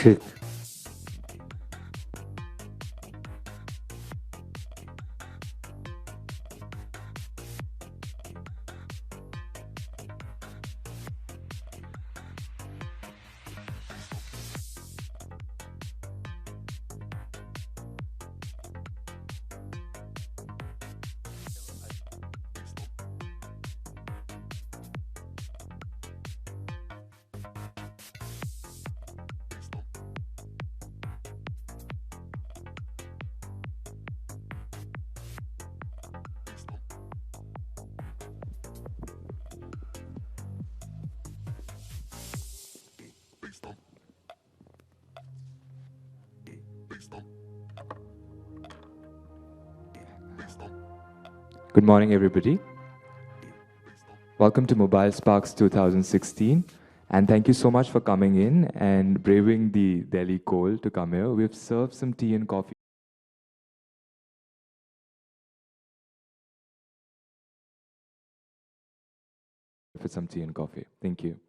Check. Good morning, everybody. Welcome to MobileSparks 2016. And thank you so much for coming in and braving the Delhi cold to come here. We've served some tea and coffee. For some tea and coffee. Thank you.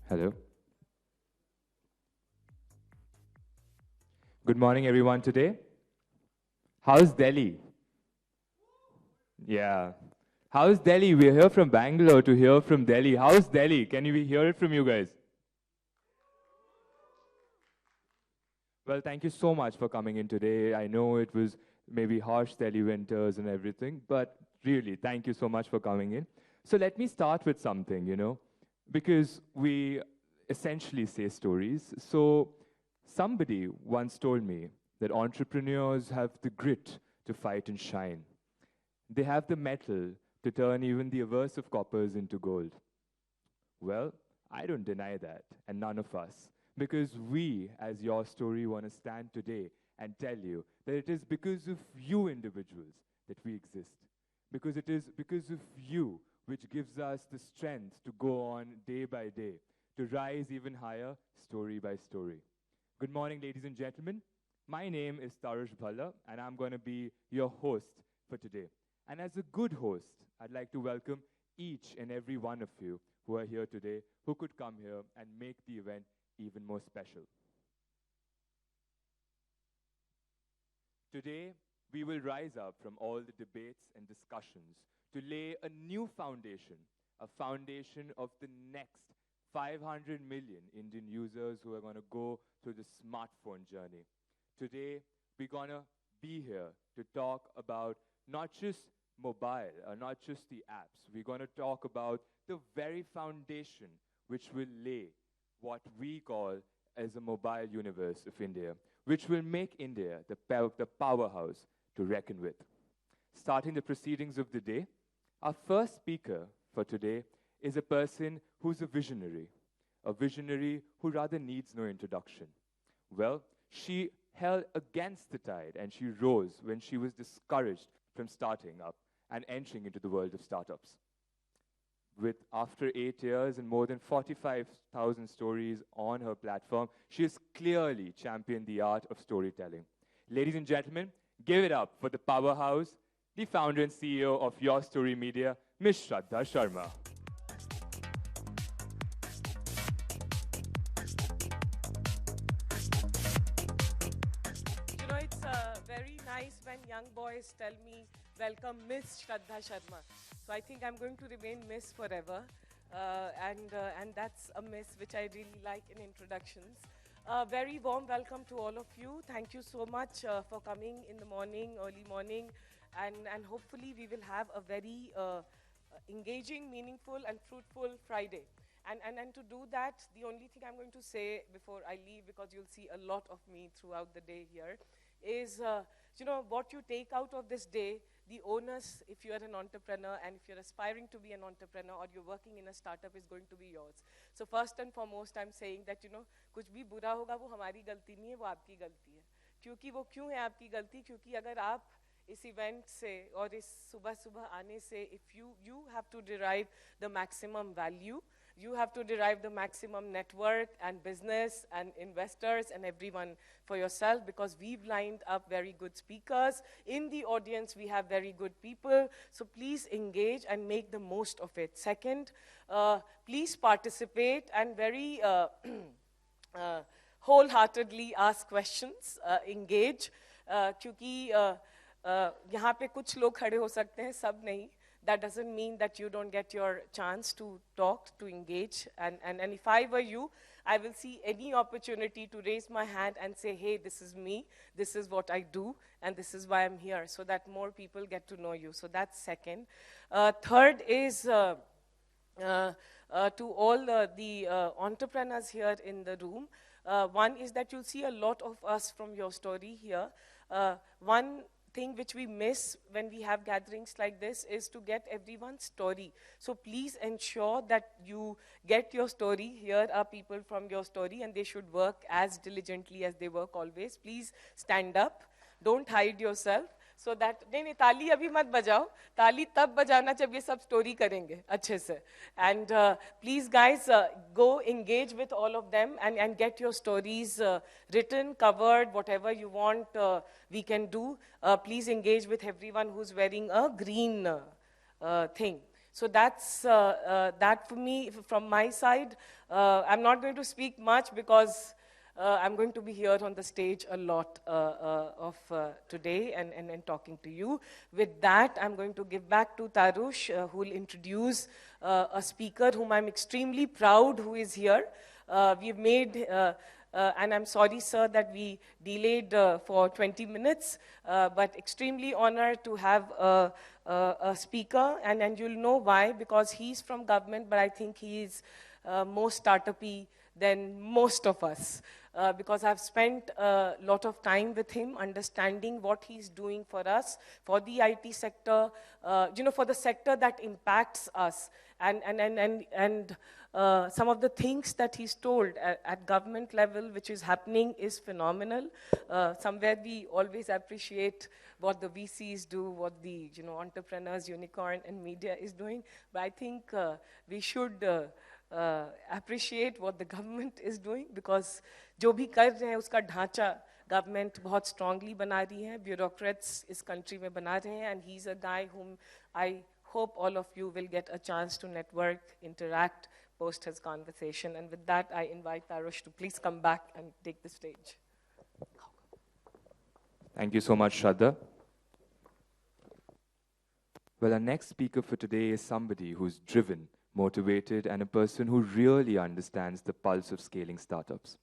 Hello. Good morning, everyone, today. How's Delhi? Yeah. How's Delhi? We're here from Bangalore to hear from Delhi. How's Delhi? Can we hear it from you guys? Well, thank you so much for coming in today. I know it was maybe harsh Delhi winters and everything, but really, thank you so much for coming in. So let me start with something, because we essentially say stories. So somebody once told me that entrepreneurs have the grit to fight and shine. They have the metal to turn even the averse of coppers into gold. Well, I don't deny that, and none of us, because we, as your story, want to stand today and tell you that it is because of you individuals that we exist. Because it is because of you which gives us the strength to go on day by day, to rise even higher, story by story. Good morning, ladies and gentlemen. My name is Tarush Bhalla, and I'm going to be your host for today. And as a good host, I'd like to welcome each and every one of you who are here today, who could come here and make the event even more special. Today, we will rise up from all the debates and discussions to lay a new foundation, a foundation of the next 500 million Indian users who are going to go through the smartphone journey. Today, we're going to be here to talk about not just mobile, not just the apps. We're going to talk about the very foundation which will lay what we call as a mobile universe of India, which will make India the powerhouse to reckon with. Starting the proceedings of the day, our first speaker for today is a person who's a visionary who rather needs no introduction. Well, she held against the tide and she rose when she was discouraged from starting up and entering into the world of startups. With after 8 years and more than 45,000 stories on her platform, she has clearly championed the art of storytelling. Ladies and gentlemen, give it up for the powerhouse, the founder and CEO of Your Story Media, Ms. Shraddha Sharma. You know, it's very nice when young boys tell me, welcome Miss Shraddha Sharma. So I think I'm going to remain Miss forever. And that's a miss which I really like in introductions. Very warm welcome to all of you. Thank you so much for coming in the morning, early morning. And hopefully we will have a very engaging, meaningful and fruitful Friday. And to do that, the only thing I'm going to say before I leave, because you'll see a lot of me throughout the day here, is, what you take out of this day, the onus, if you're an entrepreneur and if you're aspiring to be an entrepreneur or you're working in a startup, is going to be yours. So first and foremost, I'm saying that, कुछ भी बुरा होगा वो हमारी गलती नहीं है, वो आपकी गलती है. क्योंकि वो क्यों है आपकी गलती? क्योंकि अगर आप इस इवेंट से और इस सुबह सुबह आने से, if you have to derive the maximum value, you have to derive the maximum network and business and investors and everyone for yourself, because we've lined up very good speakers. In the audience, we have very good people. So please engage and make the most of it. Second, please participate and very wholeheartedly ask questions, engage, क्योंकि यहाँ पे कुछ लोग खड़े हो सकते हैं, सब नहीं. That doesn't mean that you don't get your chance to talk, to engage. And if I were you, I will see any opportunity to raise my hand and say, hey, this is me, this is what I do, and this is why I'm here, so that more people get to know you. So that's second. Third is to all the entrepreneurs here in the room. One is that you'll see a lot of us from your story here. One thing which we miss when we have gatherings like this is to get everyone's story. So please ensure that you get your story. Here are people from your story and they should work as diligently as they work always. Please stand up. Don't hide yourself. So that, नहीं ताली अभी मत बजाओ, ताली तब बजाना जब ये सब स्टोरी करेंगे अच्छे से. And please guys, go engage with all of them and get your stories written, covered, whatever you want we can do. Please engage with everyone who's wearing a green thing. So that's that for me, from my side. I'm not going to speak much because I'm going to be here on the stage a lot of today and talking to you. With that, I'm going to give back to Tarush, who will introduce a speaker whom I'm extremely proud who is here. We've made, and I'm sorry, sir, that we delayed for 20 minutes, but extremely honored to have a speaker, and you'll know why, because he's from government, but I think he's more startup-y than most of us. Because I've spent a lot of time with him understanding what he's doing for us, for the IT sector, for the sector that impacts us. And some of the things that he's told at government level, which is happening, is phenomenal. Somewhere we always appreciate what the VCs do, what the entrepreneurs, unicorn, and media is doing. But I think we should appreciate what the government is doing, because जो भी कर रहे हैं उसका ढांचा government बहुत strongly बना रही है, ब्यूरोक्रेट्स इस कंट्री में बना रहे हैं, and he's a guy whom I hope all of you will get a chance to network, interact post his conversation. And with that, I invite Tarush to please come back and take the stage. Thank you so much, Shraddha. Well, our next speaker for today is somebody who's driven, motivated, and a person who really understands the pulse of scaling startups.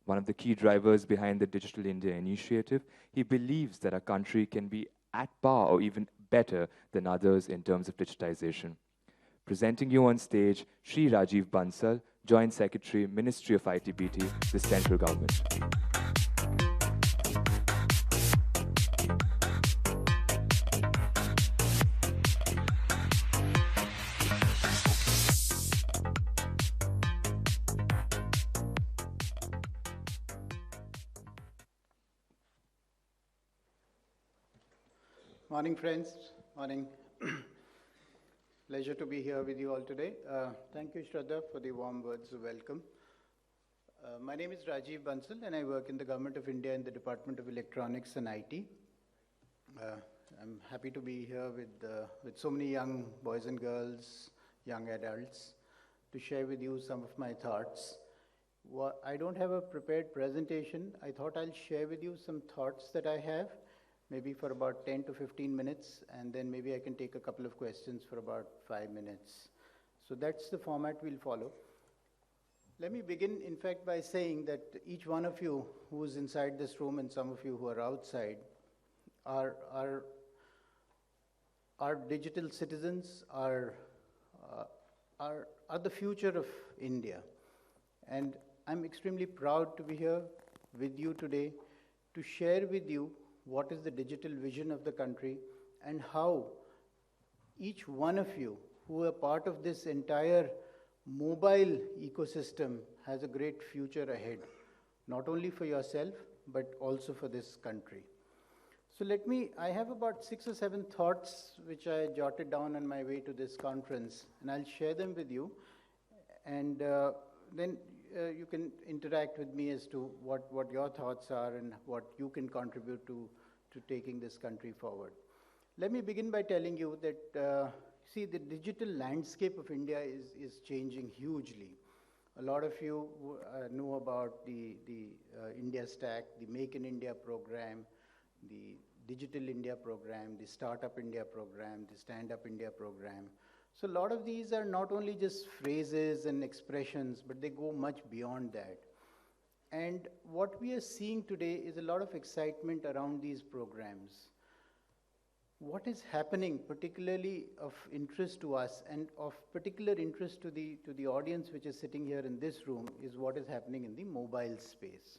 One of the key drivers behind the Digital India initiative, he believes that our country can be at par or even better than others in terms of digitization. Presenting you on stage, Shri Rajiv Bansal, Joint Secretary, Ministry of ITBT, the central government. Morning, friends. Morning. Pleasure to be here with you all today. Thank you, Shraddha, for the warm words of welcome. My name is Rajiv Bansal, and I work in the Government of India in the Department of Electronics and IT. I'm happy to be here with so many young boys and girls, young adults, to share with you some of my thoughts. I don't have a prepared presentation. I thought I'll share with you some thoughts that I have, maybe for about 10 to 15 minutes, and then maybe I can take a couple of questions for about 5 minutes. So that's the format we'll follow. Let me begin, in fact, by saying that each one of you who is inside this room and some of you who are outside are digital citizens, are the future of India. And I'm extremely proud to be here with you today to share with you what is the digital vision of the country and how each one of you who are part of this entire mobile ecosystem has a great future ahead, not only for yourself, but also for this country. So I have about 6 or 7 thoughts which I jotted down on my way to this conference, and I'll share them with you. And then you can interact with me as to what your thoughts are and what you can contribute to taking this country forward. Let me begin by telling you that, see, the digital landscape of India is changing hugely. A lot of you know about the India Stack, the Make in India program, the Digital India program, the Startup India program, the Stand Up India program. So a lot of these are not only just phrases and expressions, but they go much beyond that. And what we are seeing today is a lot of excitement around these programs. What is happening, particularly of interest to us and of particular interest to the audience which is sitting here in this room, is what is happening in the mobile space.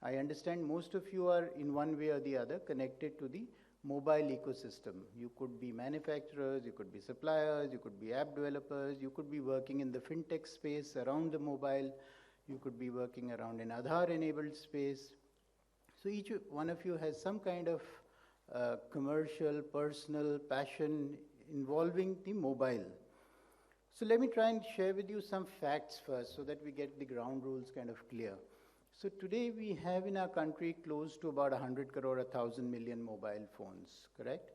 I understand most of you are in one way or the other connected to the mobile ecosystem. You could be manufacturers, you could be suppliers, you could be app developers, you could be working in the fintech space around the mobile, you could be working around an Aadhaar-enabled space. So each one of you has some kind of commercial, personal passion involving the mobile. So let me try and share with you some facts first so that we get the ground rules kind of clear. So today we have in our country close to about 100 crore, 1,000 million mobile phones, correct?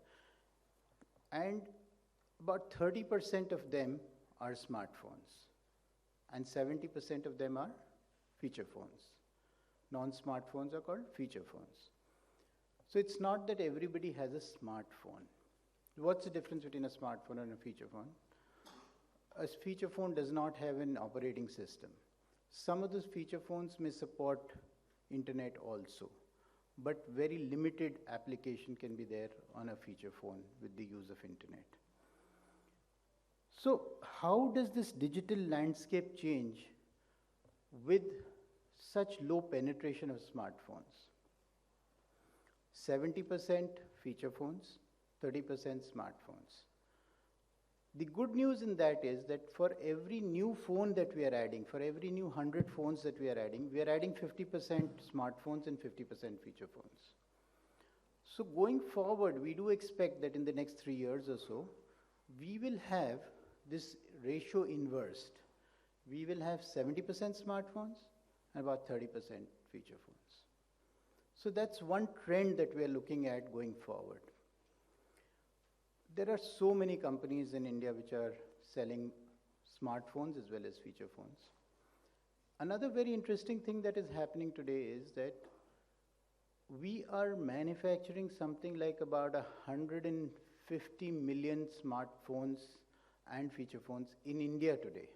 And about 30% of them are smartphones, and 70% of them are feature phones. Non-smartphones are called feature phones. So it's not that everybody has a smartphone. What's the difference between a smartphone and a feature phone? A feature phone does not have an operating system. Some of those feature phones may support internet also, but very limited application can be there on a feature phone with the use of internet. So how does this digital landscape change with such low penetration of smartphones? 70% feature phones, 30% smartphones. The good news in that is that for every new phone that we are adding, for every new 100 phones that we are adding 50% smartphones and 50% feature phones. So going forward, we do expect that in the next 3 years or so, we will have this ratio inversed. We will have 70% smartphones and about 30% feature phones. So that's one trend that we are looking at going forward. There are so many companies in India which are selling smartphones as well as feature phones. Another very interesting thing that is happening today is that we are manufacturing something like about 150 million smartphones and feature phones in India today.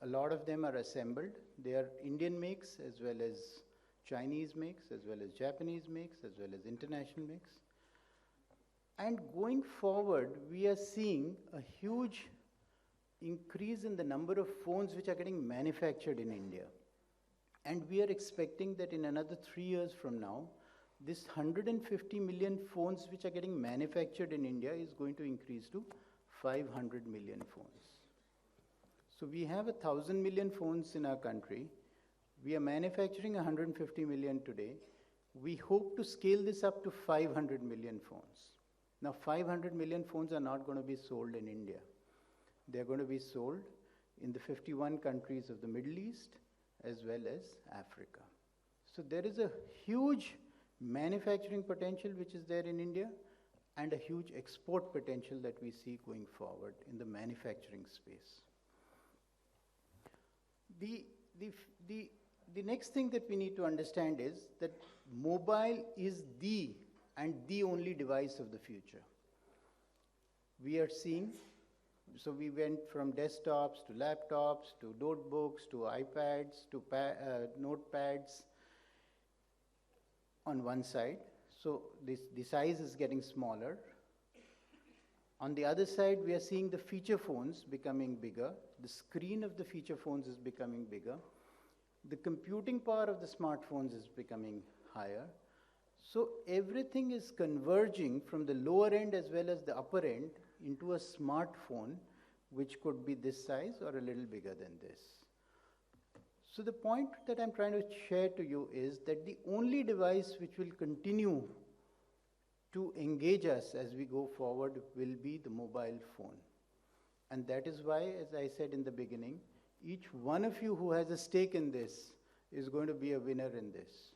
A lot of them are assembled. They are Indian makes as well as Chinese makes, as well as Japanese makes, as well as international makes. And going forward, we are seeing a huge increase in the number of phones which are getting manufactured in India. And we are expecting that in another 3 years from now, this 150 million phones which are getting manufactured in India is going to increase to 500 million phones. So we have 1,000 million phones in our country. We are manufacturing 150 million today. We hope to scale this up to 500 million phones. Now, 500 million phones are not going to be sold in India. They're going to be sold in the 51 countries of the Middle East as well as Africa. So there is a huge manufacturing potential which is there in India and a huge export potential that we see going forward in the manufacturing space. The next thing that we need to understand is that mobile is the only device of the future. We are seeing, so we went from desktops to laptops to notebooks to iPads to notepads on one side. So the size is getting smaller. On the other side, we are seeing the feature phones becoming bigger. The screen of the feature phones is becoming bigger. The computing power of the smartphones is becoming higher. So everything is converging from the lower end as well as the upper end into a smartphone, which could be this size or a little bigger than this. So the point that I'm trying to share to you is that the only device which will continue to engage us as we go forward will be the mobile phone. And that is why, as I said in the beginning, each one of you who has a stake in this is going to be a winner in this.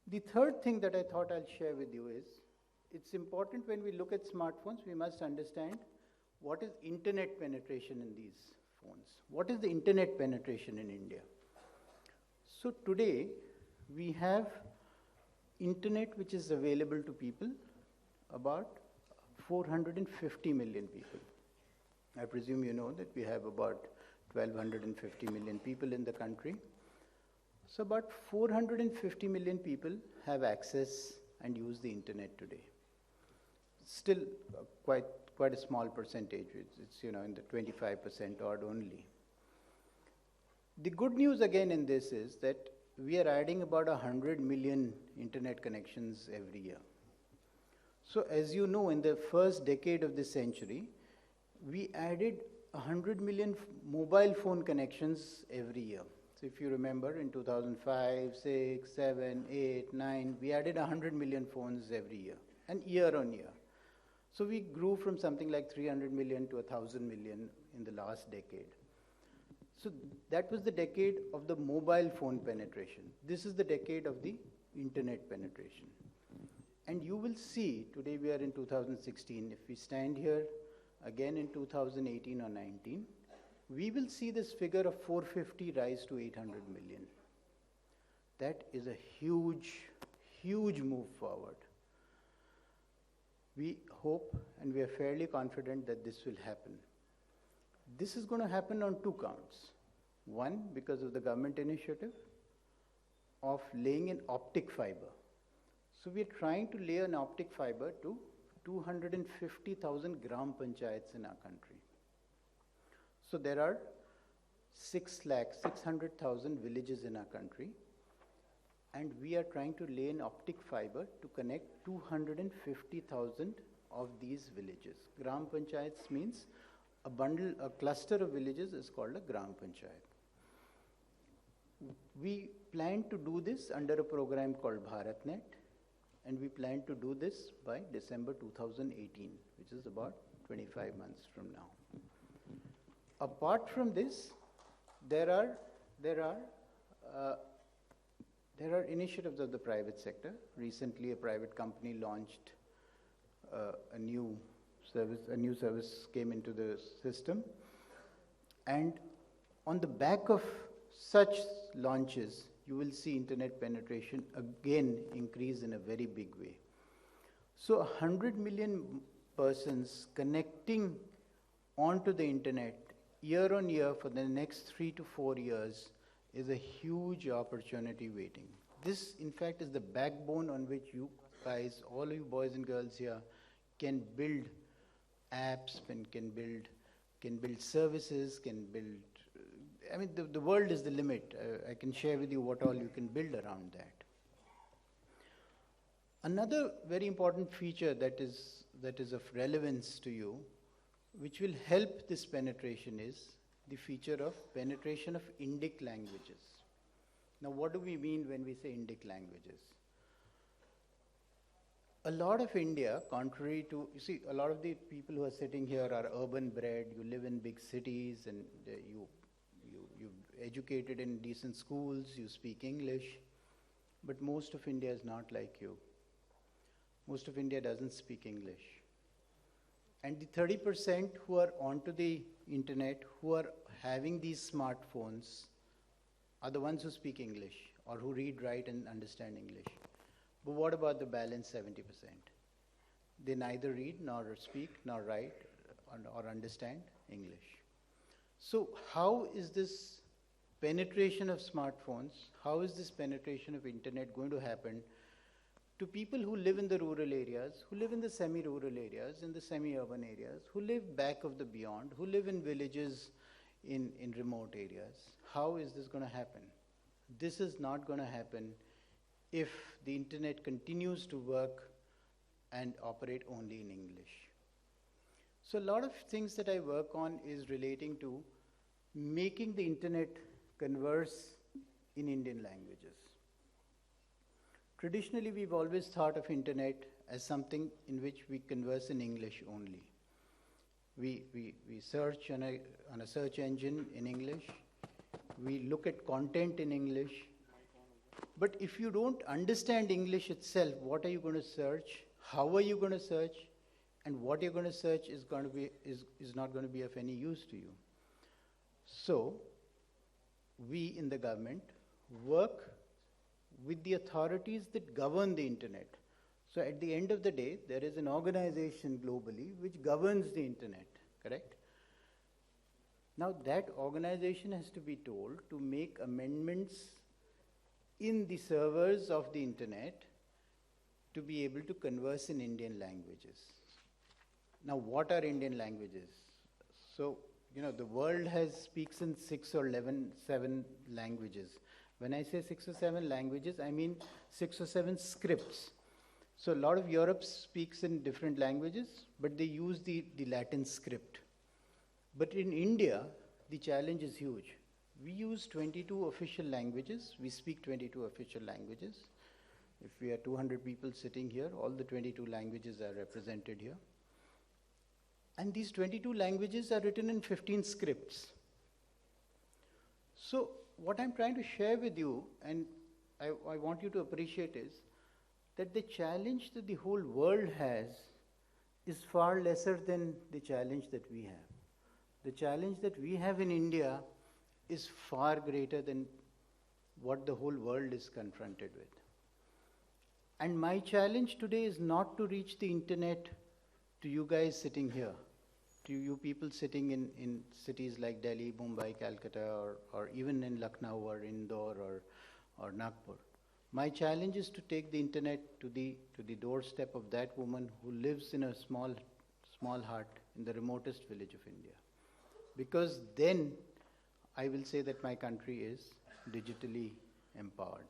The third thing that I thought I'll share with you is, it's important when we look at smartphones, we must understand what is internet penetration in these phones. What is the internet penetration in India? So today, we have internet which is available to people, about 450 million people. I presume you know that we have about 1,250 million people in the country. So about 450 million people have access and use the internet today. Still quite a small percentage. It's in the 25% odd only. The good news again in this is that we are adding about 100 million internet connections every year. So as you know, in the first decade of this century, we added 100 million mobile phone connections every year. So if you remember, in 2005, 6, 7, 8, 9, we added 100 million phones every year, and year on year. So we grew from something like 300 million to 1,000 million in the last decade. So that was the decade of the mobile phone penetration. This is the decade of the internet penetration. And you will see, today we are in 2016, if we stand here again in 2018 or 19, we will see this figure of 450 rise to 800 million. That is a huge, huge move forward. We hope and we are fairly confident that this will happen. This is going to happen on two counts. One, because of the government initiative of laying an optic fiber. So we are trying to lay an optic fiber to 250,000 gram panchayats in our country. So there are 600,000 villages in our country, and we are trying to lay an optic fiber to connect 250,000 of these villages. Gram panchayats means a cluster of villages is called a gram panchayat. We plan to do this under a program called BharatNet, and we plan to do this by December 2018, which is about 25 months from now. Apart from this, there are initiatives of the private sector. Recently, a private company launched a new service came into the system, and on the back of such launches, you will see internet penetration again increase in a very big way. So 100 million persons connecting onto the internet year on year for the next 3 to 4 years is a huge opportunity waiting. This, in fact, is the backbone on which you guys, all you boys and girls here, can build apps and can build services, can build. I mean, the world is the limit. I can share with you what all you can build around that. Another very important feature that is of relevance to you, which will help this penetration, is the feature of penetration of Indic languages. Now, what do we mean when we say Indic languages? A lot of India, contrary to, you see, a lot of the people who are sitting here are urban bred, you live in big cities, and you're educated in decent schools, you speak English, but most of India is not like you. Most of India doesn't speak English. And the 30% who are onto the internet, who are having these smartphones, are the ones who speak English, or who read, write, and understand English. But what about the balance 70%? They neither read, nor speak, nor write, or understand English. So how is this penetration of smartphones, how is this penetration of internet going to happen to people who live in the rural areas, who live in the semi-rural areas, in the semi-urban areas, who live back of the beyond, who live in villages in remote areas? How is this going to happen? This is not going to happen if the internet continues to work and operate only in English. So a lot of things that I work on is relating to making the internet converse in Indian languages. Traditionally, we've always thought of internet as something in which we converse in English only. We search on a search engine in English. We look at content in English. But if you don't understand English itself, what are you going to search? How are you going to search? And what you're going to search is not going to be of any use to you. So, we in the government work with the authorities that govern the internet. So at the end of the day, there is an organization globally which governs the internet, correct? Now that organization has to be told to make amendments in the servers of the internet to be able to converse in Indian languages. Now what are Indian languages? So, the world speaks in 6 or 7 languages. When I say 6 or 7 languages, I mean 6 or 7 scripts. So a lot of Europe speaks in different languages, but they use the Latin script. But in India, the challenge is huge. We use 22 official languages. We speak 22 official languages. If we are 200 people sitting here, all the 22 languages are represented here. And these 22 languages are written in 15 scripts. So what I'm trying to share with you, and I want you to appreciate, is that the challenge that the whole world has is far lesser than the challenge that we have. The challenge that we have in India is far greater than what the whole world is confronted with. And my challenge today is not to reach the internet to you guys sitting here, to you people sitting in cities like Delhi, Mumbai, Calcutta, or even in Lucknow or Indore or Nagpur. My challenge is to take the internet to the doorstep of that woman who lives in a small hut in the remotest village of India. Because then I will say that my country is digitally empowered.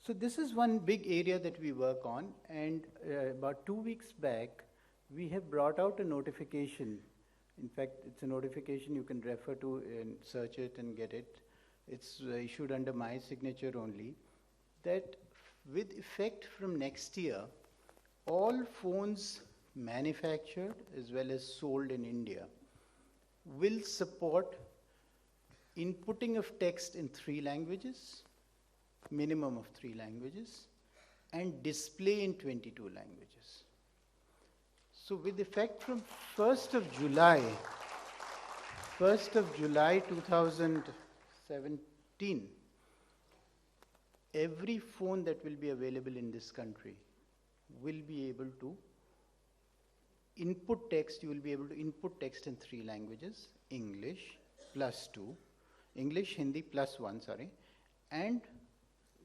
So this is one big area that we work on, and about 2 weeks back, we have brought out a notification. In fact, it's a notification you can refer to and search it and get it. It's issued under my signature only, that with effect from next year, all phones manufactured as well as sold in India will support inputting of text in 3 languages, minimum of 3 languages, and display in 22 languages. So with effect from 1st of July 2017, every phone that will be available in this country will be able to input text. You will be able to input text in 3 languages: English +2, English, Hindi +1, sorry, and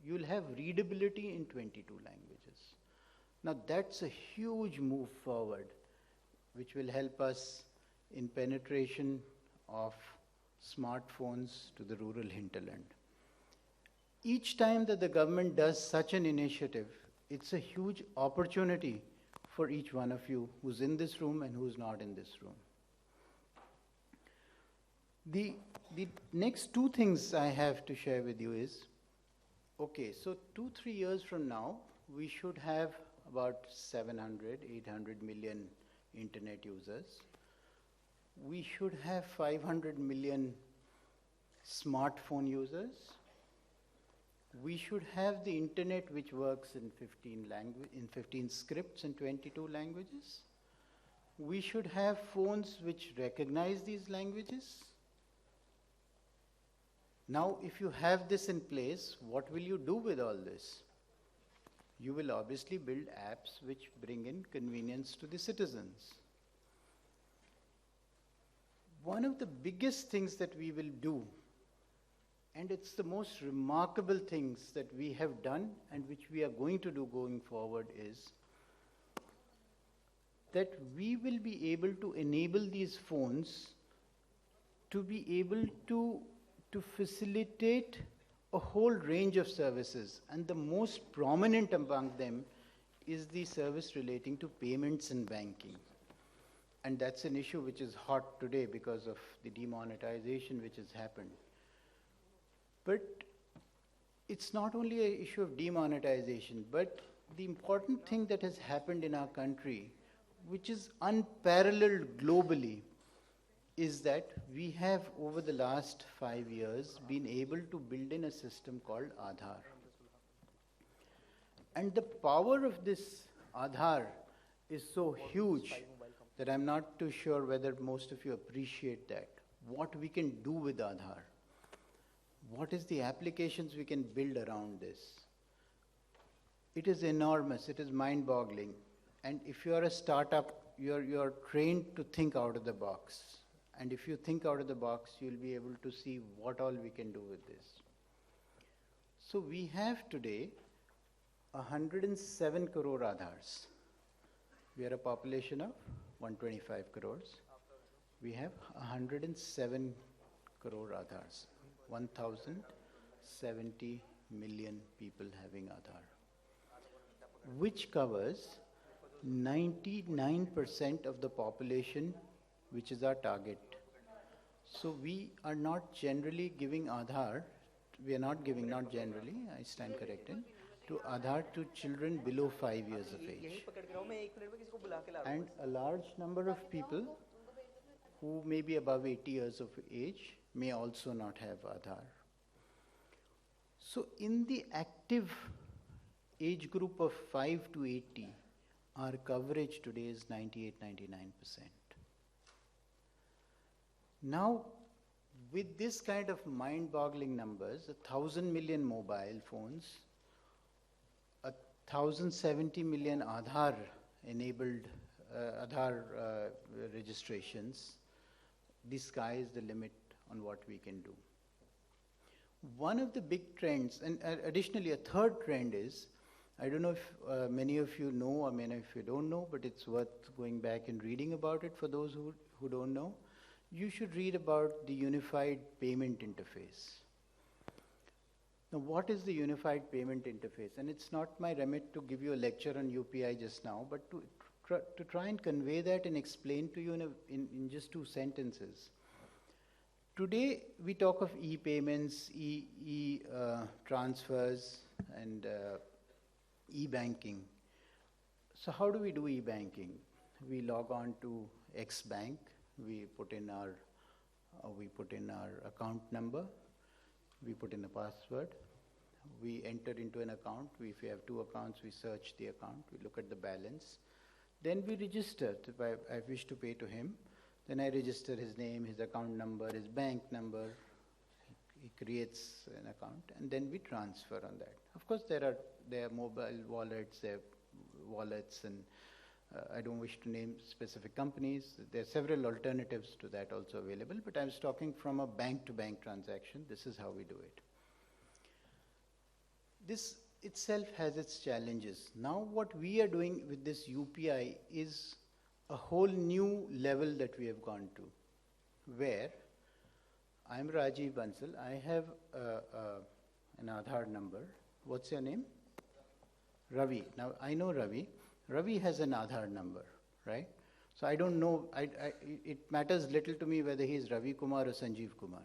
you'll have readability in 22 languages. Now that's a huge move forward, which will help us in penetration of smartphones to the rural hinterland. Each time that the government does such an initiative, it's a huge opportunity for each one of you who's in this room and who's not in this room. The next 2 things I have to share with you is, okay, so 2-3 years from now, we should have about 700-800 million internet users. We should have 500 million smartphone users. We should have the internet which works in 15 scripts in 22 languages. We should have phones which recognize these languages. Now, if you have this in place, what will you do with all this? You will obviously build apps which bring in convenience to the citizens. One of the biggest things that we will do, and it's the most remarkable things that we have done and which we are going to do going forward, is that we will be able to enable these phones to be able to facilitate a whole range of services, and the most prominent among them is the service relating to payments and banking. And that's an issue which is hot today because of the demonetization which has happened. But it's not only an issue of demonetization, but the important thing that has happened in our country, which is unparalleled globally, is that we have, over the last 5 years, been able to build in a system called Aadhaar. And the power of this Aadhaar is so huge that I'm not too sure whether most of you appreciate that. What we can do with Aadhaar. What is the applications we can build around this? It is enormous, it is mind-boggling. And if you're a startup, you're trained to think out of the box. And if you think out of the box, you'll be able to see what all we can do with this. So we have today 107 crore Aadhaars. We are a population of 125 crores. We have 107 crore Aadhaars. 1,070 million people having Aadhaar, which covers 99% of the population, which is our target. So we are not generally giving Aadhaar, we are not giving, not generally, I stand corrected, to Aadhaar to children below 5 years of age. And a large number of people who may be above 80 years of age may also not have Aadhaar. So in the active age group of 5 to 80, our coverage today is 98-99%. Now, with this kind of mind-boggling numbers, 1,000 million mobile phones, 1,070 million Aadhaar-enabled registrations, the sky is the limit on what we can do. One of the big trends, and additionally a third trend is, I don't know if many of you know or many of you don't know, but it's worth going back and reading about it for those who don't know. You should read about the unified payment interface. Now, what is the unified payment interface? And it's not my remit to give you a lecture on UPI just now, but to try and convey that and explain to you in just 2 sentences. Today, we talk of e-payments, e-transfers, and e-banking. So how do we do e-banking? We log on to X bank. We put in our account number. We put in a password. We enter into an account. If we have 2 accounts, we search the account. We look at the balance. Then we register. If I wish to pay to him, then I register his name, his account number, his bank number. He creates an account, and then we transfer on that. Of course, there are mobile wallets, and I don't wish to name specific companies. There are several alternatives to that also available, but I was talking from a bank-to-bank transaction. This is how we do it. This itself has its challenges. Now what we are doing with this UPI is a whole new level that we have gone to, where I'm Rajiv Bansal. I have an Aadhaar number. What's your name? Ravi. Now I know Ravi. Ravi has an Aadhaar number, right? So I don't know, it matters little to me whether he is Ravi Kumar or Sanjeev Kumar.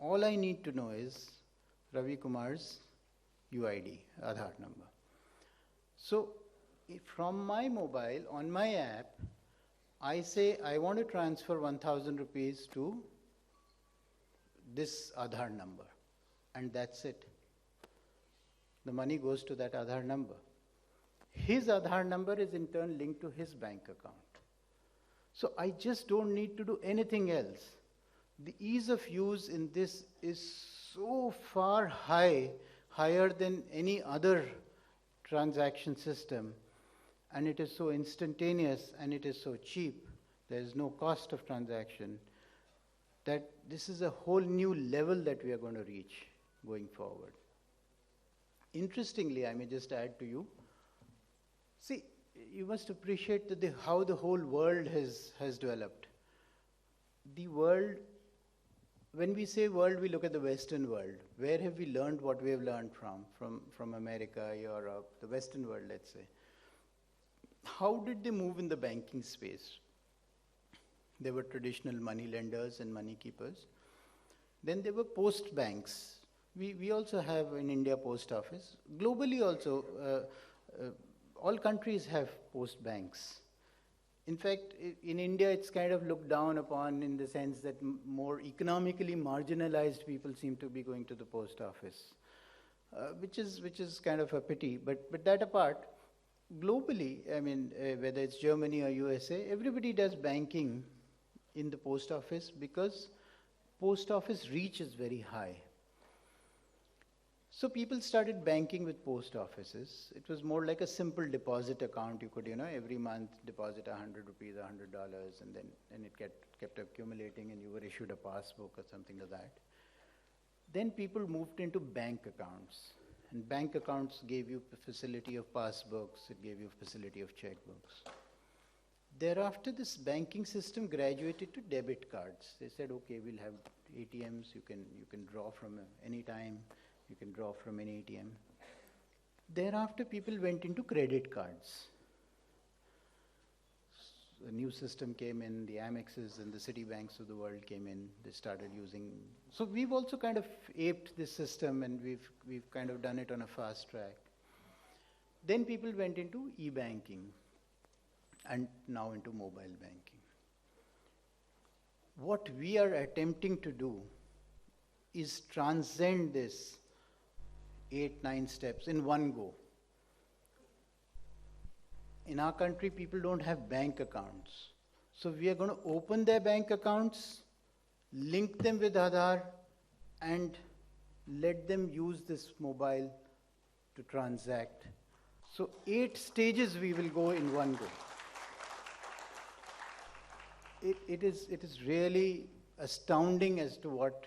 All I need to know is Ravi Kumar's UID, Aadhaar number. So from my mobile, on my app, I say I want to transfer 1,000 rupees to this Aadhaar number, and that's it. The money goes to that Aadhaar number. His Aadhaar number is in turn linked to his bank account. So I just don't need to do anything else. The ease of use in this is so far higher than any other transaction system, and it is so instantaneous and it is so cheap. There is no cost of transaction, that this is a whole new level that we are going to reach going forward. Interestingly, I may just add to you, see, you must appreciate that how the whole world has developed. The world, when we say world, we look at the Western world. Where have we learned what we have learned from America, Europe, the Western world, let's say. How did they move in the banking space? There were traditional money lenders and money keepers. Then there were post banks. We also have in India post office. Globally also, all countries have post banks. In fact, in India, it's kind of looked down upon in the sense that more economically marginalized people seem to be going to the post office, which is kind of a pity. But that apart, globally, I mean, whether it's Germany or USA, everybody does banking in the post office because post office reach is very high. So people started banking with post offices. It was more like a simple deposit account. You could, every month deposit 100 rupees, $100, and then it kept accumulating, and you were issued a passbook or something like that. Then people moved into bank accounts. And bank accounts gave you the facility of passbooks. It gave you a facility of checkbooks. Thereafter, this banking system graduated to debit cards. They said, okay, we'll have ATMs. You can draw from any time. You can draw from any ATM. Thereafter, people went into credit cards. A new system came in, the Amexes and the Citibanks of the world came in. They started using. So we've also kind of aped this system, and we've kind of done it on a fast track. Then people went into e-banking, and now into mobile banking. What we are attempting to do is transcend this 8, 9 steps in one go. In our country, people don't have bank accounts. So we are going to open their bank accounts, link them with Aadhaar, and let them use this mobile to transact. So 8 stages we will go in one go. It is really astounding as to what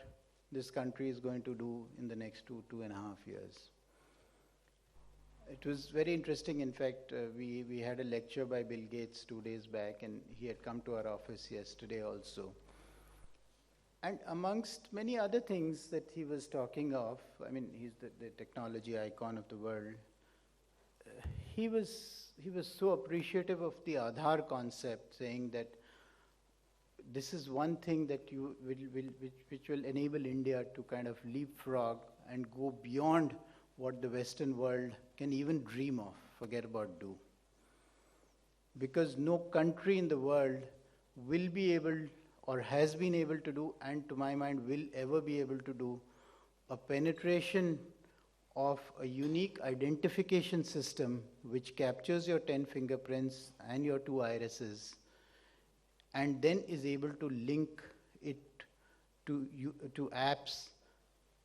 this country is going to do in the next 2.5 years. It was very interesting. In fact, we had a lecture by Bill Gates 2 days back, and he had come to our office yesterday also. And amongst many other things that he was talking of, I mean, he's the technology icon of the world. He was so appreciative of the Aadhaar concept, saying that this is one thing that which will enable India to kind of leapfrog and go beyond what the Western world can even dream of, forget about do. Because no country in the world will be able or has been able to do, and to my mind will ever be able to do, a penetration of a unique identification system which captures your 10 fingerprints and your 2 irises, and then is able to link it to apps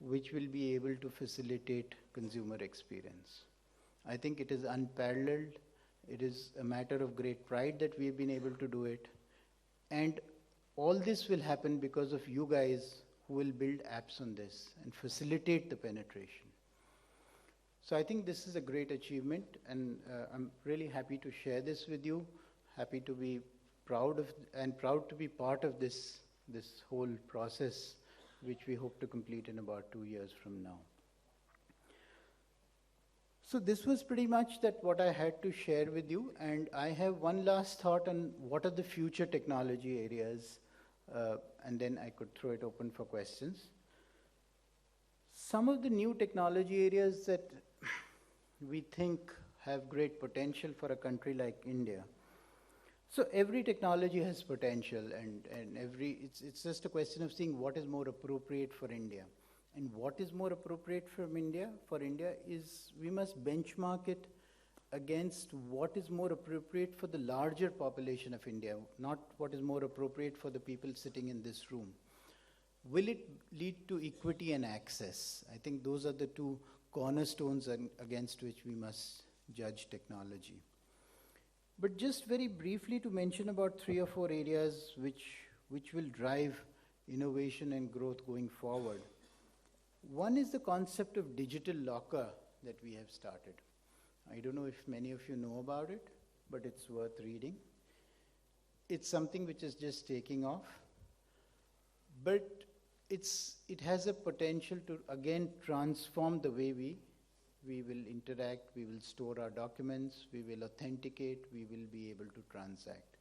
which will be able to facilitate consumer experience. I think it is unparalleled. It is a matter of great pride that we have been able to do it. And all this will happen because of you guys who will build apps on this and facilitate the penetration. So I think this is a great achievement, and I'm really happy to share this with you. Happy to be proud to be part of this whole process, which we hope to complete in about 2 years from now. So this was pretty much that what I had to share with you, and I have one last thought on what are the future technology areas, and then I could throw it open for questions. Some of the new technology areas that we think have great potential for a country like India. So every technology has potential, and it's just a question of seeing what is more appropriate for India. And what is more appropriate for India is we must benchmark it against what is more appropriate for the larger population of India, not what is more appropriate for the people sitting in this room. Will it lead to equity and access? I think those are the two cornerstones against which we must judge technology. But just very briefly to mention about 3 or 4 areas which will drive innovation and growth going forward. One is the concept of digital locker that we have started. I don't know if many of you know about it, but it's worth reading. It's something which is just taking off, but it has a potential to again transform the way we will interact, we will store our documents, we will authenticate, we will be able to transact.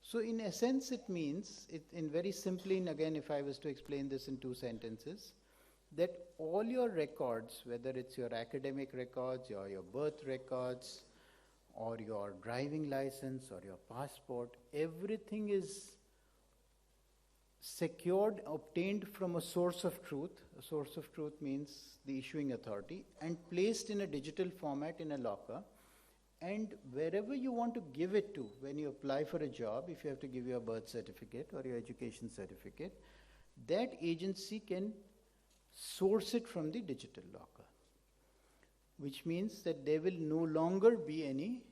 So in essence, it means, in very simply, and again, if I was to explain this in 2 sentences, that all your records, whether it's your academic records, or your birth records, or your driving license, or your passport, everything is secured, obtained from a source of truth. A source of truth means the issuing authority, and placed in a digital format in a locker. And wherever you want to give it to, when you apply for a job, if you have to give your birth certificate or your education certificate, that agency can source it from the digital locker, which means that there will no longer be any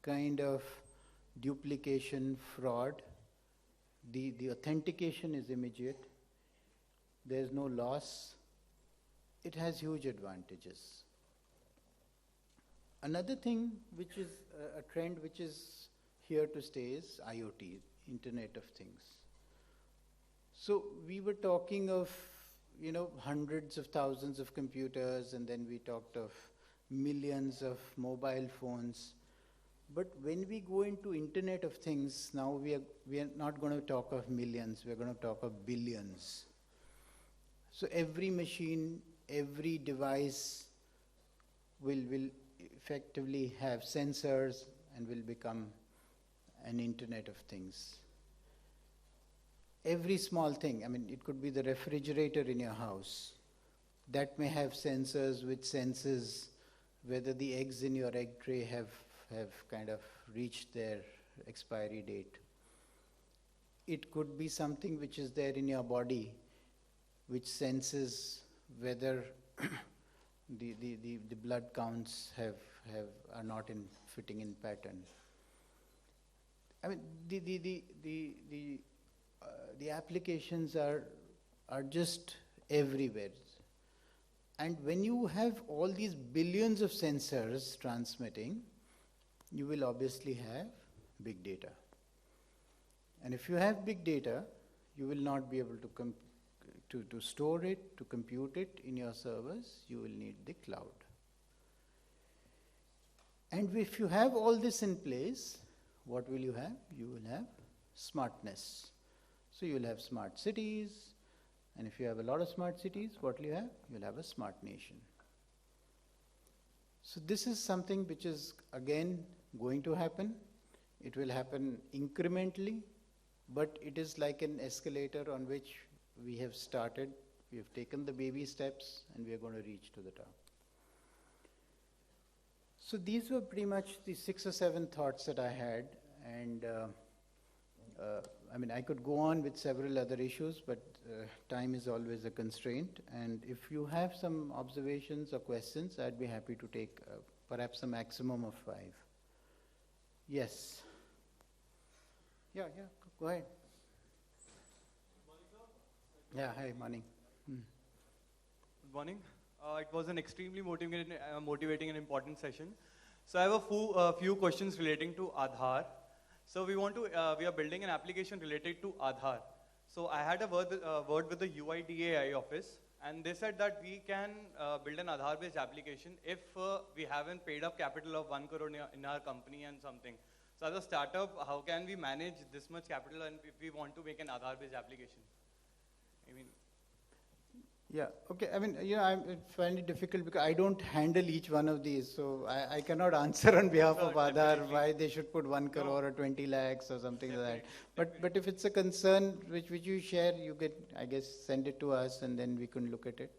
kind of duplication, fraud. The authentication is immediate. There's no loss. It has huge advantages. Another thing which is a trend which is here to stay is IoT, Internet of Things. So we were talking of hundreds of thousands of computers, and then we talked of millions of mobile phones. But when we go into Internet of Things, now we are not going to talk of millions, we're going to talk of billions. So every machine, every device will effectively have sensors and will become an Internet of Things. Every small thing, I mean, it could be the refrigerator in your house, that may have sensors which senses whether the eggs in your egg tray have kind of reached their expiry date. It could be something which is there in your body which senses whether the blood counts are not fitting in pattern. I mean, the applications are just everywhere. And when you have all these billions of sensors transmitting, you will obviously have big data. And if you have big data, you will not be able to store it, to compute it in your servers. You will need the cloud. And if you have all this in place, what will you have? You will have smartness. So you will have smart cities. And if you have a lot of smart cities, what will you have? You will have a smart nation. So this is something which is, again, going to happen. It will happen incrementally, but it is like an escalator on which we have started. We have taken the baby steps, and we are going to reach to the top. So these were pretty much the 6 or 7 thoughts that I had. And I mean, I could go on with several other issues, but time is always a constraint. And if you have some observations or questions, I'd be happy to take perhaps a maximum of 5. Yes. Yeah, go ahead. Yeah, hi, morning. Good morning. It was an extremely motivating and important session. So I have a few questions relating to Aadhaar. So we are building an application related to Aadhaar. So I had a word with the UIDAI office, and they said that we can build an Aadhaar-based application if we haven't paid up capital of 1 crore in our company and something. So as a startup, how can we manage this much capital, and if we want to make an Aadhaar-based application? I mean, yeah, okay. I mean, I find it difficult because I don't handle each one of these, so I cannot answer on behalf of Aadhaar why they should put 1 crore or 20 lakhs or something like that. But if it's a concern which you share, you can, I guess, send it to us, and then we can look at it.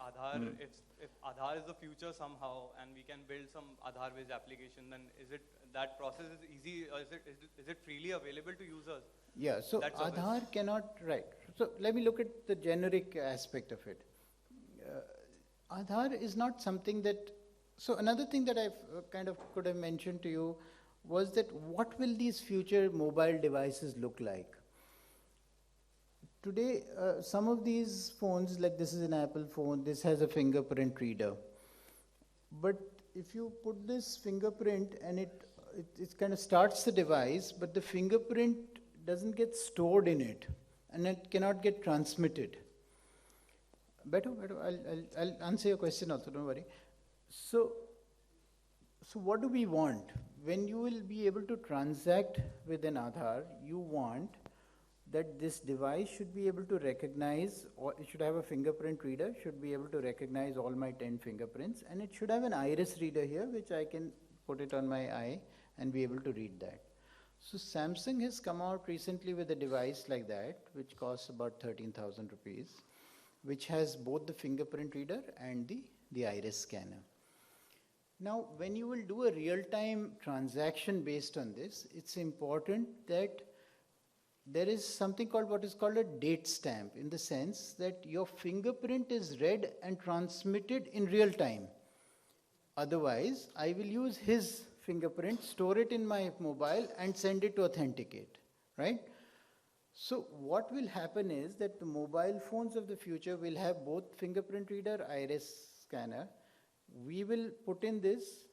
Aadhaar, if Aadhaar is the future somehow, and we can build some Aadhaar-based application, then is it that process is easy, or is it freely available to users? Yeah, so Aadhaar cannot, right. So let me look at the generic aspect of it. Aadhaar is not something that, so another thing that I kind of could have mentioned to you was that what will these future mobile devices look like? Today, some of these phones, like this is an Apple phone, this has a fingerprint reader. But if you put this fingerprint and it kind of starts the device, but the fingerprint doesn't get stored in it, and it cannot get transmitted. Better, I'll answer your question also, don't worry. So what do we want? When you will be able to transact with an Aadhaar, you want that this device should be able to recognize, or it should have a fingerprint reader, should be able to recognize all my 10 fingerprints, and it should have an iris reader here, which I can put it on my eye and be able to read that. So Samsung has come out recently with a device like that, which costs about 13,000 rupees, which has both the fingerprint reader and the iris scanner. Now, when you will do a real-time transaction based on this, it's important that there is something called what is called a date stamp, in the sense that your fingerprint is read and transmitted in real time. Otherwise, I will use his fingerprint, store it in my mobile, and send it to authenticate, right? So what will happen is that the mobile phones of the future will have both fingerprint reader, iris scanner. We will put in this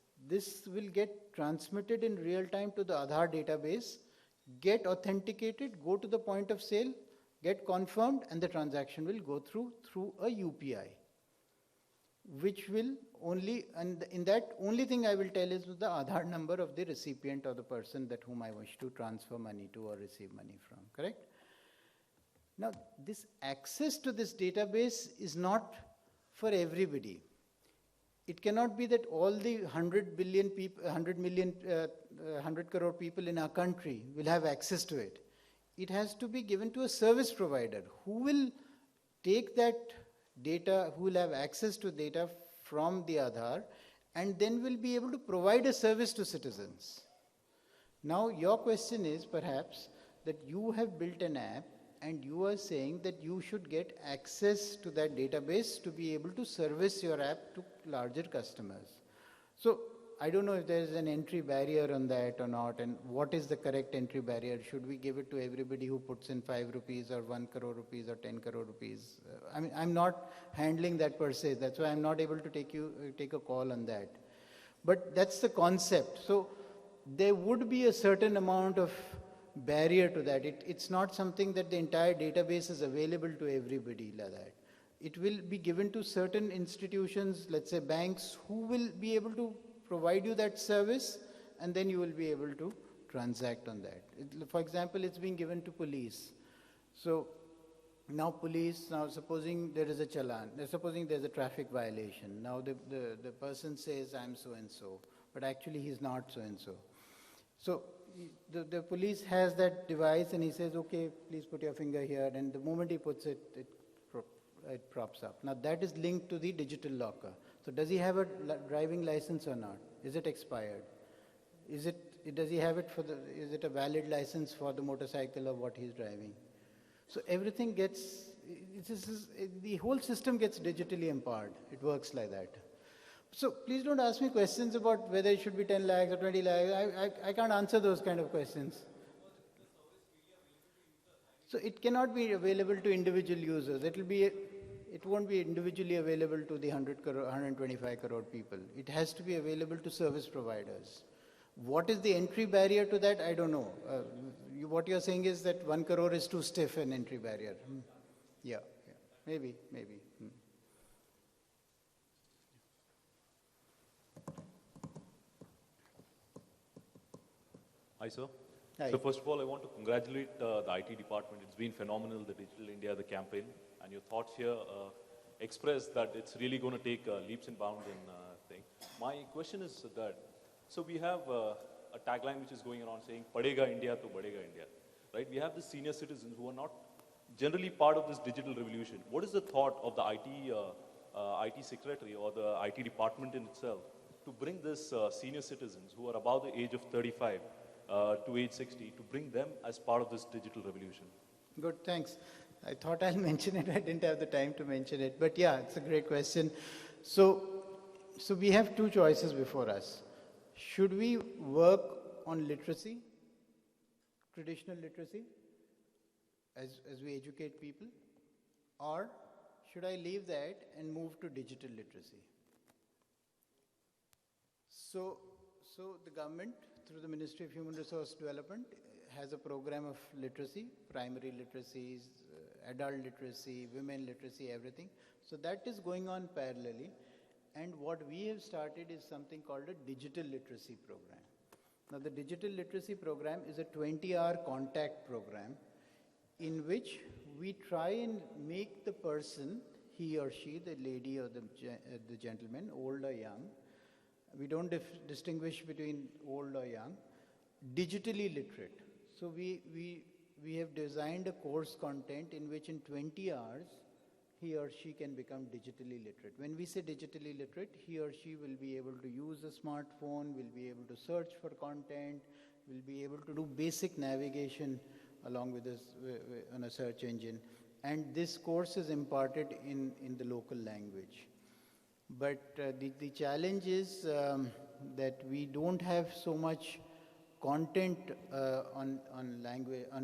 will get transmitted in real time to the Aadhaar database, get authenticated, go to the point of sale, get confirmed, and the transaction will go through a UPI, which will only, and in that only thing I will tell is the Aadhaar number of the recipient or the person that whom I wish to transfer money to or receive money from, correct? Now, this access to this database is not for everybody. It cannot be that all the 100 billion people, 100 crore people in our country will have access to it. It has to be given to a service provider who will take that data, who will have access to data from the Aadhaar, and then will be able to provide a service to citizens. Now, your question is perhaps that you have built an app and you are saying that you should get access to that database to be able to service your app to larger customers. So, I don't know if there is an entry barrier on that or not, and what is the correct entry barrier? Should we give it to everybody who puts in 5 rupees or 1 crore rupees or 10 crore rupees? I mean, I'm not handling that per se. That's why I'm not able to take a call on that. But that's the concept. So there would be a certain amount of barrier to that. It's not something that the entire database is available to everybody like that. It will be given to certain institutions, let's say banks, who will be able to provide you that service, and then you will be able to transact on that. For example, it's being given to police. So now police, now supposing there is a challan, supposing there's a traffic violation. Now the person says, I'm so-and-so, but actually he's not so-and-so. So the police has that device and he says, okay, please put your finger here, and the moment he puts it, it props up. Now that is linked to the digital locker. So does he have a driving license or not? Is it expired? Does he have it is it a valid license for the motorcycle or what he's driving? So everything gets, the whole system gets digitally empowered. It works like that. So please don't ask me questions about whether it should be 10 lakhs or 20 lakhs. I can't answer those kind of questions. So it cannot be available to individual users. It won't be individually available to the 100 crore, 125 crore people. It has to be available to service providers. What is the entry barrier to that? I don't know. What you're saying is that 1 crore is too stiff an entry barrier. Yeah, maybe. Hi, sir. Hi. So first of all, I want to congratulate the IT department. It's been phenomenal, the Digital India, the campaign, and your thoughts here express that it's really going to take leaps and bounds in thing. My question is that, so we have a tagline which is going around saying, Padega India to Badega India, right? We have the senior citizens who are not generally part of this digital revolution. What is the thought of the IT secretary or the IT department in itself to bring this senior citizens who are above the age of 35 to age 60, to bring them as part of this digital revolution? Good, thanks. I thought I'll mention it. I didn't have the time to mention it. But yeah, it's a great question. So we have two choices before us. Should we work on literacy, traditional literacy, as we educate people? Or should I leave that and move to digital literacy? So the government, through the Ministry of Human Resource Development, has a program of literacy, primary literacies, adult literacy, women literacy, everything. So that is going on parallelly. And what we have started is something called a digital literacy program. Now the digital literacy program is a 20-hour contact program in which we try and make the person, he or she, the lady or the gentleman, old or young, we don't distinguish between old or young, digitally literate. So we have designed a course content in which in 20 hours, he or she can become digitally literate. When we say digitally literate, he or she will be able to use a smartphone, will be able to search for content, will be able to do basic navigation along with this on a search engine. And this course is imparted in the local language. But the challenge is that we don't have so much content on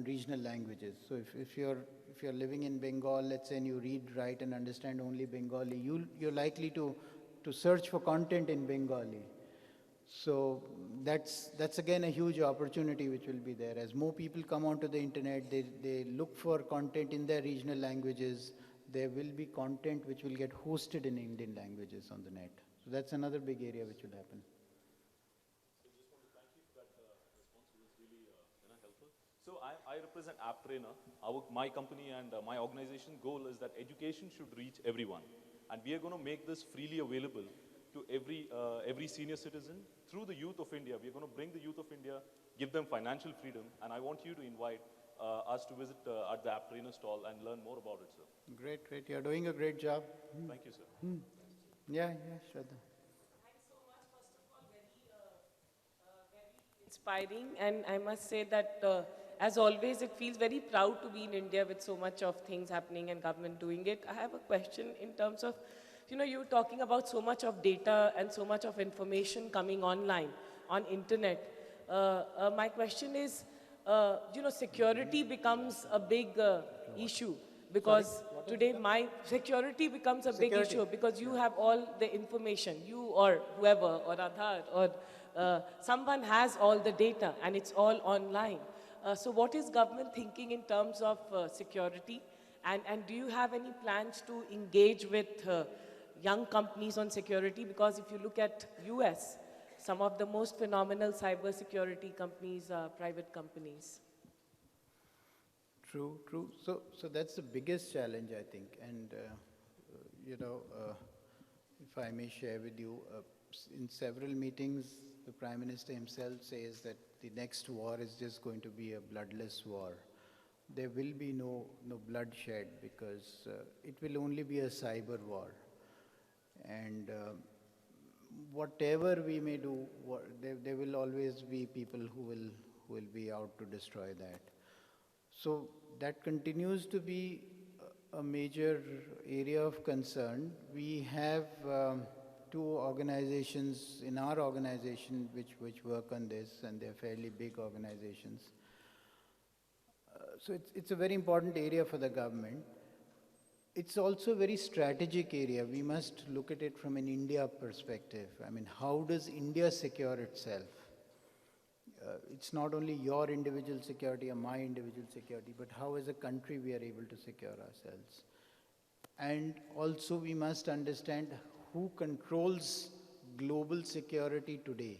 regional languages. So if you're living in Bengal, let's say, and you read, write, and understand only Bengali, you're likely to search for content in Bengali. So that's again a huge opportunity which will be there. As more people come onto the internet, they look for content in their regional languages. There will be content which will get hosted in Indian languages on the net. So that's another big area which will happen. So just want to thank you for that response. It was really helpful. So I represent App Trainer. My company and my organization goal is that education should reach everyone. And we are going to make this freely available to every senior citizen through the youth of India. We are going to bring the youth of India, give them financial freedom, and I want you to invite us to visit at the app trainer stall and learn more about it, sir. Great, great. You're doing a great job. Thank you, sir. Yeah, yeah, Shraddha. Thanks so much. First of all, very inspiring. And I must say that, as always, it feels very proud to be in India with so much of things happening and government doing it. I have a question in terms of, you were talking about so much of data and so much of information coming online, on internet. My question is, security becomes a big issue because today my security becomes a big issue because you have all the information, you or whoever or Aadhaar or someone has all the data and it's all online. So what is government thinking in terms of security? And do you have any plans to engage with young companies on security? Because if you look at US, some of the most phenomenal cyber security companies are private companies. True, true. So that's the biggest challenge, I think. And, if I may share with you, in several meetings, the Prime Minister himself says that the next war is just going to be a bloodless war. There will be no bloodshed because it will only be a cyber war. And whatever we may do, there will always be people who will be out to destroy that. So that continues to be a major area of concern. We have two organizations in our organization which work on this, and they're fairly big organizations. So it's a very important area for the government. It's also a very strategic area. We must look at it from an India perspective. I mean, how does India secure itself? It's not only your individual security or my individual security, but how as a country we are able to secure ourselves. And also we must understand who controls global security today,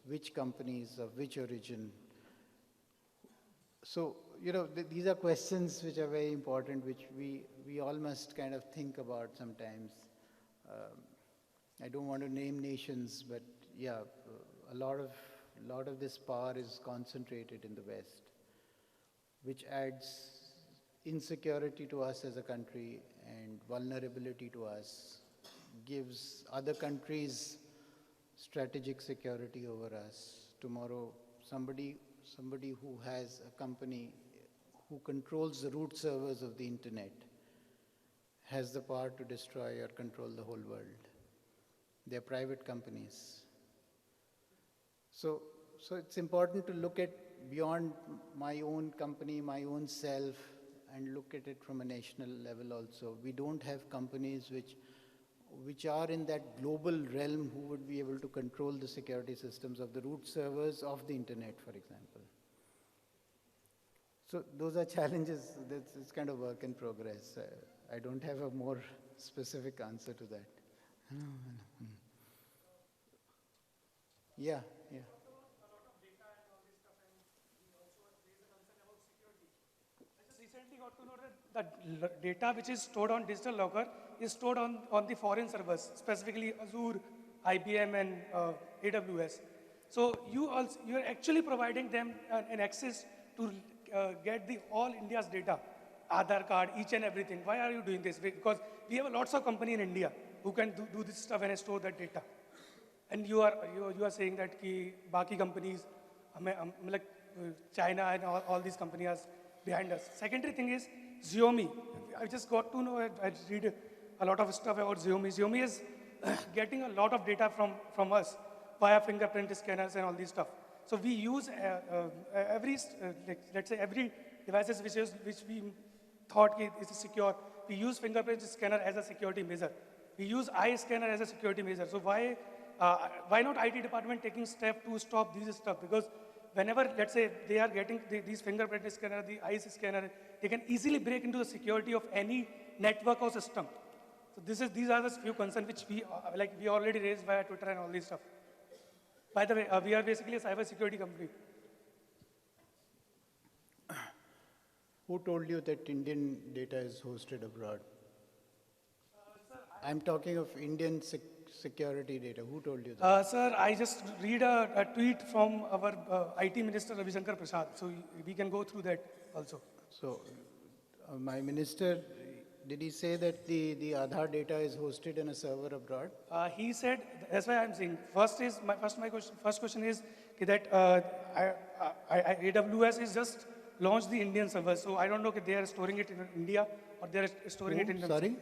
which companies of which origin. So, these are questions which are very important, which we all must kind of think about sometimes. I don't want to name nations, but yeah, a lot of this power is concentrated in the West, which adds insecurity to us as a country and vulnerability to us, gives other countries strategic security over us. Tomorrow, somebody who has a company who controls the root servers of the internet has the power to destroy or control the whole world. They're private companies. So it's important to look at beyond my own company, my own self, and look at it from a national level also. We don't have companies which are in that global realm who would be able to control the security systems of the root servers of the internet, for example. So those are challenges. It's kind of work in progress. I don't have a more specific answer to that. Yeah. Recently got to know that data which is stored on digital locker is stored on the foreign servers, specifically Azure, IBM, and AWS. So you are actually providing them an access to get all India's data, Aadhaar card, each and everything. Why are you doing this? Because we have lots of company in India who can do this stuff and store that data. And you are saying that ki baki companies, like China and all these companies are behind us. Secondary thing is Xiaomi. I just got to know, I read a lot of stuff about Xiaomi. Xiaomi is getting a lot of data from us via fingerprint scanners and all this stuff. So we use let's say every devices which we thought is secure, we use fingerprint scanner as a security measure. We use eye scanner as a security measure. So why not IT department taking step to stop these stuff? Because whenever, let's say, they are getting these fingerprint scanner, the eyes scanner, they can easily break into the security of any network or system. So these are the few concerns which we already raised via Twitter and all this stuff. By the way, we are basically a cyber security company. Who told you that Indian data is hosted abroad? I'm talking of Indian security data. Who told you that? Sir, I just read a tweet from our IT Minister Ravi Shankar Prasad, so we can go through that. also. So, my minister, did he say that the Aadhaar data is hosted in a server abroad? He said, that's why I'm saying, first question is that AWS is just launched the Indian server. So I don't know if they are storing it in India or they are storing it in themselves. Sorry?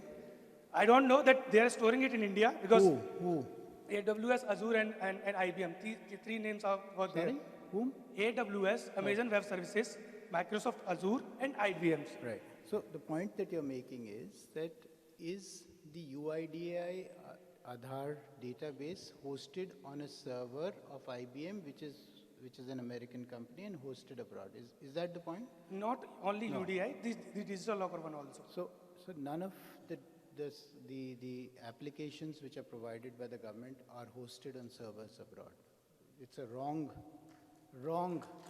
I don't know that they are storing it in India because Who? AWS, Azure, and IBM. The three names were there. Sorry? Whom? AWS, Amazon Web Services, Microsoft Azure, and IBM. Right. So the point that you're making is that is the UIDAI Aadhaar database hosted on a server of IBM, which is an American company and hosted abroad. Is that the point? Not only UDI, the digital locker one also. So none of the applications which are provided by the government are hosted on servers abroad. It's a wrong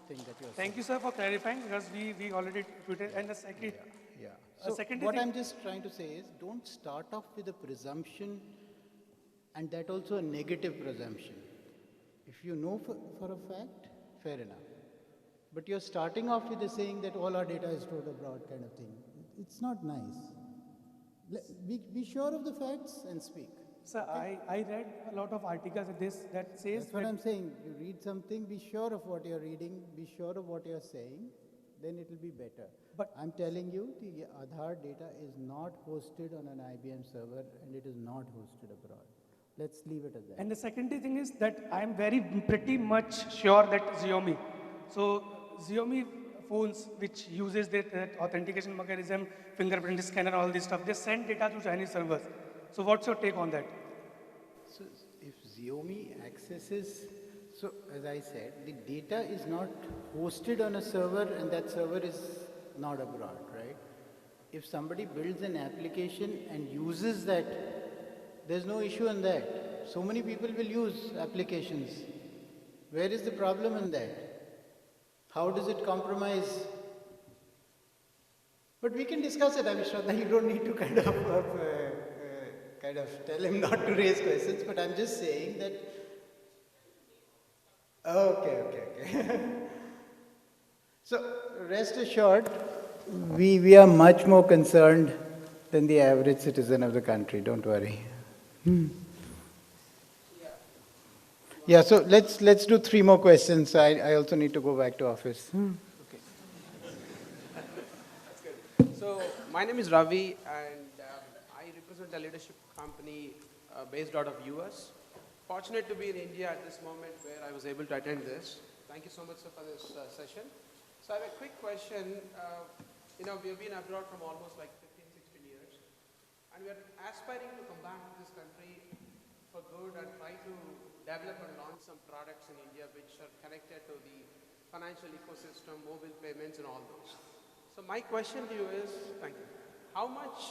thing that you're saying. Thank you, sir, for clarifying because we already tweeted. And the second, Yeah. So second what thing- I'm just trying to say is don't start off with a presumption and that also a negative presumption. If you know for a fact, fair enough. But you're starting off with saying that all our data is stored abroad kind of thing. It's not nice. Be sure of the facts and speak. sir, I read a lot of articles of this that says That's what I'm saying. You read something, be sure of what you're reading, be sure of what you're saying, then it will be better. But- I'm telling you, the Aadhaar data is not hosted on an IBM server and it is not hosted abroad. Let's leave it at that. And the second thing is that I am pretty much sure that Xiaomi. So Xiaomi phones which uses that authentication mechanism, fingerprint scanner, all this stuff, they send data to Chinese servers. So what's your take on that? So if Xiaomi accesses, so as I said, the data is not hosted on a server and that server is not abroad, right? If somebody builds an application and uses that, there's no issue in that. So many people will use applications. Where is the problem in that? How does it compromise? But we can discuss it, I'm sure that you don't need to kind of tell him not to raise questions, but I'm just saying that. Okay. So rest assured, we are much more concerned than the average citizen of the country, don't worry. Yeah, so let's do 3 more questions. I also need to go back to office. Okay. So my name is Ravi, and I represent a leadership company based out of US. Fortunate to be in India at this moment where I was able to attend this. Thank you so much, sir, for this session. So I have a quick question. We have been abroad from almost like 15, 16 years, and we are aspiring to come back to this country for good and try to develop and launch some products in India which are connected to the financial ecosystem, mobile payments, and all those. So my question to you is, thank you, how much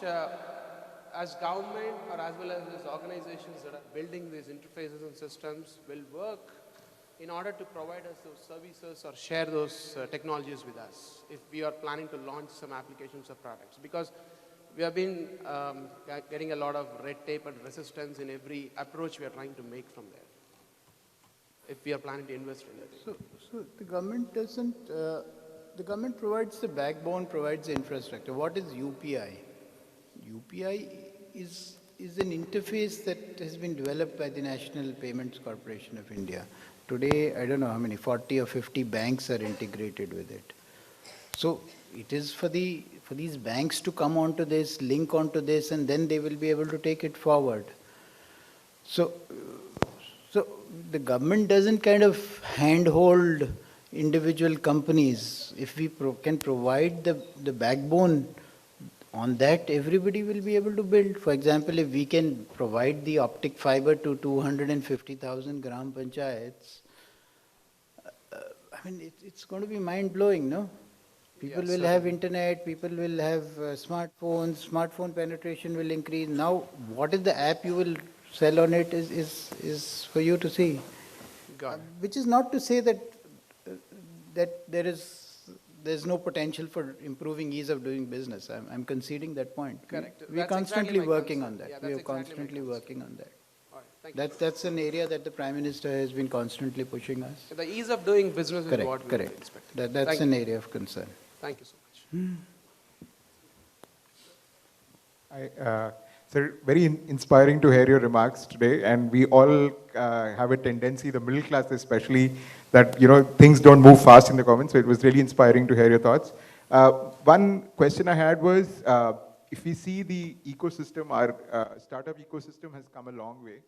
as government or as well as these organizations that are building these interfaces and systems will work in order to provide us those services or share those technologies with us if we are planning to launch some applications or products? Because we have been getting a lot of red tape and resistance in every approach we are trying to make from there, if we are planning to invest in it. So the government doesn't, the government provides the backbone, provides the infrastructure. What is UPI? UPI is an interface that has been developed by the National Payments Corporation of India. Today, I don't know how many, 40 or 50 banks are integrated with it. So it is for these banks to come onto this, link onto this, and then they will be able to take it forward. So the government doesn't kind of handhold individual companies. If we can provide the backbone on that, everybody will be able to build. For example, if we can provide the optic fiber to 250,000 gram panchayats, I mean, it's going to be mind-blowing, no? People will have internet, people will have smartphones, smartphone penetration will increase. Now, what is the app you will sell on it is for you to see. Got it. Which is not to say that there's no potential for improving ease of doing business. I'm conceding that point. Correct. We're That's constantly exactly my working concern. on that. Yeah, We are that's exactly my constantly concern. working on that. All right, thank you. That's an area that the Prime Minister has been constantly pushing us. The ease of doing business is what we Correct. expect. That's Thank an you. area of concern. Thank you so much. Sir, very inspiring to hear your remarks today, and we all have a tendency, the middle class especially, that things don't move fast in the comments. So it was really inspiring to hear your thoughts. One question I had was, if we see the ecosystem, our startup ecosystem has come a long way.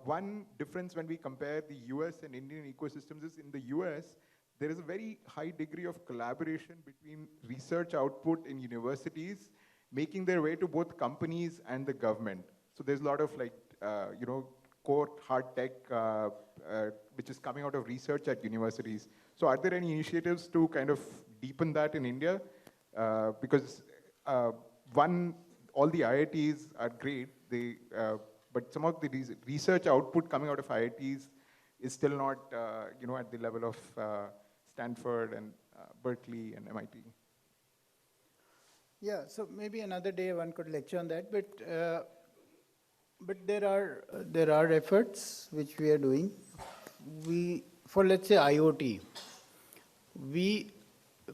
One difference when we compare the US and Indian ecosystems is in the US, there is a very high degree of collaboration between research output in universities making their way to both companies and the government. So there's a lot of core hard tech which is coming out of research at universities. So are there any initiatives to kind of deepen that in India? Because all the IITs are great, but some of the research output coming out of IITs is still not at the level of Stanford and Berkeley and MIT. Yeah, so maybe another day one could lecture on that, but there are efforts which we are doing. For let's say IoT,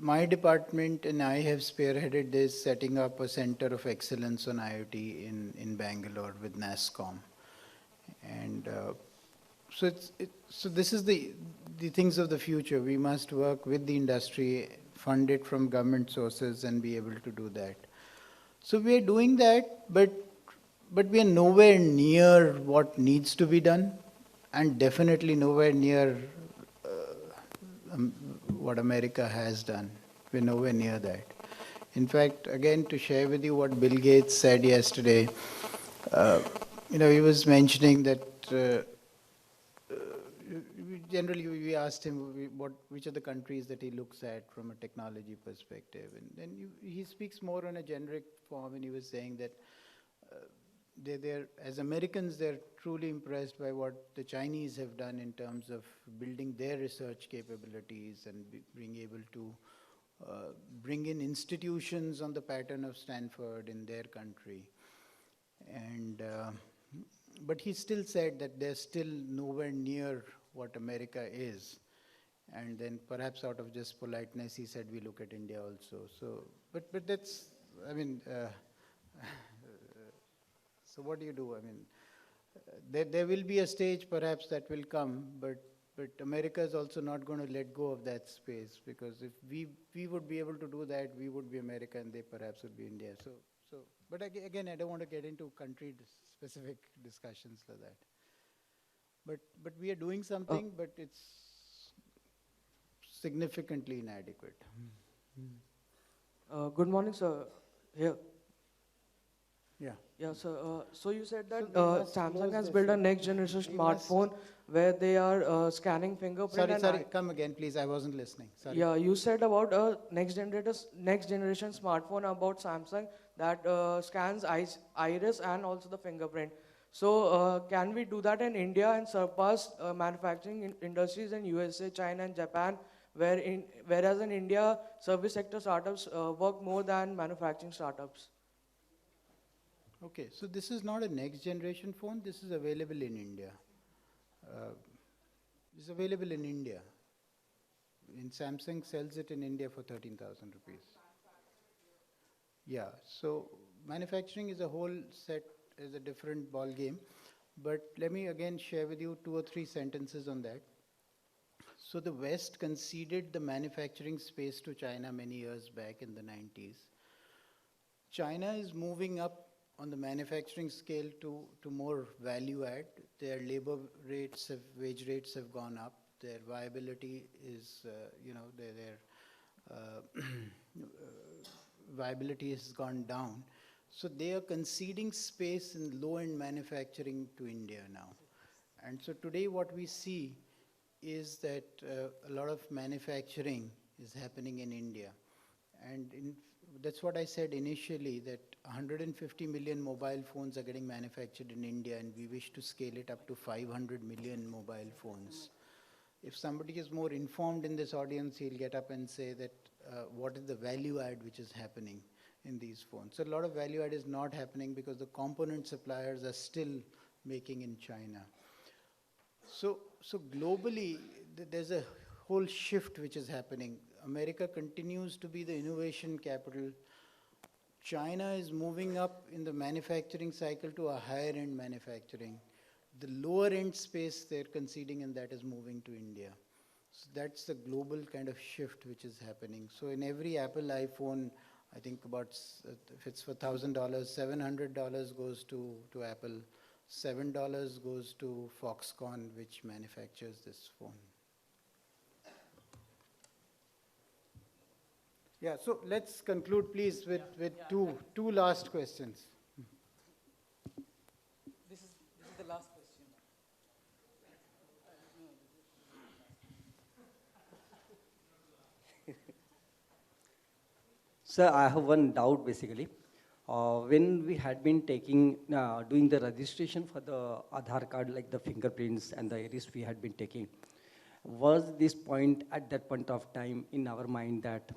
my department and I have spearheaded this, setting up a center of excellence on IoT in Bangalore with NASSCOM, and so this is the things of the future. We must work with the industry, fund it from government sources, and be able to do that. So we are doing that, but we are nowhere near what needs to be done, and definitely nowhere near what America has done. We're nowhere near that. In fact, again, to share with you what Bill Gates said yesterday, he was mentioning that generally we asked him which are the countries that he looks at from a technology perspective, and then he speaks more on a generic form, and he was saying that as Americans, they're truly impressed by what the Chinese have done in terms of building their research capabilities and being able to bring in institutions on the pattern of Stanford in their country. And but he still said that they're still nowhere near what America is. And then perhaps out of just politeness, he said, we look at India also. So, but that's, I mean, so what do you do? I mean, there will be a stage perhaps that will come, but America is also not going to let go of that space, because if we would be able to do that, we would be America and they perhaps would be India. So, but again, I don't want to get into country-specific discussions like that. But we are doing something, but it's significantly inadequate. Good morning, sir. Here. Yeah. Yeah, sir. So you said that So Samsung has built a next generation smartphone where they are scanning fingerprint. Sorry, come again, please. I wasn't listening. Sorry. Yeah, you said about a next generation smartphone about Samsung that scans iris and also the fingerprint. So can we do that in India and surpass manufacturing industries in USA, China, and Japan, whereas in India, service sector startups work more than manufacturing startups? Okay, so this is not a next generation phone. This is available in India. It's available in India. Samsung sells it in India for 13,000 rupees. Yeah, so manufacturing is a whole set, is a different ball game. But let me again share with you 2 or 3 sentences on that. So the West conceded the manufacturing space to China many years back in the 90s. China is moving up on the manufacturing scale to more value add. Their labor rates, wage rates have gone up. Their viability is, their viability has gone down. So they are conceding space in low-end manufacturing to India now. And so today what we see is that a lot of manufacturing is happening in India. And that's what I said initially, that 150 million mobile phones are getting manufactured in India, and we wish to scale it up to 500 million mobile phones. If somebody is more informed in this audience, he'll get up and say that what is the value add which is happening in these phones. So a lot of value add is not happening because the component suppliers are still making in China. So globally, there's a whole shift which is happening. America continues to be the innovation capital. China is moving up in the manufacturing cycle to a higher end manufacturing. The lower end space they're conceding, and that is moving to India. So that's the global kind of shift which is happening. So in every Apple iPhone, I think about, if it's for $1,000, $700 goes to Apple, $7 goes to Foxconn, which manufactures this phone. Yeah, so let's conclude, please, with two last questions. This is the last question. Sir, I have one doubt basically. When we had been doing the registration for the Aadhaar card, like the fingerprints and the iris we had been taking, was this point at that point of time in our mind that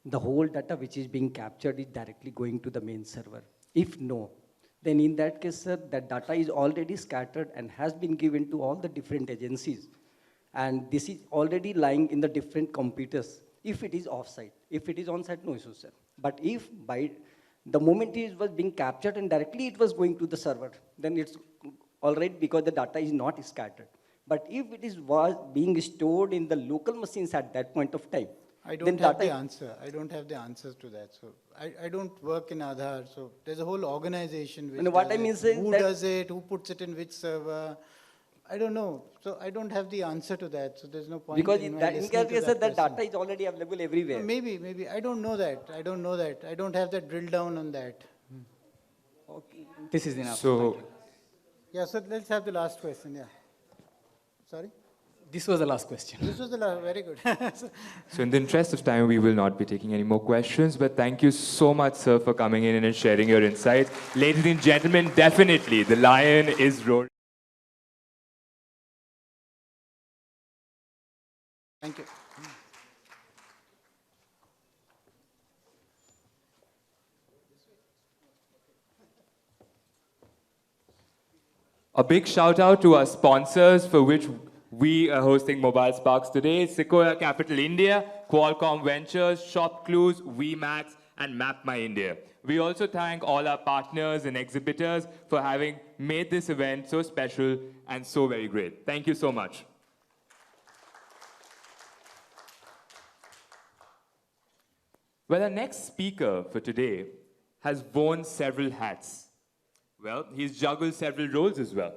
the whole data which is being captured is directly going to the main server? If no, then in that case, sir, that data is already scattered and has been given to all the different agencies. And this is already lying in the different computers. If it is offsite, if it is on-site, no issue, sir. But if by the moment it was being captured and directly it was going to the server, then it's all right because the data is not scattered. But if it was being stored in the local machines at that point of time, I don't have the answer. I don't have the answers to that. So I don't work in Aadhaar. So there's a whole organization which what does I mean it. is Who that does it? Who puts it in which server? I don't know. So I don't have the answer to that. So there's no point because in in my that listening case, to sir, that that question. data is already available everywhere. No, maybe. I don't know that. I don't know that. I don't have that drill down on that. Okay. This is enough. So, Yeah, so let's have the last question. Yeah. Sorry? This was the last question. This was the last. Very good. so in the interest of time, we will not be taking any more questions, but thank you so much, sir, for coming in and sharing your insights. Ladies and gentlemen, definitely, the lion is roaring. Thank you. A big shout out to our sponsors for which we are hosting MobileSparks today: Sequoia Capital India, Qualcomm Ventures, Shop Clues, VMAX, and Map My India. We also thank all our partners and exhibitors for having made this event so special and so very great. Thank you so much. Well, our next speaker for today has worn several hats. Well, he's juggled several roles as well.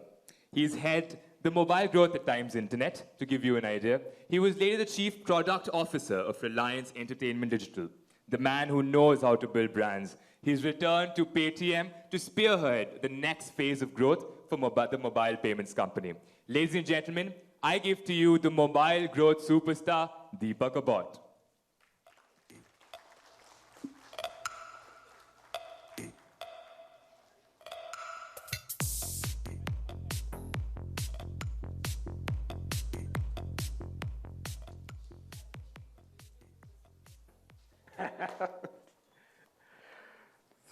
He's head the mobile growth at Times Internet, to give you an idea. He was later the chief product officer of Reliance Entertainment Digital, the man who knows how to build brands. He's returned to Paytm to spearhead the next phase of growth for the mobile payments company. Ladies and gentlemen, I give to you the mobile growth superstar, Deepak Abot.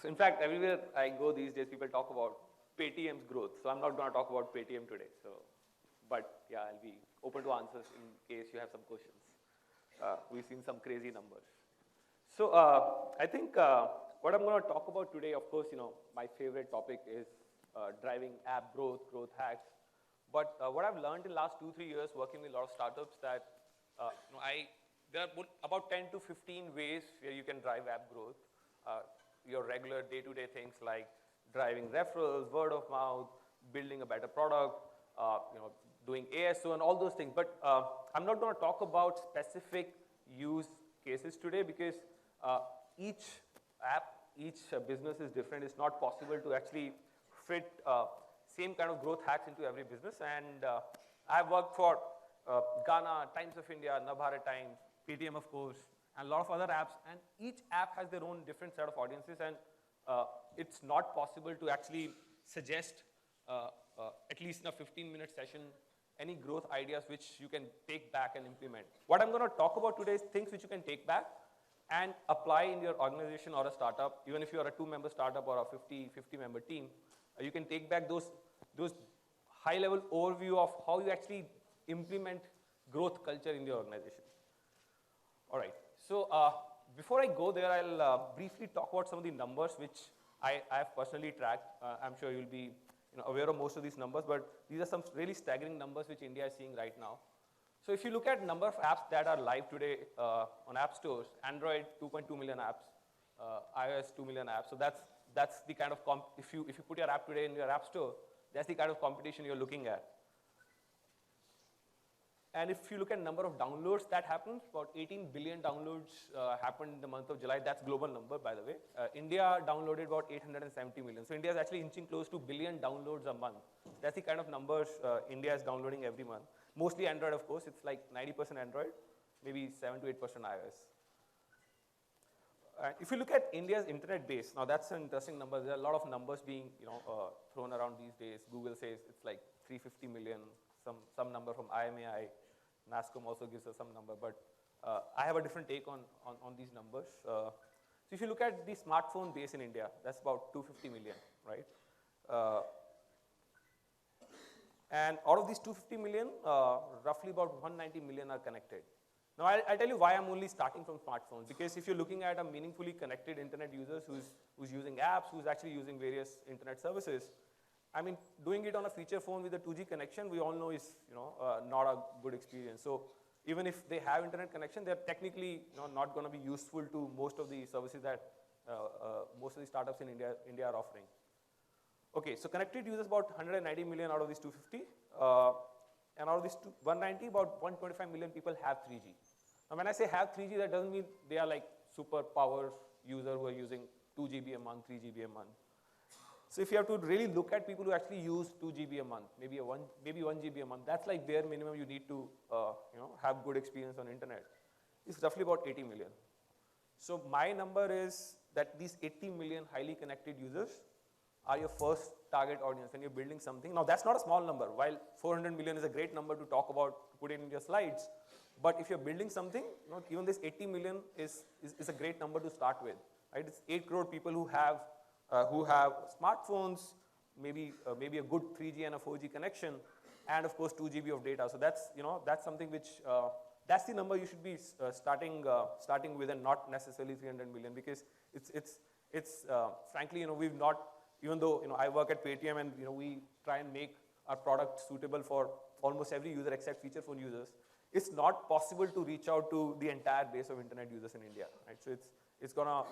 So in fact, everywhere I go these days, people talk about Paytm's growth. So I'm not going to talk about Paytm today. But yeah, I'll be open to answers in case you have some questions. We've seen some crazy numbers. So I think what I'm going to talk about today, of course, my favorite topic is driving app growth, growth hacks. But what I've learned in the last 2-3 years working with a lot of startups that there are about 10 to 15 ways where you can drive app growth. Your regular day-to-day things like driving referrals, word of mouth, building a better product, doing ASO and all those things. But I'm not going to talk about specific use cases today because each app, each business is different. It's not possible to actually fit same kind of growth hacks into every business. And I've worked for Ghana, Times of India, Nabhara Times, Paytm, of course, and a lot of other apps. And each app has their own different set of audiences. And it's not possible to actually suggest, at least in a 15-minute session, any growth ideas which you can take back and implement. What I'm going to talk about today is things which you can take back and apply in your organization or a startup. Even if you are a 2-member startup or a 50-member team, you can take back those high-level overview of how you actually implement growth culture in your organization. All right. So before I go there, I'll briefly talk about some of the numbers which I have personally tracked. I'm sure you'll be aware of most of these numbers, but these are some really staggering numbers which India is seeing right now. So if you look at number of apps that are live today on app stores, Android 2.2 million apps, iOS 2 million apps. So that's the kind of if you put your app today in your app store, that's the kind of competition you're looking at. And if you look at number of downloads that happened, about 18 billion downloads happened in the month of July. That's global number, by the way. India downloaded about 870 million. So India is actually inching close to billion downloads a month. That's the kind of numbers India is downloading every month. Mostly Android, of course. It's like 90% Android, maybe 7 to 8% iOS. If you look at India's internet base, now that's an interesting number. There are a lot of numbers being thrown around these days. Google says it's like 350 million, some number from IMAI. NASCOM also gives us some number, but I have a different take on these numbers. So if you look at the smartphone base in India, that's about 250 million, right? And out of these 250 million, roughly about 190 million are connected. Now, I'll tell you why I'm only starting from smartphones, because if you're looking at a meaningfully connected internet users who's using apps, who's actually using various internet services, I mean, doing it on a feature phone with a 2G connection, we all know is not a good experience. So even if they have internet connection, they're technically not going to be useful to most of the services that most of the startups in India are offering. Okay, so connected users about 190 million out of these 250. And out of these 190, about 125 million people have 3G. Now, when I say have 3G, that doesn't mean they are like super power users who are using 2 GB a month, 3 GB a month. So if you have to really look at people who actually use 2 GB a month, maybe 1 GB a month, that's like bare minimum you need to have good experience on internet. It's roughly about 80 million. So my number is that these 80 million highly connected users are your first target audience when you're building something. Now that's not a small number. While 400 million is a great number to talk about, to put it in your slides, but if you're building something, even this 80 million is a great number to start with. Right? It's 8 crore people who have smartphones, maybe a good 3G and a 4G connection, and of course 2 GB of data. So that's something which that's the number you should be starting with, and not necessarily 300 million, because it's frankly we've not, even though I work at Paytm and we try and make our product suitable for almost every user except feature phone users, it's not possible to reach out to the entire base of internet users in India. Right? So it's gonna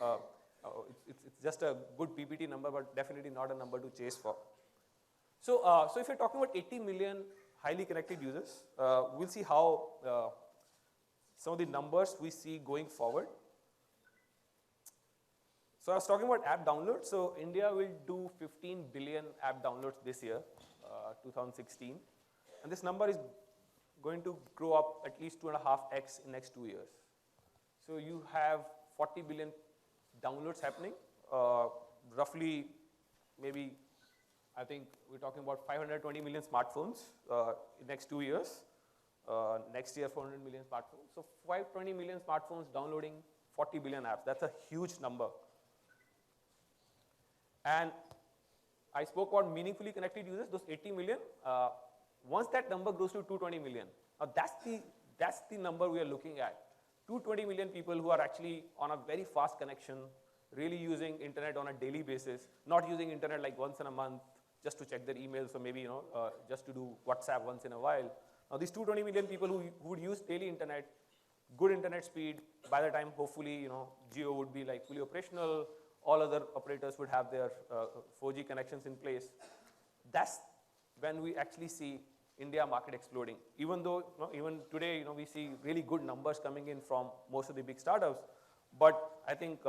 it's just a good PPT number, but definitely not a number to chase for. So if you're talking about 80 million highly connected users, we'll see how some of the numbers we see going forward. So I was talking about app downloads. So India will do 15 billion app downloads this year, 2016. And this number is going to grow up at least 2.5x in next 2 years. So you have 40 billion downloads happening, roughly maybe, I think we're talking about 520 million smartphones in next 2 years. Next year, 400 million smartphones. So 520 million smartphones downloading 40 billion apps. That's a huge number. And I spoke about meaningfully connected users, those 80 million. Once that number grows to 220 million, now that's the number we are looking at. 220 million people who are actually on a very fast connection, really using internet on a daily basis, not using internet like once in a month just to check their emails, or maybe just to do WhatsApp once in a while. Now these 220 million people who would use daily internet, good internet speed, by the time hopefully Jio would be like fully operational, all other operators would have their 4G connections in place. That's when we actually see India market exploding. Even though even today we see really good numbers coming in from most of the big startups, but I think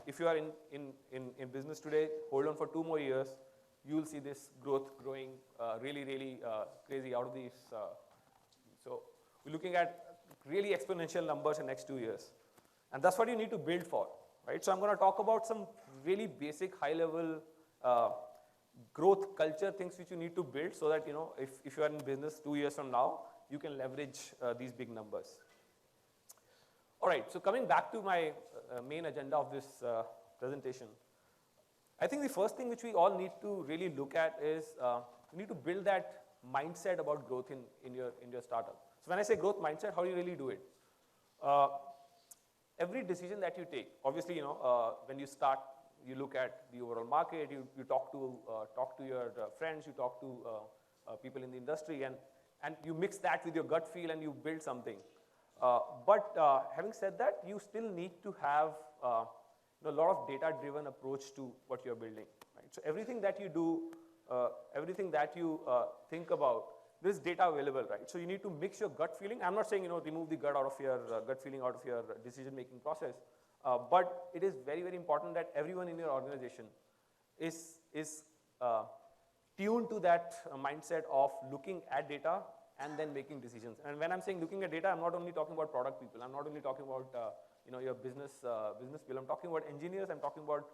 if you are in business today, hold on for 2 more years, you'll see this growth growing really crazy out of these. So we're looking at really exponential numbers in the next 2 years, and that's what you need to build for. Right? So I'm going to talk about some really basic, high-level growth culture things which you need to build, so that if you are in business 2 years from now, you can leverage these big numbers. All right. So coming back to my main agenda of this presentation, I think the first thing which we all need to really look at is you need to build that mindset about growth in your startup. So when I say growth mindset, how do you really do it? every decision that you take, obviously, when you start, you look at the overall market, you talk to your friends, you talk to people in the industry, and you mix that with your gut feel and you build something. But having said that, you still need to have a lot of data-driven approach to what you're building. Right? So everything that you do, everything that you think about, there's data available, right? So you need to mix your gut feeling. I'm not saying remove the gut out of your gut feeling out of your decision-making process, but it is very, very important that everyone in your organization is tuned to that mindset of looking at data and then making decisions. And when I'm saying looking at data, I'm not only talking about product people. I'm not only talking about your business people. I'm talking about engineers. I'm talking about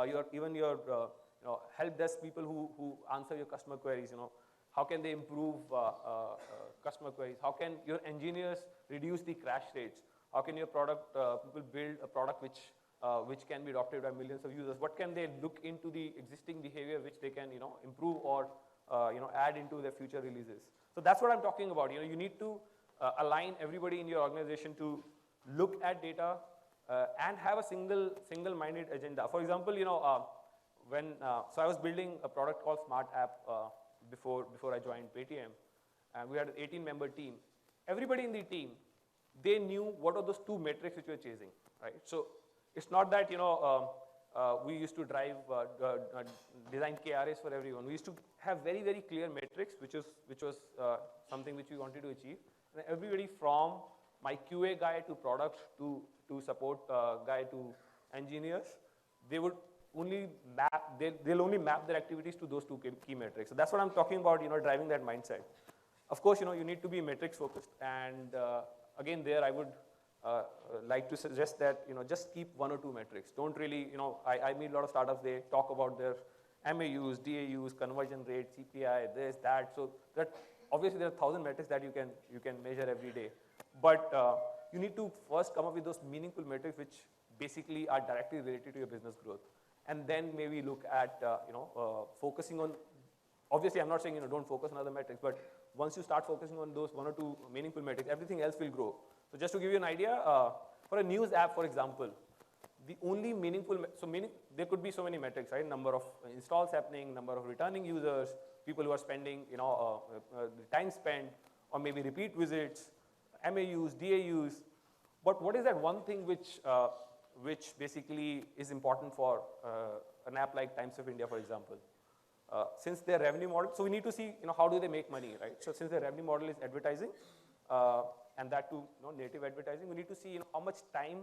your help desk people who answer your customer queries. How can they improve customer queries? How can your engineers reduce the crash rates? How can your product people build a product which can be adopted by millions of users? What can they look into the existing behavior which they can improve or add into their future releases? So that's what I'm talking about. You need to align everybody in your organization to look at data and have a single-minded agenda. For example, so I was building a product called Smart App before I joined Paytm, and we had an 18-member team. Everybody in the team, they knew what are those two metrics which we were chasing, right? So it's not that we used to design KRAs for everyone. We used to have very, very clear metrics, which was something which we wanted to achieve. And everybody from my QA guy to product to support guy to engineers, they would only they'll only map their activities to those two key metrics. So that's what I'm talking about, driving that mindset. Of course, you need to be metrics focused. And again, there I would like to suggest that, just keep one or two metrics. Don't really, I meet a lot of startups, they talk about their MAUs, DAUs, conversion rate, CPI, this, that. So that obviously there are 1,000 metrics that you can measure every day. But you need to first come up with those meaningful metrics which basically are directly related to your business growth. And then maybe look at, focusing on, obviously I'm not saying, don't focus on other metrics, but once you start focusing on those one or two meaningful metrics, everything else will grow. So just to give you an idea, for a news app, for example, the only meaningful, there could be so many metrics, right? Number of installs happening, number of returning users, people who are spending, the time spent, or maybe repeat visits, MAUs, DAUs. But what is that one thing which basically is important for an app like Times of India, for example? Since their revenue model, so we need to see, how do they make money, right? So since their revenue model is advertising, and that too, native advertising, we need to see how much time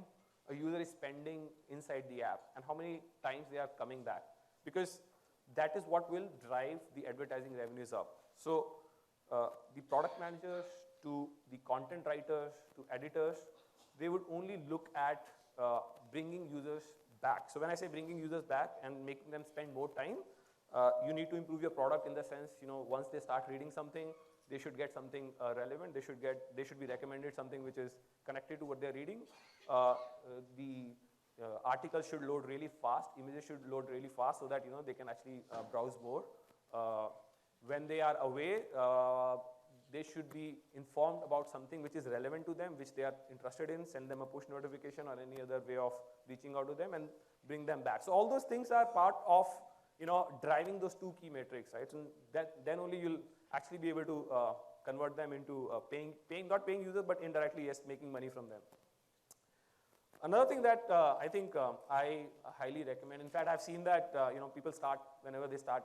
a user is spending inside the app and how many times they are coming back, because that is what will drive the advertising revenues up. So the product managers to the content writers to editors, they would only look at bringing users back. So when I say bringing users back and making them spend more time, you need to improve your product in the sense, once they start reading something, they should get something relevant. They should be recommended something which is connected to what they're reading. The articles should load really fast. Images should load really fast so that they can actually browse more. When they are away, they should be informed about something which is relevant to them, which they are interested in. Send them a push notification or any other way of reaching out to them and bring them back. So all those things are part of driving those two key metrics, right? So then only you'll actually be able to convert them into not paying users, but indirectly, yes, making money from them. Another thing that I think I highly recommend, in fact, I've seen that people start, whenever they start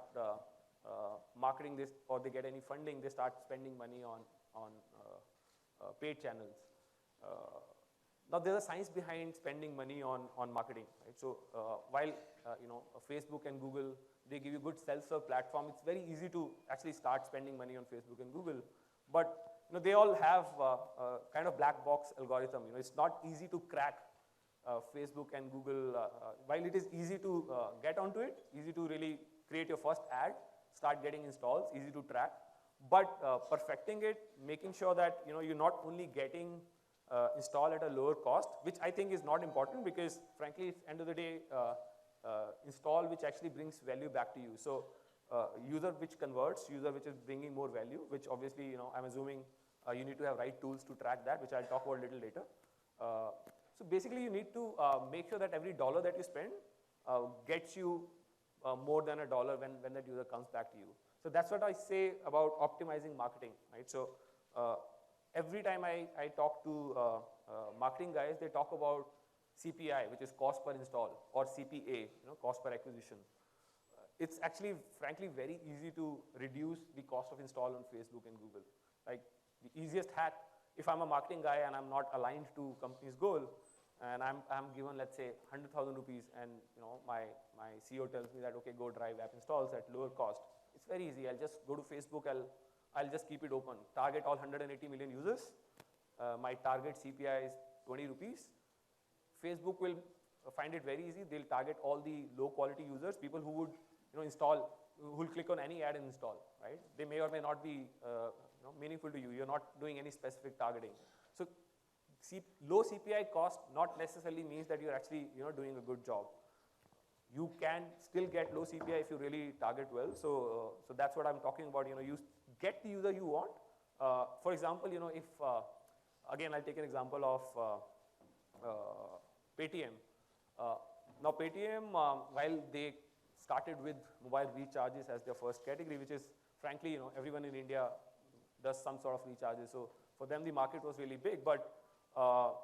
marketing this or they get any funding, they start spending money on paid channels. Now there's a science behind spending money on marketing, right? So while Facebook and Google, they give you good self-serve platform, it's very easy to actually start spending money on Facebook and Google. But they all have a kind of black box algorithm. It's not easy to crack Facebook and Google. While it is easy to get onto it, easy to really create your first ad, start getting installs, easy to track. But perfecting it, making sure that you're not only getting install at a lower cost, which I think is not important because frankly, at the end of the day, install which actually brings value back to you. So user which converts, user which is bringing more value, which obviously, I'm assuming you need to have right tools to track that, which I'll talk about a little later. So basically, you need to make sure that every dollar that you spend gets you more than a dollar when that user comes back to you. So that's what I say about optimizing marketing, right? So every time I talk to marketing guys, they talk about CPI, which is cost per install, or CPA, cost per acquisition. It's actually, frankly, very easy to reduce the cost of install on Facebook and Google. Like the easiest hack, if I'm a marketing guy and I'm not aligned to company's goal, and I'm given, let's say, 100,000 rupees, and my CEO tells me that, okay, go drive app installs at lower cost. It's very easy. I'll just go to Facebook. I'll just keep it open. Target all 180 million users. My target CPI is 20 rupees. Facebook will find it very easy. They'll target all the low quality users, people who would install, who will click on any ad and install, right? They may or may not be meaningful to you. You're not doing any specific targeting. So low CPI cost not necessarily means that you're actually doing a good job. You can still get low CPI if you really target well. So that's what I'm talking about. You get the user you want. For example, if again I'll take an example of Paytm. Now Paytm, while they started with mobile recharges as their first category, which is frankly, everyone in India does some sort of recharges. So for them, the market was really big. But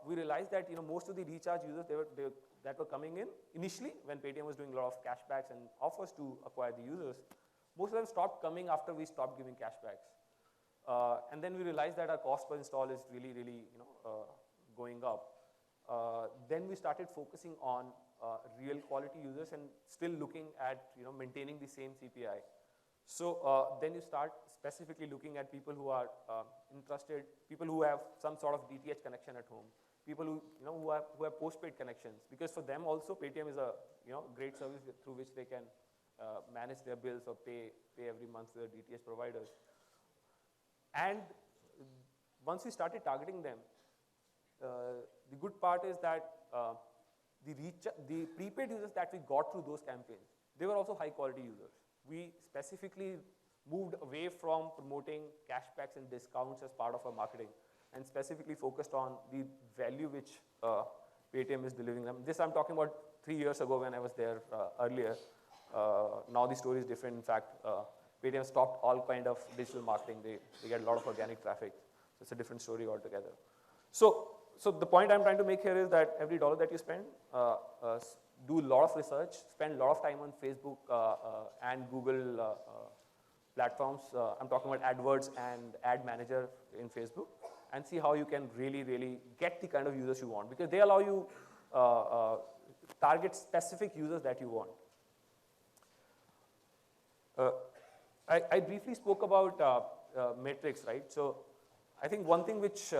we realized that most of the recharge users that were coming in initially when Paytm was doing a lot of cashbacks and offers to acquire the users, most of them stopped coming after we stopped giving cashbacks. And then we realized that our cost per install is really, really going up. Then we started focusing on real quality users and still looking at maintaining the same CPI. So then you start specifically looking at people who are interested, people who have some sort of DTH connection at home, people who have postpaid connections, because for them also Paytm is a great service through which they can manage their bills or pay every month to their DTH providers. And once we started targeting them, the good part is that the prepaid users that we got through those campaigns, they were also high quality users. We specifically moved away from promoting cashbacks and discounts as part of our marketing and specifically focused on the value which Paytm is delivering them. This I'm talking about 3 years ago when I was there earlier. Now the story is different. In fact, Paytm stopped all kind of digital marketing. They get a lot of organic traffic. So it's a different story altogether. So the point I'm trying to make here is that every dollar that you spend, do a lot of research, spend a lot of time on Facebook and Google platforms. I'm talking about AdWords and Ad Manager in Facebook, and see how you can really, really get the kind of users you want, because they allow you target specific users that you want. I briefly spoke about metrics, right? So I think one thing which,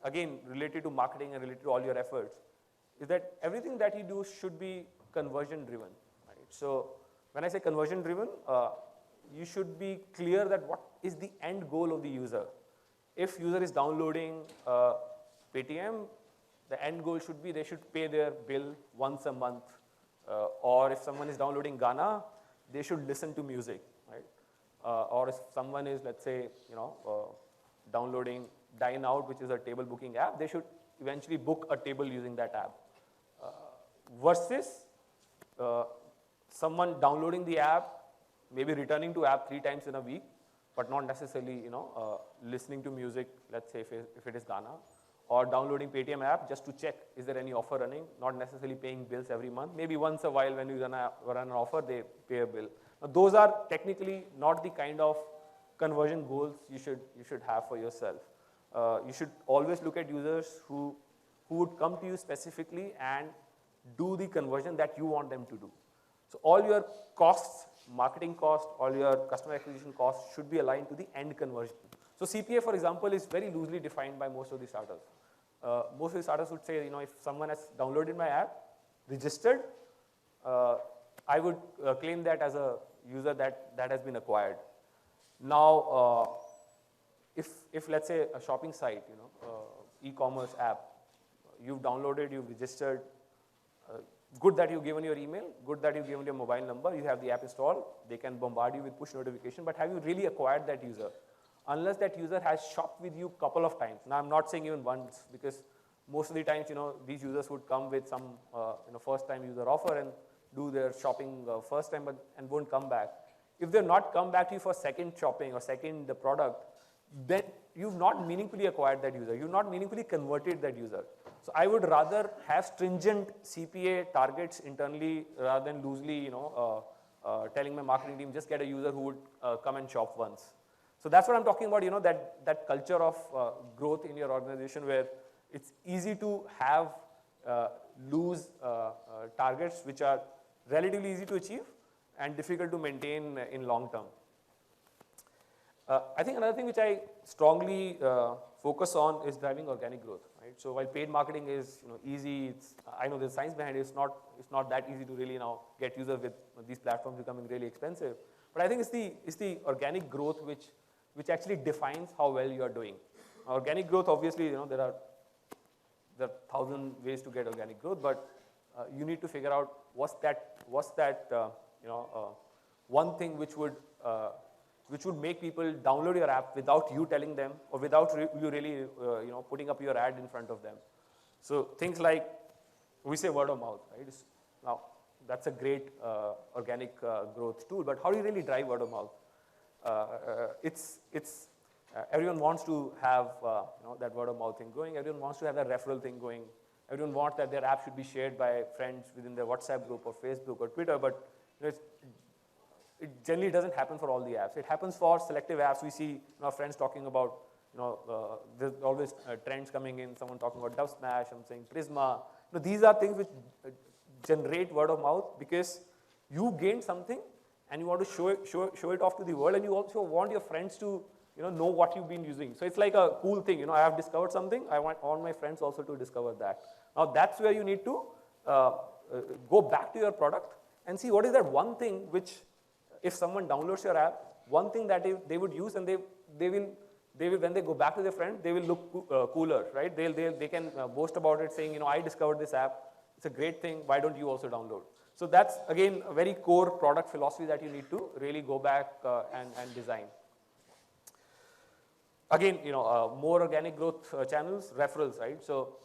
again, related to marketing and related to all your efforts, is that everything that you do should be conversion driven, right? So when I say conversion driven, you should be clear that what is the end goal of the user. If user is downloading Paytm, the end goal should be they should pay their bill once a month. Or if someone is downloading Ghana, they should listen to music, right? Or if someone is, let's say, downloading Dine Out, which is a table booking app, they should eventually book a table using that app. Versus someone downloading the app, maybe returning to app 3 times in a week, but not necessarily, listening to music, let's say if it is Ghana, or downloading Paytm app just to check is there any offer running, not necessarily paying bills every month. Maybe once a while when you run an offer, they pay a bill. Now, those are technically not the kind of conversion goals you should have for yourself. You should always look at users who would come to you specifically and do the conversion that you want them to do. So all your costs, marketing cost, all your customer acquisition costs should be aligned to the end conversion. So CPA, for example, is very loosely defined by most of the startups. Most of the startups would say, if someone has downloaded my app, registered, I would claim that as a user that has been acquired. Now, if let's say a shopping site, e-commerce app, you've downloaded, you've registered, good that you've given your email, good that you've given your mobile number, you have the app installed, they can bombard you with push notification, but have you really acquired that user? Unless that user has shopped with you a couple of times. Now, I'm not saying even once, because most of the times, these users would come with some, first-time user offer and do their shopping first time and won't come back. If they're not come back to you for second shopping or second product, then you've not meaningfully acquired that user. You've not meaningfully converted that user. So I would rather have stringent CPA targets internally rather than loosely, telling my marketing team, just get a user who would come and shop once. So that's what I'm talking about, that culture of growth in your organization where it's easy to have loose targets which are relatively easy to achieve and difficult to maintain in long term. I think another thing which I strongly focus on is driving organic growth. Right? So while paid marketing is easy, I know there's science behind it. It's not that easy to really now get users with these platforms becoming really expensive. But I think it's the organic growth which actually defines how well you are doing. Organic growth, obviously, there are 1,000 ways to get organic growth, but you need to figure out what's that one thing which would make people download your app without you telling them or without you really putting up your ad in front of them. So things like, we say word of mouth, right? Now that's a great organic growth tool, but how do you really drive word of mouth? Everyone wants to have that word of mouth thing going. Everyone wants to have that referral thing going. Everyone wants that their app should be shared by friends within their WhatsApp group or Facebook or Twitter, but it generally doesn't happen for all the apps. It happens for selective apps. We see our friends talking about, there's always trends coming in, someone talking about Dove Smash, I'm saying Prisma. These are things which generate word of mouth because you gained something and you want to show it off to the world, and you also want your friends to know what you've been using. So it's like a cool thing. I have discovered something. I want all my friends also to discover that. Now that's where you need to go back to your product and see what is that one thing which, if someone downloads your app, one thing that they would use, and they will when they go back to their friend, they will look cooler, right? They can boast about it, saying, I discovered this app. It's a great thing. Why don't you also download? So that's again a very core product philosophy that you need to really go back and design. Again, more organic growth channels, referrals, right? So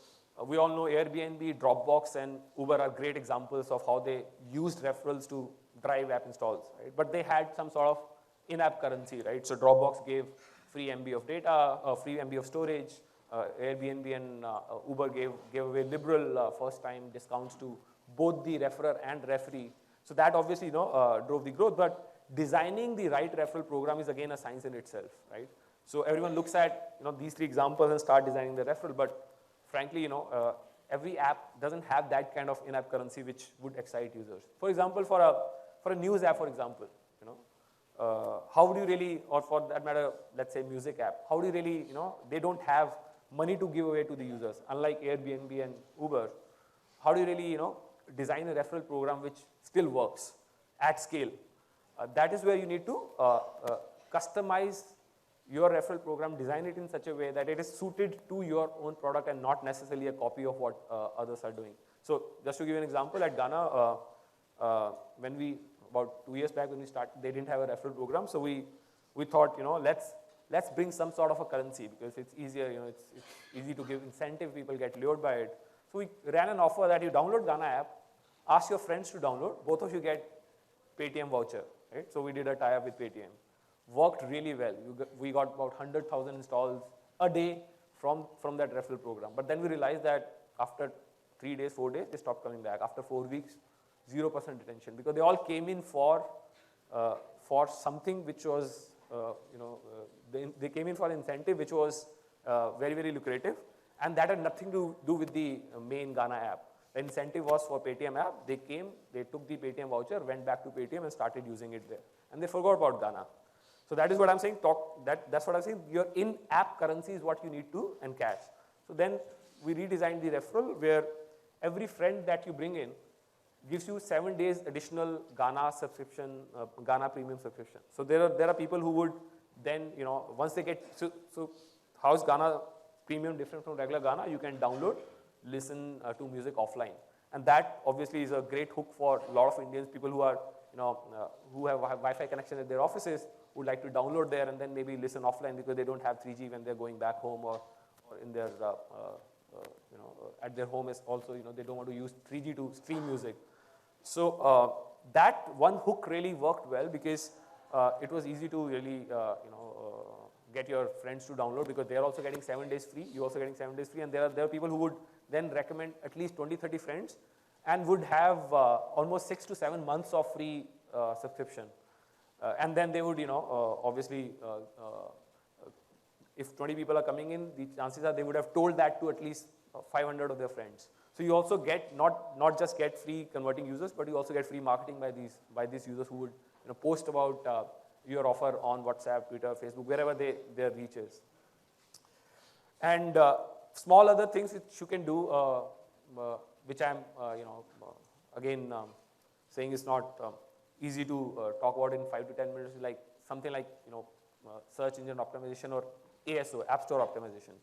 we all know Airbnb, Dropbox, and Uber are great examples of how they used referrals to drive app installs, right? But they had some sort of in-app currency, right? So Dropbox gave free MB of data, free MB of storage. Airbnb and Uber gave away liberal first-time discounts to both the referrer and referee. So that obviously, drove the growth. But designing the right referral program is again a science in itself, right? So everyone looks at these three examples and start designing the referral. But frankly, every app doesn't have that kind of in-app currency which would excite users. For example, for a news app, for example, how would you really, or for that matter, let's say music app, how do you really, they don't have money to give away to the users, unlike Airbnb and Uber. How do you really, design a referral program which still works at scale? That is where you need to customize your referral program, design it in such a way that it is suited to your own product and not necessarily a copy of what others are doing. So just to give you an example, at Ghana, about 2 years back when we started, they didn't have a referral program. So we thought, let's bring some sort of a currency because it's easier, it's easy to give incentive, people get lured by it. So we ran an offer that you download Ghana app, ask your friends to download, both of you get Paytm voucher, right? So we did a tie-up with Paytm. Worked really well. We got about 100,000 installs a day from that referral program. But then we realized that after 3 days, 4 days, they stopped coming back. After 4 weeks, 0% retention because they all came in for something which was, they came in for an incentive which was very, very lucrative, and that had nothing to do with the main Ghana app. The incentive was for Paytm app. They came, they took the Paytm voucher, went back to Paytm and started using it there. And they forgot about Ghana. So that is what I'm saying. That's what I'm saying. Your in-app currency is what you need to encash. So then we redesigned the referral where every friend that you bring in gives you 7 days additional Ghana subscription, Ghana premium subscription. So there are people who would then, once they get, so how is Ghana premium different from regular Ghana? You can download, listen to music offline. And that obviously is a great hook for a lot of Indians, people who are, who have Wi-Fi connection at their offices, would like to download there and then maybe listen offline because they don't have 3G when they're going back home or in their at their home is also, they don't want to use 3G to stream music. So that one hook really worked well because it was easy to really, get your friends to download because they're also getting 7 days free. You're also getting 7 days free, and there are people who would then recommend at least 20, 30 friends and would have almost 6 to 7 months of free subscription. And then they would, obviously, if 20 people are coming in, the chances are they would have told that to at least 500 of their friends. So you also get not just get free converting users, but you also get free marketing by these users who would post about your offer on WhatsApp, Twitter, Facebook, wherever their reach is. And small other things which you can do, which I'm again saying is not easy to talk about in 5 to 10 minutes, like something like search engine optimization or ASO, App Store optimization.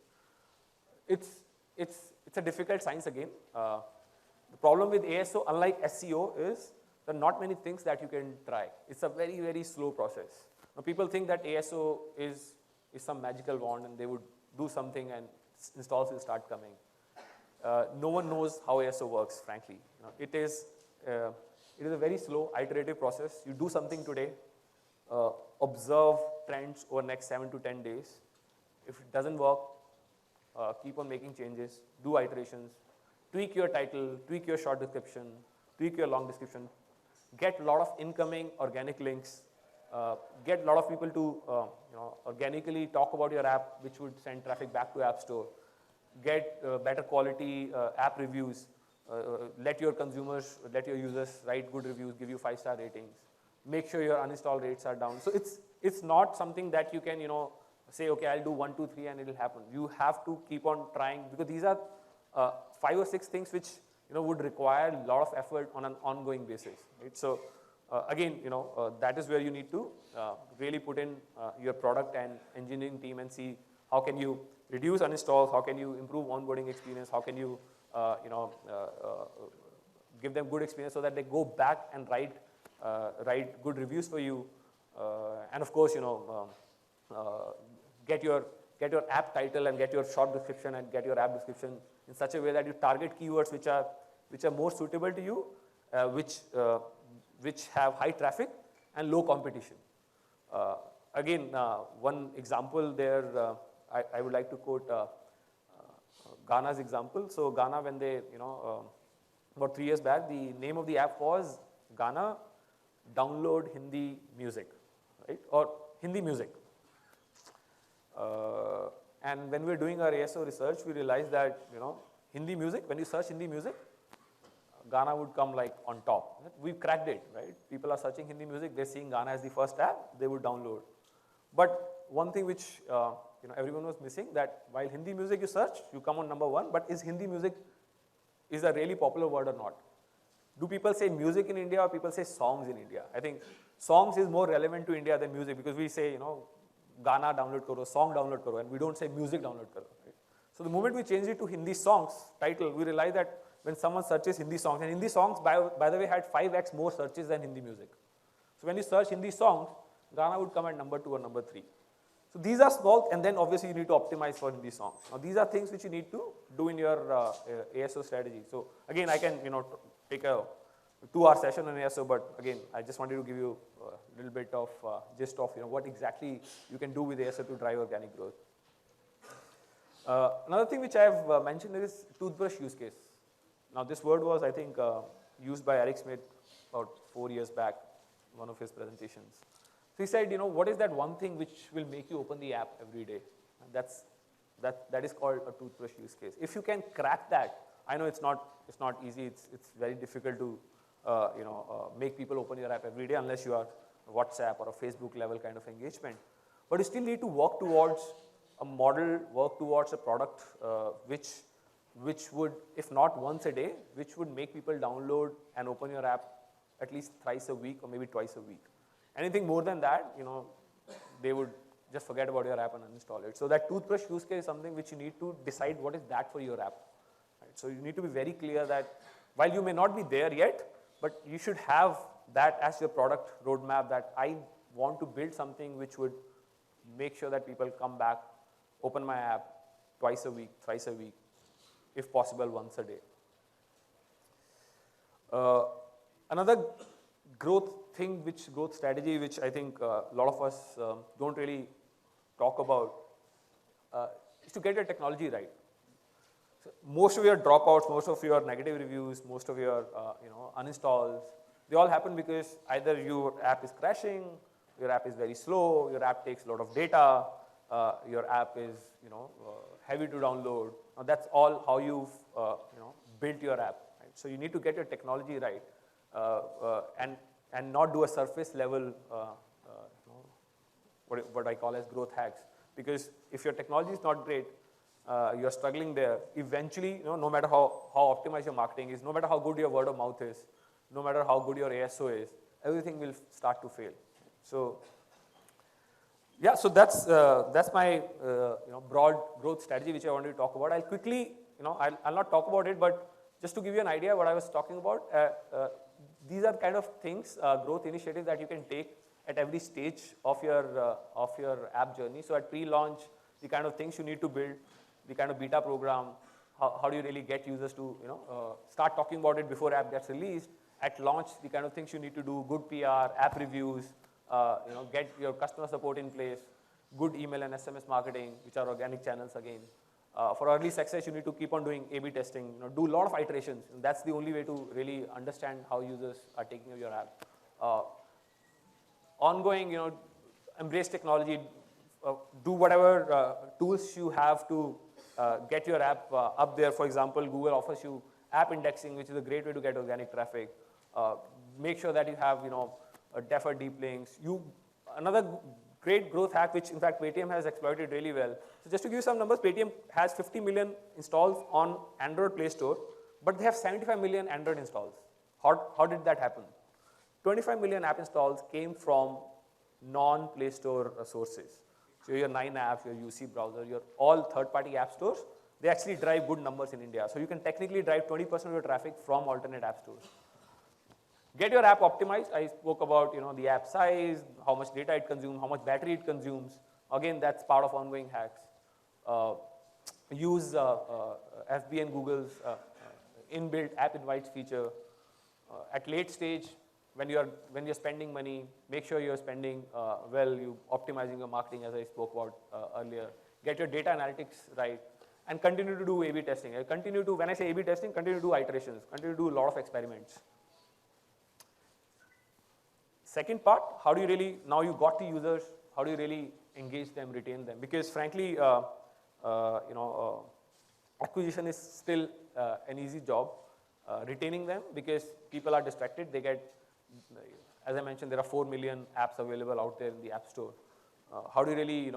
It's a difficult science again. The problem with ASO, unlike SEO, is there are not many things that you can try. It's a very, very slow process. Now, people think that ASO is some magical wand and they would do something and installs will start coming. No one knows how ASO works, frankly. It is a very slow, iterative process. You do something today, observe trends over the next 7 to 10 days. If it doesn't work, keep on making changes, do iterations, tweak your title, tweak your short description, tweak your long description, get a lot of incoming organic links, get a lot of people to organically talk about your app, which would send traffic back to App Store, get better quality app reviews, let your users write good reviews, give you 5-star ratings, make sure your uninstall rates are down. So it's not something that you can say, okay, I'll do 1, 2, 3 and it'll happen. You have to keep on trying because these are 5 or 6 things which would require a lot of effort on an ongoing basis. Right? So again, that is where you need to really put in your product and engineering team and see how can you reduce uninstalls, how can you improve onboarding experience, how can you give them good experience so that they go back and write good reviews for you, and of course, get your app title and get your short description and get your app description in such a way that you target keywords which are more suitable to you, which have high traffic and low competition. Again, one example there, I would like to quote Ghana's example. So Ghana, when they, about 3 years back, the name of the app was Ghana Download Hindi Music, right? Or Hindi Music. And when we were doing our ASO research, we realized that, Hindi music, when you search Hindi music, Ghana would come like on top. We've cracked it, right? People are searching Hindi music, they're seeing Ghana as the first app, they would download. But one thing which everyone was missing, that while Hindi music you search, you come on number 1, but is Hindi music is a really popular word or not? Do people say music in India or people say songs in India? I think songs is more relevant to India than music because we say, Ghana download karo, song download karo, and we don't say music download karo. Right? So the moment we changed it to Hindi songs title, we realized that when someone searches Hindi songs, and Hindi songs, by the way, had 5x more searches than Hindi music. So when you search Hindi songs, Ghana would come at number 2 or number 3. So these are small, and then obviously you need to optimize for Hindi songs. Now these are things which you need to do in your ASO strategy. So again, I can take a 2-hour session on ASO, but again, I just wanted to give you a little bit of gist of what exactly you can do with ASO to drive organic growth. Another thing which I have mentioned is toothbrush use case. Now this word was, I think, used by Eric Schmidt about 4 years back, one of his presentations. So he said, what is that one thing which will make you open the app every day? And that is called a toothbrush use case. If you can crack that, I know it's not easy. It's very difficult to make people open your app every day unless you are WhatsApp or a Facebook level kind of engagement. But you still need to work towards a model, work towards a product which would, if not once a day, which would make people download and open your app at least thrice a week or maybe twice a week. Anything more than that, they would just forget about your app and uninstall it. So that toothbrush use case is something which you need to decide what is that for your app. Right? So you need to be very clear that while you may not be there yet, but you should have that as your product roadmap, that I want to build something which would make sure that people come back, open my app twice a week, thrice a week. if possible, once a day. Another growth strategy, which I think a lot of us don't really talk about, is to get your technology right. So most of your dropouts, most of your negative reviews, most of your uninstalls, they all happen because either your app is crashing, your app is very slow, your app takes a lot of data, your app is heavy to download. Now that's all how you've built your app. Right? So you need to get your technology right and not do a surface level what I call as growth hacks. Because if your technology is not great, you're struggling there, eventually, no matter how optimized your marketing is, no matter how good your word of mouth is, no matter how good your ASO is, everything will start to fail. So, yeah, so that's my broad growth strategy which I wanted to talk about. I'll quickly, I'll not talk about it, but just to give you an idea what I was talking about, these are kind of things, growth initiatives that you can take at every stage of your app journey. So at pre-launch, the kind of things you need to build, the kind of beta program, how do you really get users to start talking about it before app gets released. At launch, the kind of things you need to do, good PR, app reviews, get your customer support in place, good email and SMS marketing, which are organic channels again. For early success, you need to keep on doing A/B testing, do a lot of iterations. And that's the only way to really understand how users are taking your app. Ongoing, embrace technology, do whatever tools you have to get your app up there. For example, Google offers you app indexing, which is a great way to get organic traffic. Make sure that you have, defer deep links. Another great growth hack, which in fact Paytm has exploited really well. So just to give you some numbers, Paytm has 50 million installs on Android Play Store, but they have 75 million Android installs. How did that happen? 25 million app installs came from non-Play Store sources. So your 9 apps, your UC browser, your all third-party app stores, they actually drive good numbers in India. So you can technically drive 20% of your traffic from alternate app stores. Get your app optimized. I spoke about the app size, how much data it consumes, how much battery it consumes. Again, that's part of ongoing hacks. Use FB and Google's inbuilt app invites feature. At late stage, when you're spending money, make sure you're spending you optimizing your marketing, as I spoke about earlier. Get your data analytics right, and continue to do A/B testing. When I say A/B testing, continue to do iterations, continue to do a lot of experiments. Second part, how do you really, now you got the users, how do you really engage them, retain them? Because frankly, acquisition is still an easy job. Retaining them, because people are distracted, they get, as I mentioned, there are 4 million apps available out there in the App Store. How do you really,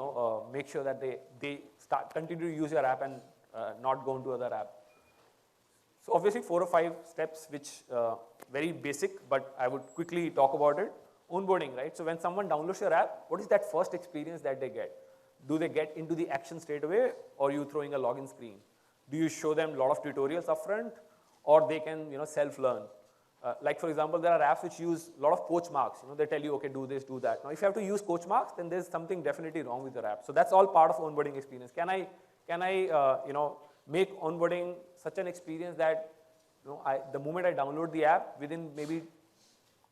make sure that they continue to use your app and not go into other apps? So obviously 4 or 5 steps, which very basic, but I would quickly talk about it. Onboarding, right? So when someone downloads your app, what is that first experience that they get? Do they get into the action straight away, or are you throwing a login screen? Do you show them a lot of tutorials upfront, or they can self-learn? Like for example, there are apps which use a lot of coach marks. They tell you, okay, do this, do that. Now, if you have to use coach marks, then there's something definitely wrong with your app. So that's all part of onboarding experience. Can I make onboarding such an experience that the moment I download the app, within maybe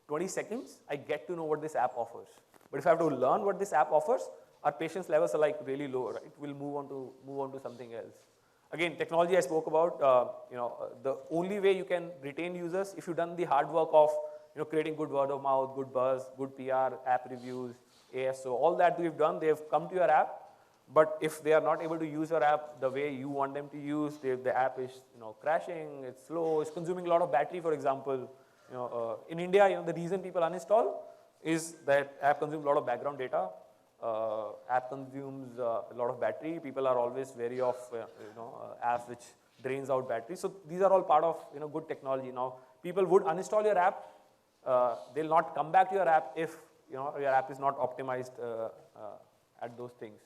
20 seconds, I get to know what this app offers. But if I have to learn what this app offers, our patience levels are like really low, right? We'll move on to something else. Again, technology I spoke about, the only way you can retain users, if you've done the hard work of creating good word of mouth, good buzz, good PR, app reviews, ASO, all that we've done, they've come to your app. But if they are not able to use your app the way you want them to use, the app is crashing, it's slow, it's consuming a lot of battery, for example. In India, the reason people uninstall is that app consumes a lot of background data. App consumes a lot of battery. People are always wary of apps which drains out battery. So these are all part of good technology. Now people would uninstall your app. They'll not come back to your app if your app is not optimized at those things.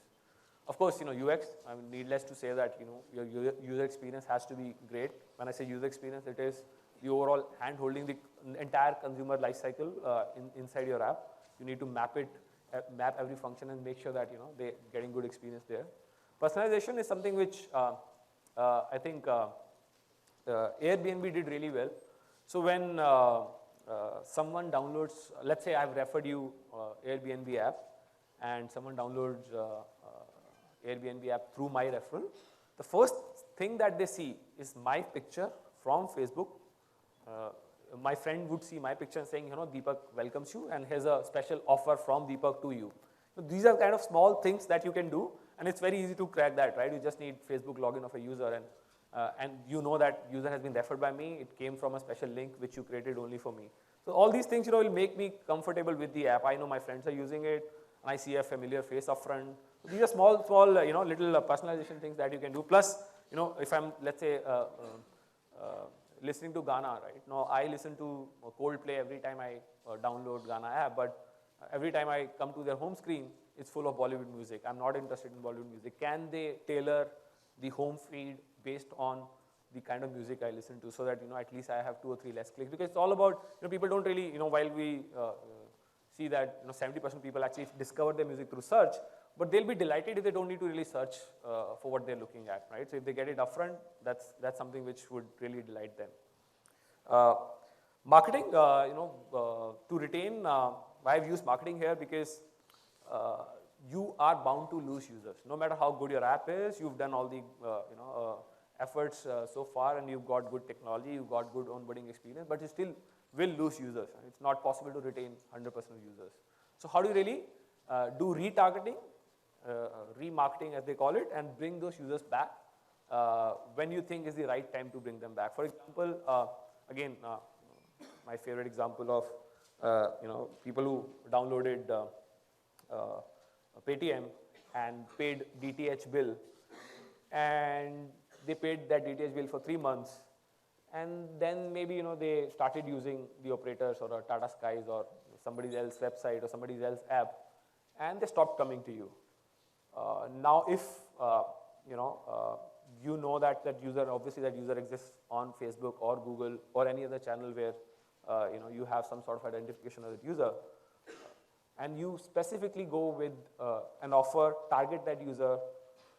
Of course, UX. I mean, needless to say that your user experience has to be great. When I say user experience, it is the overall hand-holding the entire consumer life cycle inside your app. You need to map every function and make sure that they're getting good experience there. Personalization is something which I think Airbnb did really well. So when someone downloads, let's say I've referred you Airbnb app, and someone downloads Airbnb app through my referral, the first thing that they see is my picture from Facebook. My friend would see my picture saying, Deepak welcomes you, and here's a special offer from Deepak to you. So these are kind of small things that you can do, and it's very easy to crack that, right? You just need Facebook login of a user, and you know that user has been referred by me. It came from a special link which you created only for me. So all these things, will make me comfortable with the app. I know my friends are using it, and I see a familiar face up front. So these are small, little personalization things that you can do. Plus, if I'm, let's say, listening to Ghana, right? Now, I listen to Coldplay every time I download Ghana app, but every time I come to their home screen, it's full of Bollywood music. I'm not interested in Bollywood music. Can they tailor the home feed based on the kind of music I listen to, so that, at least I have 2 or 3 less clicks? Because it's all about, people don't really, while we see that, 70% of people actually discover their music through search, but they'll be delighted if they don't need to really search for what they're looking at, right? So if they get it upfront, that's something which would really delight them. Marketing, to retain, I've used marketing here because you are bound to lose users. No matter how good your app is, you've done all the efforts so far, and you've got good technology, you've got good onboarding experience, but you still will lose users. It's not possible to retain 100% of users. So how do you really do retargeting, remarketing as they call it, and bring those users back when you think is the right time to bring them back? For example, again, my favorite example of people who downloaded Paytm and paid DTH bill, and they paid that DTH bill for 3 months, and then maybe they started using the operators or a Tata Skies or somebody else's website or somebody else's app, and they stopped coming to you. Now, if you know that user, obviously that user exists on Facebook or Google or any other channel where you have some sort of identification of that user, and you specifically go with an offer, target that user,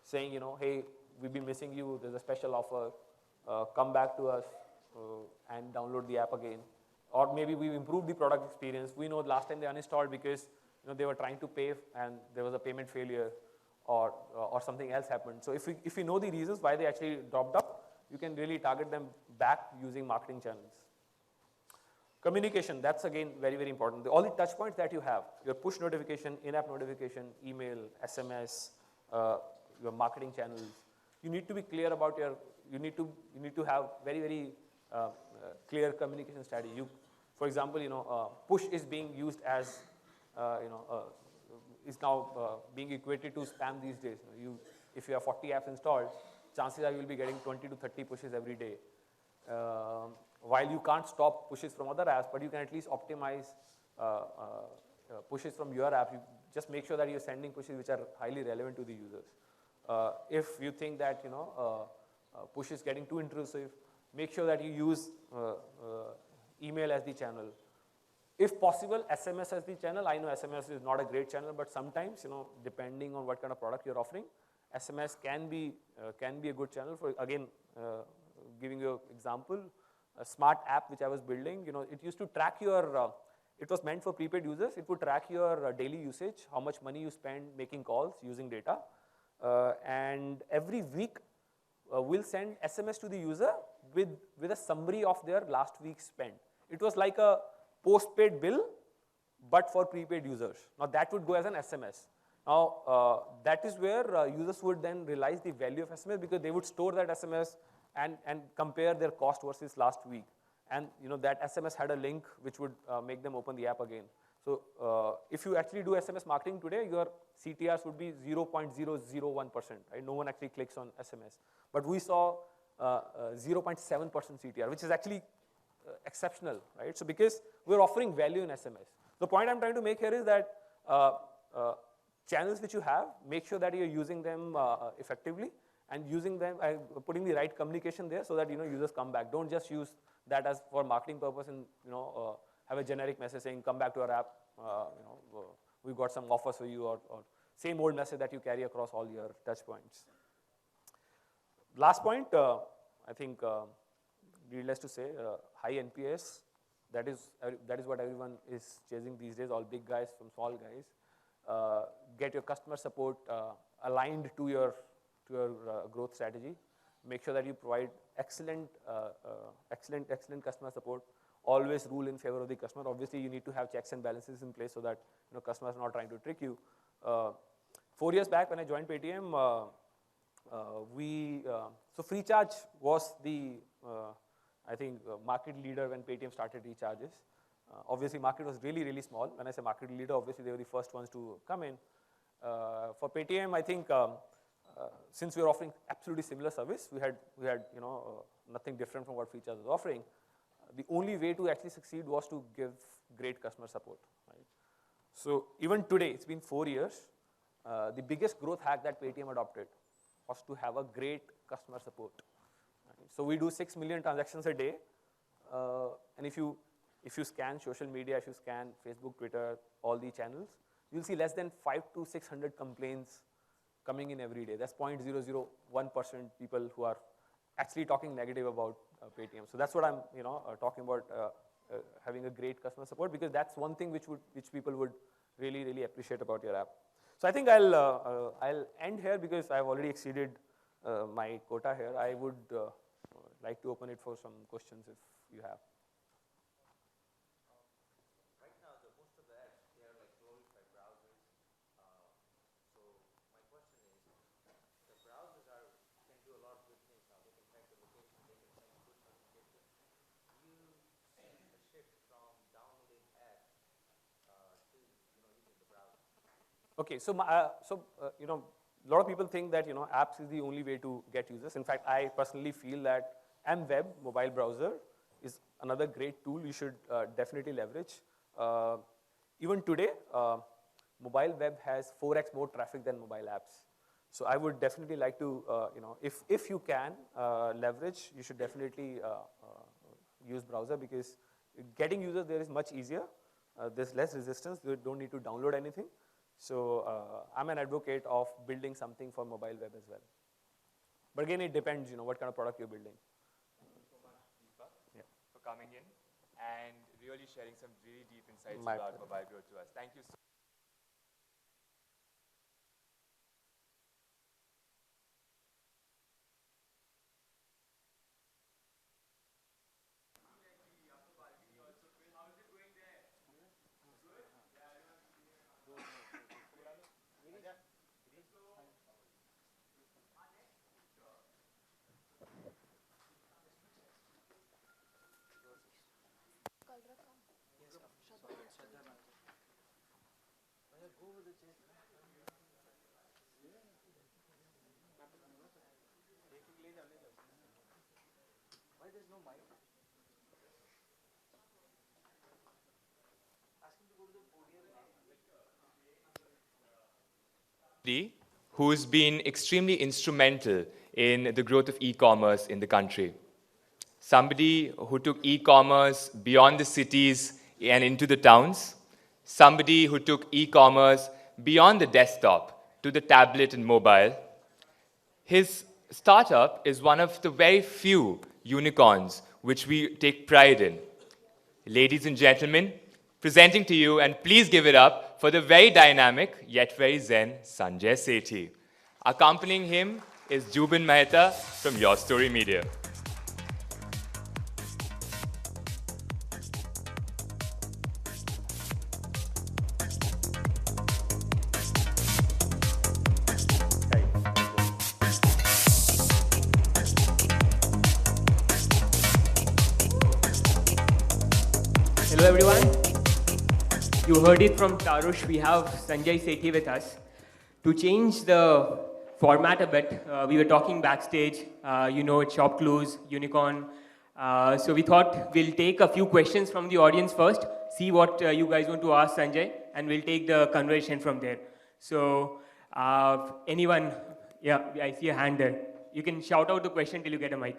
saying, hey, we've been missing you, there's a special offer, come back to us and download the app again. Or maybe we've improved the product experience. We know last time they uninstalled because they were trying to pay and there was a payment failure, or something else happened. So if we know the reasons why they actually dropped out, you can really target them back using marketing channels. Communication, that's again very, very important. All the touch points that you have, your push notification, in-app notification, email, SMS, your marketing channels, you need to be clear about you need to have very, very clear communication strategy. For example, push is being used as, is now being equated to spam these days. If you have 40 apps installed, chances are you will be getting 20 to 30 pushes every day. While you can't stop pushes from other apps, but you can at least optimize pushes from your app. You just make sure that you're sending pushes which are highly relevant to the users. If you think that push is getting too intrusive, make sure that you use email as the channel. If possible, SMS as the channel. I know SMS is not a great channel, but sometimes, depending on what kind of product you're offering, SMS can be a good channel. For again, giving you an example, a smart app which I was building, it used to track your. It was meant for prepaid users. It would track your daily usage, how much money you spend making calls using data, and every week we'll send SMS to the user with a summary of their last week's spend. It was like a postpaid bill, but for prepaid users. Now that would go as an SMS. Now that is where users would then realize the value of SMS, because they would store that SMS and compare their cost versus last week. And that SMS had a link which would make them open the app again. So if you actually do SMS marketing today, your CTRs would be 0.001%, right? No one actually clicks on SMS. But we saw 0.7% CTR, which is actually exceptional, right? So because we're offering value in SMS. The point I'm trying to make here is that channels which you have, make sure that you're using them effectively, and using them, putting the right communication there so that users come back. Don't just use that as for marketing purpose and have a generic message saying come back to our app. We've got some offers for you, or same old message that you carry across all your touch points. Last point, I think needless to say, high NPS. That is what everyone is chasing these days, all big guys from small guys. Get your customer support aligned to your growth strategy. Make sure that you provide excellent customer support. Always rule in favor of the customer. Obviously, you need to have checks and balances in place so that customers are not trying to trick you. 4 years back when I joined Paytm, so free charge was the I think market leader when Paytm started recharges. Obviously, market was really, really small. When I say market leader, obviously they were the first ones to come in. For Paytm, I think since we were offering absolutely similar service, we had nothing different from what free charge was offering. The only way to actually succeed was to give great customer support. Right? So even today, it's been 4 years. The biggest growth hack that Paytm adopted was to have a great customer support. Right? So we do 6 million transactions a day, and if you scan social media, if you scan Facebook, Twitter, all the channels, you'll see less than 500 to 600 complaints coming in every day. That's 0.001% people who are actually talking negative about Paytm. So that's what I'm talking about, having a great customer support, because that's one thing which people would really, really appreciate about your app. So I think I'll end here because I've already exceeded my quota here. I would like to open it for some questions if you have. Right now, most of the apps, they are like closed by browsers. So my question is, the browsers can do a lot of good things now. They can track the location, they can send push notifications. Do you see a shift from downloading apps to using the browser? Okay, so a lot of people think that apps is the only way to get users. In fact, I personally feel that MWeb mobile browser is another great tool you should definitely leverage. Even today, mobile web has 4x more traffic than mobile apps. So I would definitely like to, if you can leverage, you should definitely use browser, because getting users there is much easier. There's less resistance. You don't need to download anything. So I'm an advocate of building something for mobile web as well. But again, it depends, what kind of product you're building. Thank you so much, Deepak, for coming in and really sharing some really deep insights My about pleasure. mobile growth to us. Thank you so much. Why there's no mic? Ask him to go to the podium. Who's been extremely instrumental in the growth of e-commerce in the country. Somebody who took e-commerce beyond the cities and into the towns. Somebody who took e-commerce beyond the desktop to the tablet and mobile. His startup is one of the very few unicorns which we take pride in. Ladies and gentlemen, presenting to you, and please give it up for the very dynamic yet very zen Sanjay Sethi. Accompanying him is Jubin Mehta from Your Story Media. Hello everyone. You heard it from Tarush. We have Sanjay Sethi with us. To change the format a bit, we were talking backstage, it's shop clues, unicorn. So we thought we'll take a few questions from the audience first, see what you guys want to ask Sanjay, and we'll take the conversation from there. So anyone, yeah, I see a hand there. You can shout out the question till you get a mic.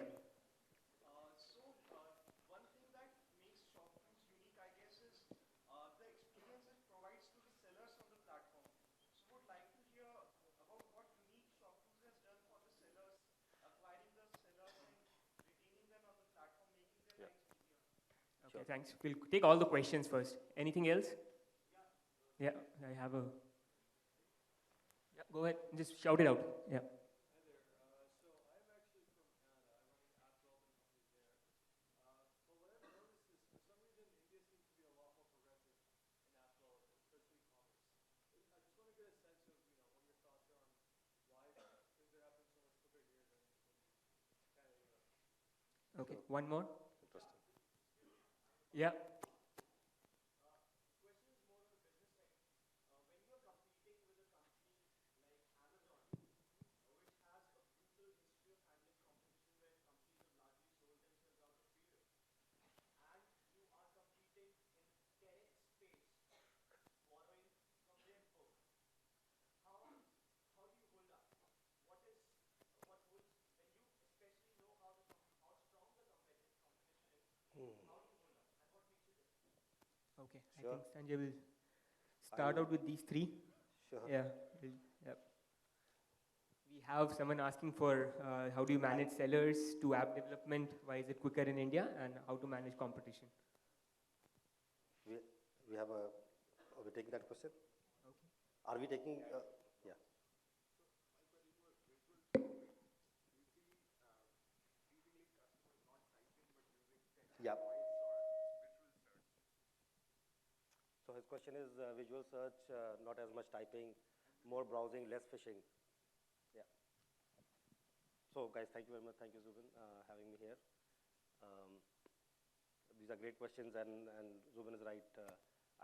Okay, thanks. We'll take all the questions first. Anything else? Yeah, I have a... Yeah, go ahead. Just shout it out. Yeah. Okay, one more. Interesting. Yeah. Okay, Sure. I think Sanjay will start out with these three. Sure. Yeah. Yep. We have someone asking for how do you manage sellers to app development? Why is it quicker in India? And how to manage competition? We have a. Are we taking that question? Okay. Are we taking? Yeah. Yeah. So his question is visual search, not as much typing, more browsing, less fishing. Yeah. So guys, thank you very much. Thank you, Zubin, having me here. These are great questions, and Zubin is right.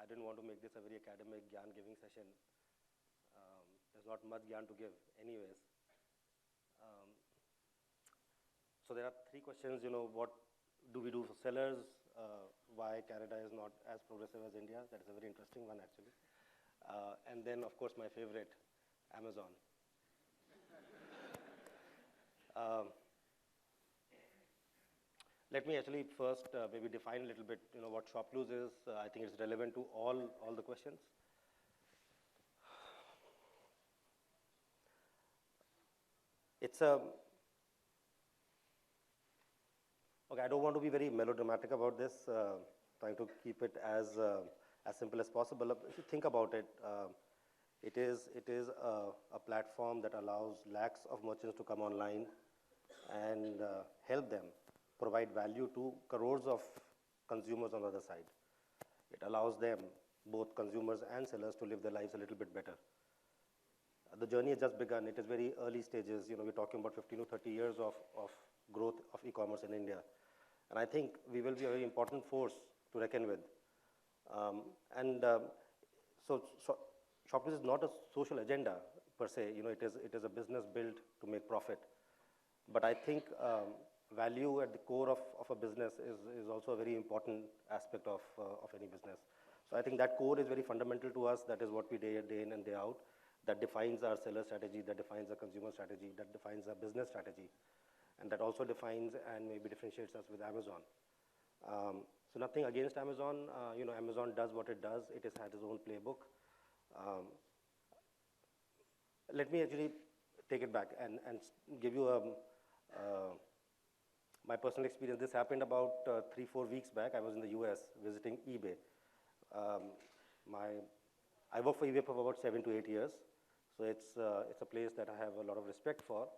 I didn't want to make this a very academic Gyan giving session. There's not much Gyan to give anyways. So there are three questions, what do we do for sellers? Why Canada is not as progressive as India? That is a very interesting one, actually. And then, of course, my favorite, Amazon. Let me actually first maybe define a little bit, what ShopClues is. I think it's relevant to all the questions. It's a okay. I don't want to be very melodramatic about this. Trying to keep it as simple as possible. If you think about it, it is a platform that allows lakhs of merchants to come online and help them provide value to crores of consumers on the other side. It allows them, both consumers and sellers, to live their lives a little bit better. The journey has just begun. It is very early stages. We're talking about 15 to 30 years of growth of e-commerce in India. And I think we will be a very important force to reckon with. So ShopClues is not a social agenda per se. It is a business built to make profit. But I think value at the core of a business is also a very important aspect of any business. So I think that core is very fundamental to us. That is what we day in and day out. That defines our seller strategy, that defines our consumer strategy, that defines our business strategy. And that also defines and maybe differentiates us with Amazon. So nothing against Amazon. Amazon does what it does. It has had its own playbook. Let me actually take it back and give you my personal experience. This happened about 3-4 weeks back. I was in the US visiting eBay. I worked for eBay for about 7 to 8 years. So it's a place that I have a lot of respect for.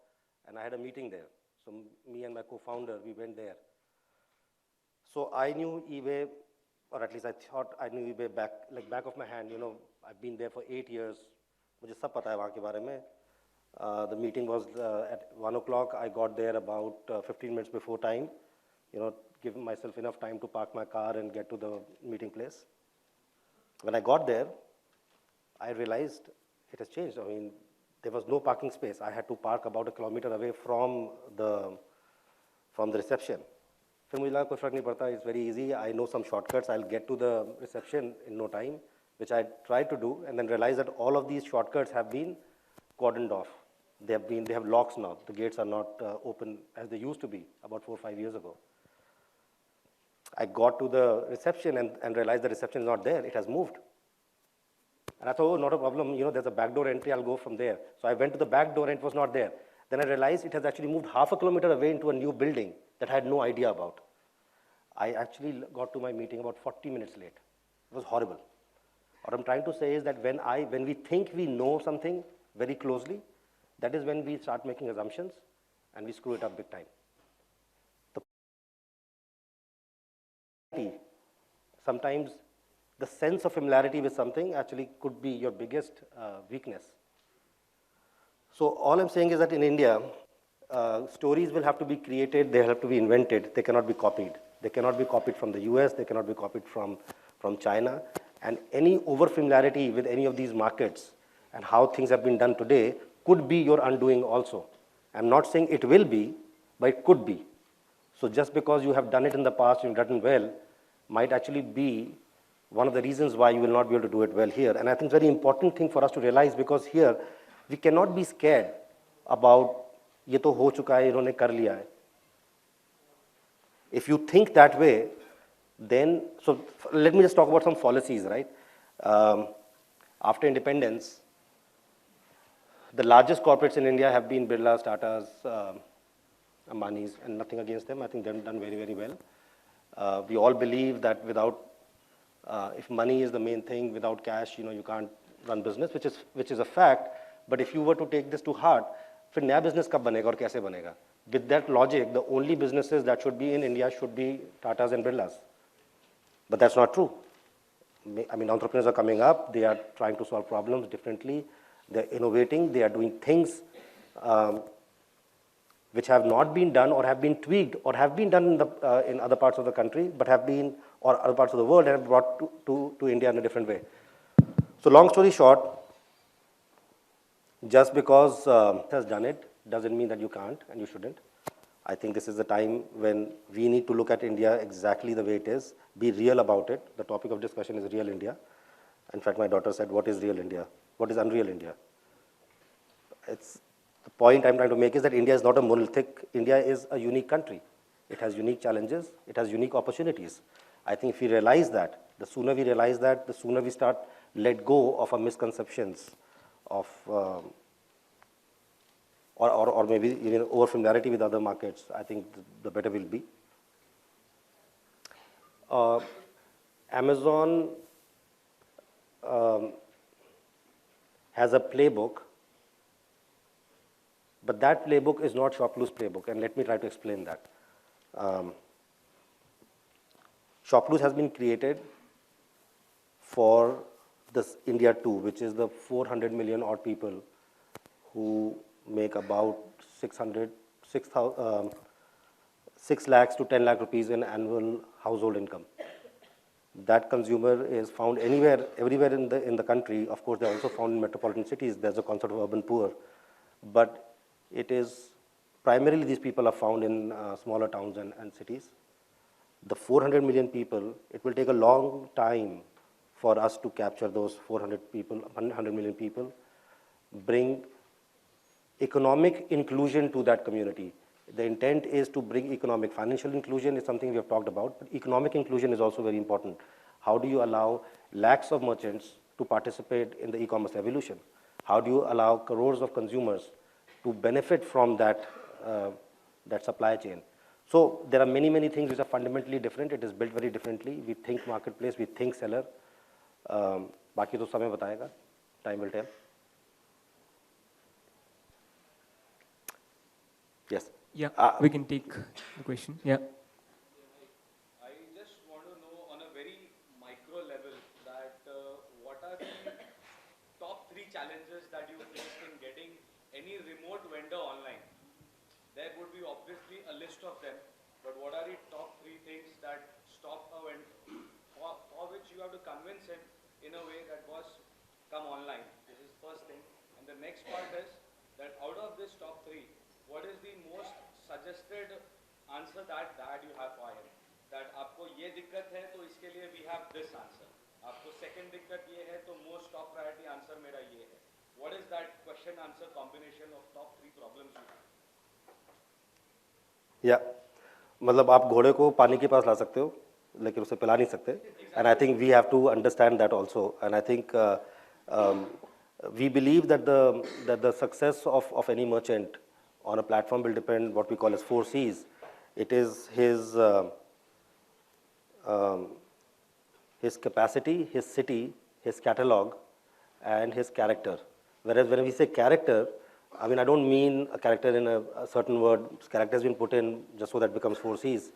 And I had a meeting there. So me and my co-founder, we went there. So I knew eBay, or at least I thought I knew eBay back of my hand. I've been there for 8 years. मुझे सब पता है वहाँ के बारे में. The meeting was at 1 o'clock. I got there about 15 minutes before time, giving myself enough time to park my car and get to the meeting place. When I got there, I realized it has changed. I mean, there was no parking space. I had to park about 1 kilometer away from the reception. फिर मुझे लगा कोई फर्क नहीं पड़ता. It's very easy. I know some shortcuts. I'll get to the reception in no time, which I tried to do, and then realized that all of these shortcuts have been cordoned off. They have locks now. The gates are not open as they used to be about 4 or 5 years ago. I got to the reception and realized the reception is not there. It has moved. And I thought, oh, not a problem. There's a backdoor entry. I'll go from there. So I went to the back door and it was not there. Then I realized it has actually moved half a kilometer away into a new building that I had no idea about. I actually got to my meeting about 40 minutes late. It was horrible. What I'm trying to say is that when we think we know something very closely, that is when we start making assumptions and we screw it up big time. Sometimes the sense of familiarity with something actually could be your biggest weakness. So all I'm saying is that in India, stories will have to be created, they have to be invented, they cannot be copied. They cannot be copied from the US, they cannot be copied from China. And any over familiarity with any of these markets and how things have been done today could be your undoing also. I'm not saying it will be, but it could be. So just because you have done it in the past, you've done well, might actually be one of the reasons why you will not be able to do it well here. And I think it's a very important thing for us to realize, because here we cannot be scared about ये तो हो चुका है, इन्होंने कर लिया है. If you think that way, then, so let me just talk about some fallacies, right? After independence, the largest corporates in India have been Birlas, Tatas, Ambanis, and nothing against them. I think they've done very, very well. We all believe that without, if money is the main thing, without cash, you can't run business, which is a fact. But if you were to take this to heart, फिर नया business कब बनेगा और कैसे बनेगा? With that logic, the only businesses that should be in India should be Tatas and Birlas. But that's not true. I mean, entrepreneurs are coming up, they are trying to solve problems differently, they're innovating, they are doing things which have not been done or have been tweaked or have been done in other parts of the country, but have been, or other parts of the world, and have brought to India in a different way. So long story short, just because has done it doesn't mean that you can't and you shouldn't. I think this is the time when we need to look at India exactly the way it is, be real about it. The topic of discussion is real India. In fact, my daughter said, what is real India? What is unreal India? The point I'm trying to make is that India is not a monolithic. India is a unique country. It has unique challenges. It has unique opportunities. I think if we realize that, the sooner we realize that, the sooner we start let go of our misconceptions of or maybe even over familiarity with other markets. I think the better will be. Amazon has a playbook, but that playbook is not Shoplu's playbook, and let me try to explain that. Shoplu has been created for this India 2, which is the 400 million odd people who make about 6 lakhs to 10 lakh rupees in annual household income. That consumer is found everywhere in the country. Of course, they're also found in metropolitan cities. There's a concept of urban poor. But it is primarily these people are found in smaller towns and cities. The 400 million people, it will take a long time for us to capture those 400 million people, bring economic inclusion to that community. The intent is to bring economic, financial inclusion is something we have talked about, but economic inclusion is also very important. How do you allow lakhs of merchants to participate in the e-commerce evolution? How do you allow crores of consumers to benefit from that supply chain? So there are many, many things which are fundamentally different. It is built very differently. We think marketplace, we think seller. बाकी तो समय बताएगा. Time will tell. Yes. Yeah, we can take the question. Yeah. I just want to know on a very micro level that what are the top 3 challenges that you face in getting any remote vendor online? There would be obviously a list of them, but what are the top 3 things that stop a vendor for which you have to convince him in a way that was come online? This is first thing. And the next part is that out of this top 3, what is the most suggested answer that you have for him? That आपको ये दिक्कत है तो इसके लिए we have this answer. आपको second दिक्कत ये है तो most top priority answer मेरा ये है. What is that question answer combination of top 3 problems you have? Yeah, मतलब आप घोड़े को पानी के पास ला सकते हो, लेकिन उसे पिला नहीं सकते. And I think we have to understand that also. And I think we believe that the success of any merchant on a platform will depend what we call as 4 C's. It is his his capacity, his city, his catalog, and his character. Whereas when we say character, I mean, I don't mean a character in a certain word. Character has been put in just so that becomes 4Cs.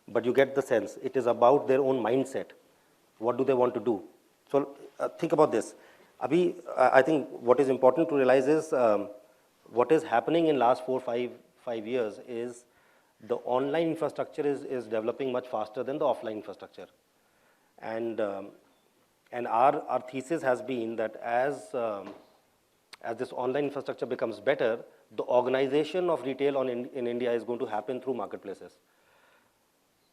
But you get the sense. It is about their own mindset. What do they want to do? So think about this. Abhi, I think what is important to realize is what is happening in last 5 years is the online infrastructure is developing much faster than the offline infrastructure. And our thesis has been that as this online infrastructure becomes better, the organization of retail in India is going to happen through marketplaces.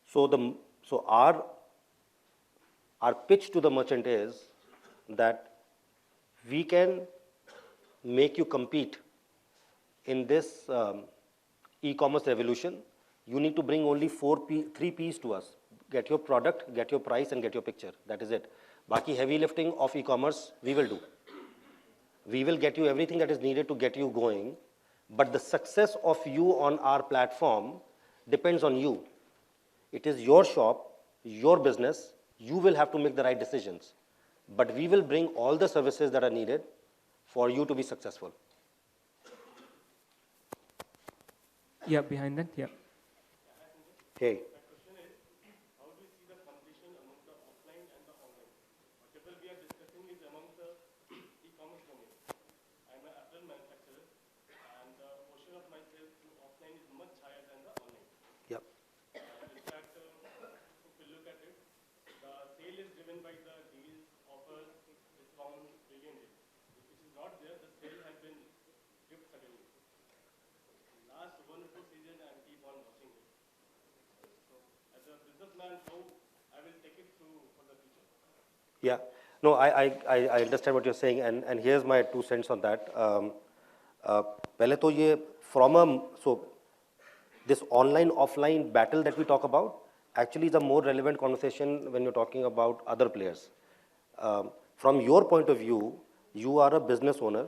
So our pitch to the merchant is that we can make you compete in this e-commerce revolution. You need to bring only 3 Ps to us. Get your product, get your price, and get your picture. That is it. Baki heavy lifting of e-commerce, we will do. We will get you everything that is needed to get you going, but the success of you on our platform depends on you. It is your shop, your business, you will have to make the right decisions. But we will bring all the services that are needed for you to be successful. Yeah, behind that, yeah. Hey. Yeah, no, I understand what you're saying, and here's my 2 cents on that. Pehle to ye so this online-offline battle that we talk about actually is a more relevant conversation when you're talking about other players. From your point of view, you are a business owner.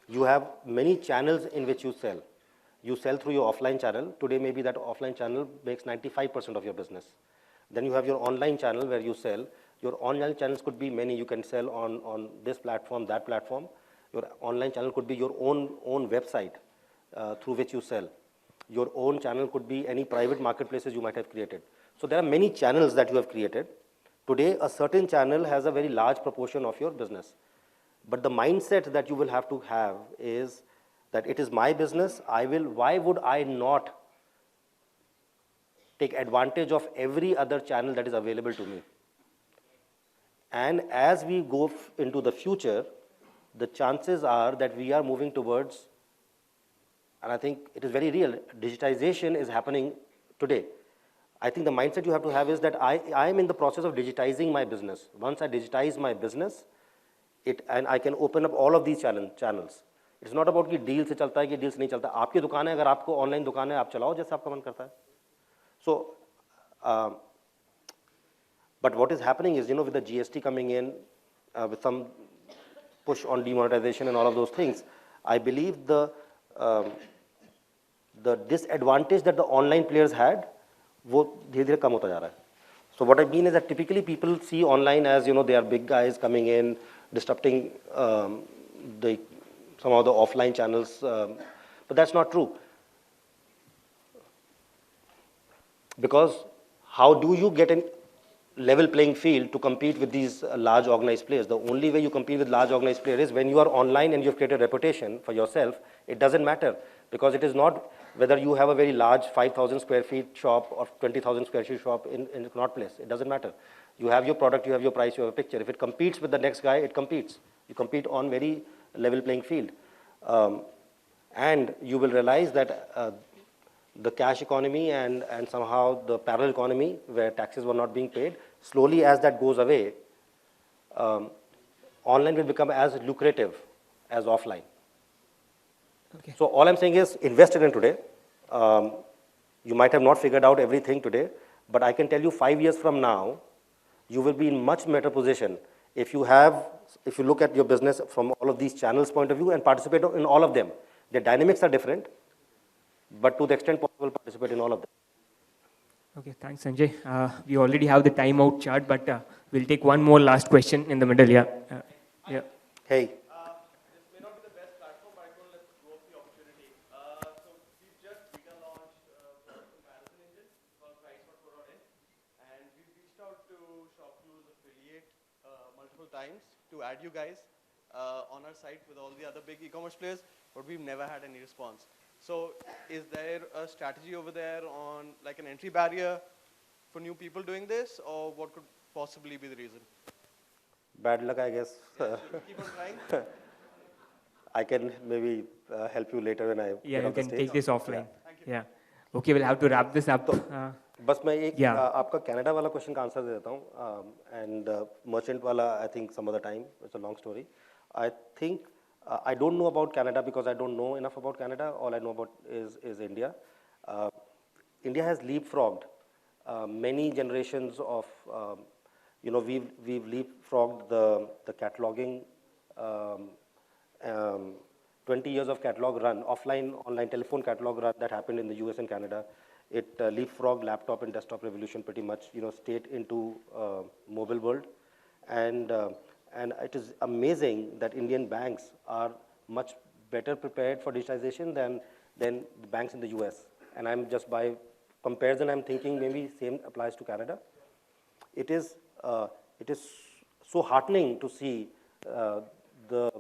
You have many channels in which you sell. You sell through your offline channel. Today, maybe that offline channel makes 95% of your business. Then you have your online channel where you sell. Your online channels could be many. You can sell on this platform, that platform. Your online channel could be your own website through which you sell. Your own channel could be any private marketplaces you might have created. So there are many channels that you have created. Today, a certain channel has a very large proportion of your business. But the mindset that you will have to have is that it is my business. Why would I not take advantage of every other channel that is available to me? And as we go into the future, the chances are that we are moving towards, and I think it is very real, digitization is happening today. I think the mindset you have to have is that I am in the process of digitizing my business. Once I digitize my business, and I can open up all of these channels. It's not about कि deal से चलता है कि deal से नहीं चलता. आपकी दुकान है, अगर आपको online दुकान है, आप चलाओ जैसे आपका मन करता है. So, but what is happening is, with the GST coming in, with some push on demonetization and all of those things, I believe the disadvantage that the online players had, वो धीरे-धीरे कम होता जा रहा है. So what I mean is that typically people see online as, they are big guys coming in, disrupting some of the offline channels, but that's not true. Because how do you get a level playing field to compete with these large organized players? The only way you compete with large organized players is when you are online and you've created a reputation for yourself. It doesn't matter, because it is not whether you have a very large 5,000 square feet shop or 20,000 square feet shop in a Connaught Place. It doesn't matter. You have your product, you have your price, you have a picture. If it competes with the next guy, it competes. You compete on very level playing field. And you will realize that the cash economy and somehow the parallel economy where taxes were not being paid, slowly as that goes away, online will become as lucrative as offline. Okay. So all I'm saying is invest in today. You might have not figured out everything today, but I can tell you 5 years from now, you will be in much better position if you look at your business from all of these channels point of view and participate in all of them. The dynamics are different, but to the extent possible, participate in all of them. Okay, thanks, Sanjay. We already have the timeout chart, but we'll take one more last question in the middle. Yeah. Yeah. Hey. Multiple times to add you guys on our site with all the other big e-commerce players, but we've never had any response. So is there a strategy over there on like an entry barrier for new people doing this, or what could possibly be the reason? Bad luck, I guess. Yeah, should we keep on trying? I can maybe help you later when I Yeah, get you off the can stage. take this offline. Yeah. Yeah. Okay, we'll have to wrap this up. बस मैं एक Yeah. आपका Canada वाला question का answer दे देता हूँ and merchant वाला I think some other time it's a long story I think I don't know about Canada because I don't know enough about Canada. All I know about is India. India has leapfrogged many generations of, we've leapfrogged the cataloging, 20 years of catalog run, offline, online telephone catalog run that happened in the US and Canada. It leapfrogged laptop and desktop revolution pretty much, straight into mobile world. And it is amazing that Indian banks are much better prepared for digitization than the banks in the US. And I'm just by comparison, I'm thinking maybe same applies to Canada. It is so heartening to see the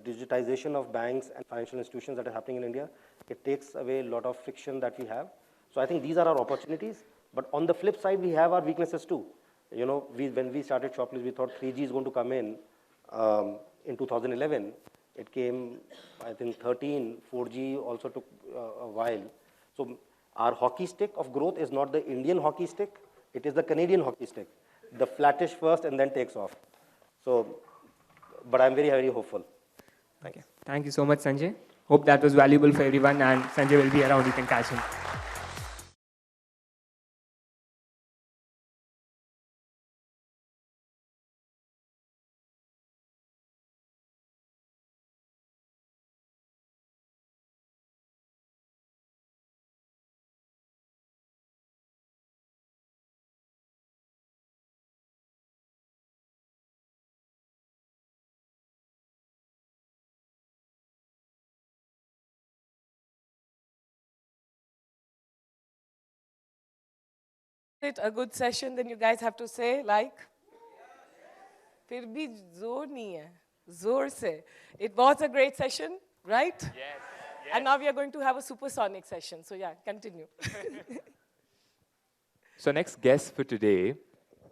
digitization of banks and financial institutions that are happening in India. It takes away a lot of friction that we have. So I think these are our opportunities. But on the flip side, we have our weaknesses too. When we started Shoplift, we thought 3G is going to come in 2011. It came, I think, 13. 4G also took a while. So our hockey stick of growth is not the Indian hockey stick. It is the Canadian hockey stick. The flattish first and then takes off. So, but I'm very, very hopeful. Thanks. Okay. Thank you so much, Sanjay. Hope that was valuable for everyone, and Sanjay will be around. You can catch him. It a good session, then you guys have to say like फिर भी जोर नहीं है जोर से. It was a great session, right? Yes. And now we are going to have a supersonic session. So yeah, continue. So next guest for today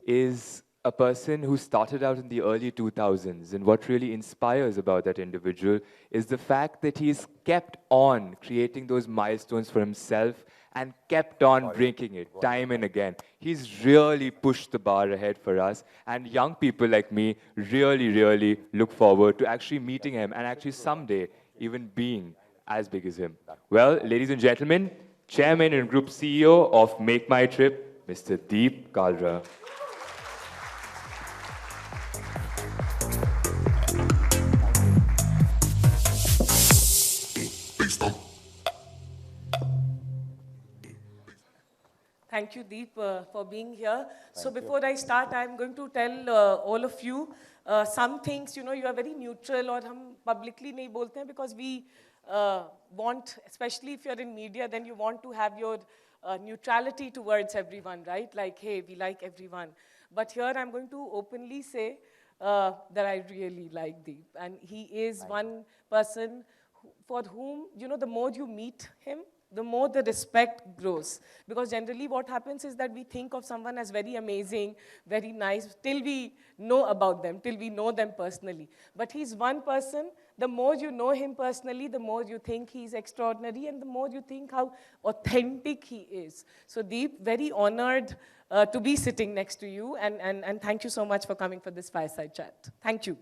is a person who started out in the early 2000s, and what really inspires about that individual is the fact that he's kept on creating those milestones for himself and kept on breaking it time and again. He's really pushed the bar ahead for us, and young people like me really, really look forward to actually meeting him and actually someday even being as big as him. Well, ladies and gentlemen, Chairman and Group CEO of Make My Trip, Mr. Deep Kalra. Thank you, Deep, for being here. So before I start, I'm going to tell all of you some things. You are very neutral, or hum publicly nahi bolte hain because we want, especially if you're in media, then you want to have your neutrality towards everyone, right? Like, hey, we like everyone. But here I'm going to openly say that I really like Deep. And he is one person for whom, the more you meet him, the more the respect grows. Because generally what happens is that we think of someone as very amazing, very nice, till we know about them, till we know them personally. But he's one person, the more you know him personally, the more you think he's extraordinary, and the more you think how authentic he is. So Deep, very honored to be sitting next to you, and thank you so much for coming for this fireside chat. Thank you.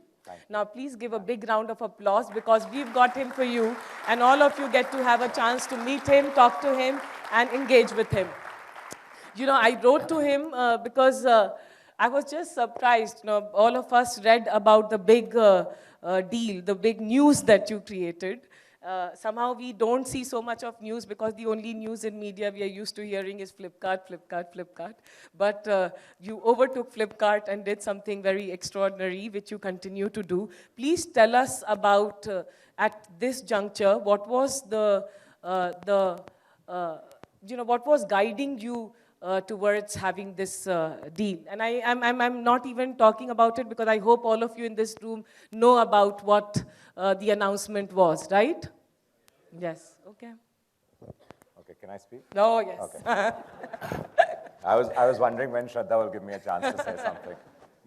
Now, please give a big round of applause because we've got him for you, and all of you get to have a chance to meet him, talk to him, and engage with him. I wrote to him because I was just surprised. All of us read about the big deal, the big news that you created. somehow we don't see so much of news because the only news in media we are used to hearing is Flipkart, Flipkart, Flipkart. But you overtook Flipkart and did something very extraordinary, which you continue to do. Please tell us about, at this juncture, what was what was guiding you towards having this deal? And I'm not even talking about it because I hope all of you in this room know about what the announcement was, right? Yes, okay. Okay, can I speak? No, yes. Okay. I was wondering when Shraddha will give me a chance to say something.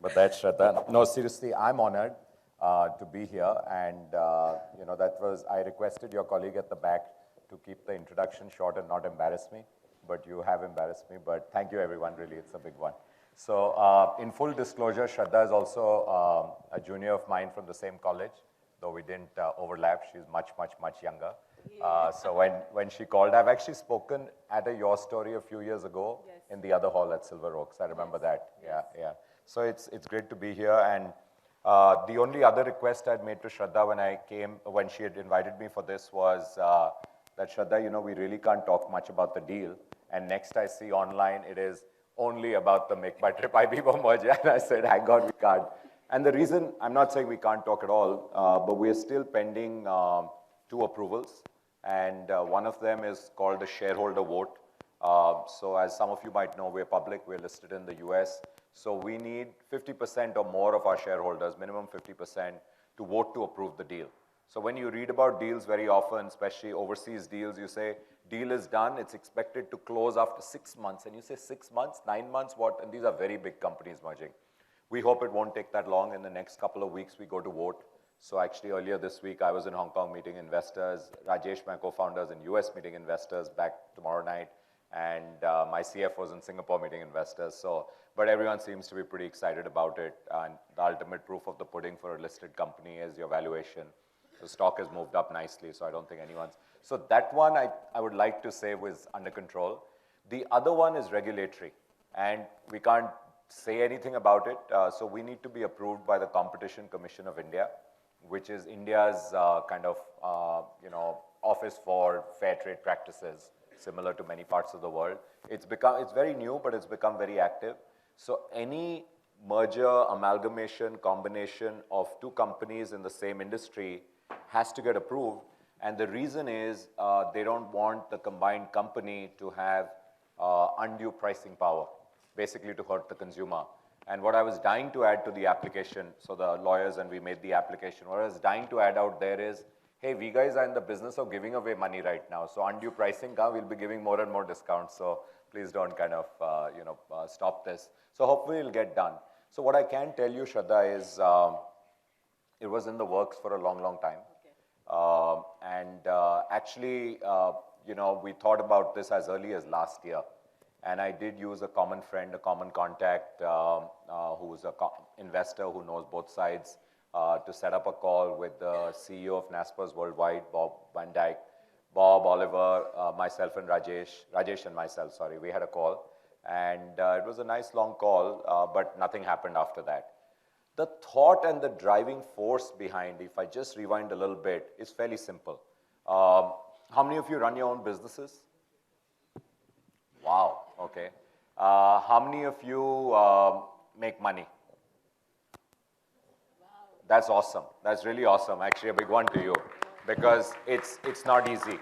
But that's Shraddha. No, seriously, I'm honored to be here. And, I requested your colleague at the back to keep the introduction short and not embarrass me. But you have embarrassed me. But thank you, everyone. Really, it's a big one. So in full disclosure, Shraddha is also a junior of mine from the same college, though we didn't overlap. She's much, much, much younger. So when she called, I've actually spoken at a Your Story a few years ago in the other hall at Silver Oaks. I remember that. Yeah. So it's great to be here. And the only other request I'd made to Shraddha when she had invited me for this was that, Shraddha, we really can't talk much about the deal. And next I see online, it is only about the Make My Trip IBBO merger. And I said, hang on, we can't. And the reason, I'm not saying we can't talk at all, but we are still pending 2 approvals. And one of them is called the shareholder vote. So as some of you might know, we're public, we're listed in the US. So we need 50% or more of our shareholders, minimum 50%, to vote to approve the deal. So when you read about deals very often, especially overseas deals, you say, deal is done, it's expected to close after 6 months. And you say 6 months, 9 months, what? And these are very big companies merging. We hope it won't take that long. In the next couple of weeks, we go to vote. So actually earlier this week, I was in Hong Kong meeting investors. Rajesh, my co-founder, is in US meeting investors back tomorrow night. And my CFO is in Singapore meeting investors. But everyone seems to be pretty excited about it. And the ultimate proof of the pudding for a listed company is your valuation. The stock has moved up nicely, so I don't think anyone's. So that one I would like to say was under control. The other one is regulatory. And we can't say anything about it. So we need to be approved by the Competition Commission of India, which is India's office for fair trade practices, similar to many parts of the world. It's very new, but it's become very active. So any merger, amalgamation, combination of 2 companies in the same industry has to get approved. And the reason is they don't want the combined company to have undue pricing power, basically to hurt the consumer. And what I was dying to add to the application, so the lawyers and we made the application, what I was dying to add out there is, hey, we guys are in the business of giving away money right now. So undue pricing, we'll be giving more and more discounts. So please don't kind of, stop this. So hopefully it'll get done. So what I can tell you, Shraddha, is it was in the works for a long, long time. Actually, we thought about this as early as last year. And I did use a common friend, a common contact, who's an investor who knows both sides, to set up a call with the CEO of Naspers Worldwide, Bob Van Dyke, Bob, Oliver, myself and Rajesh and myself, sorry, we had a call. And it was a nice long call, but nothing happened after that. The thought and the driving force behind, if I just rewind a little bit, is fairly simple. How many of you run your own businesses? Wow, okay. How many of you make money? That's awesome. That's really awesome. Actually, a big one to you, because it's not easy.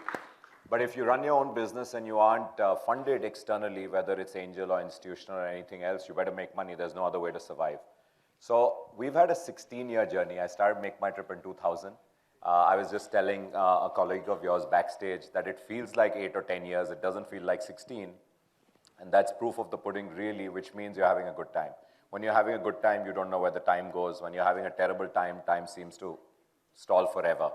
But if you run your own business and you aren't funded externally, whether it's angel or institutional or anything else, you better make money. There's no other way to survive. So we've had a 16-year journey. I started Make My Trip in 2000. I was just telling a colleague of yours backstage that it feels like 8 or 10 years. It doesn't feel like 16. And that's proof of the pudding, really, which means you're having a good time. When you're having a good time, you don't know where the time goes. When you're having a terrible time, time seems to stall forever.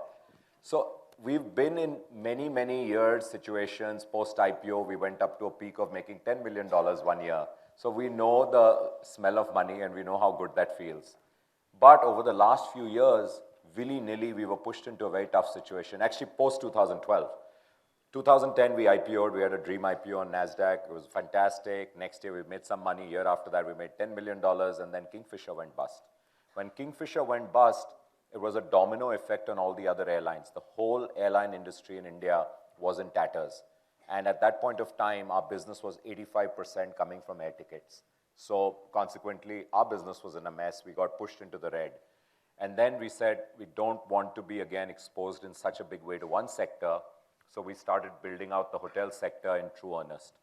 So we've been in many, many years, situations, post-IPO, we went up to a peak of making $10 million one year. So we know the smell of money and we know how good that feels. But over the last few years, willy-nilly, we were pushed into a very tough situation, actually post-2012. 2010, we IPO'd. We had a dream IPO on NASDAQ. It was fantastic. Next year, we made some money. Year after that, we made $10 million, and then Kingfisher went bust. When Kingfisher went bust, it was a domino effect on all the other airlines. The whole airline industry in India was in tatters. And at that point of time, our business was 85% coming from air tickets. So consequently, our business was in a mess. We got pushed into the red. And then we said, we don't want to be again exposed in such a big way to one sector. So we started building out the hotel sector in true earnest.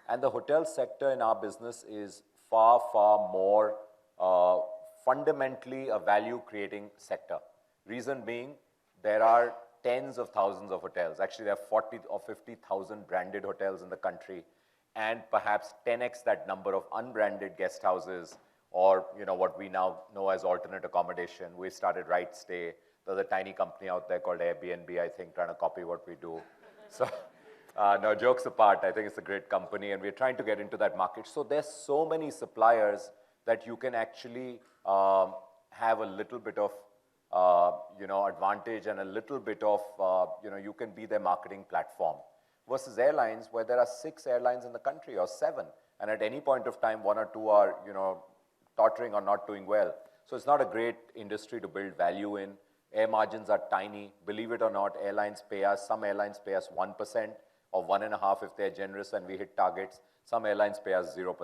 And the hotel sector in our business is far, far more fundamentally a value-creating sector. Reason being, there are tens of thousands of hotels. Actually, there are 40 or 50,000 branded hotels in the country, and perhaps 10x that number of unbranded guest houses, or what we now know as alternate accommodation. We started Right Stay. There's a tiny company out there called Airbnb, I think, trying to copy what we do. So, no, jokes apart, I think it's a great company, and we're trying to get into that market. So there's so many suppliers that you can actually have a little bit of advantage and a little bit of, you can be their marketing platform. Versus airlines, where there are 6 airlines in the country or 7, and at any point of time, 1 or 2 are, tottering or not doing well. So it's not a great industry to build value in. Air margins are tiny. Believe it or not, some airlines pay us 1% or 1.5% if they're generous and we hit targets. Some airlines pay us 0%.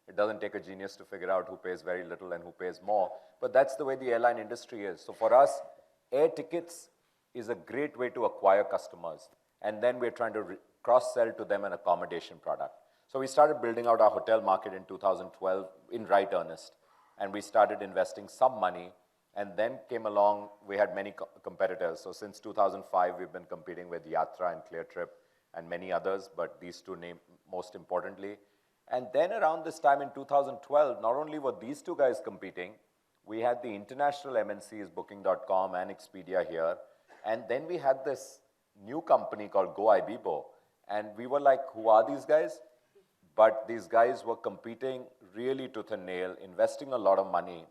It doesn't take a genius to figure out who pays very little and who pays more. But that's the way the airline industry is. So for us, air tickets is a great way to acquire customers. And then we're trying to cross-sell to them an accommodation product. So we started building out our hotel market in 2012 in right earnest. And we started investing some money. And then came along, we had many competitors. So since 2005, we've been competing with Yatra and ClearTrip and many others, but these two named most importantly. And then around this time in 2012, not only were these two guys competing, we had the international MNCs, Booking.com and Expedia here. And then we had this new company called GoIbibo. And we were like, who are these guys? But these guys were competing really tooth and nail, investing a lot of money.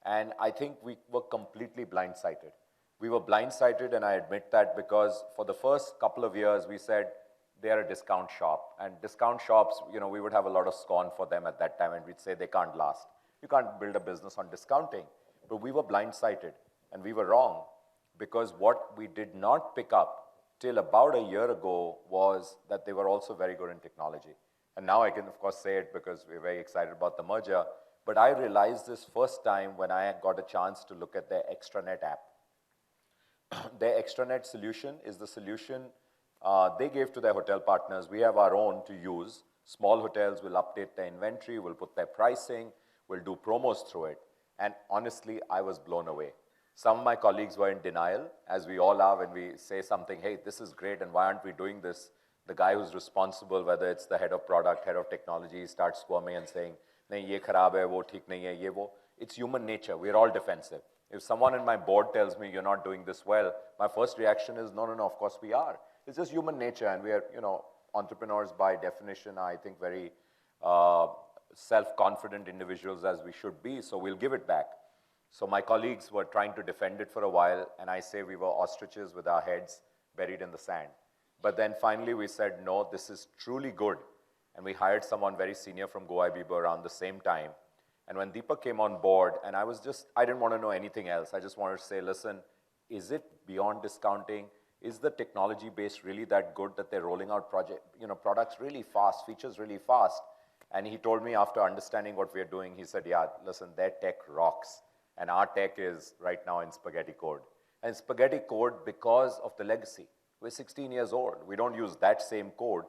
And I think we were completely blindsided. We were blindsided, and I admit that, because for the first couple of years, we said they are a discount shop. And discount shops, we would have a lot of scorn for them at that time, and we'd say they can't last. You can't build a business on discounting. But we were blindsided, and we were wrong, because what we did not pick up till about a year ago was that they were also very good in technology. And now I can, of course, say it because we're very excited about the merger. But I realized this first time when I got a chance to look at their extranet app. Their extranet solution is the solution they gave to their hotel partners. We have our own to use. Small hotels will update their inventory, will put their pricing, will do promos through it. And honestly, I was blown away. Some of my colleagues were in denial, as we all are when we say something, hey, this is great, and why aren't we doing this? The guy who's responsible, whether it's the head of product, head of technology, starts squirming and saying, nahi, ye kharab hai, wo theek nahi hai, ye wo. It's human nature. We're all defensive. If someone in my board tells me you're not doing this well, my first reaction is, no, of course we are. It's just human nature, and we are, entrepreneurs by definition are, I think, very self-confident individuals, as we should be, so we'll give it back. So my colleagues were trying to defend it for a while, and I say we were ostriches with our heads buried in the sand. But then finally we said, no, this is truly good. And we hired someone very senior from GoIbibo around the same time. And when Deepak came on board, and I didn't want to know anything else. I just wanted to say, listen, is it beyond discounting? Is the technology base really that good that they're rolling out products really fast, features really fast? And he told me, after understanding what we're doing, he said, yeah, listen, their tech rocks. And our tech is right now in spaghetti code. And spaghetti code because of the legacy. We're 16 years old. We don't use that same code.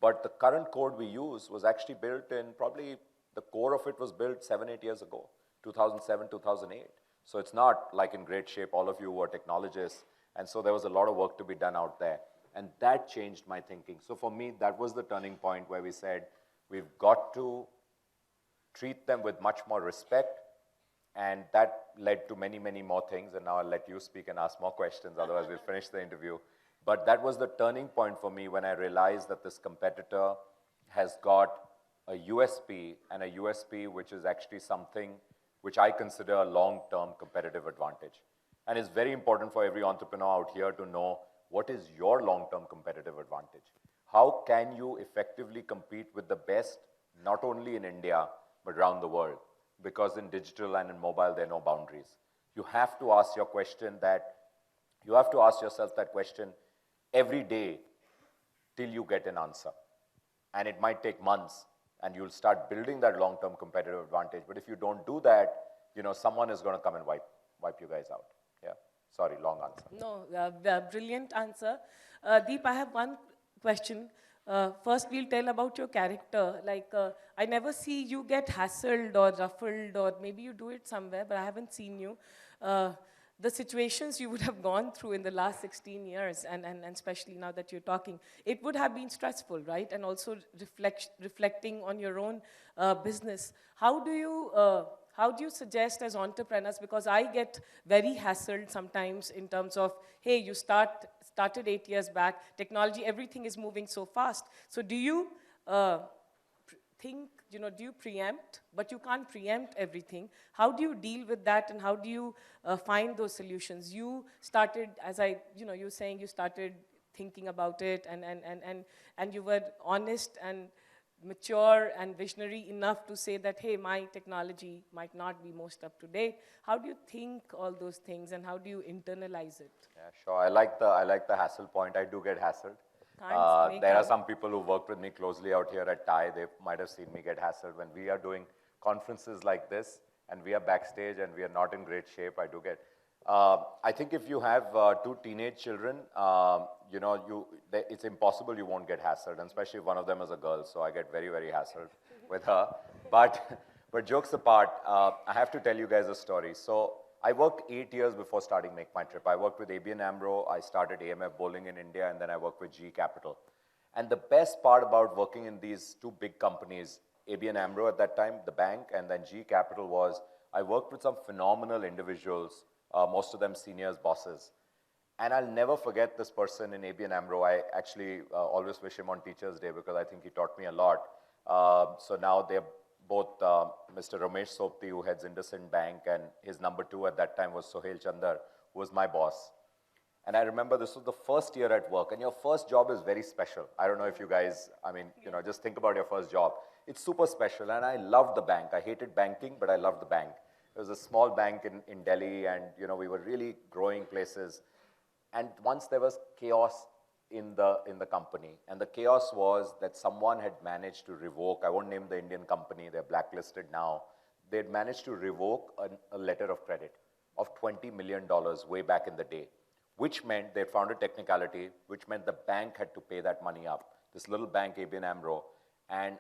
But the current code we use was actually built in, probably the core of it was built 7-8 years ago, 2007, 2008. So it's not like in great shape. All of you were technologists. And so there was a lot of work to be done out there. And that changed my thinking. So for me, that was the turning point where we said, we've got to treat them with much more respect. And that led to many, many more things. And now I'll let you speak and ask more questions. Otherwise, we'll finish the interview. But that was the turning point for me when I realized that this competitor has got a USP, and a USP which is actually something which I consider a long-term competitive advantage. And it's very important for every entrepreneur out here to know what is your long-term competitive advantage. How can you effectively compete with the best, not only in India, but around the world? Because in digital and in mobile, there are no boundaries. You have to ask your question that, you have to ask yourself that question every day till you get an answer. And it might take months, and you'll start building that long-term competitive advantage. But if you don't do that, someone is going to come and wipe you guys out. Yeah. Sorry, long answer. No, brilliant answer. Deep, I have one question. First, we'll tell about your character. Like, I never see you get hassled or ruffled, or maybe you do it somewhere, but I haven't seen you. The situations you would have gone through in the last 16 years, and especially now that you're talking, it would have been stressful, right? And also reflecting on your own business. How do you suggest as entrepreneurs, because I get very hassled sometimes in terms of, hey, you started 8 years back, technology, everything is moving so fast. So do you think, do you preempt? But you can't preempt everything. How do you deal with that, and how do you find those solutions? You started, as you were saying, you started thinking about it, and you were honest and mature and visionary enough to say that, hey, my technology might not be most up to date. How do you think all those things, and how do you internalize it? Yeah, sure. I like the hassle point. I do get hassled. There are some people who worked with me closely out here at TIE. They might have seen me get hassled when we are doing conferences like this, and we are backstage and we are not in great shape. I do get. I think if you have 2 teenage children, it's impossible you won't get hassled, and especially if one of them is a girl. So I get very, very hassled with her. But jokes apart, I have to tell you guys a story. So I worked 8 years before starting Make My Trip. I worked with ABN AMRO, I started AMF Bowling in India, and then I worked with G Capital. And the best part about working in these 2 big companies, ABN AMRO at that time, the bank, and then G Capital, was I worked with some phenomenal individuals, most of them seniors, bosses. And I'll never forget this person in ABN AMRO. I actually always wish him on Teachers' Day because I think he taught me a lot. So now they're both Mr. Ramesh Sopti, who heads IndusInd Bank, and his number 2 at that time was Sohail Chandar, who was my boss. And I remember this was the first year at work, and your first job is very special. I don't know if you guys, just think about your first job. It's super special, and I loved the bank. I hated banking, but I loved the bank. It was a small bank in Delhi, and we were really growing places. And once there was chaos in the company, and the chaos was that someone had managed to revoke, I won't name the Indian company, they're blacklisted now, they had managed to revoke a letter of credit of $20 million way back in the day, which meant they found a technicality, which meant the bank had to pay that money up. This little bank, ABN AMRO, and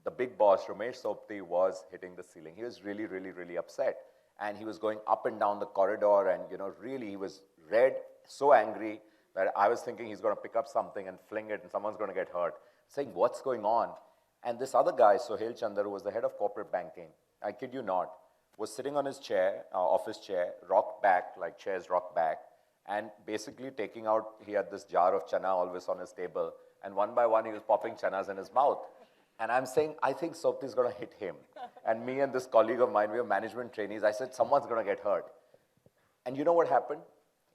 the big boss, Ramesh Sopti, was hitting the ceiling. He was really, really, really upset. And he was going up and down the corridor, and really he was red, so angry that I was thinking he's going to pick up something and fling it and someone's going to get hurt, saying, what's going on? And this other guy, Sohail Chandar, who was the head of corporate banking, I kid you not, was sitting on his chair, office chair, rocked back, like chairs rock back, and basically taking out, he had this jar of chana always on his table, and one by one he was popping chanas in his mouth. And I'm saying, I think Sopti's going to hit him. And me and this colleague of mine, we were management trainees, I said, someone's going to get hurt. And you know what happened?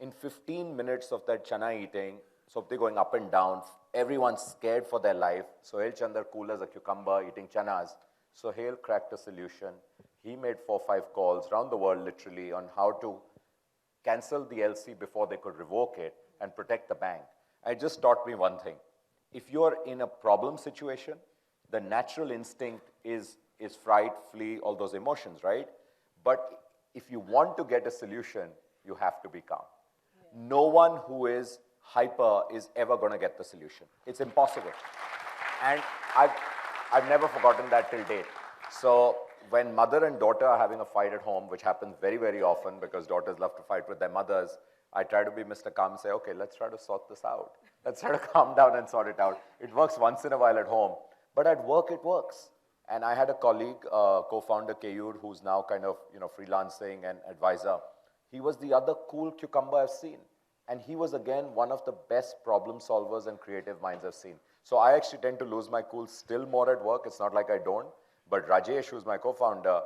In 15 minutes of that chana eating, Sopti going up and down, everyone's scared for their life. Sohail Chandar, cool as a cucumber, eating chanas. Sohail cracked a solution. He made 4 or 5 calls around the world, literally, on how to cancel the LC before they could revoke it and protect the bank. It just taught me one thing. If you're in a problem situation, the natural instinct is fright, flee, all those emotions, right? But if you want to get a solution, you have to be calm. Yeah. No one who is hyper is ever going to get the solution. It's impossible. And I've never forgotten that till date. So when mother and daughter are having a fight at home, which happens very, very often because daughters love to fight with their mothers, I try to be Mr. Calm and say, okay, let's try to sort this out. Let's try to calm down and sort it out. It works once in a while at home, but at work it works. And I had a colleague, co-founder Keyur, who's now kind of freelancing and advisor. He was the other cool cucumber I've seen. And he was, again, one of the best problem solvers and creative minds I've seen. So I actually tend to lose my cool still more at work. It's not like I don't. But Rajesh, who's my co-founder,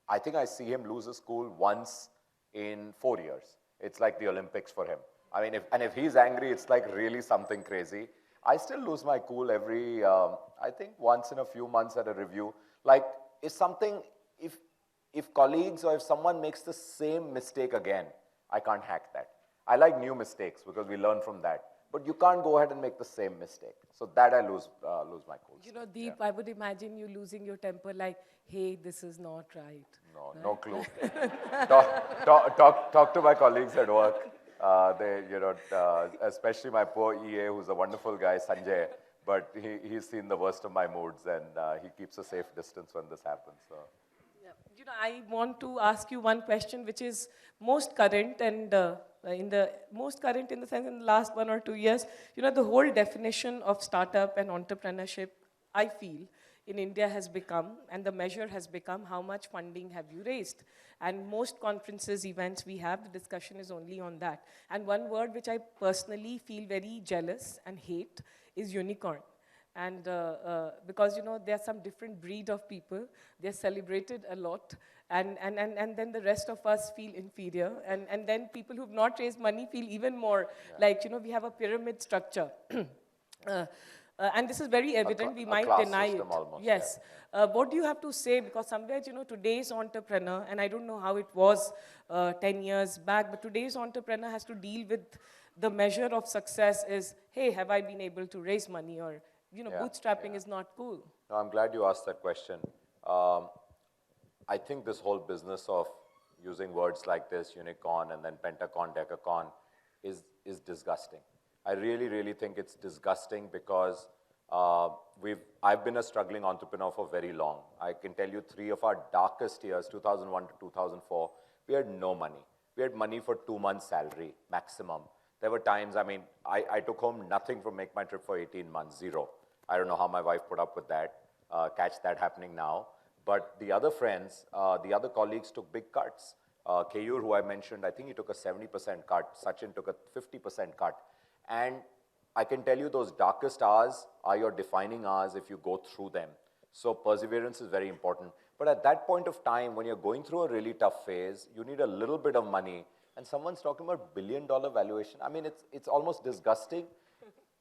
I think I see him lose his cool once in 4 years. It's like the Olympics for him. I mean, if he's angry, it's like really something crazy. I still lose my cool every, I think once in a few months at a review. Like, if if colleagues or if someone makes the same mistake again, I can't hack that. I like new mistakes because we learn from that. But you can't go ahead and make the same mistake. So that I lose my cool. You know, Deep, I would imagine you losing your temper like, hey, this is not right. No, right? no clue. talk to my colleagues at work. Especially my poor EA, who's a wonderful guy, Sanjay. But he's seen the worst of my moods, and he keeps a safe distance when this happens. So. Yeah. You know, I want to ask you one question, which is most current and in the sense in the last 1 or 2 years. You know, the whole definition of startup and entrepreneurship, I feel, in India has become, and the measure has become, how much funding have you raised? And most conferences, events we have, the discussion is only on that. And one word which I personally feel very jealous and hate is unicorn. And because, you know, there are some different breed of people, they're celebrated a lot, and then the rest of us feel inferior, and then people who've not raised money feel even more like, you know, we have a pyramid structure. And this is very evident, we might deny it. Almost, yes. yeah. What do you have to say? Because somewhere, you know, today's entrepreneur, and I don't know how it was 10 years back, but today's entrepreneur has to deal with the measure of success is, hey, have I been able to raise money? Or, you know, bootstrapping is not cool. No, I'm glad you asked that question. I think this whole business of using words like this, unicorn and then pentacorn, decacorn, is disgusting. I really, really think it's disgusting because I've been a struggling entrepreneur for very long. I can tell you 3 of our darkest years, 2001 to 2004, we had no money. We had money for 2 months' salary, maximum. There were times, I mean, I took home nothing from Make My Trip for 18 months, 0. I don't know how my wife put up with that, catch that happening now. But the other friends, the other colleagues took big cuts. Keyur, who I mentioned, I think he took a 70% cut. Sachin took a 50% cut. And I can tell you those darkest hours are your defining hours if you go through them. So perseverance is very important. But at that point of time, when you're going through a really tough phase, you need a little bit of money. And someone's talking about billion-dollar valuation. I mean, it's almost disgusting.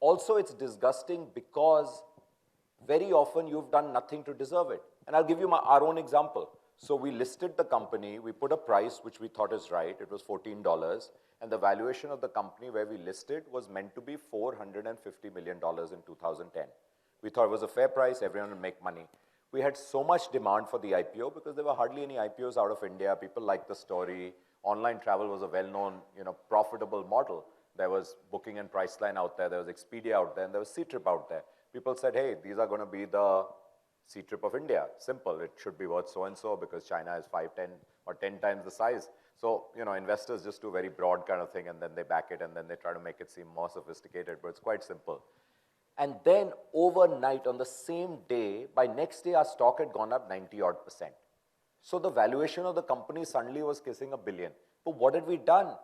Also, it's disgusting because very often you've done nothing to deserve it. And I'll give you our own example. So we listed the company, we put a price which we thought is right, it was $14, and the valuation of the company where we listed was meant to be $450 million in 2010. We thought it was a fair price, everyone would make money. We had so much demand for the IPO because there were hardly any IPOs out of India, people liked the story, online travel was a well-known, profitable model. There was Booking and Priceline out there, there was Expedia out there, and there was C-Trip out there. People said, hey, these are going to be the C-Trip of India. Simple, it should be worth so-and-so because China is 5, 10, or 10 times the size. So, investors just do very broad kind of thing and then they back it and then they try to make it seem more sophisticated, but it's quite simple. And then overnight on the same day, by next day, our stock had gone up 90-odd%. So the valuation of the company suddenly was kissing $1 billion. But what had we done?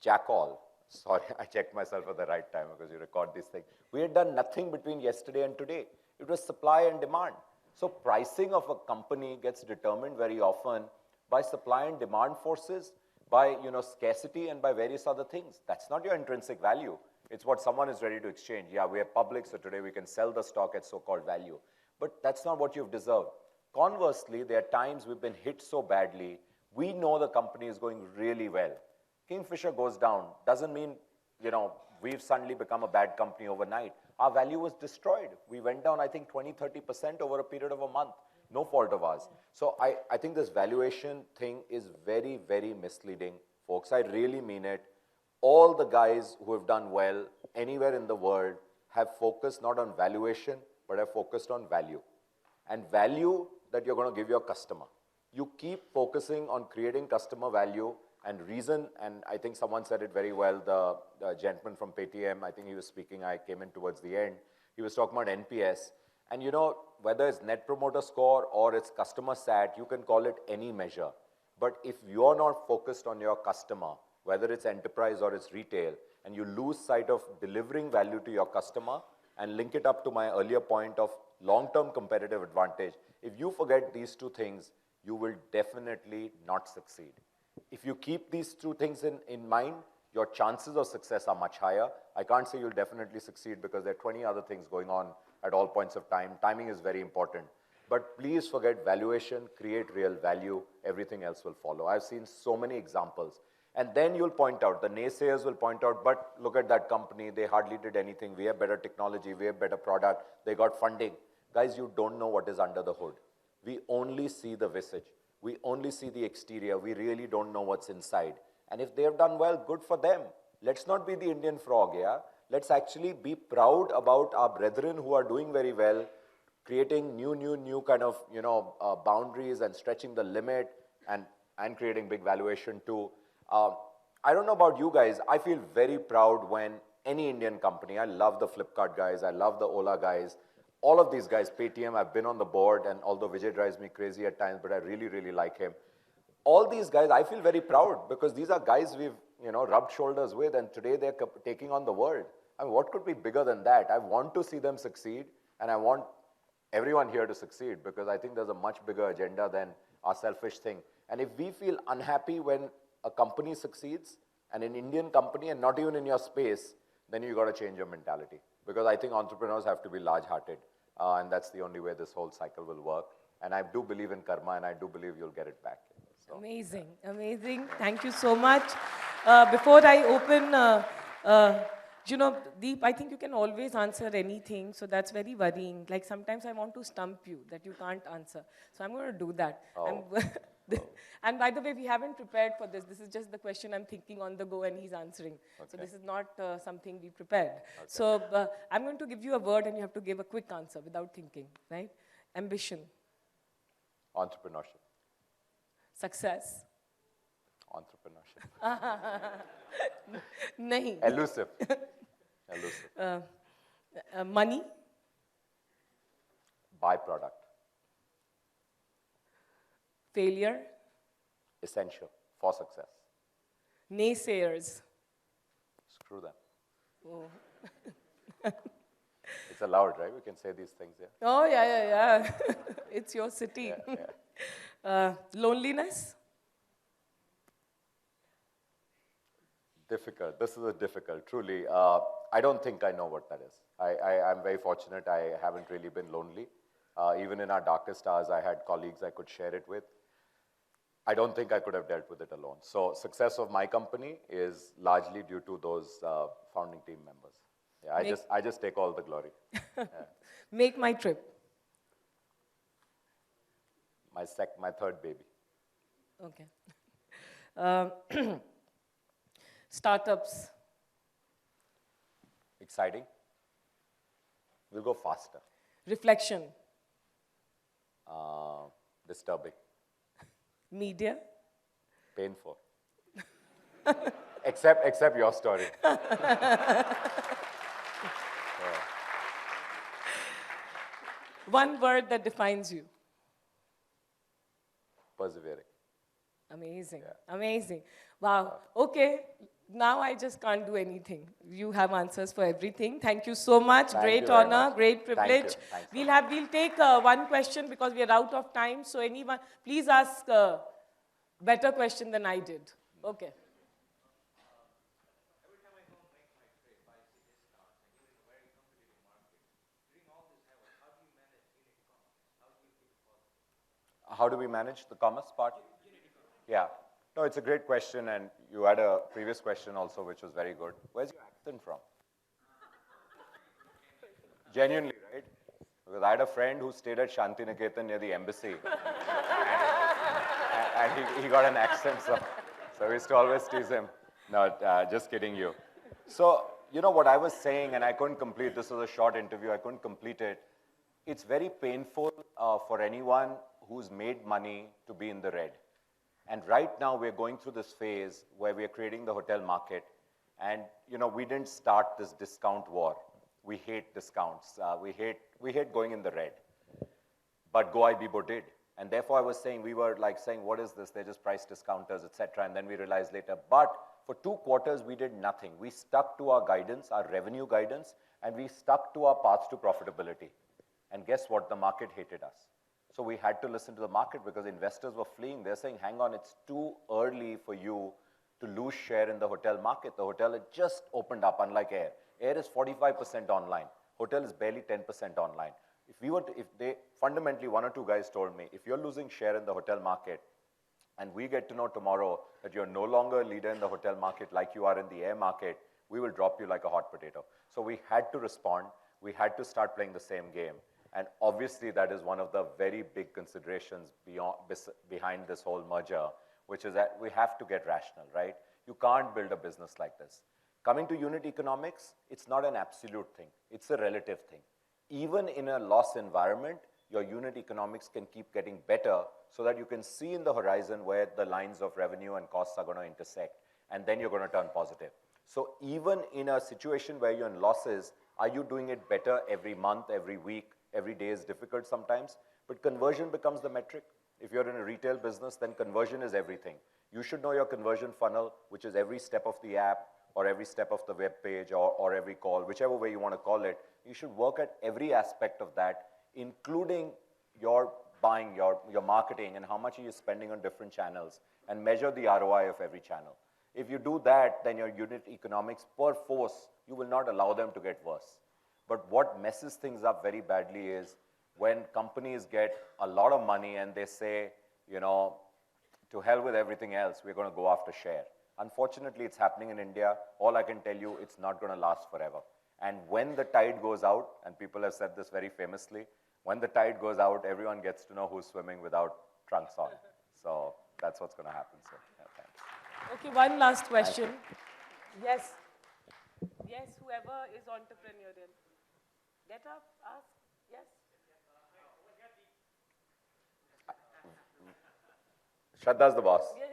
Jack all. Sorry, I checked myself at the right time because you record these things. We had done nothing between yesterday and today. It was supply and demand. So pricing of a company gets determined very often by supply and demand forces, by scarcity and by various other things. That's not your intrinsic value. It's what someone is ready to exchange. Yeah, we are public, so today we can sell the stock at so-called value. But that's not what you've deserved. Conversely, there are times we've been hit so badly, we know the company is going really well. Kingfisher goes down, doesn't mean, we've suddenly become a bad company overnight. Our value was destroyed. We went down, I think, 20, 30% over a period of a month. No fault of ours. So I think this valuation thing is very, very misleading, folks. I really mean it. All the guys who have done well anywhere in the world have focused not on valuation, but have focused on value. And value that you're going to give your customer. You keep focusing on creating customer value and reason, and I think someone said it very well, the gentleman from Paytm, I think he was speaking, I came in towards the end, he was talking about NPS. And whether it's Net Promoter Score or it's customer sat, you can call it any measure. But if you're not focused on your customer, whether it's enterprise or it's retail, and you lose sight of delivering value to your customer and link it up to my earlier point of long-term competitive advantage, if you forget these two things, you will definitely not succeed. If you keep these two things in mind, your chances of success are much higher. I can't say you'll definitely succeed because there are 20 other things going on at all points of time. Timing is very important. But please forget valuation, create real value, everything else will follow. I've seen so many examples. And then you'll point out, the naysayers will point out, but look at that company, they hardly did anything. We have better technology, we have better product, they got funding. Guys, you don't know what is under the hood. We only see the visage. We only see the exterior. We really don't know what's inside. And if they have done well, good for them. Let's not be the Indian frog, yeah? Let's actually be proud about our brethren who are doing very well, creating new kind of, boundaries and stretching the limit and creating big valuation too. I don't know about you guys, I feel very proud when any Indian company, I love the Flipkart guys, I love the Ola guys, all of these guys, Paytm, I've been on the board, and although Vijay drives me crazy at times, but I really, really like him. All these guys, I feel very proud because these are guys we've, rubbed shoulders with, and today they're taking on the world. I mean, what could be bigger than that? I want to see them succeed, and I want everyone here to succeed because I think there's a much bigger agenda than our selfish thing. And if we feel unhappy when a company succeeds, and an Indian company, and not even in your space, then you got to change your mentality. Because I think entrepreneurs have to be large-hearted, and that's the only way this whole cycle will work. And I do believe in karma, and I do believe you'll get it back. So. Amazing, amazing. Thank you so much. Before I open, Deep, I think you can always answer anything, so that's very worrying. Like sometimes I want to stump you that you can't answer. So I'm going to do that. Oh. And by the way, we haven't prepared for this. This is just the question I'm thinking on the go and he's answering. Okay. So this is not something we prepared. Okay. So I'm going to give you a word and you have to give a quick answer without thinking, right? Ambition. Entrepreneurship. Success. Entrepreneurship. Nahi. Elusive. Elusive. Money. Byproduct. Failure. Essential for success. Naysayers. Screw them. Oh. It's allowed, right? We can say these things, yeah? Oh, yeah. It's your city. Yeah. Loneliness. Difficult. This is a difficult, truly. I don't think I know what that is. I'm very fortunate. I haven't really been lonely. Even in our darkest hours, I had colleagues I could share it with. I don't think I could have dealt with it alone. So success of my company is largely due to those founding team members. Yeah, I just take all the glory. Yeah. Make my trip. My third baby. Okay. Startups. Exciting. We'll go faster. Reflection. Disturbing. Media. Painful. Except your story. One word that defines you. Persevering. Amazing. Yeah. Amazing. Wow. Okay. Now I just can't do anything. You have answers for everything. Thank you so much. Great honor, great privilege. We'll take one question because we are out of time. So anyone, please ask a better question than I did. Okay. How do we manage the commerce part? Yeah. No, it's a great question, and you had a previous question also, which was very good. Where's your accent from? Genuinely, right? Because I had a friend who stayed at Shantiniketan near the embassy, and he got an accent, so we used to always tease him. No, just kidding you. So, you know what I was saying, and I couldn't complete, this was a short interview, I couldn't complete it. It's very painful for anyone who's made money to be in the red. And right now we're going through this phase where we're creating the hotel market. And we didn't start this discount war. We hate discounts. We hate going in the red. But Go Ibibo did. And therefore I was saying, we were like saying, what is this? They're just price discounters, etc. And then we realized later, but for 2 quarters we did nothing. We stuck to our guidance, our revenue guidance, and we stuck to our path to profitability. And guess what? The market hated us. So we had to listen to the market because investors were fleeing. They're saying, hang on, it's too early for you to lose share in the hotel market. The hotel had just opened up, unlike air. Air is 45% online. Hotel is barely 10% online. If they, fundamentally, one or two guys told me, if you're losing share in the hotel market, and we get to know tomorrow that you're no longer a leader in the hotel market like you are in the air market, we will drop you like a hot potato. So we had to respond. We had to start playing the same game. And obviously, that is one of the very big considerations behind this whole merger, which is that we have to get rational, right? You can't build a business like this. Coming to unit economics, it's not an absolute thing. It's a relative thing. Even in a loss environment, your unit economics can keep getting better so that you can see in the horizon where the lines of revenue and costs are going to intersect, and then you're going to turn positive. So even in a situation where you're in losses, are you doing it better every month, every week? Every day is difficult sometimes, but conversion becomes the metric. If you're in a retail business, then conversion is everything. You should know your conversion funnel, which is every step of the app or every step of the web page or every call, whichever way you want to call it. You should work at every aspect of that, including your buying, your marketing, and how much are you spending on different channels, and measure the ROI of every channel. If you do that, then your unit economics per force, you will not allow them to get worse. But what messes things up very badly is when companies get a lot of money and they say, you know, to hell with everything else, we're going to go after share. Unfortunately, it's happening in India. All I can tell you, it's not going to last forever. And when the tide goes out, and people have said this very famously, when the tide goes out, everyone gets to know who's swimming without trunks on. So that's what's going to happen. So, yeah, thanks. Okay, one last question. Yes. Yes, whoever is entrepreneurial. Get up, ask. Yes. Shraddha's the boss. Yeah.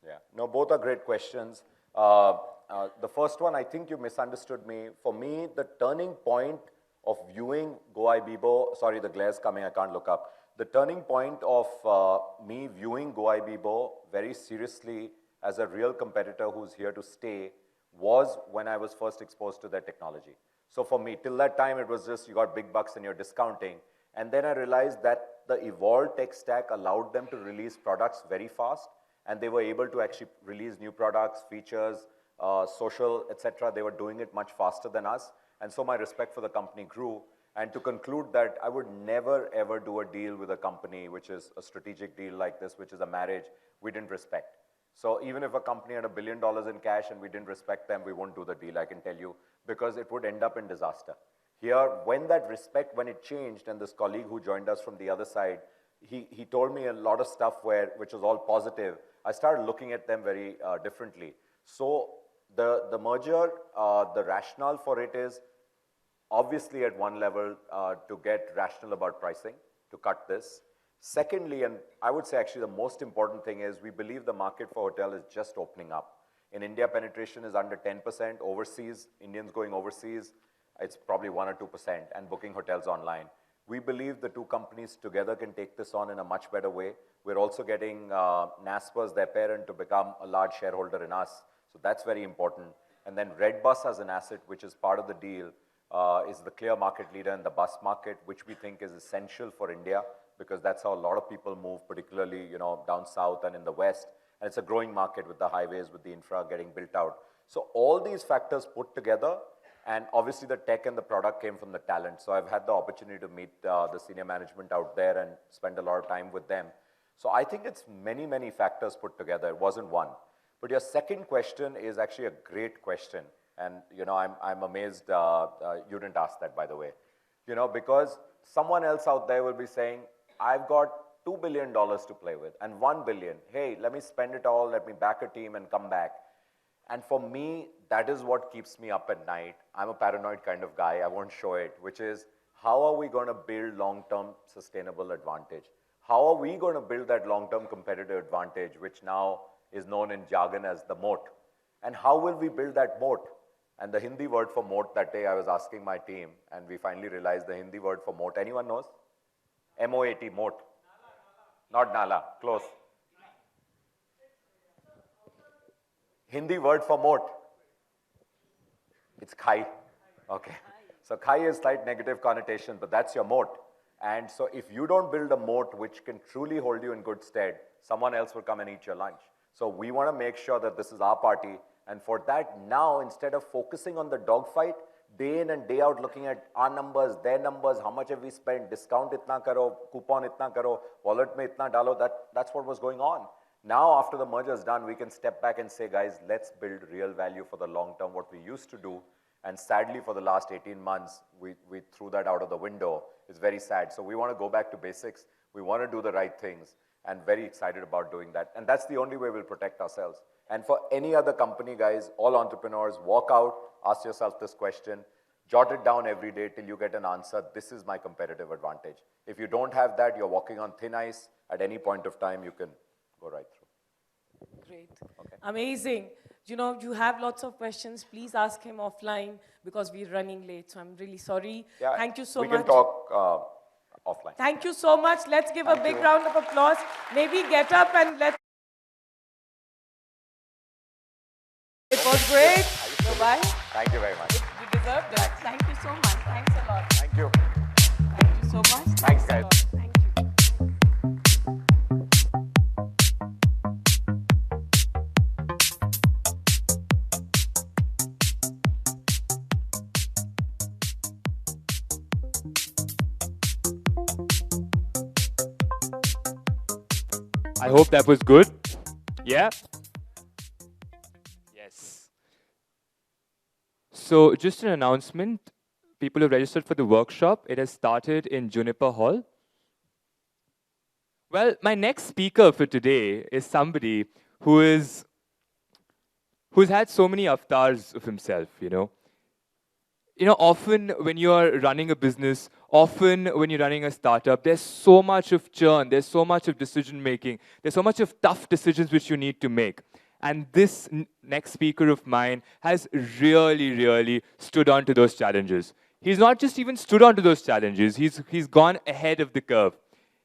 Yeah, no, both are great questions. The first one, I think you misunderstood me. For me, the turning point of viewing GoIbibo, sorry, the glare's coming, I can't look up. The turning point of me viewing GoIbibo very seriously as a real competitor who's here to stay was when I was first exposed to their technology. So for me, till that time, it was just you got big bucks and you're discounting. And then I realized that the evolved tech stack allowed them to release products very fast, and they were able to actually release new products, features, social, etc. They were doing it much faster than us. And so my respect for the company grew. And to conclude that, I would never, ever do a deal with a company which is a strategic deal like this, which is a marriage, we didn't respect. So even if a company had $1 billion in cash and we didn't respect them, we won't do the deal, I can tell you, because it would end up in disaster. Here, when that respect, when it changed, and this colleague who joined us from the other side, he told me a lot of stuff which was all positive. I started looking at them very differently. So the merger, the rationale for it is obviously at one level to get rational about pricing, to cut this. Secondly, and I would say actually the most important thing is we believe the market for hotel is just opening up. In India, penetration is under 10%. Overseas, Indians going overseas, it's probably 1 or 2% and booking hotels online. We believe the two companies together can take this on in a much better way. We're also getting Naspers, their parent, to become a large shareholder in us. So that's very important. And then Redbus as an asset, which is part of the deal, is the clear market leader in the bus market, which we think is essential for India because that's how a lot of people move, particularly down south and in the west. And it's a growing market with the highways, with the infra getting built out. So all these factors put together, and obviously the tech and the product came from the talent. So I've had the opportunity to meet the senior management out there and spend a lot of time with them. So I think it's many, many factors put together. It wasn't one. But your second question is actually a great question. And I'm amazed you didn't ask that, by the way. Because someone else out there will be saying, I've got $2 billion to play with and $1 billion. Hey, let me spend it all, let me back a team and come back. And for me, that is what keeps me up at night. I'm a paranoid kind of guy, I won't show it, which is how are we going to build long-term sustainable advantage? How are we going to build that long-term competitive advantage, which now is known in jargon as the moat? And how will we build that moat? And the Hindi word for moat, that day I was asking my team, and we finally realized the Hindi word for moat. Anyone knows? M-O-A-T, moat. Not nala, close. Hindi word for moat. It's khai. Okay. So khai is slight negative connotation, but that's your moat. And so if you don't build a moat which can truly hold you in good stead, someone else will come and eat your lunch. So we want to make sure that this is our party. And for that, now, instead of focusing on the dogfight, day in and day out, looking at our numbers, their numbers, how much have we spent, discount itna karo, coupon itna karo, wallet mein itna dalo, that's what was going on. Now, after the merger is done, we can step back and say, guys, let's build real value for the long term, what we used to do. And sadly, for the last 18 months, we threw that out of the window. It's very sad. So we want to go back to basics. We want to do the right things, and very excited about doing that. And that's the only way we'll protect ourselves. And for any other company, guys, all entrepreneurs, walk out, ask yourself this question, jot it down every day till you get an answer. This is my competitive advantage. If you don't have that, you're walking on thin ice. At any point of time, you can go right through. Great. Okay. Amazing. You know, you have lots of questions. Please ask him offline because we're running late. So I'm really sorry. Yeah, thank you so much. We can talk offline. Thank you so much. Let's give a big round of applause. Maybe get up and let's. It was great. Bye-bye. Thank you very much. You deserved it. Thank you so much. Thanks a lot. Thank you. Thank you so much. Thanks, guys. Thank you. I hope that was good. Yeah? Yes. So just an announcement. People have registered for the workshop. It has started in Juniper Hall. Well, my next speaker for today is somebody who's had so many avatars of himself, you know. You know, often when you're running a business, often when you're running a startup, there's so much of churn, there's so much of decision making, there's so much of tough decisions which you need to make. And this next speaker of mine has really, really stood on to those challenges. He's not just even stood on to those challenges, he's gone ahead of the curve.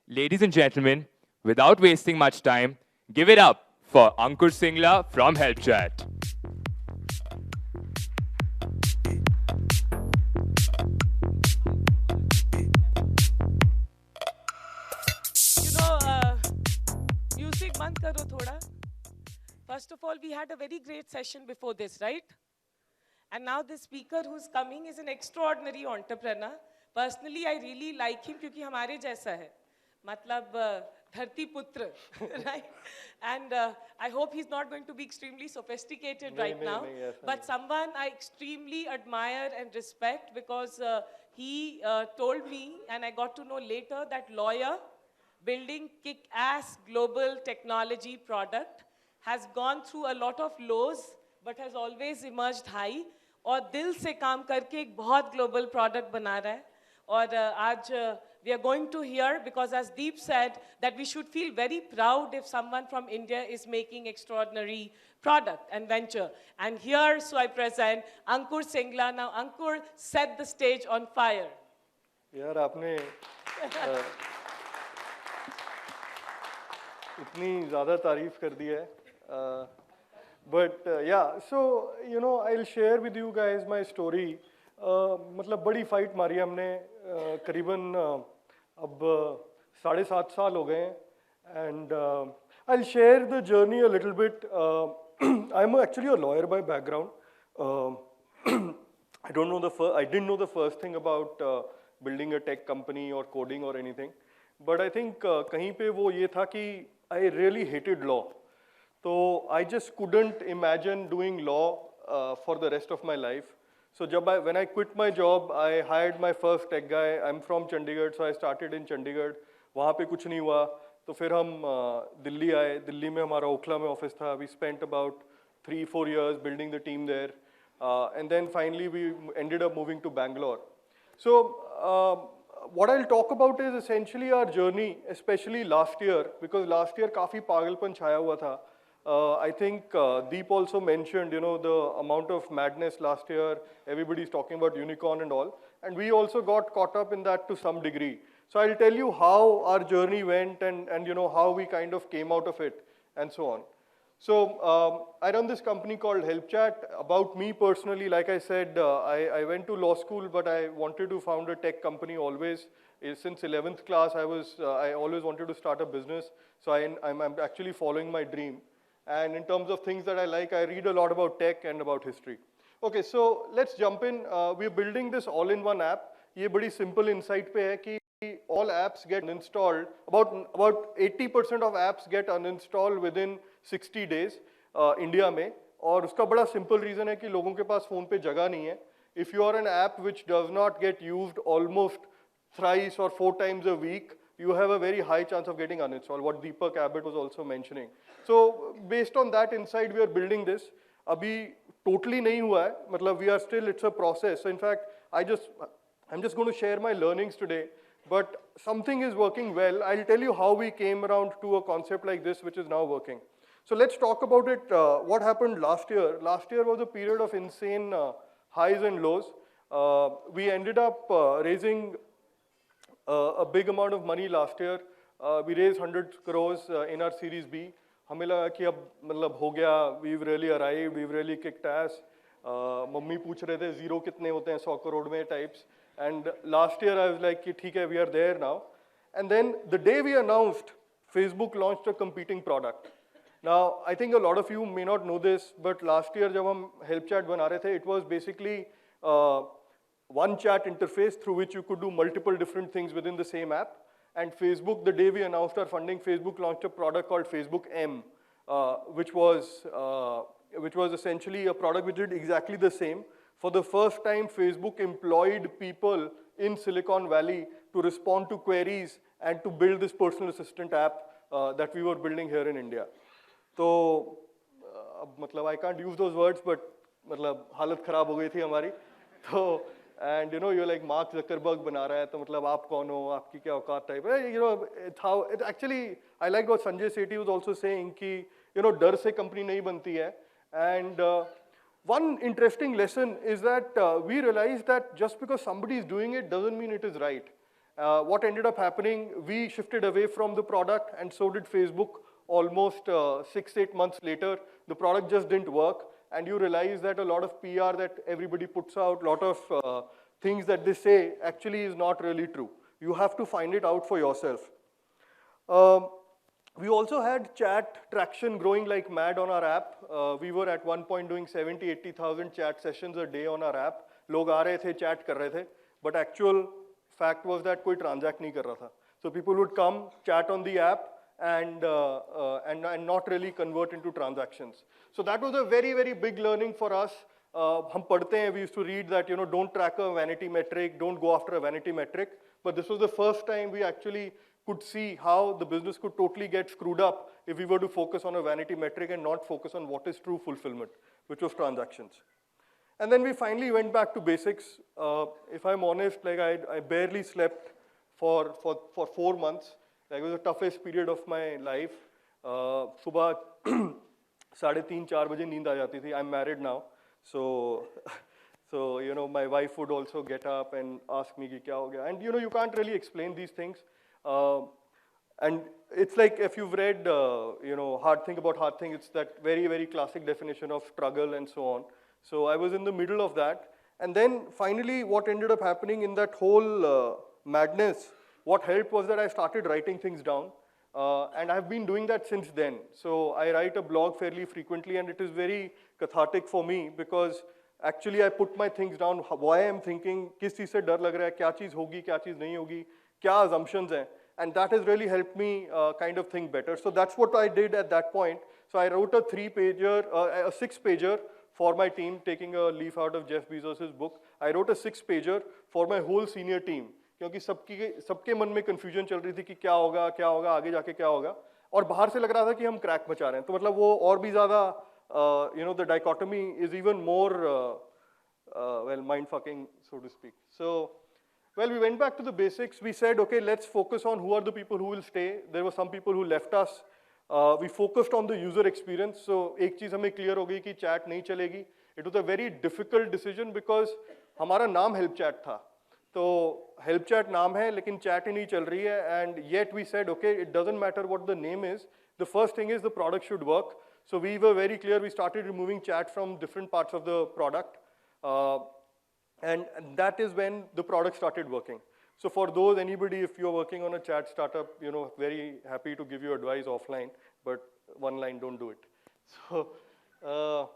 Ladies and gentlemen, without wasting much time, give it up for Ankur Singla from HelpChat. Music band karo thoda. First of all, we had a very great session before this, right? And now this speaker who's coming is an extraordinary entrepreneur. Personally, I really like him because हमारे जैसा है. मतलब धरती पुत्र, right? And I hope he's not going to be extremely sophisticated right now. But someone I extremely admire and respect because he told me, and I got to know later, that lawyer building kick-ass global technology product has gone through a lot of lows, but has always emerged high. और दिल से काम करके एक बहुत global product बना रहा है. और आज we are going to hear, because as Deep said, that we should feel very proud if someone from India is making extraordinary product and venture. And here, so I present Ankur Singla. Now, Ankur, set the stage on fire. यार आपने इतनी ज़्यादा तारीफ कर दी है. But yeah, so you know, I'll share with you guys my story. मतलब बड़ी fight मारी हमने करीबन अब 7.5 साल हो गए हैं. And I'll share the journey a little bit. I'm actually a lawyer by background. I didn't know the first thing about building a tech company or coding or anything. But I think कहीं पे वो ये था कि I really hated law. So I just couldn't imagine doing law for the rest of my life. So when I quit my job, I hired my first tech guy. I'm from Chandigarh, so I started in Chandigarh. वहाँ पे कुछ नहीं हुआ, तो फिर हम दिल्ली आए. दिल्ली में हमारा ओखला में ऑफिस था. We spent about 3-4 years building the team there. And then finally we ended up moving to Bangalore. So what I'll talk about is essentially our journey, especially last year, because last year काफी पागलपन छाया हुआ था. I think Deep also mentioned, you know, the amount of madness last year. Everybody's talking about unicorn and all, and we also got caught up in that to some degree. So I'll tell you how our journey went and you know how we kind of came out of it and so on. So I run this company called HelpChat. About me personally, like I said, I went to law school, but I wanted to found a tech company always. Since 11th class, I always wanted to start a business. So I'm actually following my dream. And in terms of things that I like, I read a lot about tech and about history. Okay, so let's jump in. We're building this all-in-one app. ये बड़ी simple insight पे है कि all apps get uninstalled. About 80% of apps get uninstalled within 60 days India में. और उसका बड़ा simple reason है कि लोगों के पास phone पे जगह नहीं है. If you are an app which does not get used almost thrice or 4 times a week, you have a very high chance of getting uninstalled, what Deepak Abbott was also mentioning. So based on that insight, we are building this. अभी totally नहीं हुआ है, मतलब we are still, it's a process. So in fact, I'm just going to share my learnings today, but something is working well. I'll tell you how we came around to a concept like this, which is now working. So let's talk about it, what happened last year. Last year was a period of insane highs and lows. We ended up raising a big amount of money last year. We raised 100 crores in our Series B. हमें लगा कि अब मतलब हो गया, we've really arrived, we've really kicked ass. Mummy पूछ रहे थे zero कितने होते हैं 100 करोड़ में types. And last year I was like कि ठीक है, we are there now. And then the day we announced, Facebook launched a competing product. Now I think a lot of you may not know this, but last year जब हम HelpChat बना रहे थे, it was basically one chat interface through which you could do multiple different things within the same app. And Facebook, the day we announced our funding, Facebook launched a product called Facebook M, which was essentially a product which did exactly the same. For the first time, Facebook employed people in Silicon Valley to respond to queries and to build this personal assistant app that we were building here in India. So, I can't use those words, but हालत खराब हो गई थी हमारी. So, and you know, you're like Mark Zuckerberg बना रहा है, तो मतलब आप कौन हो, आपकी क्या औकात type. You know, it's how it actually. I like what Sanjay Sethi was also saying कि you know डर से company नहीं बनती है. And one interesting lesson is that we realized that just because somebody is doing it doesn't mean it is right. What ended up happening, we shifted away from the product, and so did Facebook. Almost 6-8 months later, the product just didn't work. And you realize that a lot of PR that everybody puts out, a lot of things that they say actually is not really true. You have to find it out for yourself. We also had chat traction growing like mad on our app. We were at one point doing 70,000-80,000 chat sessions a day on our app. लोग आ रहे थे, chat कर रहे थे. But actual fact was that कोई transact नहीं कर रहा था. So people would come, chat on the app, and not really convert into transactions. So that was a very, very big learning for us. हम पढ़ते हैं, we used to read that, you know, don't track a vanity metric, don't go after a vanity metric. But this was the first time we actually could see how the business could totally get screwed up if we were to focus on a vanity metric and not focus on what is true fulfillment, which was transactions. And then we finally went back to basics. If I'm honest, like I barely slept for 4 months. Like it was the toughest period of my life. सुबह 3:30-4 बजे नींद आ जाती थी. I'm married now, so you know my wife would also get up and ask me कि क्या हो गया. And you know you can't really explain these things. And it's like if you've read you know Hard Thing About Hard Thing, it's that very, very classic definition of struggle and so on. So I was in the middle of that. And then finally what ended up happening in that whole madness, what helped was that I started writing things down. And I've been doing that since then. So I write a blog fairly frequently, and it is very cathartic for me because actually I put my things down, why I'm thinking, किस चीज़ से डर लग रहा है, क्या चीज़ होगी, क्या चीज़ नहीं होगी, क्या assumptions हैं. And that has really helped me kind of think better. So that's what I did at that point. So I wrote a 6-pager for my team, taking a leaf out of Jeff Bezos' book. I wrote a 6-pager for my whole senior team. क्योंकि सबके मन में confusion चल रही थी कि क्या होगा, आगे जाके क्या होगा, और बाहर से लग रहा था कि हम क्रैक मचा रहे हैं. तो मतलब वो और भी ज़्यादा you know the dichotomy is even more well mind fucking, so to speak. So Well, we went back to the basics. We said, okay, let's focus on who are the people who will stay. There were some people who left us. We focused on the user experience. So एक चीज़ हमें clear हो गई कि chat नहीं चलेगी. It was a very difficult decision because हमारा नाम help chat था. तो help chat नाम है लेकिन chat ही नहीं चल रही है. And yet we said, okay, it doesn't matter what the name is. The first thing is the product should work. So we were very clear. We started removing chat from different parts of the product. And that is when the product started working. So for those, anybody, if you're working on a chat startup, you know, very happy to give you advice offline, but one line, don't do it. So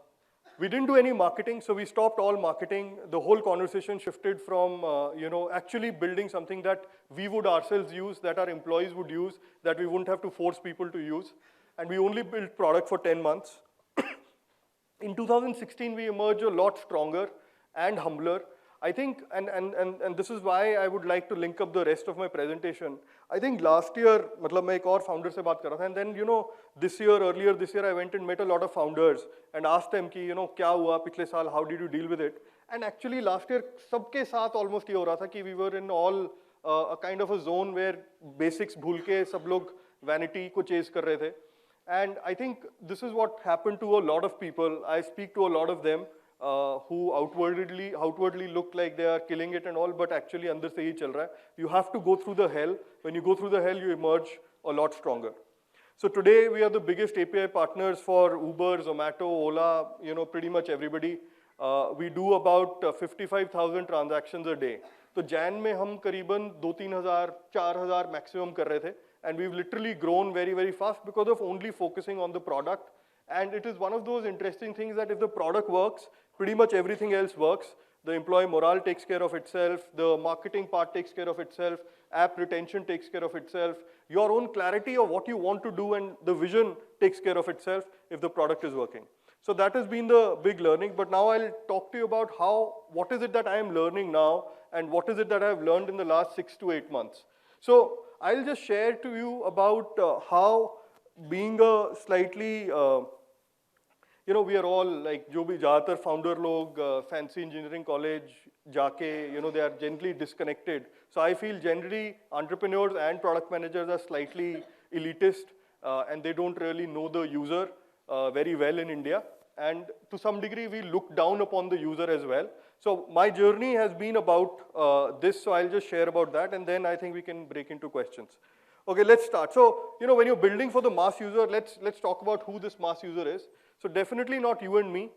we didn't do any marketing, so we stopped all marketing. The whole conversation shifted from, you know, actually building something that we would ourselves use, that our employees would use, that we wouldn't have to force people to use. And we only built product for 10 months. In 2016, we emerged a lot stronger and humbler. I think, and this is why I would like to link up the rest of my presentation. I think last year, मतलब मैं एक और founder से बात कर रहा था, and then, you know, earlier this year, I went and met a lot of founders and asked them कि, you know, क्या हुआ पिछले साल, how did you deal with it? And actually last year, सबके साथ almost ये हो रहा था कि we were in all a kind of a zone where basics भूल के सब लोग vanity को chase कर रहे थे. And I think this is what happened to a lot of people. I speak to a lot of them. Who outwardly look like they are killing it and all, but actually अंदर से ही चल रहा है. You have to go through the hell. When you go through the hell, you emerge a lot stronger. So today we are the biggest API partners for Uber, Zomato, Ola, you know, pretty much everybody. We do about 55,000 transactions a day. So Jan में हम करीबन 2-3,000, 4,000 maximum कर रहे थे, and we've literally grown very, very fast because of only focusing on the product. And it is one of those interesting things that if the product works, pretty much everything else works. The employee morale takes care of itself, the marketing part takes care of itself, app retention takes care of itself, your own clarity of what you want to do and the vision takes care of itself if the product is working. So that has been the big learning, but now I'll talk to you about what is it that I am learning now and what is it that I have learned in the last 6 to 8 months. So I'll just share to you about how being a slightly, you know, we are all like, जो भी ज़्यादातर founder लोग fancy engineering college जाके, you know, they are generally disconnected. So I feel generally entrepreneurs and product managers are slightly elitist and they don't really know the user very well in India. And to some degree, we look down upon the user as well. So my journey has been about this, so I'll just share about that, and then I think we can break into questions. Okay, let's start. So, you know, when you're building for the mass user, let's talk about who this mass user is. So definitely not you and me.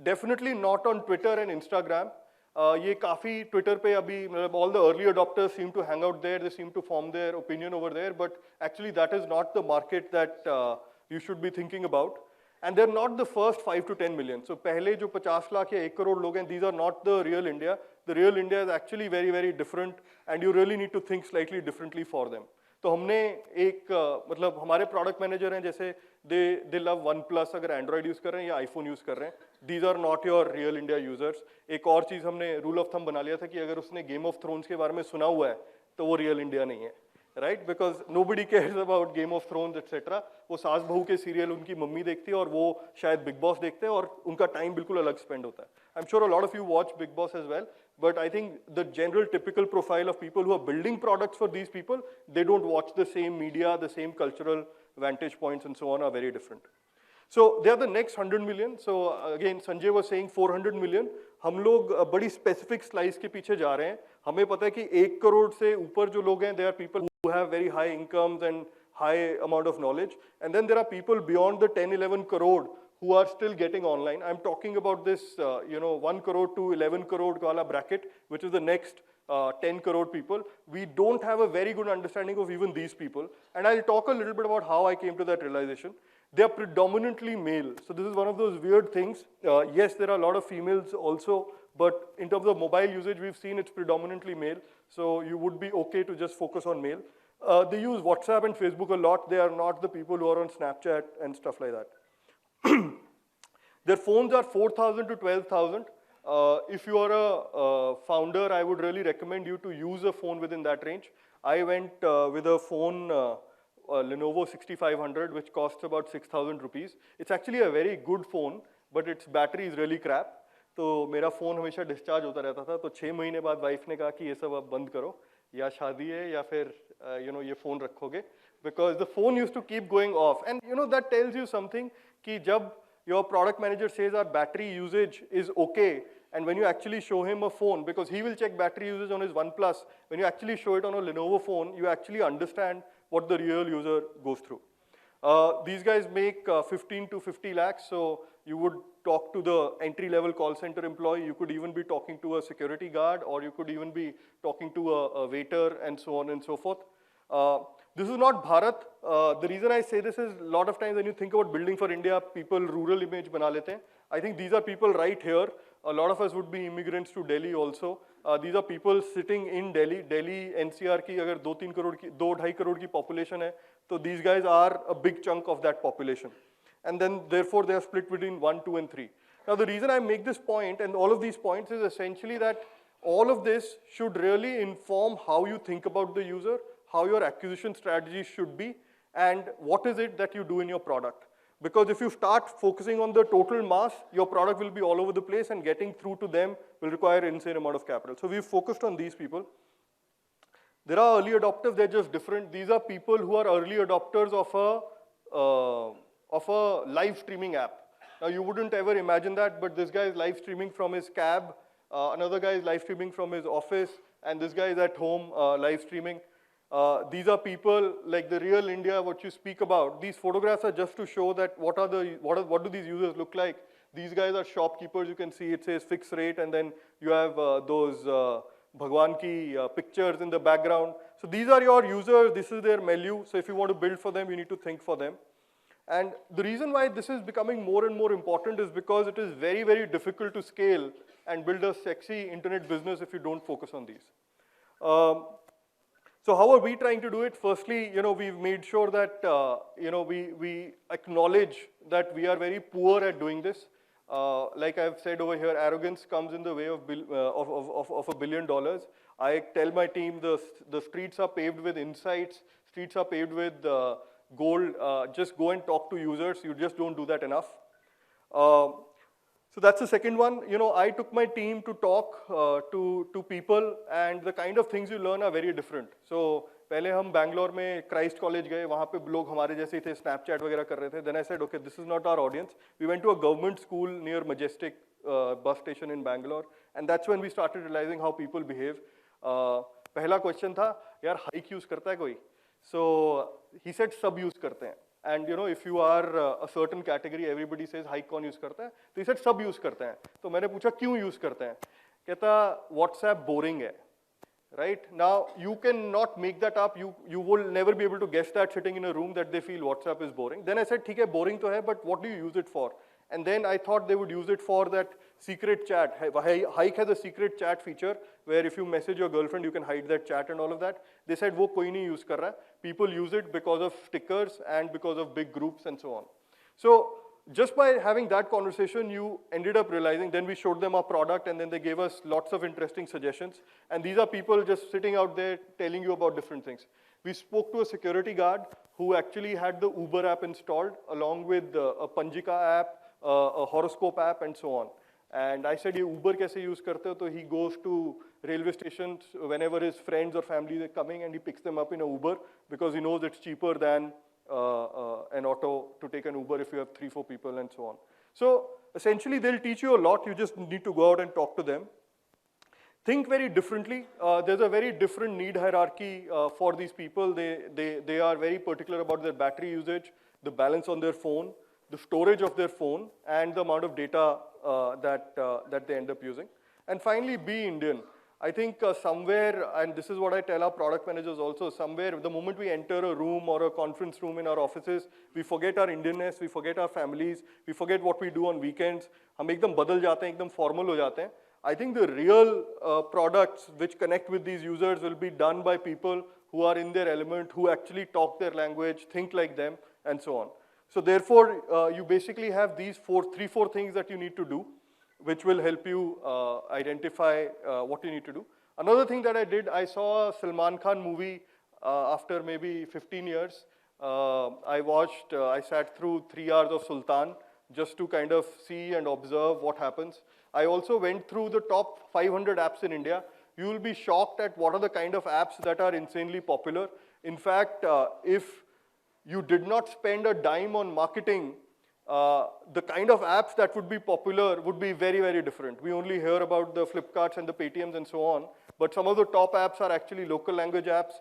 Definitely not on Twitter and Instagram. ये काफ़ी Twitter पे अभी all the early adopters seem to hang out there. They seem to form their opinion over there. But actually, that is not the market that you should be thinking about. And they're not the first 5 to 10 million. So पहले जो 50 लाख या 1 करोड़ लोग हैं, these are not the real India. The real India is actually very, very different, and you really need to think slightly differently for them. तो हमने एक मतलब हमारे product manager हैं जैसे they love OnePlus अगर Android use कर रहे हैं या iPhone use कर रहे हैं. These are not your real India users. एक और चीज़ हमने rule of thumb बना लिया था कि अगर उसने Game of Thrones के बारे में सुना हुआ है तो वो real India नहीं है. Right? Because nobody cares about Game of Thrones, etc. वो सास बहू के सीरियल उनकी मम्मी देखती है और वो शायद बिग बॉस देखते हैं और उनका टाइम बिल्कुल अलग स्पेंड होता है. I'm sure a lot of you watch Big Boss as well, but I think the general typical profile of people who are building products for these people, they don't watch the same media, the same cultural vantage points and so on are very different. So they are the next 100 million. So again, Sanjay was saying 400 million. हम लोग बड़ी specific slice के पीछे जा रहे हैं. हमें पता है कि 1 करोड़ से ऊपर जो लोग हैं, they are people who have very high incomes and high amount of knowledge. And then there are people beyond the 10-11 crore who are still getting online. I'm talking about this, you know, 1 crore to 11 crore wala bracket, which is the next 10 crore people. We don't have a very good understanding of even these people. And I'll talk a little bit about how I came to that realization. They are predominantly male. So this is one of those weird things. Yes, there are a lot of females also, but in terms of mobile usage, we've seen it's predominantly male. So you would be okay to just focus on male. They use WhatsApp and Facebook a lot. They are not the people who are on Snapchat and stuff like that. Their phones are 4,000 to 12,000. If you are a founder, I would really recommend you to use a phone within that range. I went with a phone, Lenovo 6500, which costs about 6,000 rupees. It's actually a very good phone, but its battery is really crap. तो मेरा phone हमेशा discharge होता रहता था, तो 6 महीने बाद wife ने कहा कि ये सब अब बंद करो, या शादी है या फिर ये फ़ोन रखोगे, because the phone used to keep going off. And that tells you something कि जब your product manager says our battery usage is okay, and when you actually show him a phone, because he will check battery usage on his OnePlus, when you actually show it on a Lenovo phone, you actually understand what the real user goes through. These guys make 15 to 50 lakhs, so you would talk to the entry-level call center employee, you could even be talking to a security guard, or you could even be talking to a waiter, and so on and so forth. This is not Bharat. The reason I say this is a lot of times when you think about building for India, people rural image bana lete hain. I think these are people right here. A lot of us would be immigrants to Delhi also. These are people sitting in Delhi. Delhi NCR की अगर 2-3 करोड़ की 2-2.5 करोड़ की population है, तो these guys are a big chunk of that population. And then therefore they are split between 1, 2, and 3. Now the reason I make this point and all of these points is essentially that all of this should really inform how you think about the user, how your acquisition strategy should be, and what is it that you do in your product. Because if you start focusing on the total mass, your product will be all over the place, and getting through to them will require an insane amount of capital. So we've focused on these people. There are early adopters, they're just different. These are people who are early adopters of a live streaming app. Now you wouldn't ever imagine that, but this guy is live streaming from his cab, another guy is live streaming from his office, and this guy is at home live streaming. These are people like the real India, what you speak about. These photographs are just to show that what do these users look like. These guys are shopkeepers, you can see it says fixed rate, and then you have those Bhagwan ki pictures in the background. So these are your users, this is their menu. So if you want to build for them, you need to think for them. And the reason why this is becoming more and more important is because it is very, very difficult to scale and build a sexy internet business if you don't focus on these. So how are we trying to do it? Firstly, we've made sure that, we acknowledge that we are very poor at doing this. Like I've said over here, arrogance comes in the way of $1 billion. I tell my team the streets are paved with insights, streets are paved with gold. Just go and talk to users. You just don't do that enough. So that's the second one. I took my team to talk to people, and the kind of things you learn are very different. So पहले हम Bangalore में Christ College गए, वहाँ पे लोग हमारे जैसे थे, Snapchat वगैरह कर रहे थे. Then I said, okay, this is not our audience. We went to a government school near Majestic bus station in Bangalore, and that's when we started realizing how people behave. पहला question था, यार hike use करता है कोई? So he said सब use करते हैं. And if you are a certain category, everybody says hike कौन use करता है? तो he said सब use करते हैं. तो मैंने पूछा क्यों use करते हैं? कहता WhatsApp boring है. Right? Now you cannot make that up. You will never be able to guess that sitting in a room that they feel WhatsApp is boring. Then I said, ठीक है boring तो है, but what do you use it for? And then I thought they would use it for that secret chat. Hike has a secret chat feature where if you message your girlfriend, you can hide that chat and all of that. They said, वो कोई नहीं use कर रहा है. People use it because of stickers and because of big groups and so on. So just by having that conversation, you ended up realizing, then we showed them our product, and then they gave us lots of interesting suggestions. And these are people just sitting out there telling you about different things. We spoke to a security guard who actually had the Uber app installed along with a Panjika app, a horoscope app, and so on. And I said, ये Uber कैसे use करते हो? So he goes to railway stations whenever his friends or family are coming, and he picks them up in a Uber because he knows it's cheaper than an auto to take an Uber if you have 3-4 people and so on. So essentially, they'll teach you a lot. You just need to go out and talk to them. Think very differently. There's a very different need hierarchy for these people. They are very particular about their battery usage, the balance on their phone, the storage of their phone, and the amount of data that they end up using. And finally, be Indian. I think somewhere, and this is what I tell our product managers also, somewhere the moment we enter a room or a conference room in our offices, we forget our Indianness, we forget our families, we forget what we do on weekends. हम एकदम बदल जाते हैं, एकदम formal हो जाते हैं. I think the real products which connect with these users will be done by people who are in their element, who actually talk their language, think like them, and so on. So therefore, you basically have these 3-4 things that you need to do, which will help you identify what you need to do. Another thing that I did, I saw a Salman Khan movie after maybe 15 years. I sat through 3 hours of Sultan just to kind of see and observe what happens. I also went through the top 500 apps in India. You will be shocked at what are the kind of apps that are insanely popular. In fact, if you did not spend a dime on marketing, the kind of apps that would be popular would be very, very different. We only hear about the Flipkarts and the Paytms and so on, but some of the top apps are actually local language apps.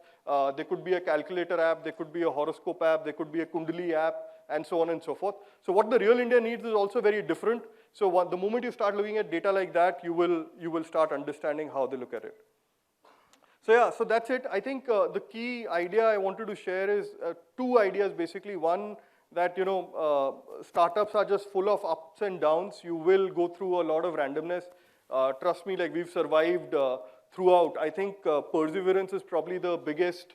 They could be a calculator app, they could be a horoscope app, they could be a Kundali app, and so on and so forth. So what the real India needs is also very different. So the moment you start looking at data like that, you will start understanding how they look at it. So yeah, so that's it. I think the key idea I wanted to share is two ideas basically. One, that startups are just full of ups and downs. You will go through a lot of randomness. Trust me, like we've survived throughout. I think perseverance is probably the biggest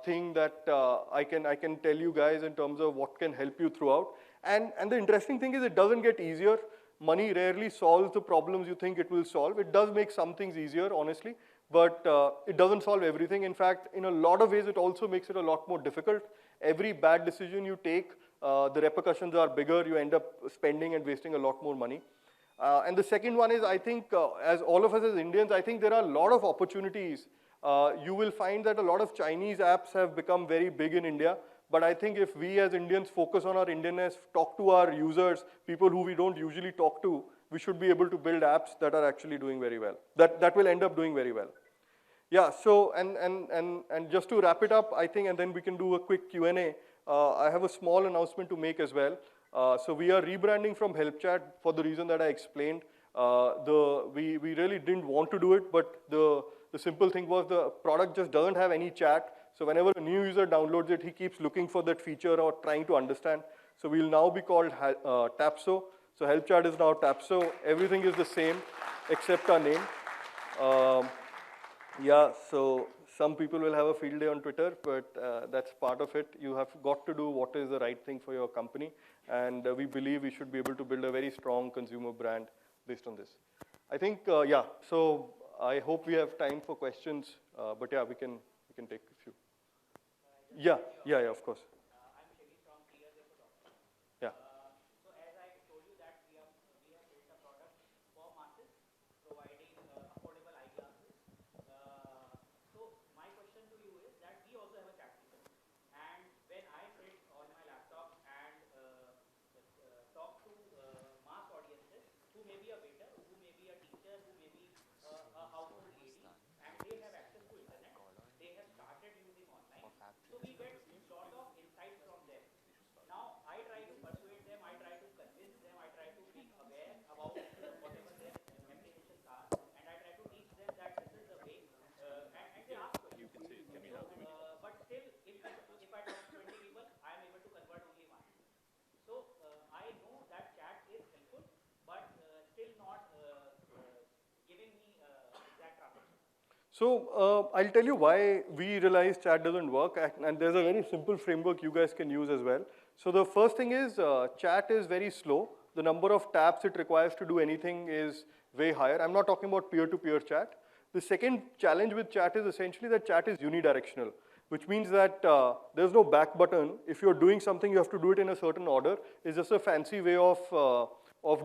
thing that I can tell you guys in terms of what can help you throughout. And the interesting thing is it doesn't get easier. Money rarely solves the problems you think it will solve. It does make some things easier, honestly, but it doesn't solve everything. In fact, in a lot of ways, it also makes it a lot more difficult. Every bad decision you take, the repercussions are bigger. You end up spending and wasting a lot more money. And the second one is, I think, as all of us as Indians, I think there are a lot of opportunities. You will find that a lot of Chinese apps have become very big in India. But I think if we as Indians focus on our Indianness, talk to our users, people who we don't usually talk to, we should be able to build apps that are actually doing very well, that will end up doing very well. Yeah, so, and just to wrap it up, I think, and then we can do a quick Q&A, I have a small announcement to make as well. So we are rebranding from HelpChat for the reason that I explained. We really didn't want to do it, but the simple thing was the product just doesn't have any chat. So whenever a new user downloads it, he keeps looking for that feature or trying to understand. So we'll now be called Tapso. So HelpChat is now Tapso. Everything is the same except our name. Yeah, so some people will have a field day on Twitter, but that's part of it. You have got to do what is the right thing for your company. And we believe we should be able to build a very strong consumer brand based on this. I think, yeah, so I hope we have time for questions. But yeah, we can take a few. Yeah, of course. Yeah. So as I told you that we have built a product for masses, providing affordable eyeglasses. So my question to you is that we also have a chat feature, and when I sit on my laptop and talk to mass audiences who may be a waiter, who may be a teacher, who may be a household lady, and they have access to internet, they have started using online. So we get sort of insights from them. Now I try to persuade them, I try to convince them, I try to make aware about whatever their apprehensions are, and I try to teach them that this is the way. And they ask questions. But still, if I talk to 20 people, I am able to convert only one. So I know that chat is helpful, but still not giving me exact transaction. So I'll tell you why we realize chat doesn't work, and there's a very simple framework you guys can use as well. So the first thing is chat is very slow. The number of taps it requires to do anything is way higher. I'm not talking about peer-to-peer chat. The second challenge with chat is essentially that chat is unidirectional, which means that there's no back button. If you're doing something, you have to do it in a certain order. It's just a fancy way of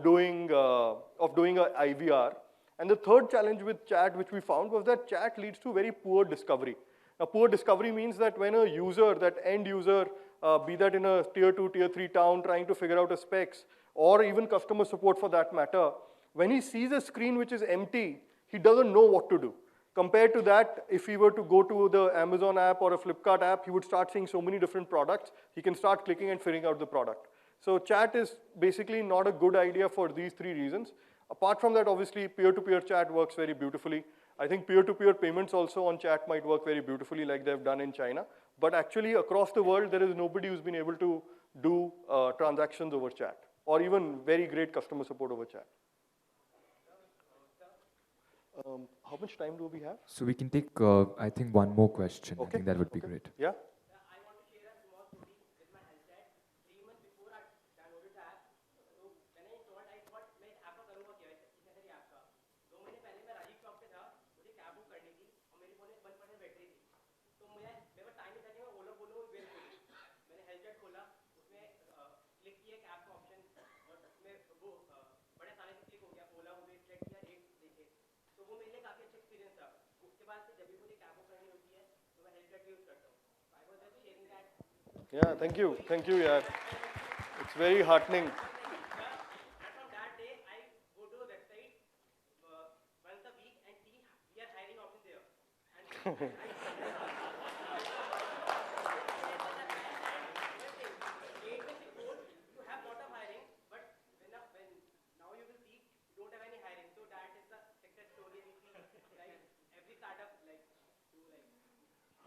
doing a IVR. And the third challenge with chat, which we found, was that chat leads to very poor discovery. Now, poor discovery means that when a user, that end user, be that in a tier 2, tier 3 town trying to figure out a specs, or even customer support for that matter, when he sees a screen which is empty, he doesn't know what to do. Compared to that, if he were to go to the Amazon app or a Flipkart app, he would start seeing so many different products. He can start clicking and figuring out the product. So chat is basically not a good idea for these three reasons. Apart from that, obviously, peer-to-peer chat works very beautifully. I think peer-to-peer payments also on chat might work very beautifully like they've done in China. But actually, across the world, there is nobody who's been able to do transactions over chat, or even very great customer support over chat. How much time do we have? So we can take, I think, one more question. Okay. I think that would be great. Yeah? Yeah, thank you, yeah. It's very heartening.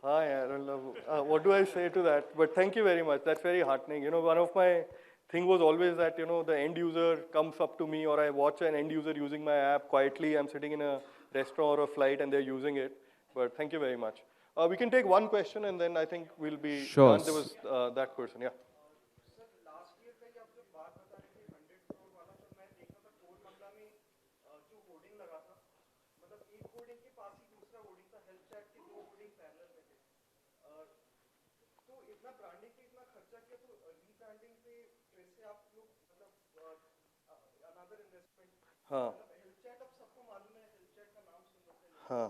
I don't know. What do I say to that? But thank you very much. That's very heartening. You know, one of my thing was always that, you know, the end user comes up to me or I watch an end user using my app quietly. I'm sitting in a restaurant or a flight and they're using it. But thank you very much. We can take one question and then I think we'll be Sure. done. There was that person, yeah. हाँ हाँ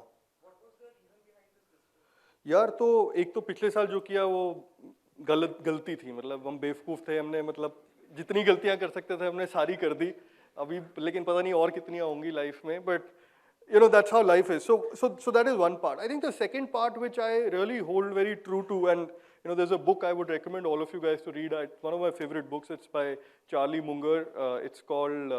यार तो एक तो पिछले साल जो किया वो गलती थी मतलब हम बेवकूफ़ थे हमने मतलब जितनी गलतियां कर सकते थे हमने सारी कर दी अभी लेकिन पता नहीं और कितनी होंगी लाइफ में but you know that's how life is so that is one part. I think the second part which I really hold very true to, and you know there's a book I would recommend all of you guys to read. It's one of my favorite books. It's by Charlie Munger. It's called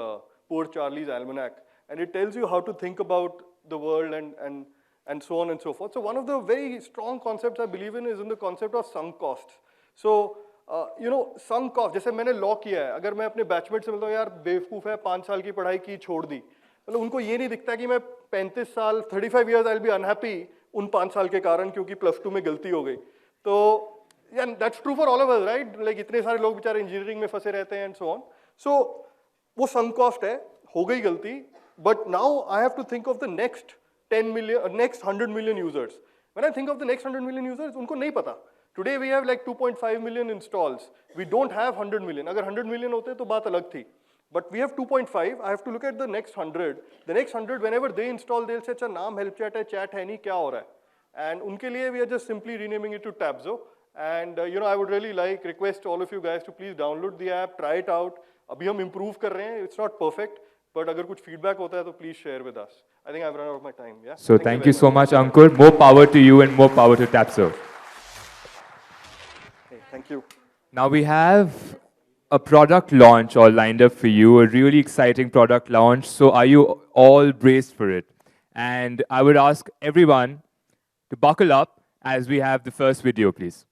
Poor Charlie's Almanac, and it tells you how to think about the world and so on and so forth. So one of the very strong concepts I believe in is in the concept of sunk costs. So you know sunk cost, जैसे मैंने law किया है, अगर मैं अपने batchmate से मिलता हूँ यार बेवकूफ़ है 5 साल की पढ़ाई की छोड़ दी, मतलब उनको ये नहीं दिखता कि मैं 35 साल 35 years I'll be unhappy उन 5 साल के कारण क्योंकि +2 में गलती हो गई. तो yeah, that's true for all of us, right? Like इतने सारे लोग बेचारे इंजीनियरिंग में फंसे रहते हैं and so on. So वो sunk cost है, हो गई गलती, but now I have to think of the next 10 million, next 100 million users. When I think of the next 100 million users, उनको नहीं पता. Today we have like 2.5 million installs. We don't have 100 million. अगर 100 million होते तो बात अलग थी. But we have 2.5. I have to look at the next 100. The next 100, whenever they install, they'll say, अच्छा नाम help chat है, chat है नहीं, क्या हो रहा है? And उनके लिए we are just simply renaming it to Tabzo. And you know, I would really request all of you guys to please download the app, try it out. अभी हम improve कर रहे हैं. It's not perfect, but अगर कुछ feedback होता है तो please share with us. I think I've run out of my time. Yeah. So thank you so much, Ankur. More power to you and more power to Tabzo. Thank you. Now we have a product launch all lined up for you, a really exciting product launch. So are you all braced for it? And I would ask everyone to buckle up as we have the first video, please.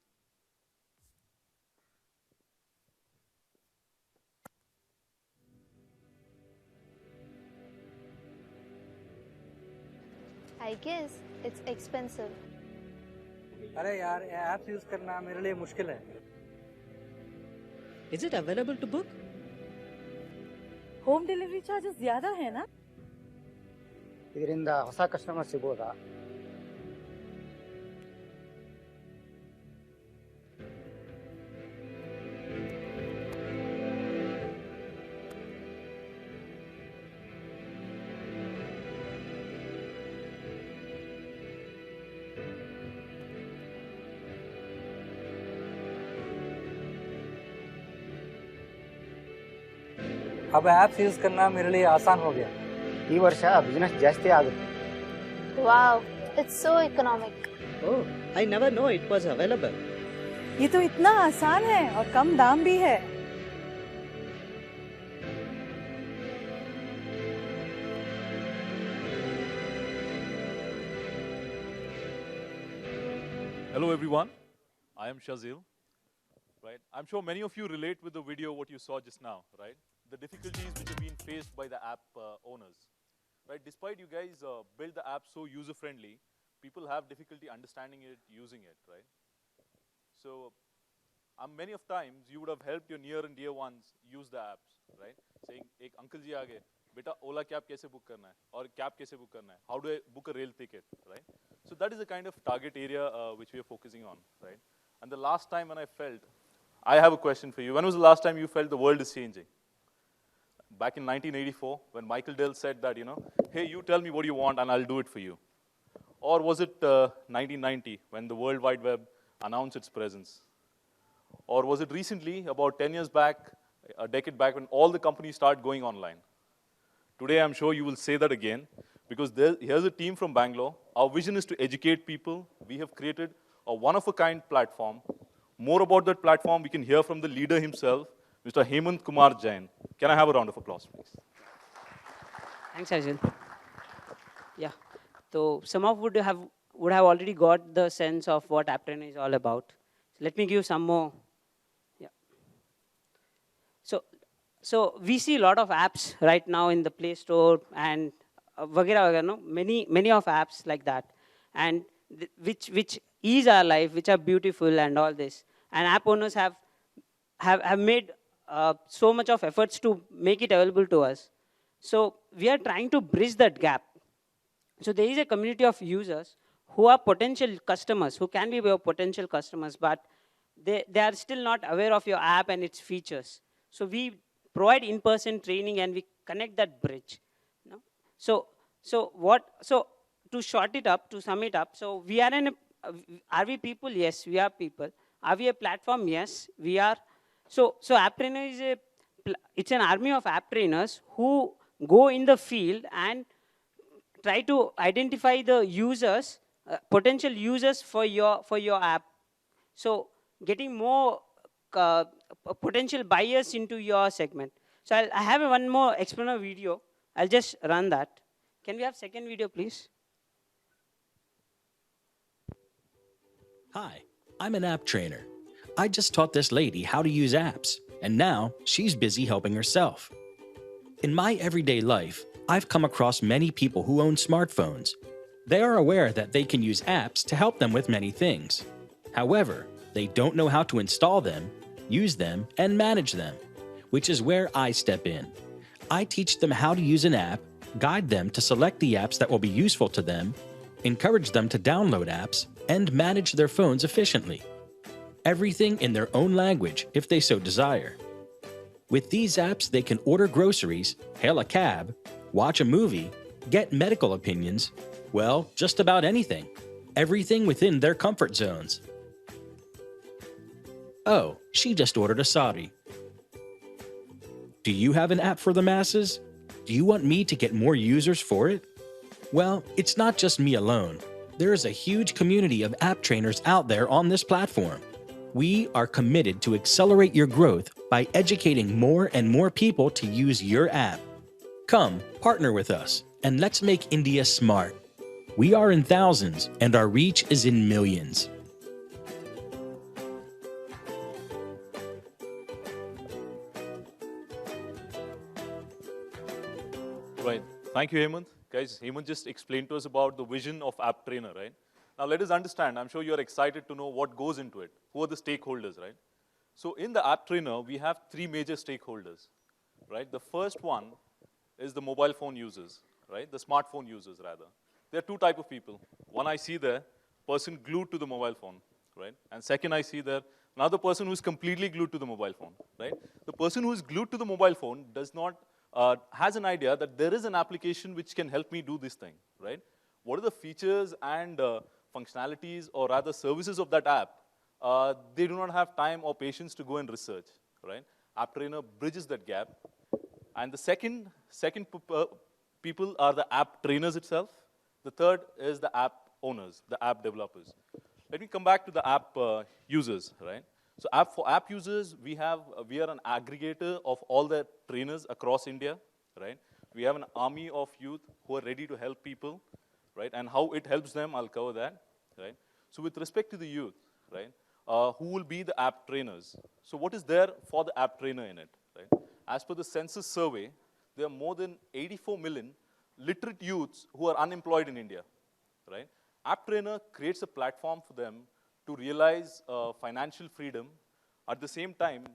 I guess it's expensive. अरे यार apps use करना मेरे लिए मुश्किल है. Is it available to book? Home delivery charges ज़्यादा है ना? ಇದರಿಂದ ಹೊಸ ಕಸ್ಟಮರ್ ಸಿಗೋದಾ? अब ऐप्स यूज करना मेरे लिए आसान हो गया. ಈ ವರ್ಷ ಬಿಸಿನೆಸ್ ಜಾಸ್ತಿ ಆಗುತ್ತೆ. Wow, it's so economic. Oh, I never know it was available. ये तो इतना आसान है और कम दाम भी है. Hello everyone, I am Shazil. Right, I'm sure many of you relate with the video what you saw just now, right? The difficulties which have been faced by the app owners, right? Despite you guys build the app so user-friendly, people have difficulty understanding it, using it, right? So, many of times you would have helped your near and dear ones use the apps, right? Saying, "Ek uncle ji aa gaye, beta Ola cab kaise book karna hai, or cab kaise book karna hai? How do I book a rail ticket?" Right? So that is the kind of target area which we are focusing on, right? And the last time when I have a question for you. When was the last time you felt the world is changing? Back in 1984, when Michael Dell said that, you know, hey, you tell me what you want and I'll do it for you. Or was it 1990 when the World Wide Web announced its presence? Or was it recently, about 10 years back, a decade back, when all the companies started going online? Today, I'm sure you will say that again, because here's a team from Bangalore. Our vision is to educate people. We have created a one-of-a-kind platform. More about that platform, we can hear from the leader himself, Mr. Hemant Kumar Jain. Can I have a round of applause, please? Thanks, Ajil. Yeah. So some of would have already got the sense of what AppTrainer is all about. So let me give some more. Yeah. So we see a lot of apps right now in the Play Store and no? many of apps like that, and which ease our life, which are beautiful and all this. And app owners have made so much of efforts to make it available to us. So we are trying to bridge that gap. So there is a community of users who are potential customers, who can be your potential customers, but they are still not aware of your app and its features. So we provide in-person training and we connect that bridge. No? So to short it up, to sum it up, so we are are we people? Yes, we are people. Are we a platform? Yes, we are. So AppTrainer it's an army of app trainers who go in the field and try to identify the users, potential users for your app. So getting more potential buyers into your segment. So I have one more explainer video. I'll just run that. Can we have second video, please? Hi, I'm an app trainer. I just taught this lady how to use apps, and now she's busy helping herself. In my everyday life, I've come across many people who own smartphones. They are aware that they can use apps to help them with many things. However, they don't know how to install them, use them, and manage them, which is where I step in. I teach them how to use an app, guide them to select the apps that will be useful to them, encourage them to download apps, and manage their phones efficiently. Everything in their own language if they so desire. With these apps, they can order groceries, hail a cab, watch a movie, get medical opinions, well, just about anything. Everything within their comfort zones. Oh, she just ordered a sari. Do you have an app for the masses? Do you want me to get more users for it? Well, it's not just me alone. There is a huge community of app trainers out there on this platform. We are committed to accelerate your growth by educating more and more people to use your app. Come, partner with us, and let's make India smart. We are in thousands, and our reach is in millions. Right. Thank you, Hemant. Guys, Hemant just explained to us about the vision of AppTrainer, right? Now let us understand, I'm sure you're excited to know what goes into it. Who are the stakeholders, right? So in the AppTrainer, we have three major stakeholders, right? The first one is the mobile phone users, right? The smartphone users, rather. There are two types of people. One I see there, person glued to the mobile phone, right? And second I see there, another person who's completely glued to the mobile phone, right? The person who is glued to the mobile phone does not, has an idea that there is an application which can help me do this thing, right? What are the features and functionalities, or rather services of that app? They do not have time or patience to go and research, right? AppTrainer bridges that gap. And the second people are the app trainers itself. The third is the app owners, the app developers. Let me come back to the app users, right? So for app users, we are an aggregator of all the trainers across India, right? We have an army of youth who are ready to help people, right? And how it helps them, I'll cover that, right? So with respect to the youth, right? Who will be the app trainers? So what is there for the app trainer in it, right? As per the census survey, there are more than 84 million literate youths who are unemployed in India, right? AppTrainer creates a platform for them to realize financial freedom, at the same time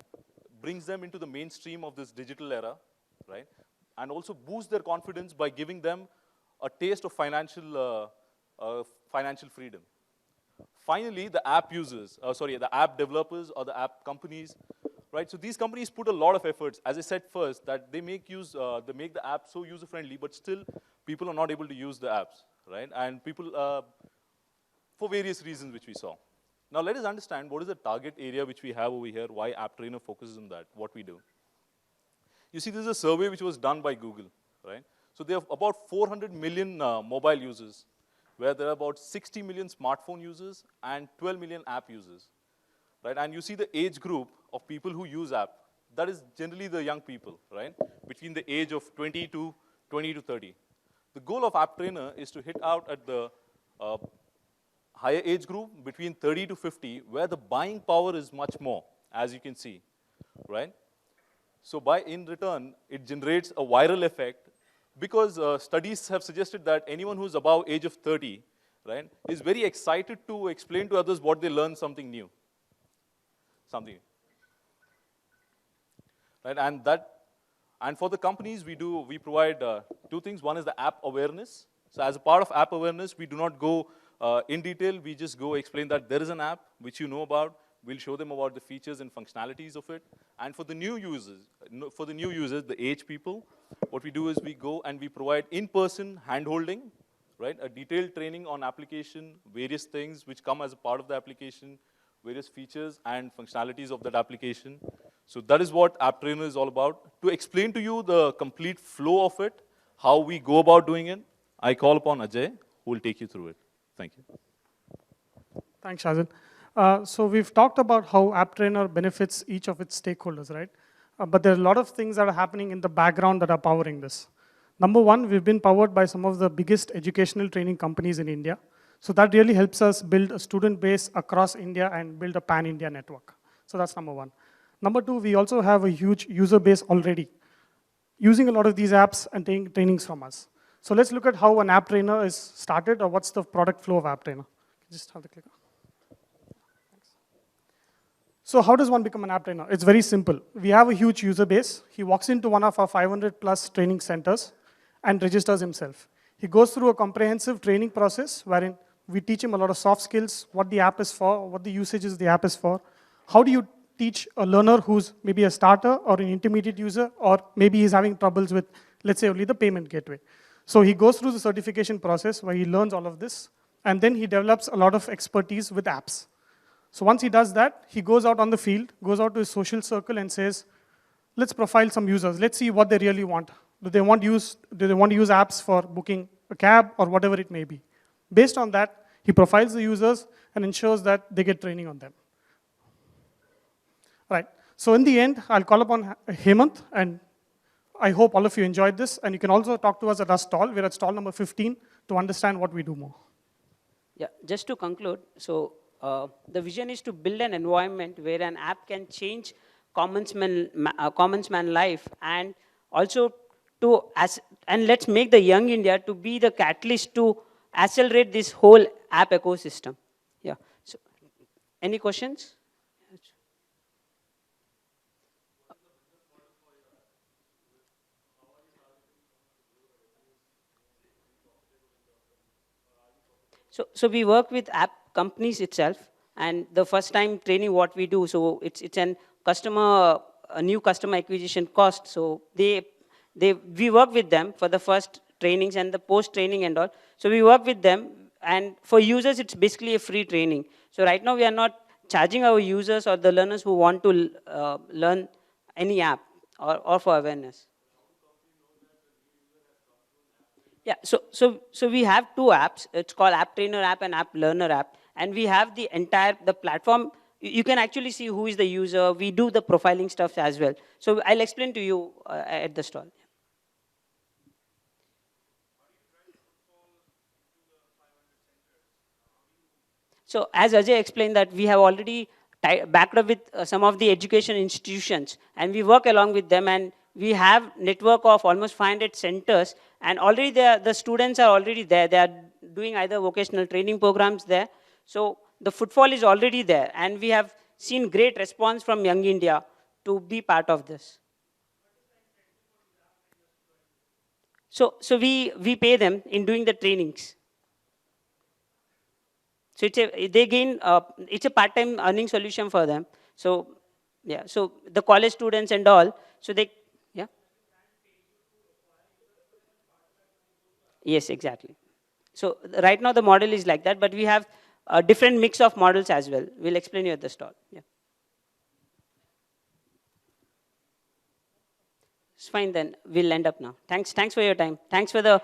brings them into the mainstream of this digital era, right? And also boosts their confidence by giving them a taste of financial freedom. Finally, the app users, the app developers or the app companies, right? So these companies put a lot of efforts. As I said first, that they make the app so user-friendly, but still people are not able to use the apps, right? And people, for various reasons which we saw. Now let us understand what is the target area which we have over here, why App Trainer focuses on that, what we do. You see, this is a survey which was done by Google, right? So there are about 400 million mobile users, where there are about 60 million smartphone users and 12 million app users, right? And you see the age group of people who use app, that is generally the young people, right? Between the age of 20 to 30. The goal of App Trainer is to hit out at the higher age group between 30 to 50, where the buying power is much more, as you can see, right? So in return, it generates a viral effect, because studies have suggested that anyone who's above age of 30, right, is very excited to explain to others what they learned something new. Right, and for the companies, we provide two things. One is the app awareness. So as a part of app awareness, we do not go in detail. We just go explain that there is an app which you know about. We'll show them about the features and functionalities of it. And for the new users, the age people, what we do is we go and we provide in-person hand-holding, right? A detailed training on application, various things which come as a part of the application, various features and functionalities of that application. So that is what App Trainer is all about. To explain to you the complete flow of it, how we go about doing it, I call upon Ajay, who will take you through it. Thank you. Thanks, Shazil. So we've talked about how App Trainer benefits each of its stakeholders, right? But there are a lot of things that are happening in the background that are powering this. Number one, we've been powered by some of the biggest educational training companies in India. So that really helps us build a student base across India and build a pan-India network. So that's number one. Number two, we also have a huge user base already, using a lot of these apps and taking trainings from us. So let's look at how an App Trainer is started, or what's the product flow of App Trainer. Just have the clicker. So how does one become an App Trainer? It's very simple. We have a huge user base. He walks into one of our 500 plus training centers and registers himself. He goes through a comprehensive training process wherein we teach him a lot of soft skills, what the app is for, what the usages the app is for. How do you teach a learner who's maybe a starter or an intermediate user, or maybe he's having troubles with, let's say, only the payment gateway. So he goes through the certification process where he learns all of this, and then he develops a lot of expertise with apps. So once he does that, he goes out on the field, goes out to his social circle and says, let's profile some users. Let's see what they really want. Do they want to use apps for booking a cab or whatever it may be? Based on that, he profiles the users and ensures that they get training on them. Right. So in the end, I'll call upon Hemant, and I hope all of you enjoyed this. And you can also talk to us at our stall. We're at stall number 15 to understand what we do more. Yeah, just to conclude, so the vision is to build an environment where an app can change common man life, and also and let's make the young India to be the catalyst to accelerate this whole app ecosystem. Yeah. So, any questions? So we work with app companies itself, and the first time training what we do, so it's a new customer acquisition cost. So we work with them for the first trainings and the post training and all. So we work with them, and for users it's basically a free training. So right now we are not charging our users or the learners who want to learn any app or for awareness. Yeah, so we have two apps. It's called App Trainer app and App Learner app. And we have the platform. You can actually see who is the user. We do the profiling stuff as well. So I'll explain to you at the stall. So as Ajay explained that we have already backed up with some of the education institutions, and we work along with them, and we have network of almost 500 centers, and already the students are already there. They are doing either vocational training programs there. So the footfall is already there, and we have seen great response from Young India to be part of this. So we pay them in doing the trainings. So it's a part-time earning solution for them. So yeah, so the college students and all, so they, yeah. Yes, exactly. So right now the model is like that, but we have a different mix of models as well. We'll explain you at the stall. Yeah. It's fine then. We'll end up now. Thanks for your time. Thanks for the.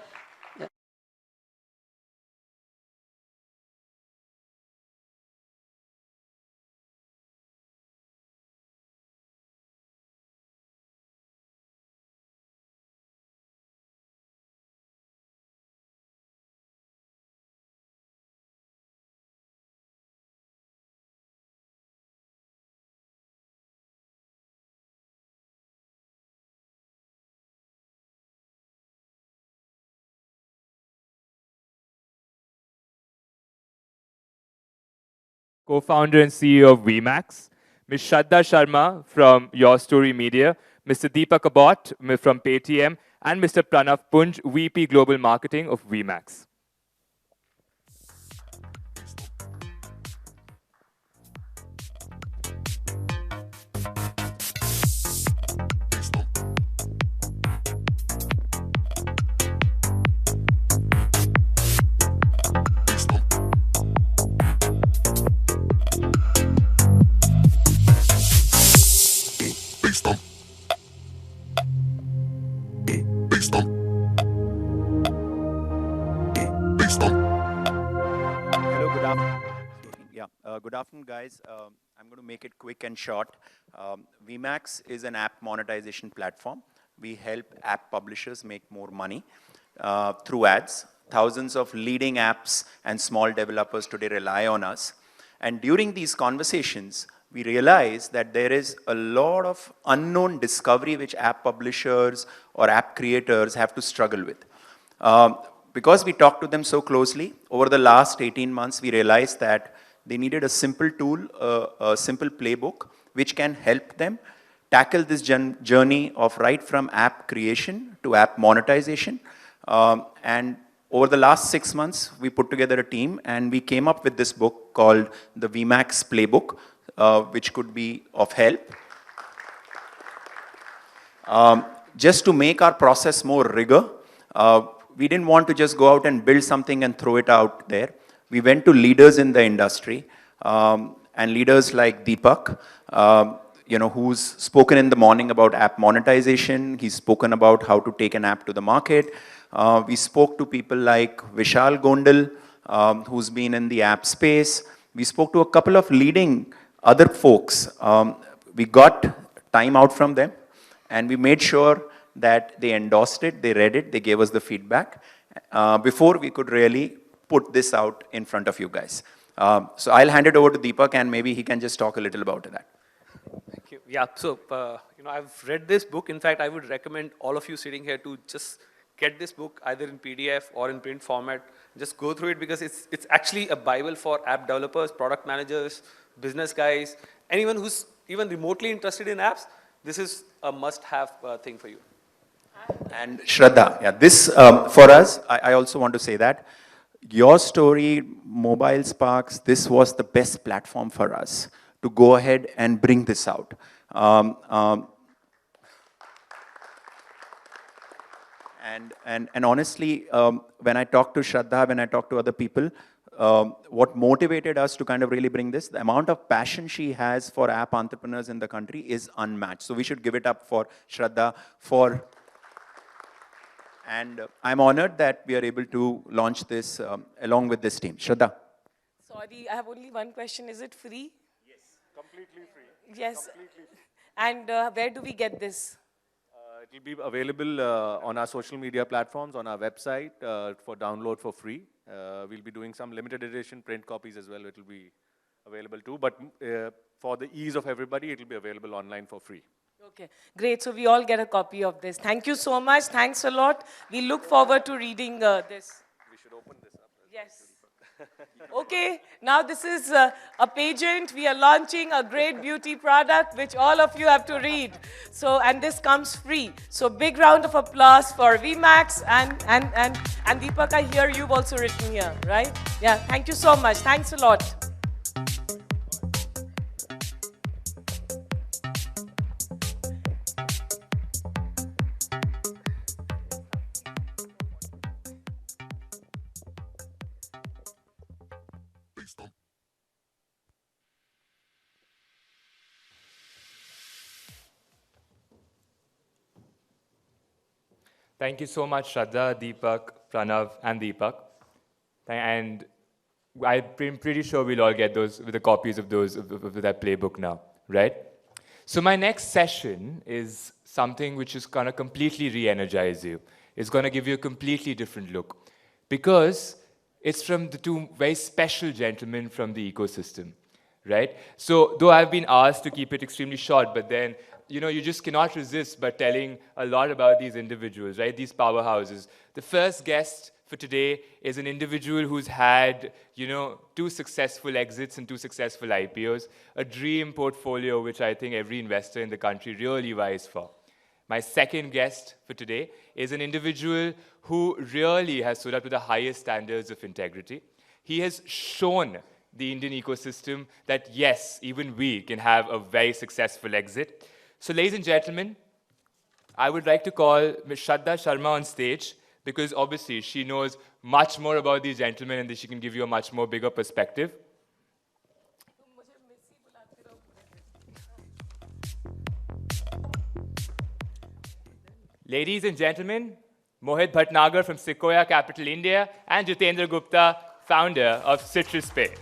Co-founder and CEO of VMAX, Ms. Shraddha Sharma from Your Story Media, Mr. Deepak Abot from Paytm, and Mr. Pranav Punj, VP Global Marketing of VMAX. Hello, good afternoon. Yeah, good afternoon, guys. I'm going to make it quick and short. VMAX is an app monetization platform. We help app publishers make more money through ads. Thousands of leading apps and small developers today rely on us. And during these conversations, we realize that there is a lot of unknown discovery which app publishers or app creators have to struggle with. Because we talked to them so closely, over the last 18 months, we realized that they needed a simple tool, a simple playbook, which can help them tackle this journey of right from app creation to app monetization. And over the last 6 months, we put together a team and we came up with this book called the VMAX Playbook, which could be of help. Just to make our process more rigor, we didn't want to just go out and build something and throw it out there. We went to leaders in the industry, and leaders like Deepak, who's spoken in the morning about app monetization. He's spoken about how to take an app to the market. We spoke to people like Vishal Gondal, who's been in the app space. We spoke to a couple of leading other folks. We got time out from them, and we made sure that they endorsed it, they read it, they gave us the feedback before we could really put this out in front of you guys. So I'll hand it over to Deepak and maybe he can just talk a little about that. Thank you. Yeah, so, I've read this book. In fact, I would recommend all of you sitting here to just get this book either in PDF or in print format. Just go through it because it's actually a Bible for app developers, product managers, business guys, anyone who's even remotely interested in apps. This is a must-have thing for you. And Shraddha, yeah, this for us, I also want to say that Your Story, MobileSparks, this was the best platform for us to go ahead and bring this out. And honestly, when I talk to Shraddha, when I talk to other people, what motivated us to kind of really bring this, the amount of passion she has for app entrepreneurs in the country is unmatched. So we should give it up for Shraddha and I'm honored that we are able to launch this along with this team. Shraddha. Sorry, I have only one question. Is it free? Yes, completely free. Yes. Completely free. And where do we get this? It will be available on our social media platforms, on our website for download for free. We'll be doing some limited edition print copies as well. It will be available too. But for the ease of everybody, it will be available online for free. Okay, great. So we all get a copy of this. Thank you so much. Thanks a lot. We look forward to reading this. We should open this up. Yes. Okay, now this is a pageant. We are launching a great beauty product which all of you have to read. So, and this comes free. So big round of applause for VMAX and Deepak, I hear you've also written here, right? Yeah, thank you so much. Thanks a lot. ecosystem. Thank you so much, Shraddha, Deepak, Pranav, and Deepak. And I'm pretty sure we'll all get those with the copies of those of that playbook now, right? So my next session is something which is gonna completely re-energize you. It's gonna give you a completely different look, because it's from the two very special gentlemen from the ecosystem, right? So though I've been asked to keep it extremely short, but then you just cannot resist but telling a lot about these individuals, right? These powerhouses. The first guest for today is an individual who's had, 2 successful exits and 2 successful IPOs, a dream portfolio which I think every investor in the country really vies for. My second guest for today is an individual who really has stood up to the highest standards of integrity. He has shown the Indian ecosystem that yes, even we can have a very successful exit. So ladies and gentlemen, I would like to call Ms. Shraddha Sharma on stage, because obviously she knows much more about these gentlemen and she can give you a much more bigger perspective. Ladies and gentlemen, Mohit Bhatnagar from Sequoia Capital India and Jitendra Gupta, founder of Citrus Pay.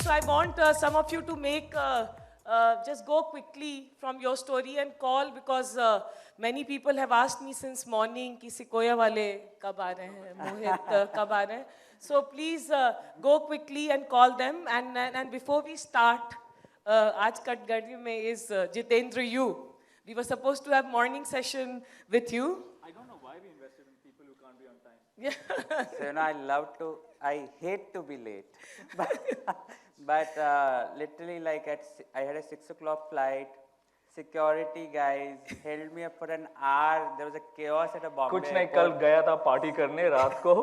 So I want some of you to make, just go quickly from your story and call, because many people have asked me since morning ki Sequoia wale kab aa rahe hain, Mohit kab aa rahe hain. So please go quickly and call them. And before we start, aaj Katgarhi mein is Jitendra you. We were supposed to have morning session with you. I don't know why we invested in people who can't be on time. Yeah. So, I hate to be late. But literally, like I had a 6 o'clock flight. Security guys held me up for an hour. There was a chaos at a Bombay कुछ नहीं, कल गया था party करने रात को.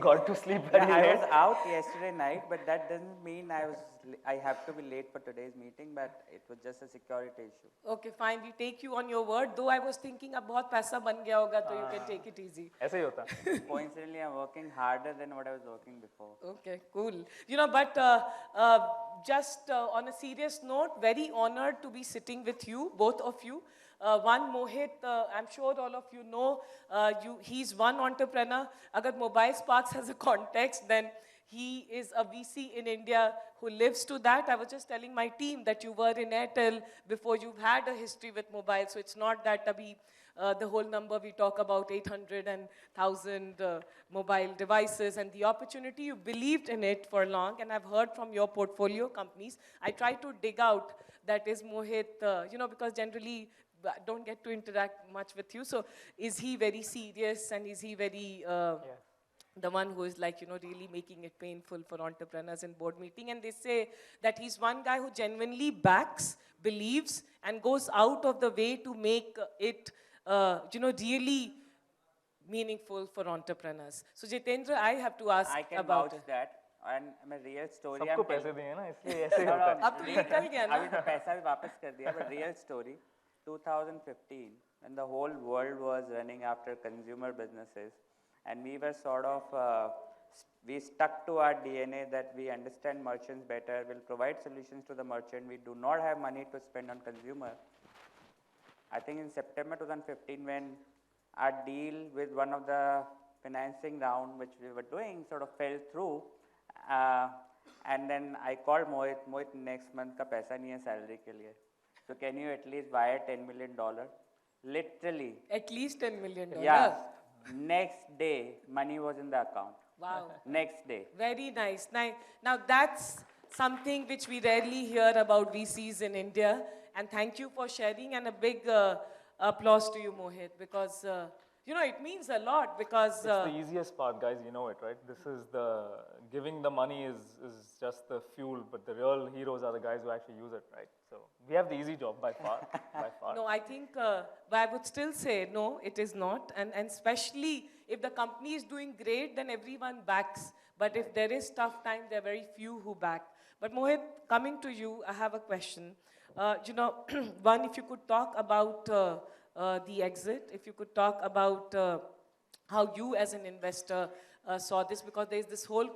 Got to sleep very late. I was out yesterday night, but that doesn't mean I have to be late for today's meeting, but it was just a security issue. Okay, fine. We take you on your word. Though I was thinking अब बहुत पैसा बन गया होगा, so you can take it easy. ऐसे ही होता. Coincidentally, I'm working harder than what I was working before. Okay, cool. But just on a serious note, very honored to be sitting with you, both of you. One, Mohit, I'm sure all of you know, he's one entrepreneur. Agar MobileSparks has a context, then he is a VC in India who lives to that. I was just telling my team that you were in Airtel before you've had a history with mobile, so it's not that the whole number we talk about, 800 and 1,000 mobile devices, and the opportunity, you believed in it for long, and I've heard from your portfolio companies. I try to dig out that is Mohit, because generally don't get to interact much with you. So is he very serious, and is he very the one who is really making it painful for entrepreneurs in board meeting? And they say that he's one guy who genuinely backs, believes, and goes out of the way to make it really meaningful for entrepreneurs. So Jitendra, I have to ask I can about vouch it. that. And my real story. सबको पैसे दिए ना, इसलिए ऐसे ही होता है. अब तो निकल गया ना. अभी तो पैसा भी वापस कर दिया. But real story, 2015, when the whole world was running after consumer businesses, and we were sort of, we stuck to our DNA that we understand merchants better, we'll provide solutions to the merchant, we do not have money to spend on consumer. I think in September 2015, when our deal with one of the financing round which we were doing sort of fell through, and then I called Mohit, next month ka paisa nahi hai salary ke liye. So can you at least wire $10 million? Literally. At least $10 million? Yeah. Next day, money was in the account. Wow. Next day. Very nice. Now that's something which we rarely hear about VCs in India. And thank you for sharing, and a big applause to you, Mohit, because it means a lot, because It's the easiest part, guys, you know it, right? This is giving the money is just the fuel, but the real heroes are the guys who actually use it, right? So we have the easy job by far, by far. No, I think, but I would still say, no, it is not. And especially if the company is doing great, then everyone backs. But if there is tough time, there are very few who back. But Mohit, coming to you, I have a question. You know, one, if you could talk about the exit, if you could talk about how you as an investor saw this, because there's this whole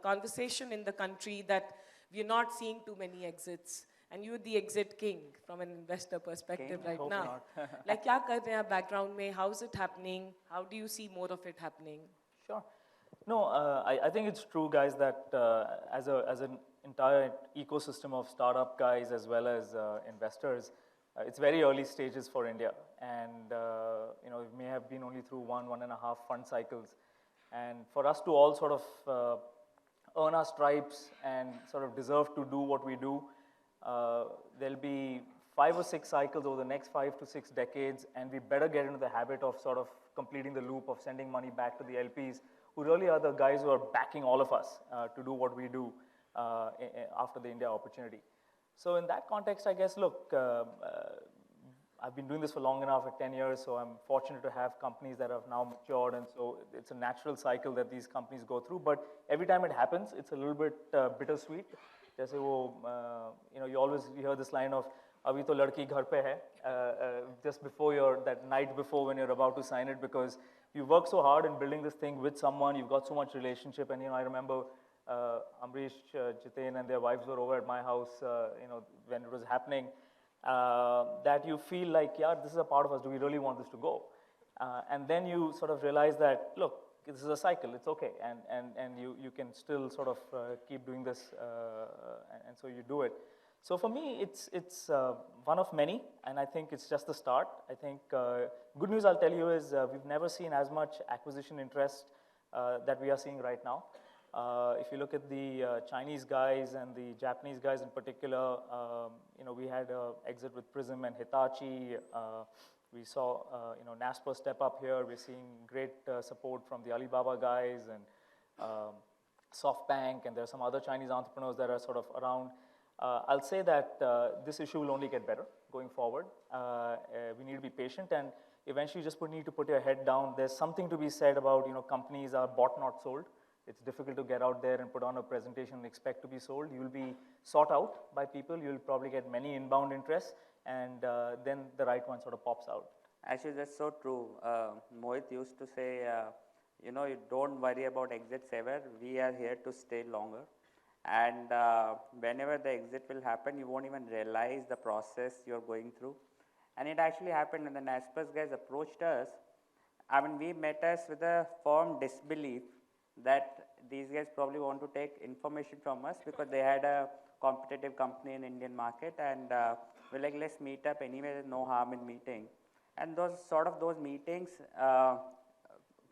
conversation in the country that we're not seeing too many exits. And you're the exit king from an investor perspective King? right Hope now. not. Like, kya kar rahe hain background mein? How is it happening? How do you see more of it happening? Sure. No, I think it's true, guys, that as an entire ecosystem of startup guys as well as investors, it's very early stages for India. And you know, we may have been only through 1.5 fund cycles. And for us to all sort of earn our stripes and sort of deserve to do what we do, there'll be 5 or 6 cycles over the next 5 to 6 decades, and we better get into the habit of sort of completing the loop of sending money back to the LPs, who really are the guys who are backing all of us to do what we do after the India opportunity. So in that context, I guess, look, I've been doing this for long enough, at 10 years, so I'm fortunate to have companies that have now matured, and so it's a natural cycle that these companies go through. But every time it happens, it's a little bit bittersweet. Jaise wo, you know, you always hear this line of, "Abhi to ladki ghar pe hai," just before that night before when you're about to sign it, because you work so hard in building this thing with someone, you've got so much relationship, and you know, I remember Amrish, Jiten, and their wives were over at my house, you know, when it was happening. That you feel like, yeah, this is a part of us, do we really want this to go? And then you sort of realize that, look, this is a cycle, it's okay, and you can still sort of keep doing this, and so you do it. So for me, it's one of many, and I think it's just the start. I think good news I'll tell you is we've never seen as much acquisition interest that we are seeing right now. If you look at the Chinese guys and the Japanese guys in particular, you know, we had an exit with Prism and Hitachi. We saw, you know, Nasper step up here. We're seeing great support from the Alibaba guys and SoftBank, and there are some other Chinese entrepreneurs that are sort of around. I'll say that this issue will only get better going forward. We need to be patient, and eventually just need to put your head down. There's something to be said about, you know, companies are bought, not sold. It's difficult to get out there and put on a presentation and expect to be sold. You'll be sought out by people. You'll probably get many inbound interests, and then the right one sort of pops out. Actually, that's so true. Mohit used to say, you know, you don't worry about exits ever. We are here to stay longer. And whenever the exit will happen, you won't even realize the process you're going through. And it actually happened when the Naspers guys approached us. I mean, we met us with a firm disbelief that these guys probably want to take information from us because they had a competitive company in Indian market, and we're like, let's meet up anyway, there's no harm in meeting. And those meetings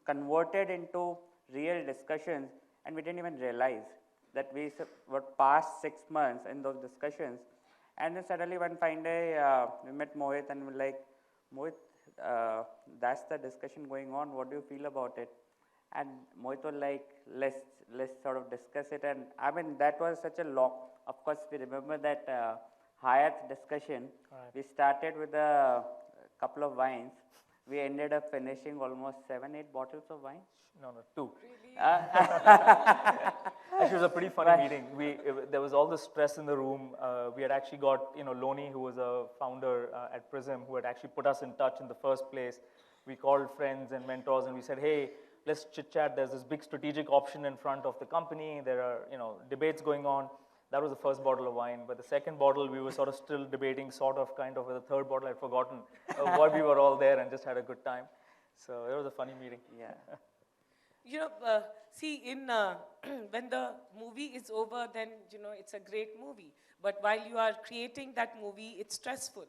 converted into real discussions, and we didn't even realize that we were past 6 months in those discussions. And then suddenly one fine day, we met Mohit, and we're like, Mohit, that's the discussion going on, what do you feel about it? And Mohit was like, let's sort of discuss it. And I mean, that was such a long, of course, we remember that Hyatt discussion. Right. We started with a couple of wines. We ended up finishing almost 7, 8 bottles of wine. No, 2. Really? Actually, it was a pretty funny meeting. There was all the stress in the room. We had actually got, you know, Loney, who was a founder at Prism, who had actually put us in touch in the first place. We called friends and mentors, and we said, hey, let's chit-chat. There's this big strategic option in front of the company. There are, you know, debates going on. That was the first bottle of wine. But the second bottle, we were sort of still debating, sort of, kind of. With the third bottle, I'd forgotten why we were all there and just had a good time. So it was a funny meeting. Yeah. You know, see, when the movie is over, then, you know, it's a great movie. But while you are creating that movie, it's stressful.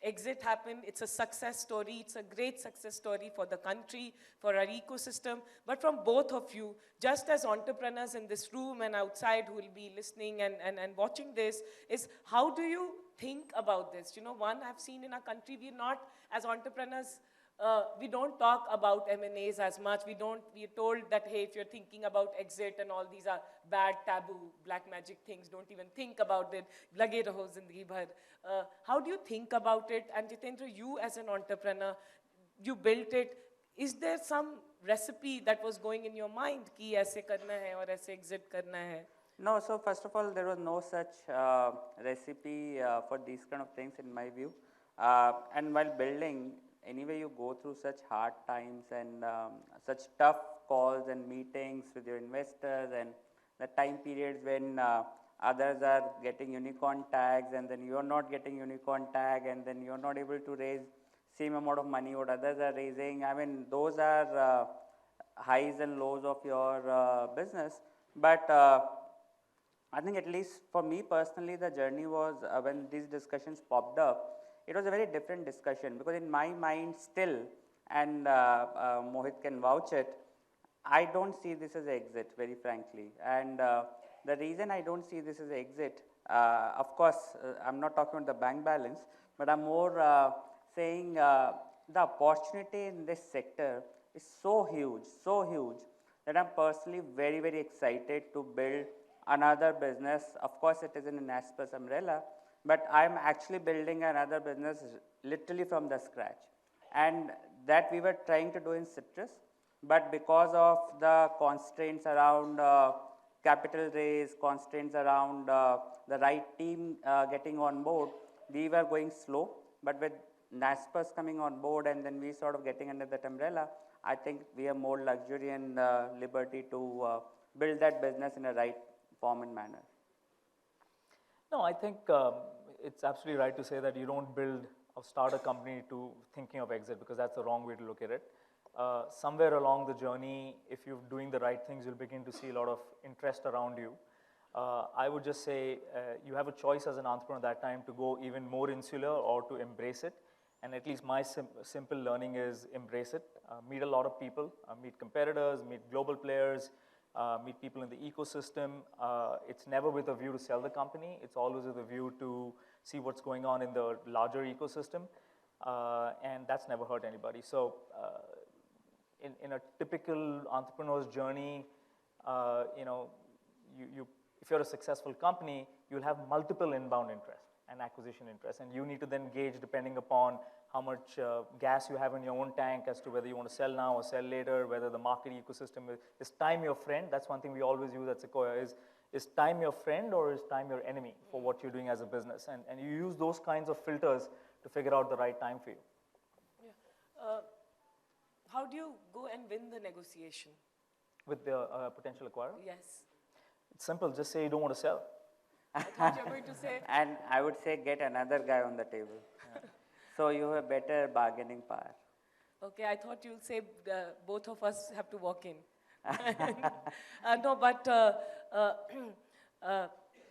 Exit happened, it's a success story, it's a great success story for the country, for our ecosystem, but from both of you, just as entrepreneurs in this room and outside who will be listening and watching this, is how do you think about this? You know, one, I've seen in our country, we're not, as entrepreneurs, we don't talk about M&As as much. We're told that, hey, if you're thinking about exit and all these are bad, taboo, black magic things, don't even think about it. Lage raho zindagi bhar. How do you think about it? And Jitendra, you as an entrepreneur, you built it. is there some recipe that was going in your mind कि ऐसे करना है और ऐसे exit करना है? No, so first of all, there was no such recipe for these kind of things in my view. And while building, anyway, you go through such hard times and such tough calls and meetings with your investors, and the time periods when others are getting unicorn tags and then you are not getting unicorn tag, and then you are not able to raise same amount of money what others are raising. I mean, those are highs and lows of your business. But I think at least for me personally, the journey was when these discussions popped up, it was a very different discussion, because in my mind still, and Mohit can vouch it, I don't see this as an exit, very frankly. And the reason I don't see this as an exit, of course, I'm not talking about the bank balance, but I'm more saying the opportunity in this sector is so huge, that I'm personally very, very excited to build another business. Of course, it is in an Aspers umbrella, but I'm actually building another business literally from the scratch. And that we were trying to do in citrus, but because of the constraints around capital raise, constraints around the right team getting on board, we were going slow. But with Naspers coming on board and then we sort of getting under that umbrella, I think we have more luxury and liberty to build that business in a right form and manner. No, I think it's absolutely right to say that you don't build or start a company to thinking of exit, because that's the wrong way to look at it. Somewhere along the journey, if you're doing the right things, you'll begin to see a lot of interest around you. I would just say you have a choice as an entrepreneur at that time to go even more insular or to embrace it. And at least my simple learning is embrace it. Meet a lot of people, meet competitors, meet global players, meet people in the ecosystem. It's never with a view to sell the company. It's always with a view to see what's going on in the larger ecosystem. And that's never hurt anybody. So in a typical entrepreneur's journey, if you're a successful company, you'll have multiple inbound interest and acquisition interest. And you need to then gauge, depending upon how much gas you have in your own tank, as to whether you want to sell now or sell later, whether the market ecosystem is time your friend. That's one thing we always use at Sequoia is time your friend or is time your enemy for what you're doing as a business? And you use those kinds of filters to figure out the right time for you. Yeah. How do you go and win the negotiation? With the potential acquirer? Yes. It's simple. Just say you don't want to sell. I thought you were going to say. And I would say get another guy on the table. Yeah. So you have better bargaining power. Okay, I thought you'll say both of us have to walk in. No, but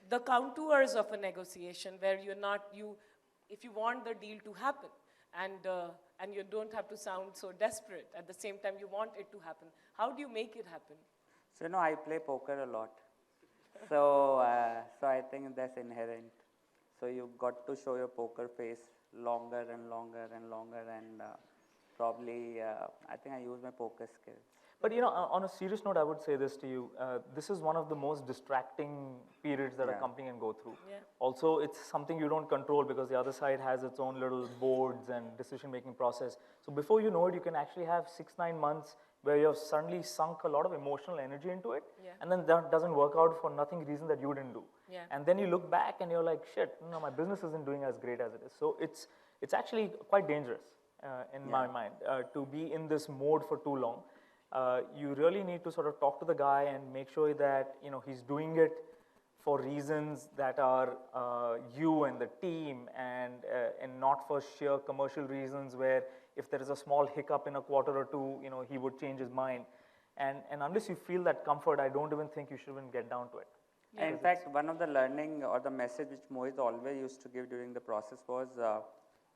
the contours of a negotiation where you're not, if you want the deal to happen and you don't have to sound so desperate, at the same time you want it to happen. How do you make it happen? So, I play poker a lot. So I think that's inherent. So you've got to show your poker face longer and longer and longer, and probably I think I use my poker skills. But on a serious note, I would say this to you. This is one of the most distracting periods that a company can go through. Yeah. Also, it's something you don't control because the other side has its own little boards and decision-making process. So before you know it, you can actually have 6-9 months where you have suddenly sunk a lot of emotional energy into it, and then that doesn't work out for nothing reason that you didn't do. Yeah. And then you look back and you're like, shit, my business isn't doing as great as it is. So it's actually quite dangerous in my mind to be in this mode for too long. You really need to sort of talk to the guy and make sure that he's doing it for reasons that are you and the team, and not for sheer commercial reasons where if there is a small hiccup in a quarter or two, he would change his mind. And unless you feel that comfort, I don't even think you should even get down to it. Yeah. In fact, one of the learning or the message which Mohit always used to give during the process was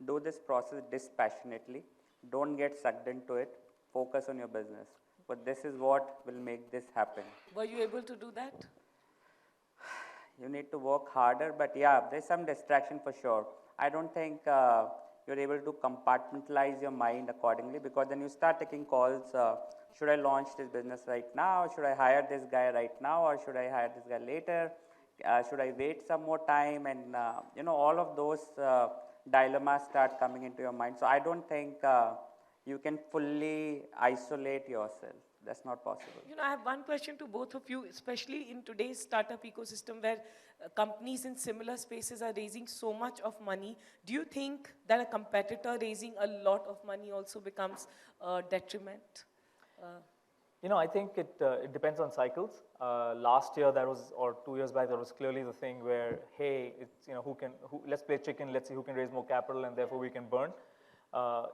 do this process dispassionately. Don't get sucked into it. Focus on your business. But this is what will make this happen. Were you able to do that? You need to work harder, but yeah, there's some distraction for sure. I don't think you're able to compartmentalize your mind accordingly, because then you start taking calls, should I launch this business right now? Should I hire this guy right now? Or should I hire this guy later? Should I wait some more time? And all of those dilemmas start coming into your mind. So I don't think you can fully isolate yourself. That's not possible. You know, I have one question to both of you, especially in today's startup ecosystem where companies in similar spaces are raising so much of money. Do you think that a competitor raising a lot of money also becomes a detriment? You know, I think it depends on cycles. Last year, or 2 years back, there was clearly the thing where, hey, it's, you know, let's play chicken, let's see who can raise more capital, and therefore we can burn.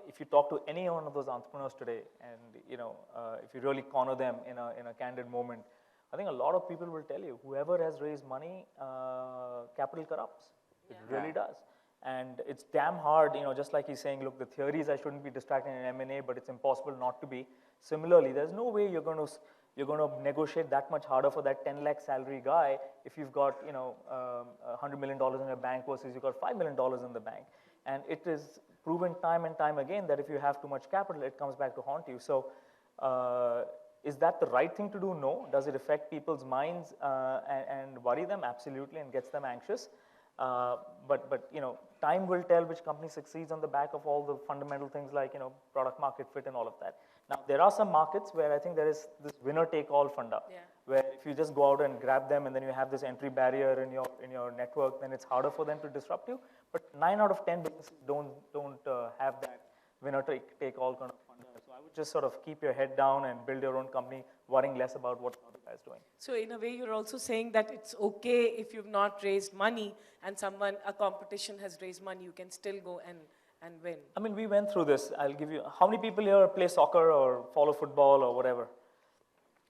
If you talk to any one of those entrepreneurs today, and you know, if you really corner them in a candid moment, I think a lot of people will tell you, whoever has raised money, capital corrupts. It really does. And it's damn hard, you know, just like he's saying, look, the theory is I shouldn't be distracted in M&A, but it's impossible not to be. Similarly, there's no way you're going to negotiate that much harder for that 10 lakh salary guy if you've got, you know, $100 million in your bank versus you've got $5 million in the bank. And it is proven time and time again that if you have too much capital, it comes back to haunt you. So is that the right thing to do? No. Does it affect people's minds and worry them? Absolutely, and gets them anxious. But you know, time will tell which company succeeds on the back of all the fundamental things like, you know, product market fit and all of that. Now, there are some markets where I think there is this winner-take-all funda, where if you just go out and grab them and then you have this entry barrier in your network, then it's harder for them to disrupt you. But 9 out of 10 businesses don't have that winner-take-all kind of funda. So I would just sort of keep your head down and build your own company, worrying less about what the other guy's doing. So in a way, you're also saying that it's okay if you've not raised money and a competition has raised money, you can still go and win. I mean, we went through this. I'll give you, how many people here play soccer or follow football or whatever?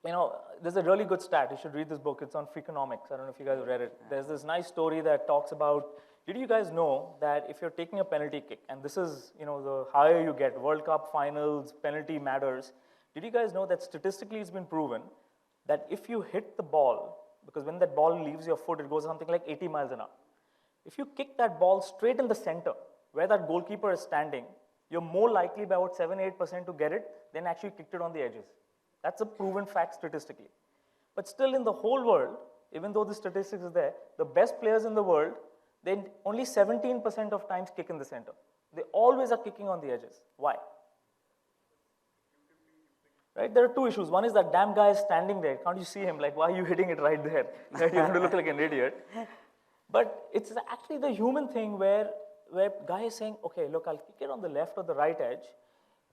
You know, there's a really good stat. You should read this book. It's on Freakonomics. I don't know if you guys have read it. There's this nice story that talks about, did you guys know that if you're taking a penalty kick, and this is, you know, the higher you get, World Cup finals, penalty matters, did you guys know that statistically it's been proven that if you hit the ball, because when that ball leaves your foot, it goes something like 80 miles an hour. If you kick that ball straight in the center, where that goalkeeper is standing, you're more likely by about 7-8% to get it than actually kicked it on the edges. That's a proven fact statistically. But still in the whole world, even though the statistics is there, the best players in the world, they only 17% of times kick in the center. They always are kicking on the edges. Why? Right? There are two issues. One is that damn guy is standing there. Can't you see him? Like, why are you hitting it right there? Right? You're going to look like an idiot. But it's actually the human thing where guy is saying, okay, look, I'll kick it on the left or the right edge.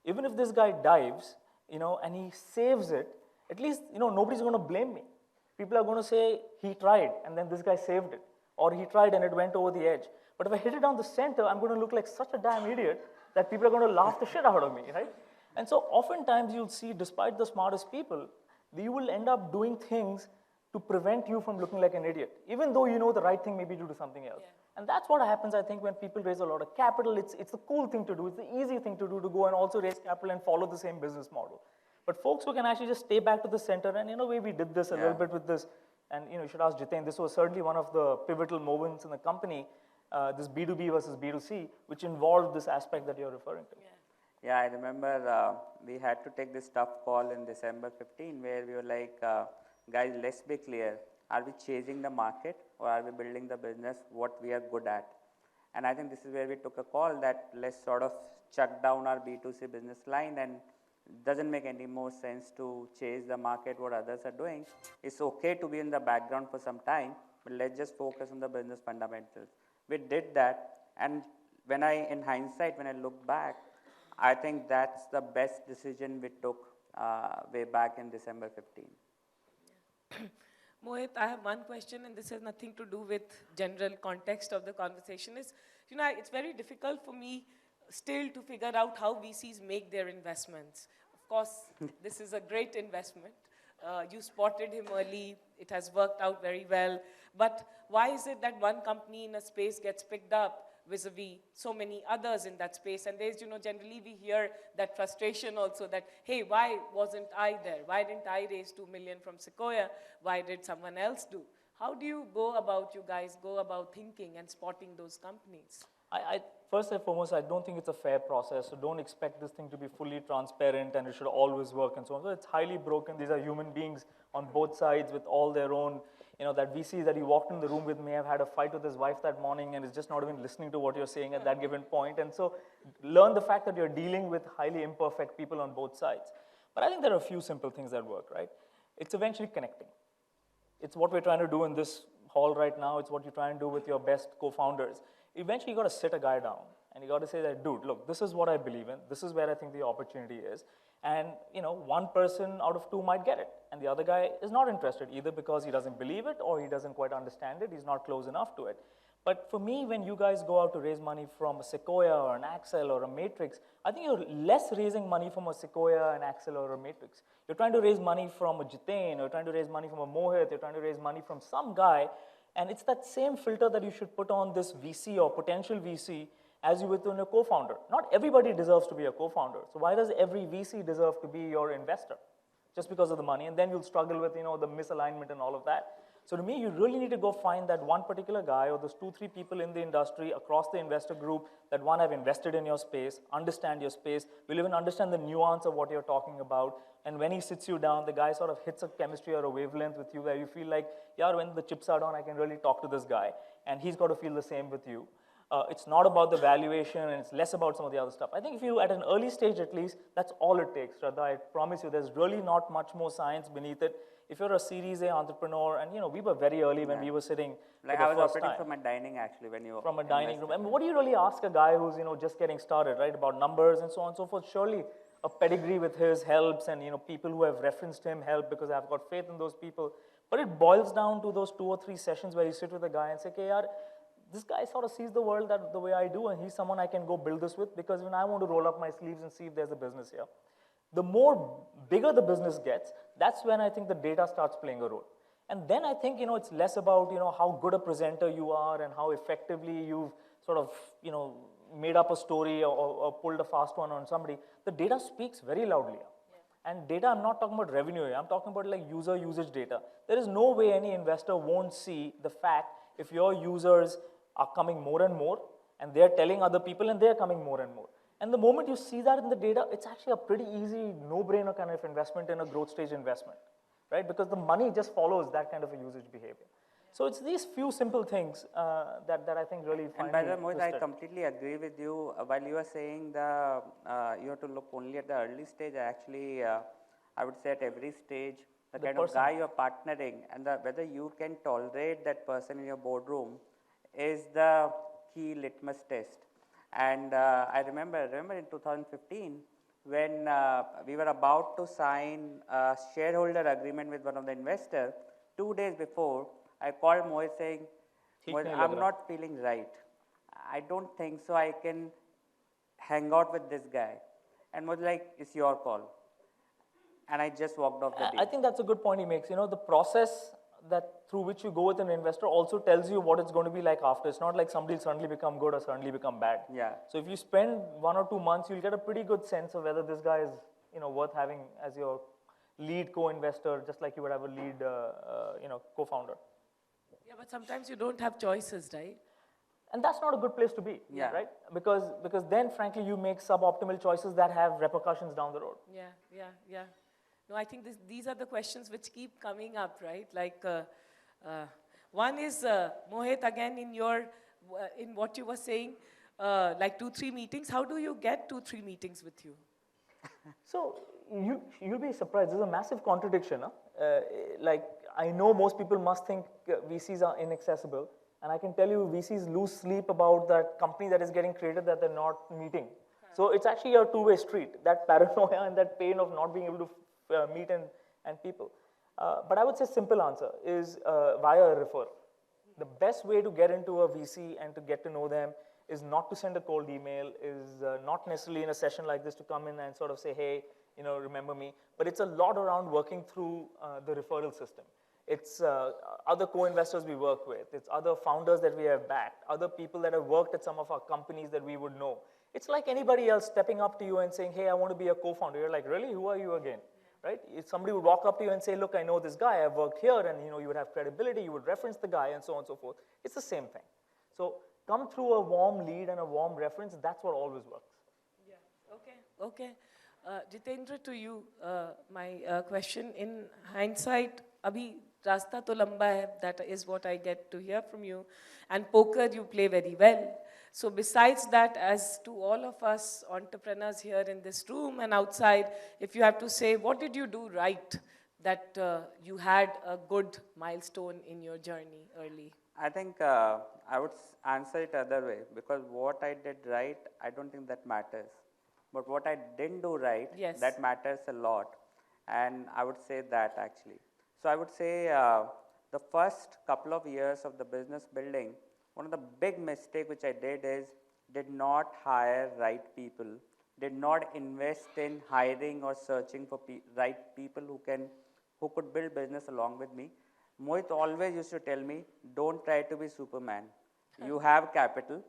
Even if this guy dives, you know, and he saves it, at least, you know, nobody's going to blame me. People are going to say, he tried, and then this guy saved it. Or he tried and it went over the edge. But if I hit it down the center, I'm going to look like such a damn idiot that people are going to laugh the shit out of me, right? And so oftentimes you'll see, despite the smartest people, you will end up doing things to prevent you from looking like an idiot, even though you know the right thing maybe to do something else. And that's what happens, I think, when people raise a lot of capital. It's the cool thing to do. It's the easy thing to do, to go and also raise capital and follow the same business model. But folks who can actually just stay back to the center, and in a way we did this a little bit with this, and you know, you should ask Jiten, this was certainly one of the pivotal moments in the company, this B2B versus B2C, which involved this aspect that you're referring to. Yeah, I remember we had to take this tough call in December 15, where we were like, guys, let's be clear. Are we chasing the market or are we building the business what we are good at? And I think this is where we took a call that let's sort of chuck down our B2C business line, and it doesn't make any more sense to chase the market what others are doing. It's okay to be in the background for some time, but let's just focus on the business fundamentals. We did that, and in hindsight, when I look back, I think that's the best decision we took way back in December 15. Mohit, I have one question, and this has nothing to do with general context of the conversation. You know, it's very difficult for me still to figure out how VCs make their investments. Of course, this is a great investment. You spotted him early. It has worked out very well. But why is it that one company in a space gets picked up vis-a-vis so many others in that space? And there's, you know, generally we hear that frustration also that, hey, why wasn't I there? Why didn't I raise 2 million from Sequoia? Why did someone else do? How do you guys go about thinking and spotting those companies? First and foremost, I don't think it's a fair process. So don't expect this thing to be fully transparent and it should always work and so on. So it's highly broken. These are human beings on both sides with all their own that VC that you walked in the room with may have had a fight with his wife that morning and is just not even listening to what you're saying at that given point. And so learn the fact that you're dealing with highly imperfect people on both sides. But I think there are a few simple things that work, right? It's eventually connecting. It's what we're trying to do in this hall right now. It's what you're trying to do with your best co-founders. Eventually, you got to sit a guy down and you got to say that, dude, look, this is what I believe in. This is where I think the opportunity is. And one person out of two might get it, and the other guy is not interested, either because he doesn't believe it or he doesn't quite understand it. He's not close enough to it. But for me, when you guys go out to raise money from a Sequoia or an Axel or a Matrix, I think you're less raising money from a Sequoia, an Axel, or a Matrix. You're trying to raise money from a Jitain, or you're trying to raise money from a Mohit, you're trying to raise money from some guy, and it's that same filter that you should put on this VC or potential VC as you would on a co-founder. Not everybody deserves to be a co-founder. So why does every VC deserve to be your investor? Just because of the money, and then you'll struggle with the misalignment and all of that. So to me, you really need to go find that one particular guy or those 2-3 people in the industry across the investor group that one have invested in your space, understand your space, will even understand the nuance of what you're talking about. And when he sits you down, the guy sort of hits a chemistry or a wavelength with you where you feel like, yeah, when the chips are down, I can really talk to this guy. And he's got to feel the same with you. It's not about the valuation, and it's less about some of the other stuff. I think if you, at an early stage at least, that's all it takes, Shraddha. I promise you, there's really not much more science beneath it. If you're a Series A entrepreneur, and we were very early when we were sitting like for the I was first operating time. from a dining actually when you From a dining room. And what do you really ask a guy who's just getting started, right? About numbers and so on and so forth. Surely a pedigree with his helps, and people who have referenced him help because I've got faith in those people. But it boils down to those 2 or 3 sessions where you sit with a guy and say, okay, yaar, this guy sort of sees the world the way I do, and he's someone I can go build this with, because when I want to roll up my sleeves and see if there's a business here. The more bigger the business gets, that's when I think the data starts playing a role. And then I think, it's less about, how good a presenter you are and how effectively you've sort of, made up a story or pulled a fast one on somebody. The data speaks very loudly. Yeah. And data, I'm not talking about revenue here. I'm talking about like user usage data. There is no way any investor won't see the fact if your users are coming more and more, and they're telling other people, and they're coming more and more. And the moment you see that in the data, it's actually a pretty easy, no-brainer kind of investment in a growth stage investment, right? Because the money just follows that kind of a usage behavior. So it's these few simple things that I think really find. And by the way, Mohit, I completely agree with you. While you are saying you have to look only at the early stage, actually, I would say at every stage, the kind of guy you're partnering and whether you can tolerate that person in your boardroom is the key litmus test. And I remember in 2015 when we were about to sign a shareholder agreement with one of the investors. 2 days before, I called Mohit saying, Mohit, I'm not feeling right. I don't think so I can hang out with this guy. And Mohit like, it's your call. And I just walked off the deal. I think that's a good point he makes. The process through which you go with an investor also tells you what it's going to be like after. It's not like somebody will suddenly become good or suddenly become bad. Yeah. So if you spend 1 or 2 months, you'll get a pretty good sense of whether this guy is worth having as your lead co-investor, just like you would have a lead co-founder. Yeah, but sometimes you don't have choices, right? And that's not a good place to be, right? Because then, frankly, you make suboptimal choices that have repercussions down the road. Yeah. No, I think these are the questions which keep coming up, right? Like, one is, Mohit, again, in what you were saying, like 2-3 meetings. How do you get 2-3 meetings with you? So you'll be surprised. There's a massive contradiction. Like, I know most people must think VCs are inaccessible. And I can tell you VCs lose sleep about that company that is getting created that they're not meeting. So it's actually a two-way street, that paranoia and that pain of not being able to meet and people. But I would say simple answer is via a refer. The best way to get into a VC and to get to know them is not to send a cold email, is not necessarily in a session like this to come in and sort of say, hey, remember me. But it's a lot around working through the referral system. It's other co-investors we work with. It's other founders that we have backed, other people that have worked at some of our companies that we would know. It's like anybody else stepping up to you and saying, hey, I want to be a co-founder. You're like, really? Who are you again? Right? If somebody would walk up to you and say, look, I know this guy, I've worked here, and you would have credibility, you would reference the guy, and so on and so forth. It's the same thing. So come through a warm lead and a warm reference, that's what always works. Yeah, okay. Jitendra, to you, my question in hindsight, abhi Rasta to lamba hai, that is what I get to hear from you. And poker, you play very well. So besides that, as to all of us entrepreneurs here in this room and outside, if you have to say, what did you do right that you had a good milestone in your journey early? I think I would answer it other way, because what I did right, I don't think that matters. But what I didn't do right, Yes. that matters a lot. And I would say that actually. So I would say the first couple of years of the business building, one of the big mistake which I did is did not hire right people, did not invest in hiring or searching for right people who could build business along with me. Mohit always used to tell me, don't try to be Superman. You have capital.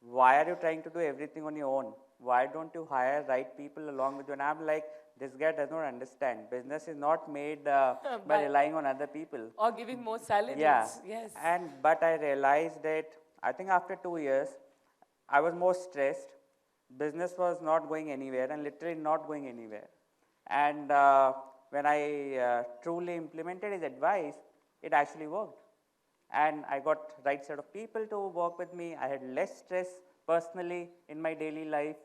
Why are you trying to do everything on your own? Why don't you hire right people along with you? And I'm like, this guy does not understand. Business is not made by relying on other people. Or giving more salaries, Yeah. yes. But I realized that, I think after 2 years, I was more stressed. Business was not going anywhere, and literally not going anywhere. And when I truly implemented his advice, it actually worked. And I got right set of people to work with me. I had less stress personally in my daily life.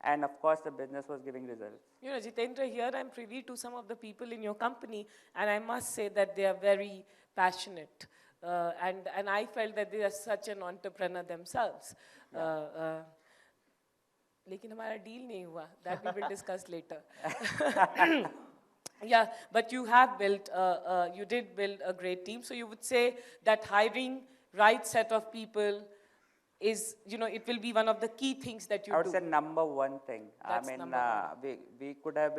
And of course, the business was giving results. You know, Jitendra, here I'm privy to some of the people in your company, and I must say that they are very passionate. And I felt that they are such an entrepreneur themselves. लेकिन हमारा deal नहीं हुआ. That we will discuss later. Yeah, but you have built, you did build a great team. So you would say that hiring right set of people is, you know, it will be one of the key things that you do. I would say number one thing. That's I mean, number one. we could have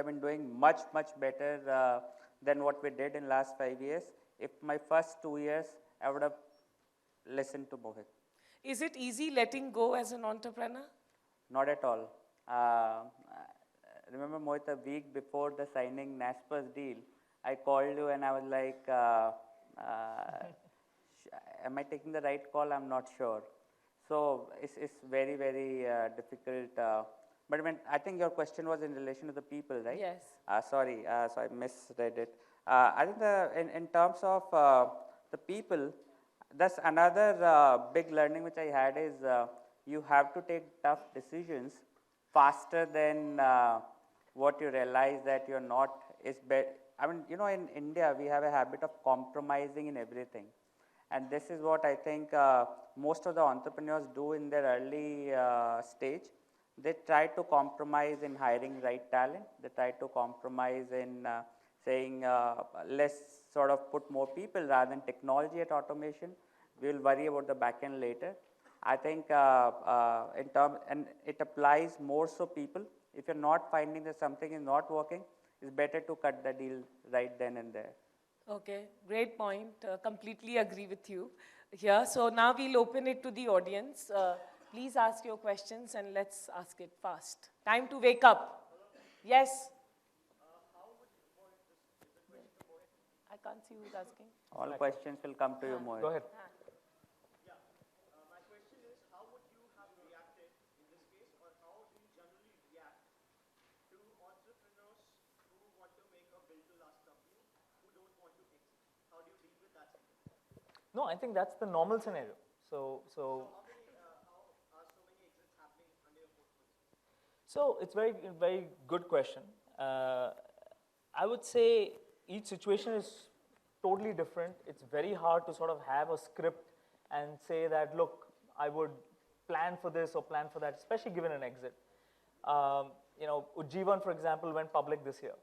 been doing much better than what we did in last 5 years. If my first 2 years, I would have listened to Mohit. Is it easy letting go as an entrepreneur? Not at all. Remember, Mohit, a week before the signing Nasper's deal, I called you and I was like, am I taking the right call? I'm not sure. So it's very difficult. But I think your question was in relation to the people, right? Yes. Sorry, so I misread it. I think in terms of the people, that's another big learning which I had is you have to take tough decisions faster than what you realize that you're not is better. I mean, you know, in India, we have a habit of compromising in everything. And this is what I think most of the entrepreneurs do in their early stage. They try to compromise in hiring right talent. They try to compromise in saying, let's sort of put more people rather than technology at automation. We'll worry about the back end later. I think and it applies more so people. If you're not finding that something is not working, it's better to cut the deal right then and there. Okay, great point. Completely agree with you here. So now we'll open it to the audience. Please ask your questions and let's ask it fast. Time to wake up. Yes? I can't see who's asking. All questions will come to you, Mohit. Go ahead. No, I think that's the normal scenario. So it's very good question. I would say each situation is totally different. It's very hard to sort of have a script and say that, look, I would plan for this or plan for that, especially given an exit. You know, Ujjivan, for example, went public this year.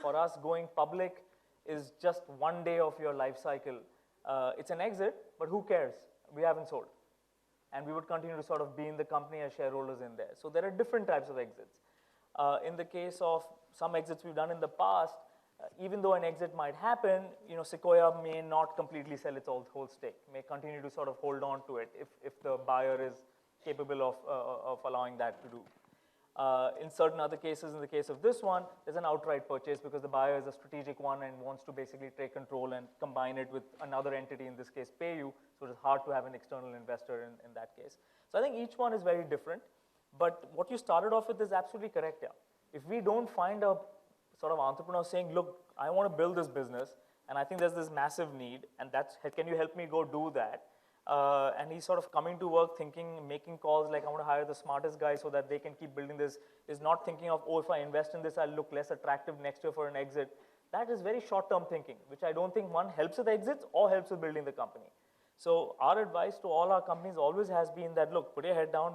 For us, going public is just one day of your life cycle. It's an exit, but who cares? We haven't sold. And we would continue to sort of be in the company as shareholders in there. So there are different types of exits. In the case of some exits we've done in the past, even though an exit might happen, you know, Sequoia may not completely sell its whole stake, may continue to sort of hold on to it if the buyer is capable of allowing that to do. In certain other cases, in the case of this one, there's an outright purchase because the buyer is a strategic one and wants to basically take control and combine it with another entity, in this case PayU, so it's hard to have an external investor in that case. So I think each one is very different, but what you started off with is absolutely correct, yeah. If we don't find a sort of entrepreneur saying, look, I want to build this business and I think there's this massive need, and that's, can you help me go do that? And he's sort of coming to work thinking, making calls like, I want to hire the smartest guy so that they can keep building this, is not thinking of, oh, if I invest in this, I'll look less attractive next year for an exit. That is very short-term thinking, which I don't think, one, helps with exits or helps with building the company. So our advice to all our companies always has been that, look, put your head down,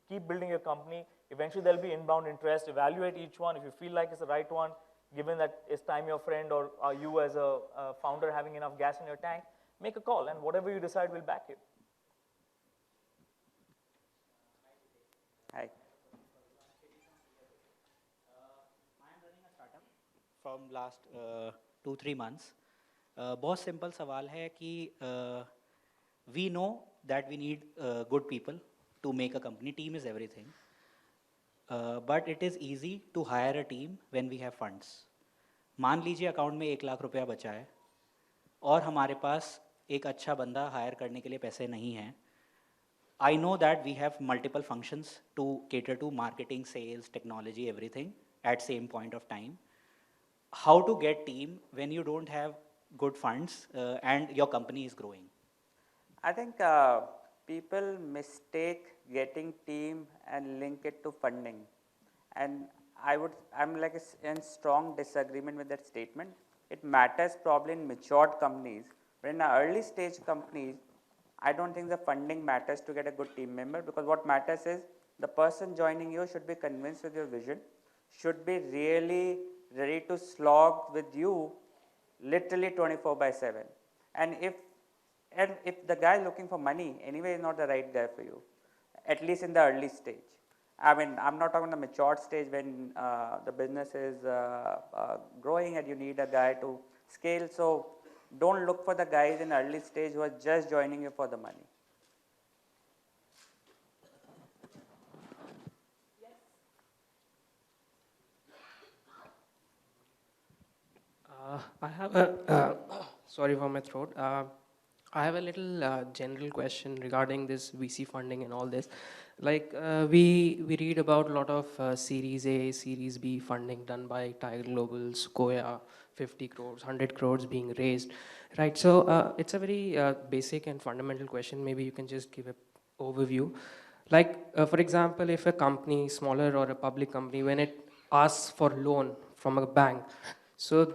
keep building your company. Eventually there'll be inbound interest, evaluate each one. If you feel like it's the right one, given that is time your friend, or are you as a founder having enough gas in your tank, make a call, and whatever you decide, we'll back you. Hi. I'm running a startup from last 2-3 months. बहुत simple सवाल है कि we know that we need good people to make a company. Team is everything. But it is easy to hire a team when we have funds. मान लीजिए account में 1 लाख रुपया बचा है और हमारे पास एक अच्छा बंदा हायर करने के लिए पैसे नहीं हैं. I know that we have multiple functions to cater to marketing, sales, technology, everything at same point of time. How to get team when you don't have good funds and your company is growing? I think people mistake getting team and link it to funding. And I'm like in strong disagreement with that statement. It matters probably in matured companies, but in early stage companies, I don't think the funding matters to get a good team member, because what matters is the person joining you should be convinced with your vision, should be really ready to slog with you literally 24/7. And if the guy looking for money anyway is not the right guy for you, at least in the early stage. I mean, I'm not talking the matured stage when the business is growing and you need a guy to scale. So don't look for the guys in early stage who are just joining you for the money. I have a, sorry for my throat. I have a little general question regarding this VC funding and all this. Like we read about a lot of Series A, Series B funding done by Tiger Global, Sequoia, 50 crores, 100 crores being raised, right? So it's a very basic and fundamental question. Maybe you can just give an overview. Like for example, if a company, smaller or a public company, when it asks for loan from a bank, so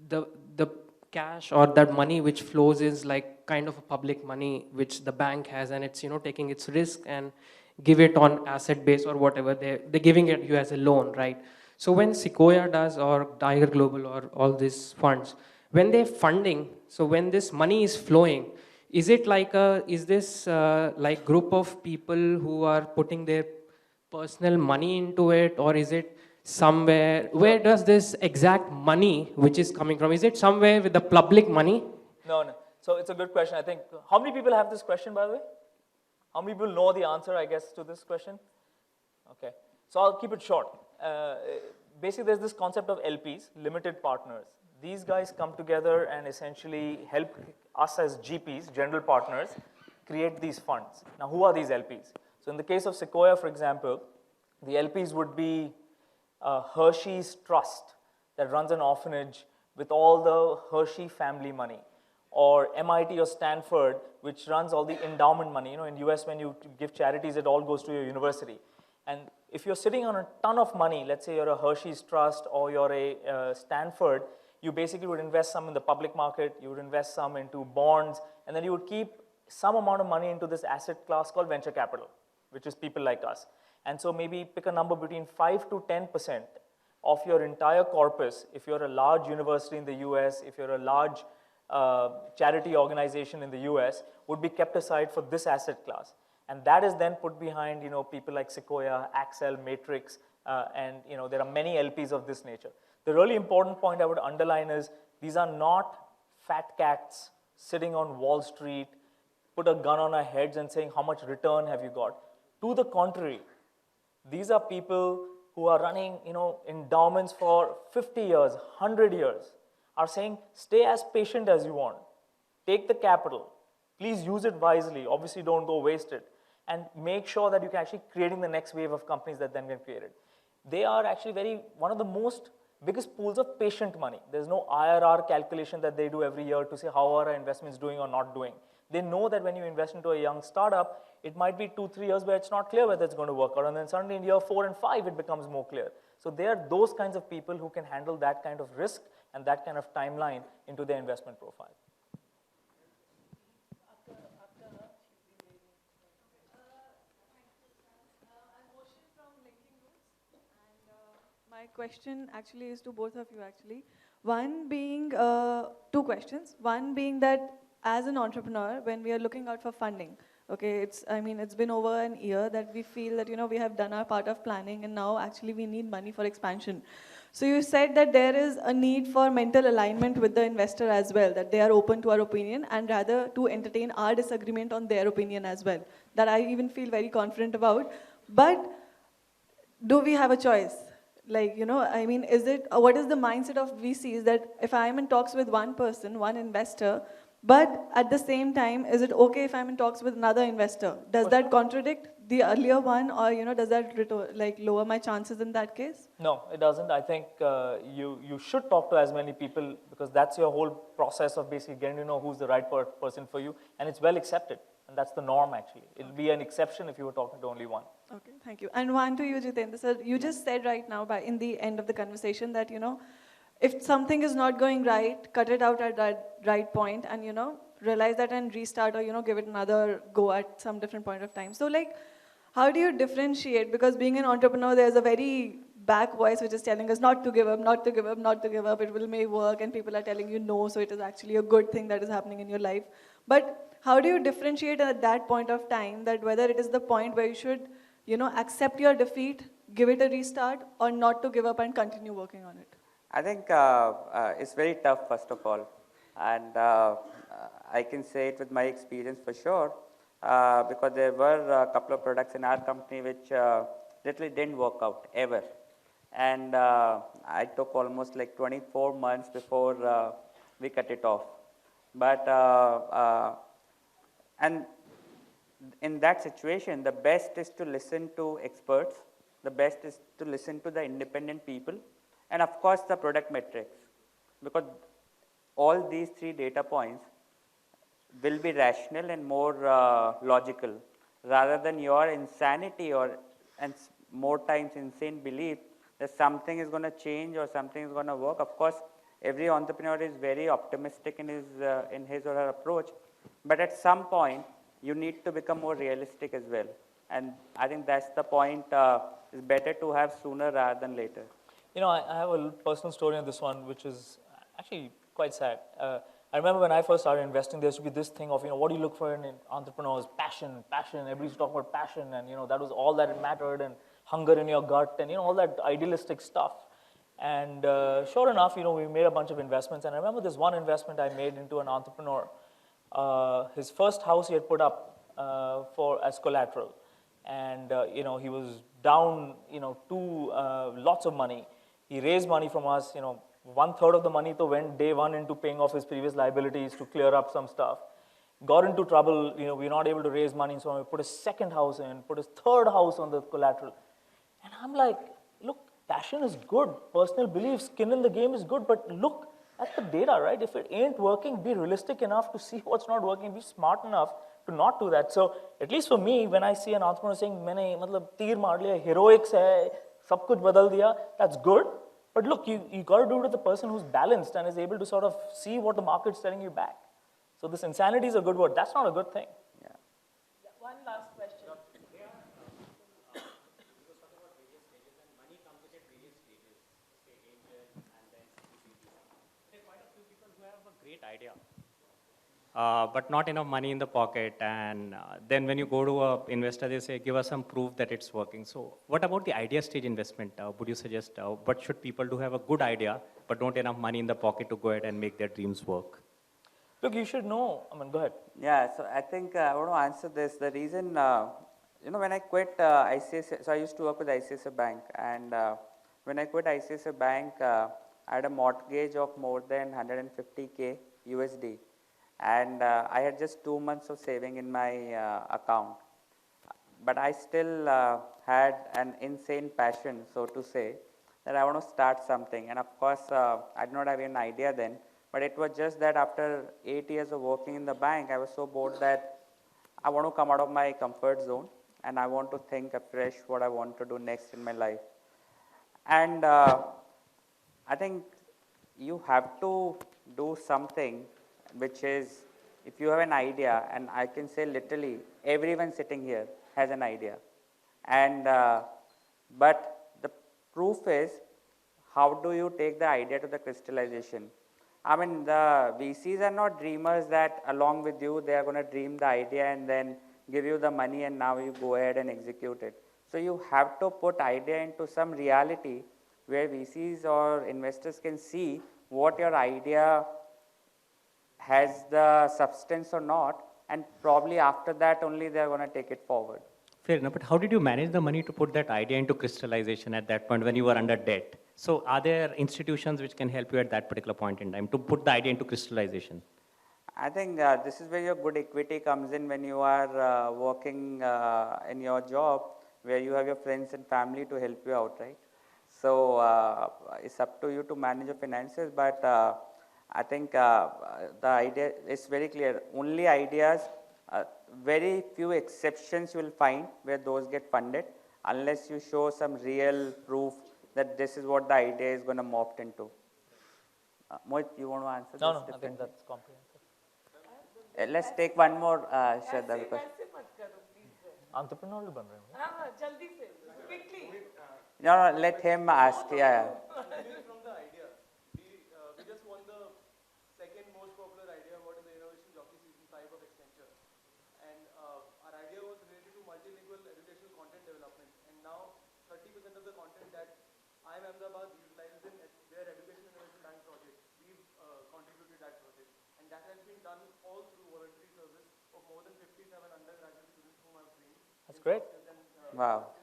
the cash or that money which flows is like kind of a public money which the bank has, and it's taking its risk and give it on asset base or whatever, they're giving it you as a loan, right? So when Sequoia does, or Tiger Global, or all these funds, when they're funding, so when this money is flowing, is it like is this like group of people who are putting their personal money into it, or is it somewhere, where does this exact money which is coming from, is it somewhere with the public money? No. So it's a good question. I think, how many people have this question, by the way? How many people know the answer, I guess, to this question? Okay. So I'll keep it short. Basically, there's this concept of LPs, limited partners. These guys come together and essentially help us as GPs, general partners, create these funds. Now, who are these LPs? So in the case of Sequoia, for example, the LPs would be Hershey's Trust that runs an orphanage with all the Hershey family money, or MIT or Stanford, which runs all the endowment money. In US, when you give charities, it all goes to your university. And if you're sitting on a ton of money, let's say you're a Hershey's Trust or you're a Stanford, you basically would invest some in the public market, you would invest some into bonds, and then you would keep some amount of money into this asset class called venture capital, which is people like us. And so maybe pick a number between 5 to 10% of your entire corpus. If you're a large university in the US, if you're a large charity organization in the US, would be kept aside for this asset class. And that is then put behind people like Sequoia, Axel, Matrix, and there are many LPs of this nature. The really important point I would underline is these are not fat cats sitting on Wall Street, put a gun on our heads and saying, how much return have you got? To the contrary, these are people who are running endowments for 50 years, 100 years, are saying, stay as patient as you want. Take the capital. Please use it wisely. Obviously, don't go waste it. And make sure that you can actually creating the next wave of companies that then get created. They are actually one of the most biggest pools of patient money. There's no IRR calculation that they do every year to say how are our investments doing or not doing. They know that when you invest into a young startup, it might be 2-3 years where it's not clear whether it's going to work out, and then suddenly in year 4 and 5 it becomes more clear. So they are those kinds of people who can handle that kind of risk and that kind of timeline into their investment profile. My question actually is to both of you actually. One being, two questions. One being that as an entrepreneur, when we are looking out for funding, okay, it's been over an year that we feel that, we have done our part of planning and now actually we need money for expansion. So you said that there is a need for mental alignment with the investor as well, that they are open to our opinion and rather to entertain our disagreement on their opinion as well. That I even feel very confident about. But do we have a choice? Like, what is the mindset of VCs that if I'm in talks with one person, one investor, but at the same time, is it okay if I'm in talks with another investor? Does that contradict the earlier one, or does that lower my chances in that case? No, it doesn't. I think you should talk to as many people because that's your whole process of basically getting to know who's the right person for you, and it's well accepted. And that's the norm, actually. It'll be an exception if you were talking to only one. Okay, thank you. And one to you, Jitendra sir. You just said right now, in the end of the conversation, that, if something is not going right, cut it out at that right point and, realize that and restart or, give it another go at some different point of time. So, how do you differentiate? Because being an entrepreneur, there's a very back voice which is telling us not to give up, not to give up, not to give up. It will may work, and people are telling you no, so it is actually a good thing that is happening in your life. But how do you differentiate at that point of time that whether it is the point where you should, accept your defeat, give it a restart, or not to give up and continue working on it? I think it's very tough, first of all. And I can say it with my experience for sure, because there were a couple of products in our company which literally didn't work out, ever. And I took almost 24 months before we cut it off. But and in that situation, the best is to listen to experts. The best is to listen to the independent people. And of course, the product metrics. Because all these 3 data points will be rational and more logical, rather than your insanity and more times insane belief that something is going to change or something is going to work. Of course, every entrepreneur is very optimistic in his or her approach. But at some point, you need to become more realistic as well. And I think that's the point. It's better to have sooner rather than later. I have a personal story on this one, which is actually quite sad. I remember when I first started investing, there used to be this thing of, what do you look for in entrepreneurs? Passion. Everybody used to talk about passion, and, that was all that it mattered, and hunger in your gut, and, all that idealistic stuff. And sure enough, we made a bunch of investments. And I remember this one investment I made into an entrepreneur. His first house he had put up as collateral. And, he was down, to lots of money. He raised money from us, 1/3 of the money went day one into paying off his previous liabilities to clear up some stuff. Got into trouble, we were not able to raise money, so we put a second house in, put his third house on the collateral. And I'm like, look, passion is good, personal belief, skin in the game is good, but look at the data, right? If it ain't working, be realistic enough to see what's not working, be smart enough to not do that. So at least for me, when I see an entrepreneur saying, "Maine teer maar liya, heroics hai, sab kuch badal diya," that's good. But look, you got to do it with a person who's balanced and is able to sort of see what the market's telling you back. So this insanity is a good word. That's not a good thing. Yeah. One last question. Great idea. But not enough money in the pocket, and then when you go to an investor, they say, give us some proof that it's working. So what about the idea stage investment? Would you suggest what should people do have a good idea, but don't enough money in the pocket to go ahead and make their dreams work? Look, you should know. Go ahead. Yeah, so I think I want to answer this. The reason, when I quit ICICI, so I used to work with ICICI Bank, and when I quit ICICI Bank, I had a mortgage of more than 150K USD. And I had just 2 months of saving in my account. But I still had an insane passion, so to say, that I want to start something. And of course, I did not have an idea then, but it was just that after 8 years of working in the bank, I was so bored that I want to come out of my comfort zone and I want to think afresh what I want to do next in my life. And I think you have to do something which is, if you have an idea, and I can say literally everyone sitting here has an idea. And but the proof is, how do you take the idea to the crystallization? I mean, the VCs are not dreamers that along with you, they are going to dream the idea and then give you the money and now you go ahead and execute it. So you have to put idea into some reality where VCs or investors can see what your idea has the substance or not, and probably after that only they are going to take it forward. Fair enough, but how did you manage the money to put that idea into crystallization at that point when you were under debt? So are there institutions which can help you at that particular point in time to put the idea into crystallization? I think this is where your good equity comes in when you are working in your job, where you have your friends and family to help you out, right? So it's up to you to manage your finances, but I think the idea is very clear. Only ideas, very few exceptions you will find where those get funded, unless you show some real proof that this is what the idea is going to morph into. Mohit, you want to answer this? No, I think that's comprehensive. Let's take one more, Shraddha. Because Entrepreneurial ban rahe ho. Quickly. no, let him ask. Yeah. From the idea, we just won the second most popular idea award in the Innovation Jockey Season 5 of Accenture. And our idea was related to multilingual educational content development. And now 30% of the content that IIM Ahmedabad utilizes in their Education Innovation Bank project, we've contributed that project. And that has been done all through voluntary service of more than 57 undergraduate students whom I've trained. That's great. Wow.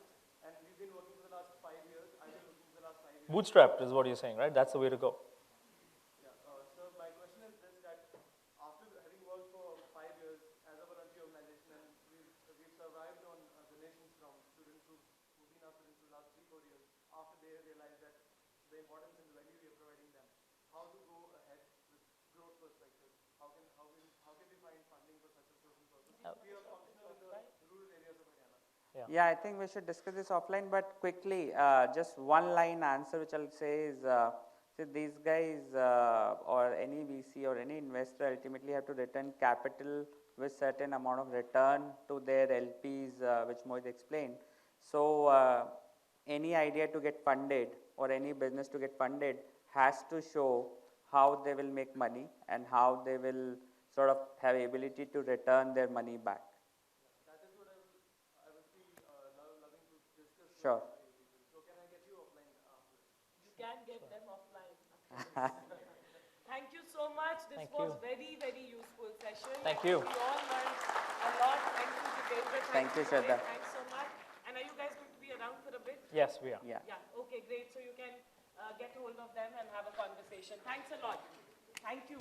And we've been working for the last 5 years. I've been working for the last 5 years. Bootstrapped is what you're saying, right? That's the way to go. Yeah. So my question is this, that after having worked for 5 years as a voluntary organization, and we've survived on donations from students who've been our students for the last 3-4 years, after they realized that the importance and the value we are providing them, how to go ahead with growth perspective? How can we find funding for such a social purpose? We are functional in the rural areas of Haryana. Yeah, I think we should discuss this offline, but quickly, just one line answer which I'll say is, see, these guys or any VC or any investor ultimately have to return capital with certain amount of return to their LPs, which Mohit explained. So any idea to get funded or any business to get funded has to show how they will make money and how they will sort of have ability to return their money back. Sure. So can I get you offline after? You can get them offline. Thank you so much. This was very, very useful session. Thank you. We all learned a lot. Thank you, Jitendra. Thank you, Shraddha. Thanks so much. And are you guys going to be around for a bit? Yes, we are. Yeah. Yeah. Okay, great. So you can get hold of them and have a conversation. Thanks a lot. Thank you.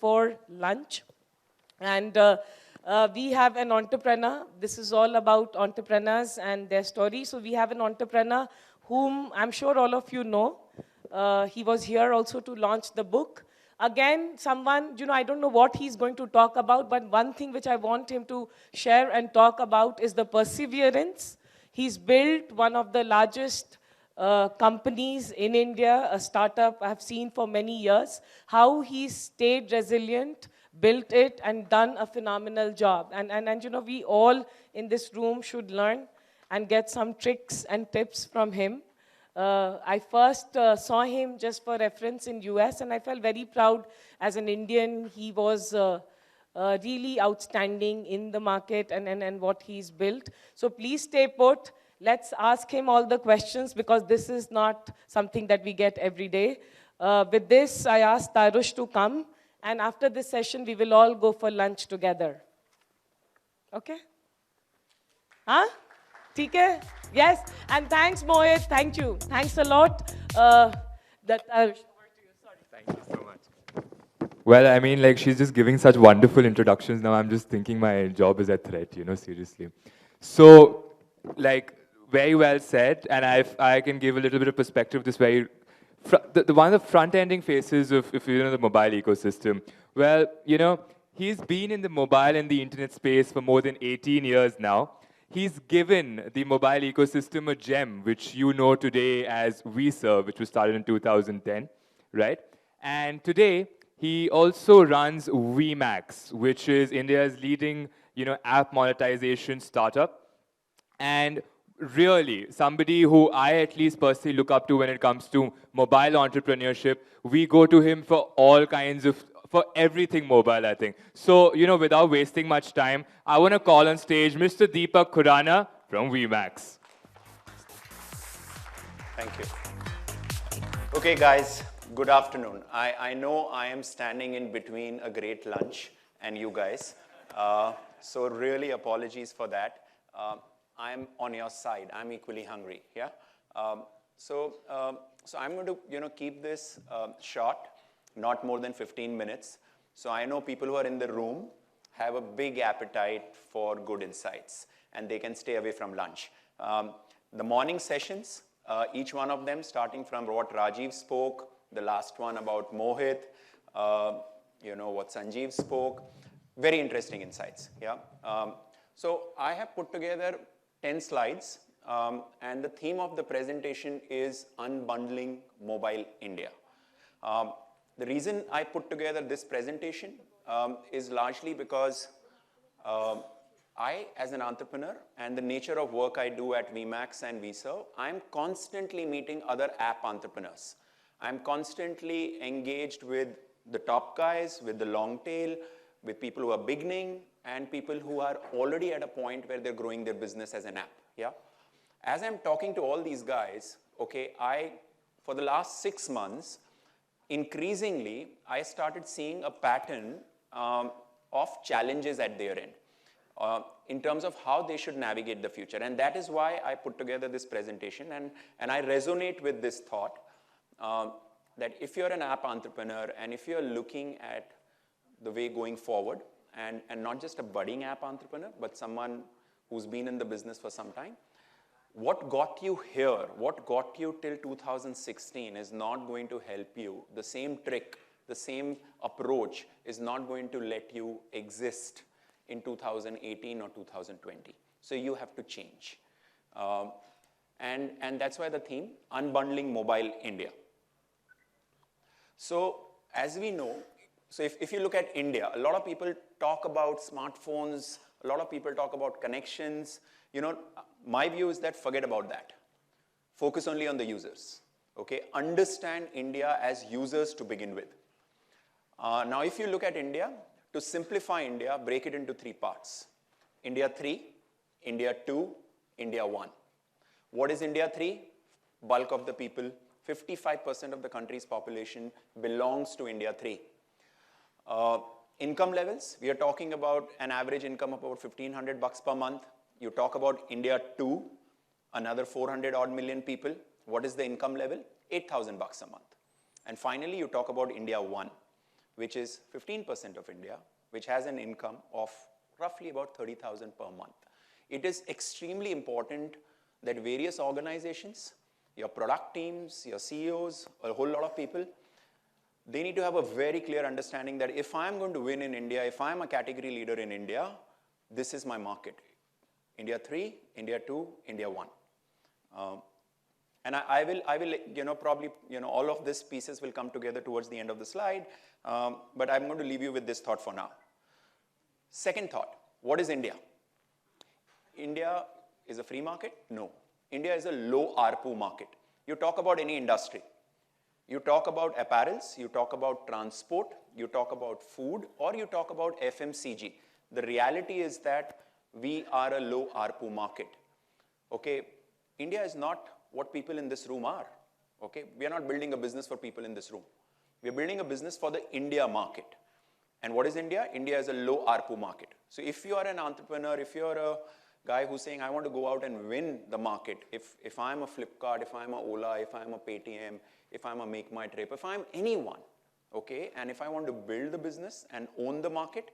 For lunch. And we have an entrepreneur. This is all about entrepreneurs and their story. So we have an entrepreneur whom I'm sure all of you know. He was here also to launch the book. Again, someone, I don't know what he's going to talk about, but one thing which I want him to share and talk about is the perseverance. He's built one of the largest companies in India, a startup I've seen for many years, how he stayed resilient, built it, and done a phenomenal job. And we all in this room should learn and get some tricks and tips from him. I first saw him just for reference in US, and I felt very proud as an Indian. He was really outstanding in the market and what he's built. So please stay put. Let's ask him all the questions because this is not something that we get every day. With this, I asked Tarush to come, and after this session, we will all go for lunch together. Okay? Huh? TK? Yes. And thanks, Mohit. Thank you. Thanks a lot. Thank you so much. Well, I mean, like, she's just giving such wonderful introductions. Now I'm just thinking my job is at threat, you know, seriously. So, like, very well said. And I can give a little bit of perspective this very... one of the front-ending faces of, if you know, the mobile ecosystem. Well, you know, he's been in the mobile and the internet space for more than 18 years now. He's given the mobile ecosystem a gem, which you know today as WeServe, which was started in 2010, right? And today, he also runs VMAX, which is India's leading, you know, app monetization startup. And really, somebody who I at least personally look up to when it comes to mobile entrepreneurship. We go to him for all kinds of, for everything mobile, I think. So, you know, without wasting much time, I want to call on stage Mr. Deepak Khurana from VMAX. Thank you. Okay, guys, good afternoon. I know I am standing in between a great lunch and you guys. So really apologies for that. I'm on your side. I'm equally hungry, yeah? So I'm going to, you know, keep this short, not more than 15 minutes. So I know people who are in the room have a big appetite for good insights, and they can stay away from lunch. The morning sessions, each one of them, starting from what Rajiv spoke, the last one about Mohit, you know, what Sanjeev spoke, very interesting insights, yeah? So I have put together 10 slides, and the theme of the presentation is Unbundling Mobile India. The reason I put together this presentation is largely because I, as an entrepreneur, and the nature of work I do at VMAX and VServe, I'm constantly meeting other app entrepreneurs. I'm constantly engaged with the top guys, with the long tail, with people who are beginning, and people who are already at a point where they're growing their business as an app, yeah? As I'm talking to all these guys, okay, for the last 6 months, increasingly, I started seeing a pattern of challenges at their end in terms of how they should navigate the future. And that is why I put together this presentation, and I resonate with this thought that if you're an app entrepreneur and if you're looking at the way going forward, and not just a budding app entrepreneur, but someone who's been in the business for some time, what got you here, what got you till 2016 is not going to help you. The same trick, the same approach is not going to let you exist in 2018 or 2020. So you have to change. And that's why the theme, Unbundling Mobile India. So as we know, so if you look at India, a lot of people talk about smartphones, a lot of people talk about connections. You know, my view is that forget about that. Focus only on the users, okay? Understand India as users to begin with. Now, if you look at India, to simplify India, break it into 3 parts. India 3, India 2, India 1. What is India 3? Bulk of the people, 55% of the country's population belongs to India 3. Income levels, we are talking about an average income of about $1,500 per month. You talk about India 2, another 400 odd million people. What is the income level? $8,000 a month. And finally, you talk about India 1, which is 15% of India, which has an income of roughly about 30,000 per month. It is extremely important that various organizations, your product teams, your CEOs, a whole lot of people, they need to have a very clear understanding that if I'm going to win in India, if I'm a category leader in India, this is my market. India 3, India 2, India 1. And I will, you know, probably, you know, all of these pieces will come together towards the end of the slide, but I'm going to leave you with this thought for now. Second thought, what is India? India is a free market? No. India is a low ARPU market. You talk about any industry. You talk about apparels, you talk about transport, you talk about food, or you talk about FMCG. The reality is that we are a low ARPU market. Okay, India is not what people in this room are. Okay, we are not building a business for people in this room. We are building a business for the India market. And what is India? India is a low ARPU market. So if you are an entrepreneur, if you're a guy who's saying, I want to go out and win the market, if I'm a Flipkart, if I'm a Ola, if I'm a Paytm, if I'm a Make My Trip, if I'm anyone, okay, and if I want to build the business and own the market,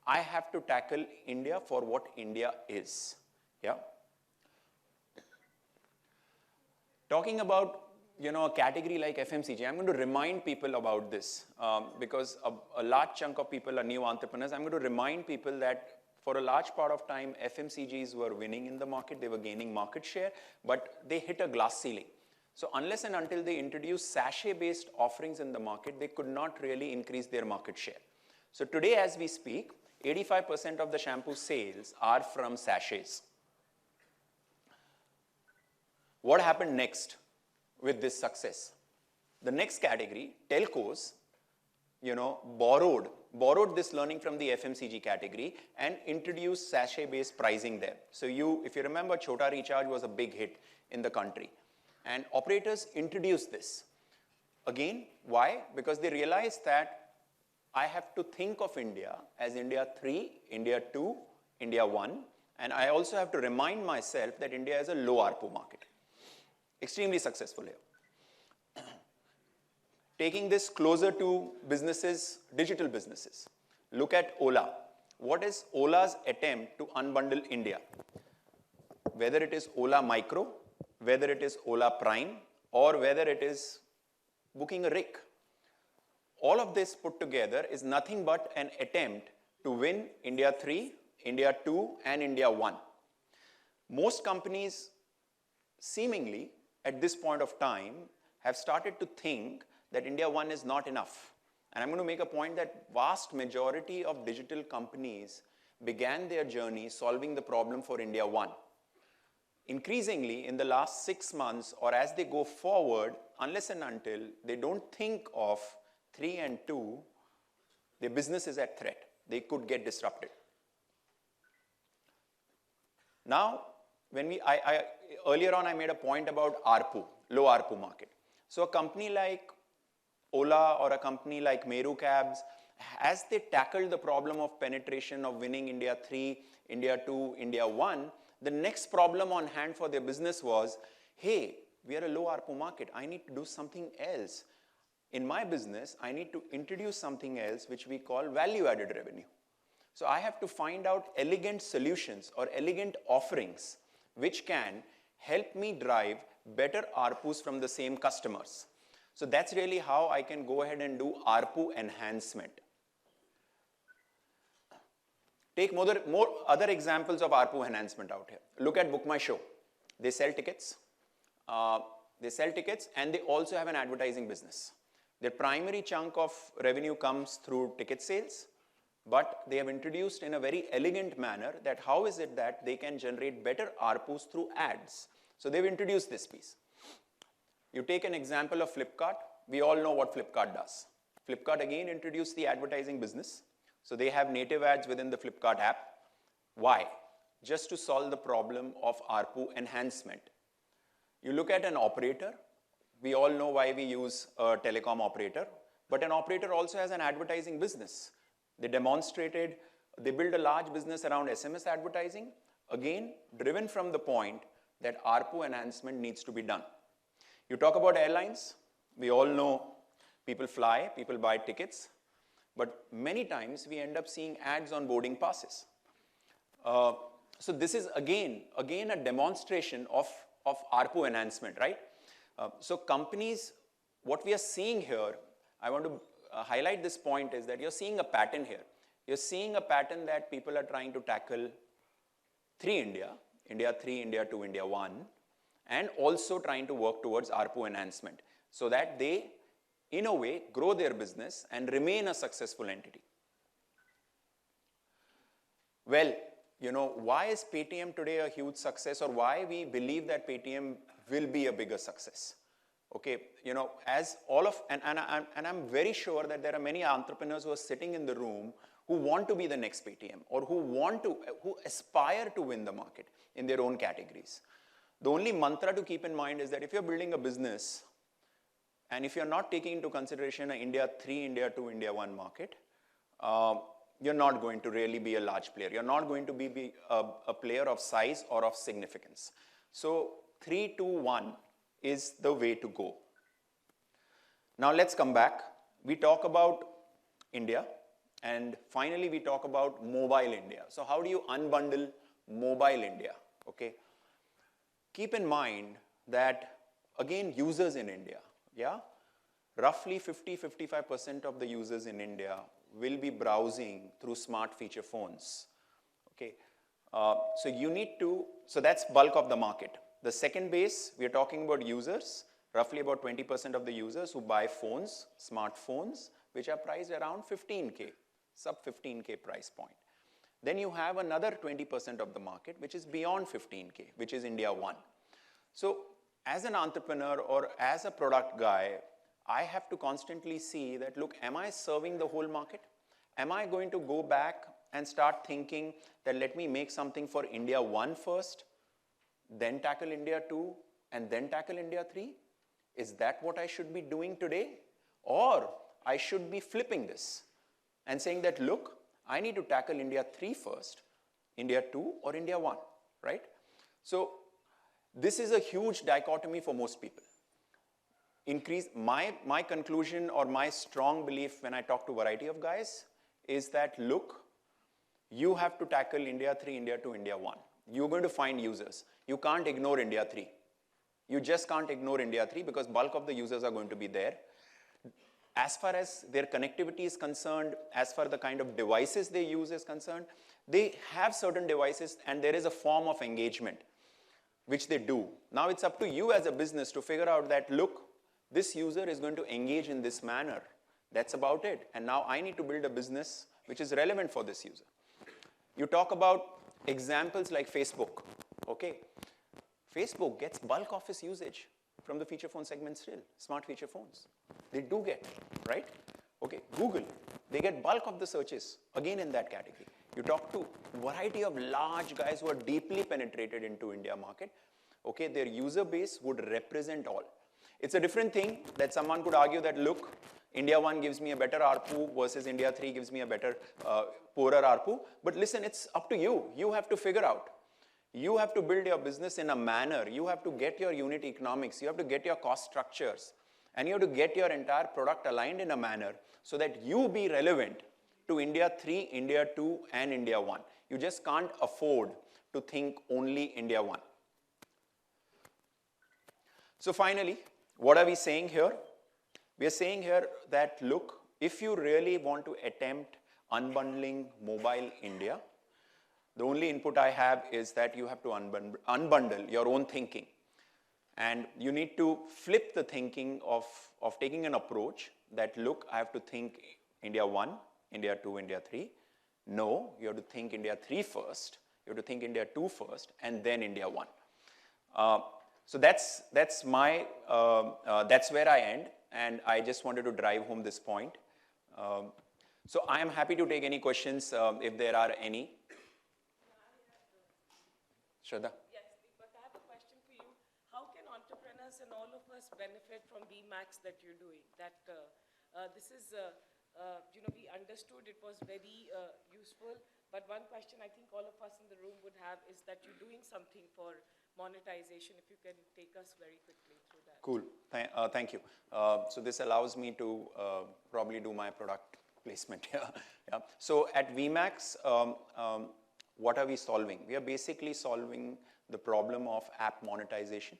I have to tackle India for what India is. Yeah. Talking about a category like FMCG, I'm going to remind people about this because a large chunk of people are new entrepreneurs. I'm going to remind people that for a large part of time, FMCGs were winning in the market. They were gaining market share, but they hit a glass ceiling. So unless and until they introduced sachet-based offerings in the market, they could not really increase their market share. So today, as we speak, 85% of the shampoo sales are from sachets. What happened next with this success? The next category, telcos, borrowed this learning from the FMCG category and introduced sachet-based pricing there. So if you remember, Chota Recharge was a big hit in the country. And operators introduced this. Again, why? Because they realized that I have to think of India as India 3, India 2, India 1. And I also have to remind myself that India is a low ARPU market. Extremely successful here. Taking this closer to businesses, digital businesses. Look at Ola. What is Ola's attempt to unbundle India? Whether it is Ola Micro, whether it is Ola Prime, or whether it is booking a rig. All of this put together is nothing but an attempt to win India 3, India 2, and India 1. Most companies, seemingly, at this point of time, have started to think that India 1 is not enough. And I'm going to make a point that vast majority of digital companies began their journey solving the problem for India 1. Increasingly, in the last 6 months, or as they go forward, unless and until they don't think of 3 and 2, their business is at threat. They could get disrupted. Now, earlier on I made a point about ARPU, low ARPU market. So a company like Ola or a company like Meru Cabs, as they tackled the problem of penetration of winning India 3, India 2, India 1, the next problem on hand for their business was, hey, we are a low ARPU market. I need to do something else. In my business, I need to introduce something else which we call value-added revenue. So I have to find out elegant solutions or elegant offerings which can help me drive better ARPUs from the same customers. So that's really how I can go ahead and do ARPU enhancement. Take more other examples of ARPU enhancement out here. Look at Book My Show. They sell tickets. And they also have an advertising business. Their primary chunk of revenue comes through ticket sales, but they have introduced in a very elegant manner that how is it that they can generate better ARPUs through ads. So they've introduced this piece. You take an example of Flipkart. We all know what Flipkart does. Flipkart again introduced the advertising business. So they have native ads within the Flipkart app. Why? Just to solve the problem of ARPU enhancement. You look at an operator. We all know why we use a telecom operator. But an operator also has an advertising business. They demonstrated, they built a large business around SMS advertising. Again, driven from the point that ARPU enhancement needs to be done. You talk about airlines. We all know people fly, people buy tickets. But many times we end up seeing ads on boarding passes. So this is again a demonstration of ARPU enhancement, right? So companies, what we are seeing here, I want to highlight this point is that you're seeing a pattern here. You're seeing a pattern that people are trying to tackle 3 India, India 3, India 2, India 1, and also trying to work towards ARPU enhancement so that they, in a way, grow their business and remain a successful entity. Well, why is Paytm today a huge success, or why we believe that Paytm will be a bigger success. Okay, as all of, and I'm very sure that there are many entrepreneurs who are sitting in the room who want to be the next Paytm, or who aspire to win the market in their own categories. The only mantra to keep in mind is that if you're building a business, and if you're not taking into consideration an India 3, India 2, India 1 market, you're not going to really be a large player. You're not going to be a player of size or of significance. So 3, 2, 1 is the way to go. Now let's come back. We talk about India, and finally we talk about mobile India. So how do you unbundle mobile India? Okay. Keep in mind that, again, users in India, yeah, roughly 50-55% of the users in India will be browsing through smart feature phones. Okay. So that's bulk of the market. The second base, we are talking about users, roughly about 20% of the users who buy phones, smartphones, which are priced around 15K, sub 15K price point. Then you have another 20% of the market, which is beyond 15K, which is India 1. So as an entrepreneur or as a product guy, I have to constantly see that, look, am I serving the whole market? Am I going to go back and start thinking that let me make something for India 1 first, then tackle India 2, and then tackle India 3? Is that what I should be doing today? Or I should be flipping this and saying that, look, I need to tackle India 3 first, India 2 or India 1, right? So this is a huge dichotomy for most people. My conclusion or my strong belief when I talk to a variety of guys is that, look, you have to tackle India 3, India 2, India 1. You're going to find users. You can't ignore India 3. You just can't ignore India 3 because bulk of the users are going to be there. As far as their connectivity is concerned, as far as the kind of devices they use is concerned, they have certain devices and there is a form of engagement which they do. Now it's up to you as a business to figure out that, look, this user is going to engage in this manner. That's about it. And now I need to build a business which is relevant for this user. You talk about examples like Facebook, okay? Facebook gets bulk of its usage from the feature phone segment still, smart feature phones. They do get, right? Okay, Google, they get bulk of the searches, again in that category. You talk to a variety of large guys who are deeply penetrated into India market, okay, their user base would represent all. It's a different thing that someone could argue that, look, India 1 gives me a better ARPU versus India 3 gives me a better, poorer ARPU. But listen, it's up to you. You have to figure out. You have to build your business in a manner. You have to get your unit economics. You have to get your cost structures. And you have to get your entire product aligned in a manner so that you be relevant to India 3, India 2, and India 1. You just can't afford to think only India 1. So finally, what are we saying here? We are saying here that, look, if you really want to attempt unbundling mobile India, the only input I have is that you have to unbundle your own thinking. And you need to flip the thinking of taking an approach that, look, I have to think India 1, India 2, India 3. No, you have to think India 3 first. You have to think India 2 first, and then India 1. So that's where I end. And I just wanted to drive home this point. So I am happy to take any questions if there are any. Shraddha? Yes, but I have a question for you. How can entrepreneurs and all of us benefit from VMAX that you're doing? That this is, we understood it was very useful. But one question I think all of us in the room would have is that you're doing something for monetization. If you can take us very quickly through that. Cool. Thank you. So this allows me to probably do my product placement here. Yeah. So at VMAX, what are we solving? We are basically solving the problem of app monetization.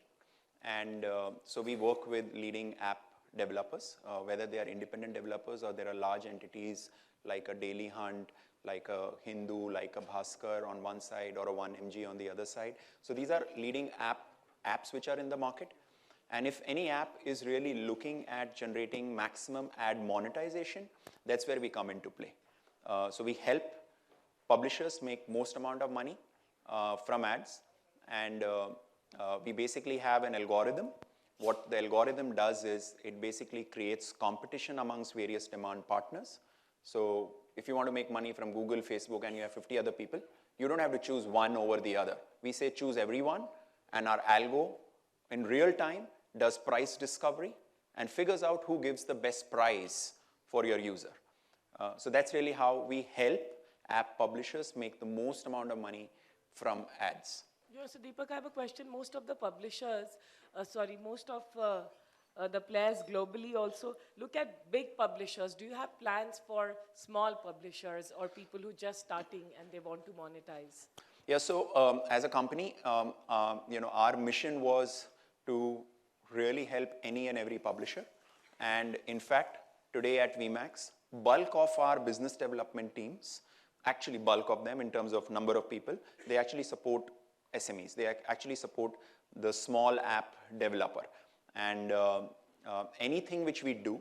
And so we work with leading app developers, whether they are independent developers or there are large entities like a Daily Hunt, like a Hindu, like a Bhaskar on one side or a 1MG on the other side. So these are leading apps which are in the market. And if any app is really looking at generating maximum ad monetization, that's where we come into play. So we help publishers make most amount of money from ads, and we basically have an algorithm. What the algorithm does is it basically creates competition amongst various demand partners. So if you want to make money from Google, Facebook, and you have 50 other people, you don't have to choose one over the other. We say choose everyone, and our algo in real time does price discovery and figures out who gives the best price for your user. So that's really how we help app publishers make the most amount of money from ads. Yeah, so Deepak, I have a question. Most of the publishers, most of the players globally also look at big publishers. Do you have plans for small publishers or people who are just starting and they want to monetize? Yeah, so as a company, our mission was to really help any and every publisher. And in fact, today at VMAX, bulk of our business development teams, actually bulk of them in terms of number of people, they actually support SMEs. They actually support the small app developer. And anything which we do,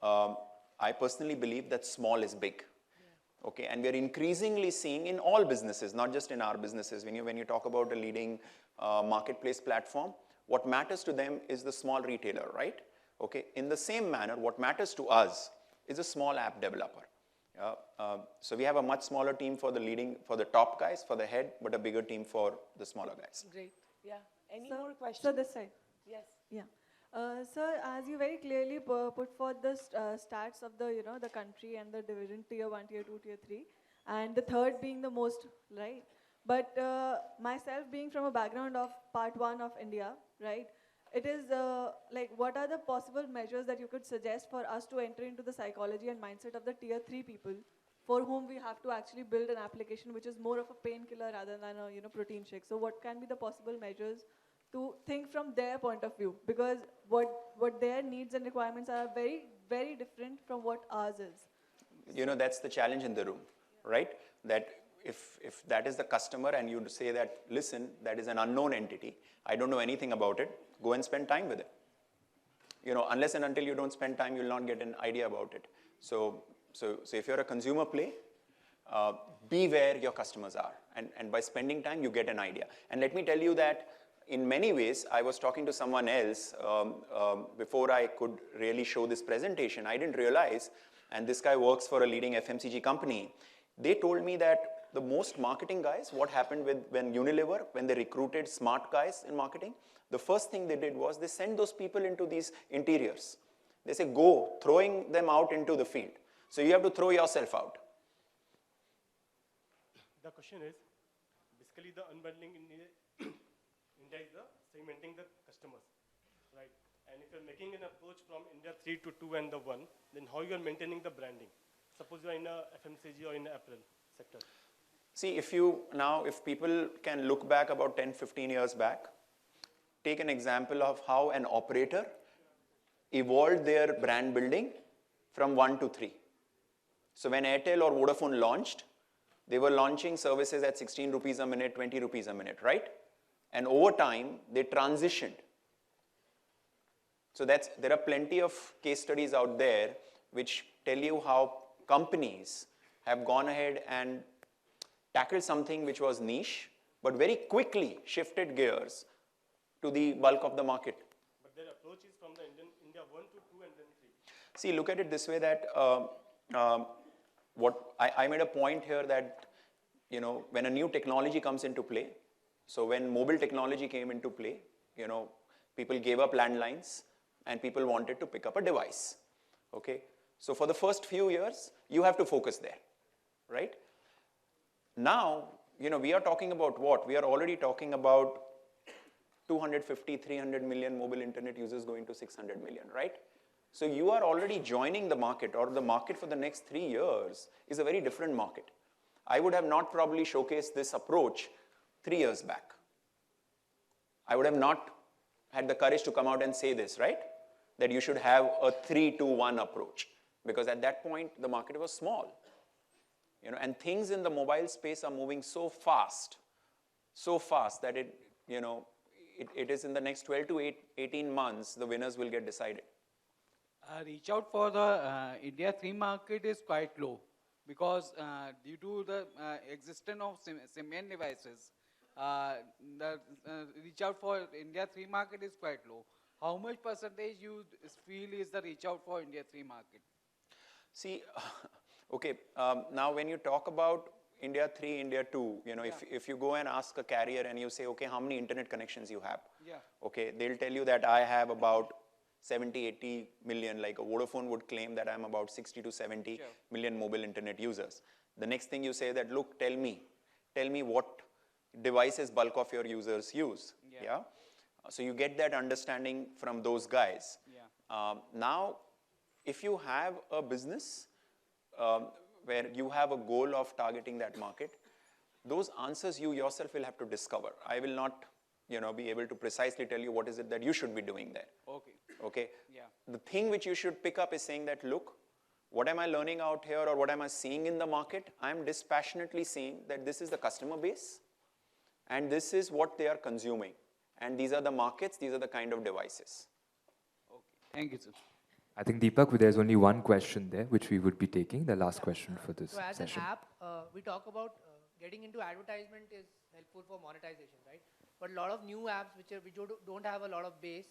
I personally believe that small is big. Yeah. Okay, and we are increasingly seeing in all businesses, not just in our businesses, when you talk about a leading marketplace platform, what matters to them is the small retailer, right? Okay, in the same manner, what matters to us is a small app developer. So we have a much smaller team for the top guys, for the head, but a bigger team for the smaller guys. Great. Yeah. Any more questions? So this side. Yes. Yeah. Sir, as you very clearly put forth the stats of the country and the division tier 1, tier 2, tier 3, and the third being the most, right? But myself being from a background of part 1 of India, right? It is what are the possible measures that you could suggest for us to enter into the psychology and mindset of the tier 3 people for whom we have to actually build an application which is more of a painkiller rather than a protein shake? So what can be the possible measures to think from their point of view? Because what their needs and requirements are very, very different from what ours is. That's the challenge in the room, right? That if that is the customer and you say that, listen, that is an unknown entity, I don't know anything about it, go and spend time with it. Unless and until you don't spend time, you'll not get an idea about it. So if you're a consumer play, be where your customers are. And by spending time, you get an idea. And let me tell you that in many ways, I was talking to someone else before I could really show this presentation. I didn't realize, and this guy works for a leading FMCG company, they told me that the most marketing guys, what happened when Unilever, when they recruited smart guys in marketing, the first thing they did was they sent those people into these interiors. They say, go, throwing them out into the field. So you have to throw yourself out. The question is, basically the unbundling in India is the segmenting the customers, right? And if you're making an approach from India 3 to 2 and the 1, then how you are maintaining the branding? Suppose you are in a FMCG or in the apparel sector. See, if people can look back about 10, 15 years back, take an example of how an operator evolved their brand building from 1 to 3. So when Airtel or Vodafone launched, they were launching services at 16 rupees a minute, 20 rupees a minute, right? And over time, they transitioned. So there are plenty of case studies out there which tell you how companies have gone ahead and tackled something which was niche, but very quickly shifted gears to the bulk of the market. But their approach is from the India 1 to 2 and then 3. See, look at it this way that I made a point here that, when a new technology comes into play, so when mobile technology came into play, people gave up landlines and people wanted to pick up a device, okay? So for the first few years, you have to focus there, right? Now, we are talking about what? We are already talking about 250, 300 million mobile internet users going to 600 million, right? So you are already joining the market, or the market for the next 3 years is a very different market. I would have not probably showcased this approach 3 years back. I would have not had the courage to come out and say this, right? That you should have a 3-to-1 approach. Because at that point, the market was small. And things in the mobile space are moving so fast that it is in the next 12 to 18 months, the winners will get decided. Reach out for the India 3 market is quite low. because due to the existence of cement devices, the reach out for India 3 market is quite low. How much percentage you feel is the reach out for India 3 market? See, okay, now when you talk about India 3, India 2, you know, if you go and ask a carrier and you say, okay, how many internet connections you have? Yeah. Okay, they'll tell you that I have about 70, 80 million, like a Vodafone would claim that I'm about 60 to 70 million mobile internet users. The next thing you say that, look, tell me what devices bulk of your users use. Yeah. So you get that understanding from those guys. Now, if you have a business where you have a goal of targeting that market, those answers you yourself will have to discover. I will not, you know, be able to precisely tell you what is it that you should be doing there. Okay. Okay. The thing which you should pick up is saying that, look, what am I learning out here or what am I seeing in the market? I'm dispassionately saying that this is the customer base and this is what they are consuming. And these are the markets, these are the kind of devices. Okay. Thank you, sir. I think, Deepak, there's only one question there, which we would be taking, the last question for this So as session. an app, we talk about getting into advertisement is helpful for monetization, right? But a lot of new apps which don't have a lot of base,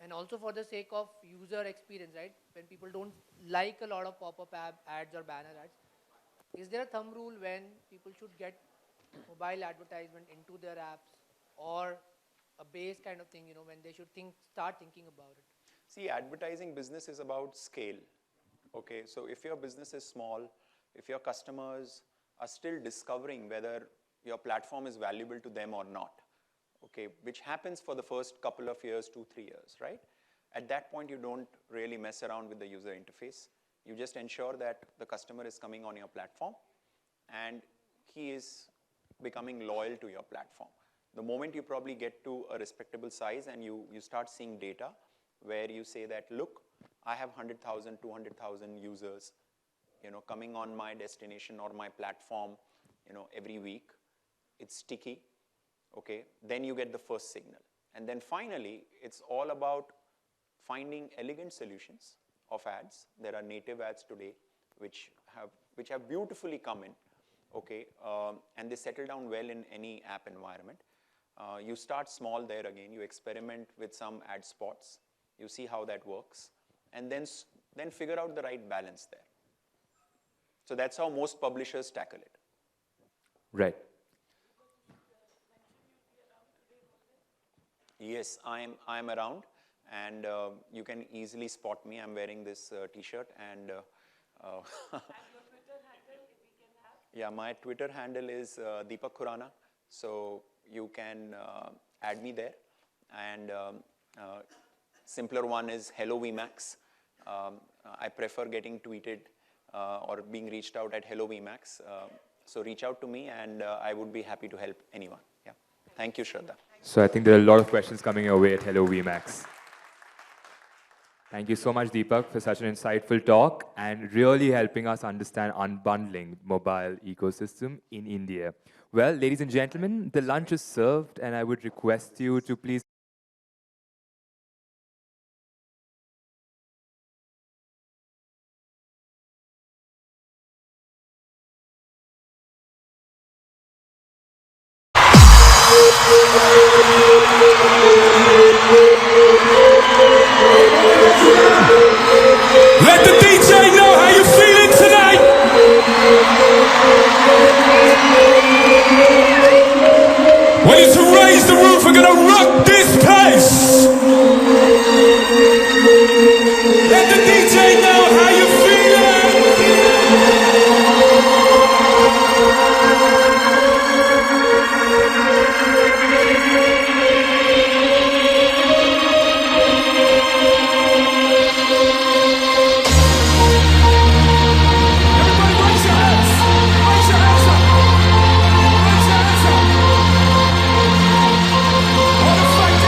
and also for the sake of user experience, right? When people don't like a lot of pop-up ads or banner ads, is there a thumb rule when people should get mobile advertisement into their apps, or a base kind of thing, you know, when they should start thinking about it? See, advertising business is about scale. Okay, so if your business is small, if your customers are still discovering whether your platform is valuable to them or not, okay, which happens for the first couple of years, 2-3 years, right? At that point, you don't really mess around with the user interface. You just ensure that the customer is coming on your platform and he is becoming loyal to your platform. The moment you probably get to a respectable size and you start seeing data where you say that, look, I have 100,000, 200,000 users, you know, coming on my destination or my platform, you know, every week. It's sticky, okay? Then you get the first signal. And then finally, it's all about finding elegant solutions of ads. There are native ads today which have beautifully come in, okay? And they settle down well in any app environment. You start small there again. You experiment with some ad spots. You see how that works. And then figure out the right balance there. So that's how most publishers tackle it. Right. Yes, I'm around, and you can easily spot me. I'm wearing this T-shirt, and yeah, my Twitter handle is Deepak Khurana. So you can add me there, and simpler one is Hello VMAX. I prefer getting tweeted or being reached out at Hello VMAX. So reach out to me, and I would be happy to help anyone. Yeah. Thank you, Shraddha. So I think there are a lot of questions coming your way at Hello VMAX. Thank you so much, Deepak, for such an insightful talk and really helping us understand unbundling mobile ecosystem in India. Well, ladies and gentlemen, the lunch is served, and I would request you to please Let the DJ know how you're feeling tonight. Ready to raise the roof, we're gonna rock this place. Let the DJ know how you're What a fight!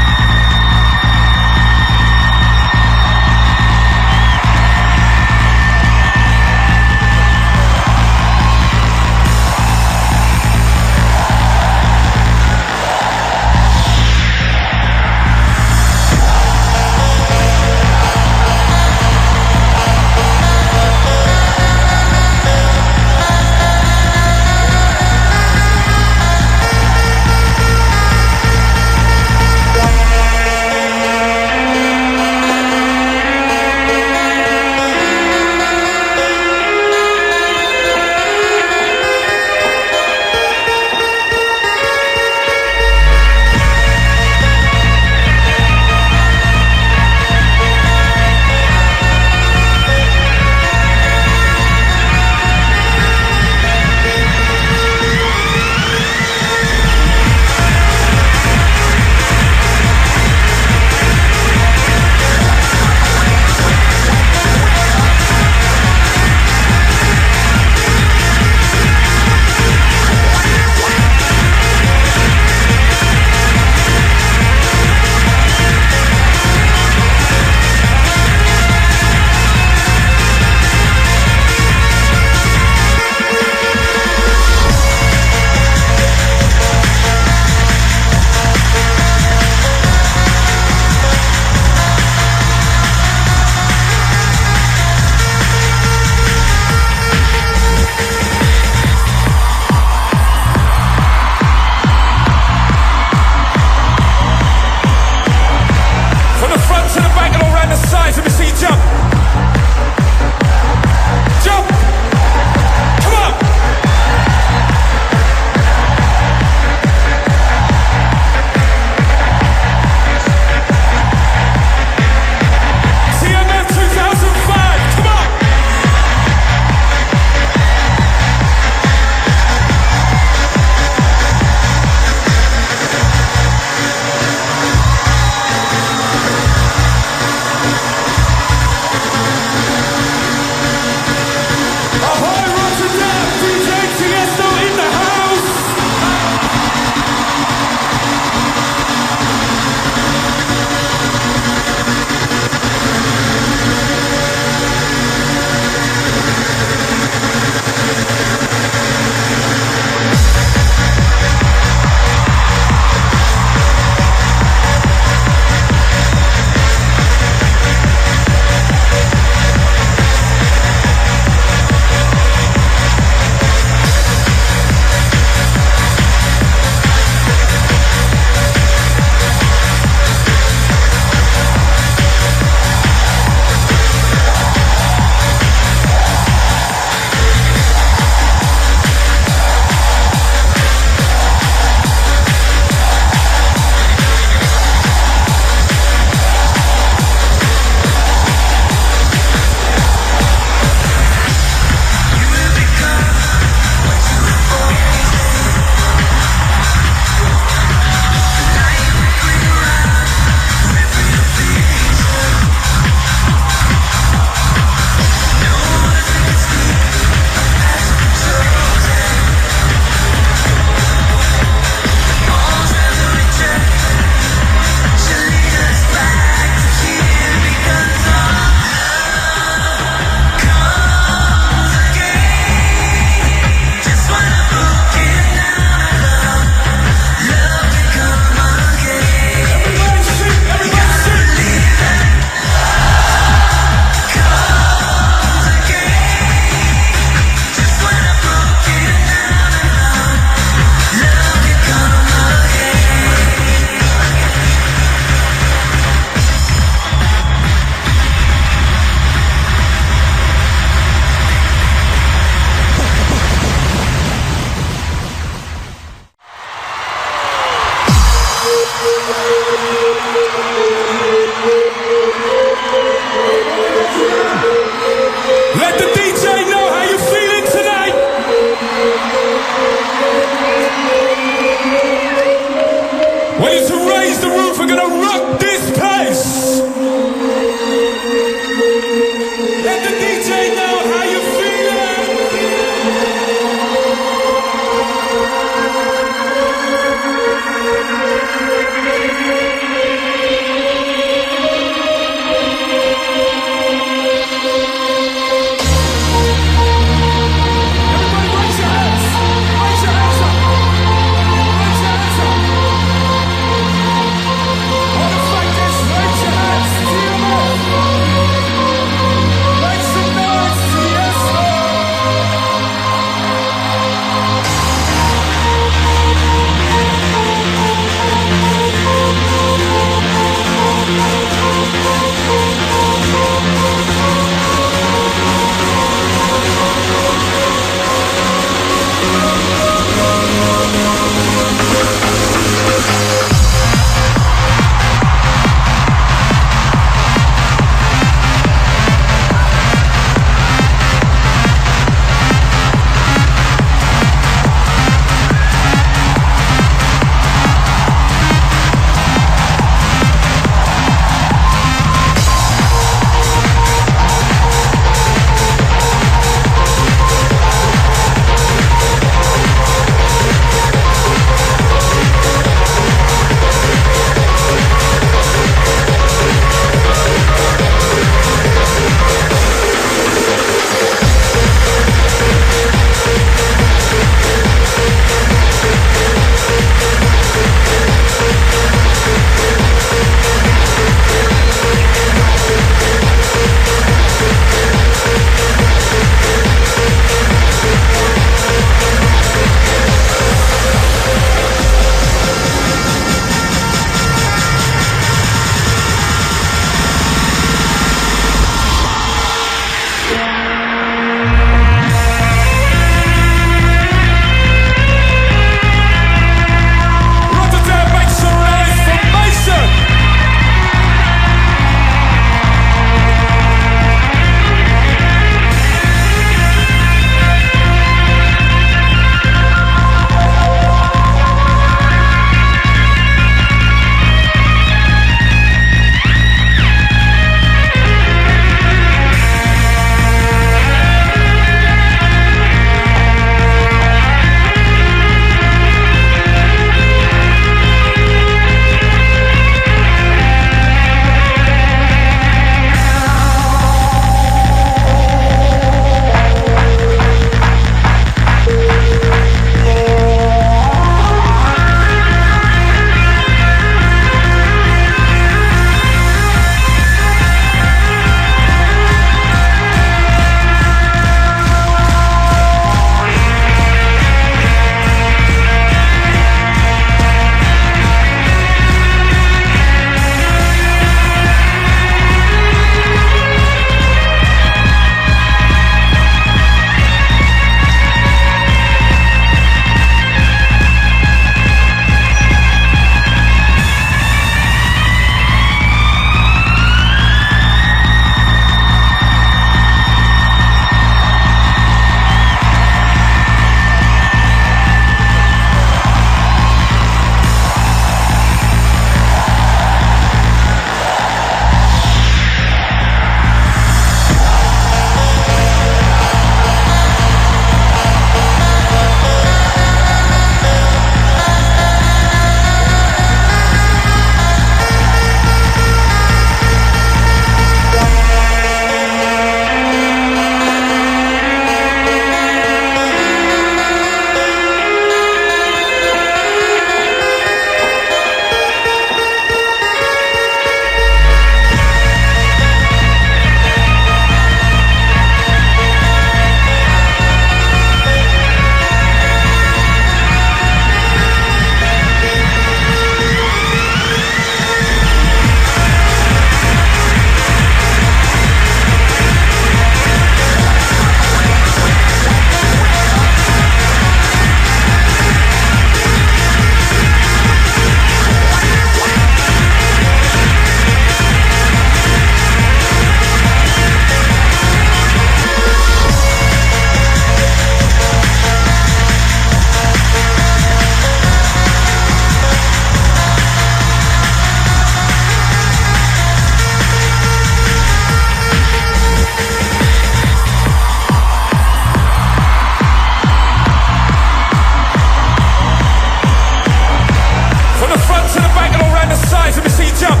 sides, let me see you jump.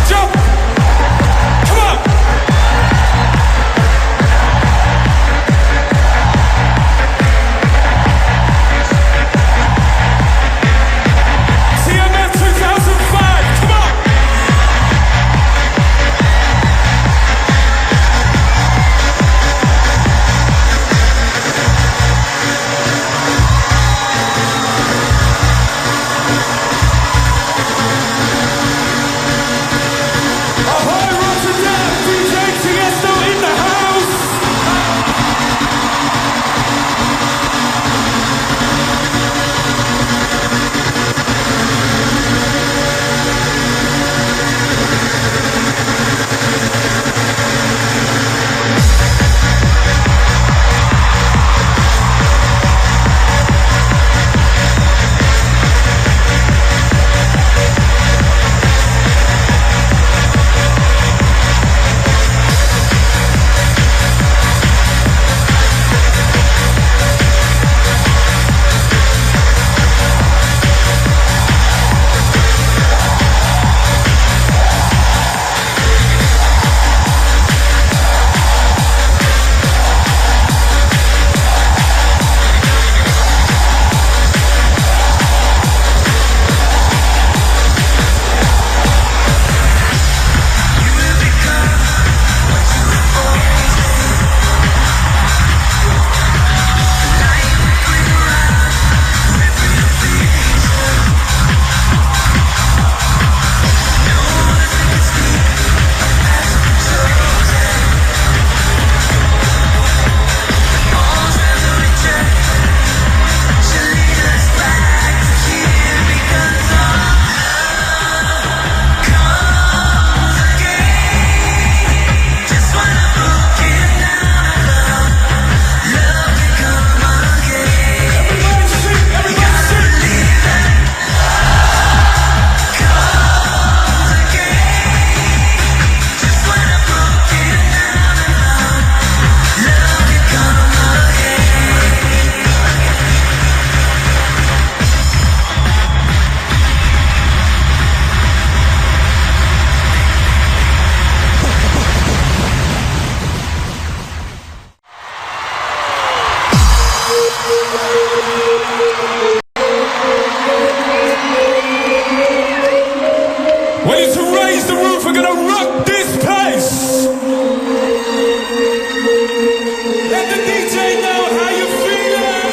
Jump. Come on. CMF 2005, come on. Ahoy, Rotterdam, DJ Tiesto in the house. Ready to raise the roof, we're gonna rock this place. Let the DJ know how you feeling.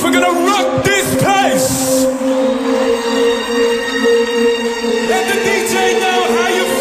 roof. We're gonna rock this place. Let the DJ know how you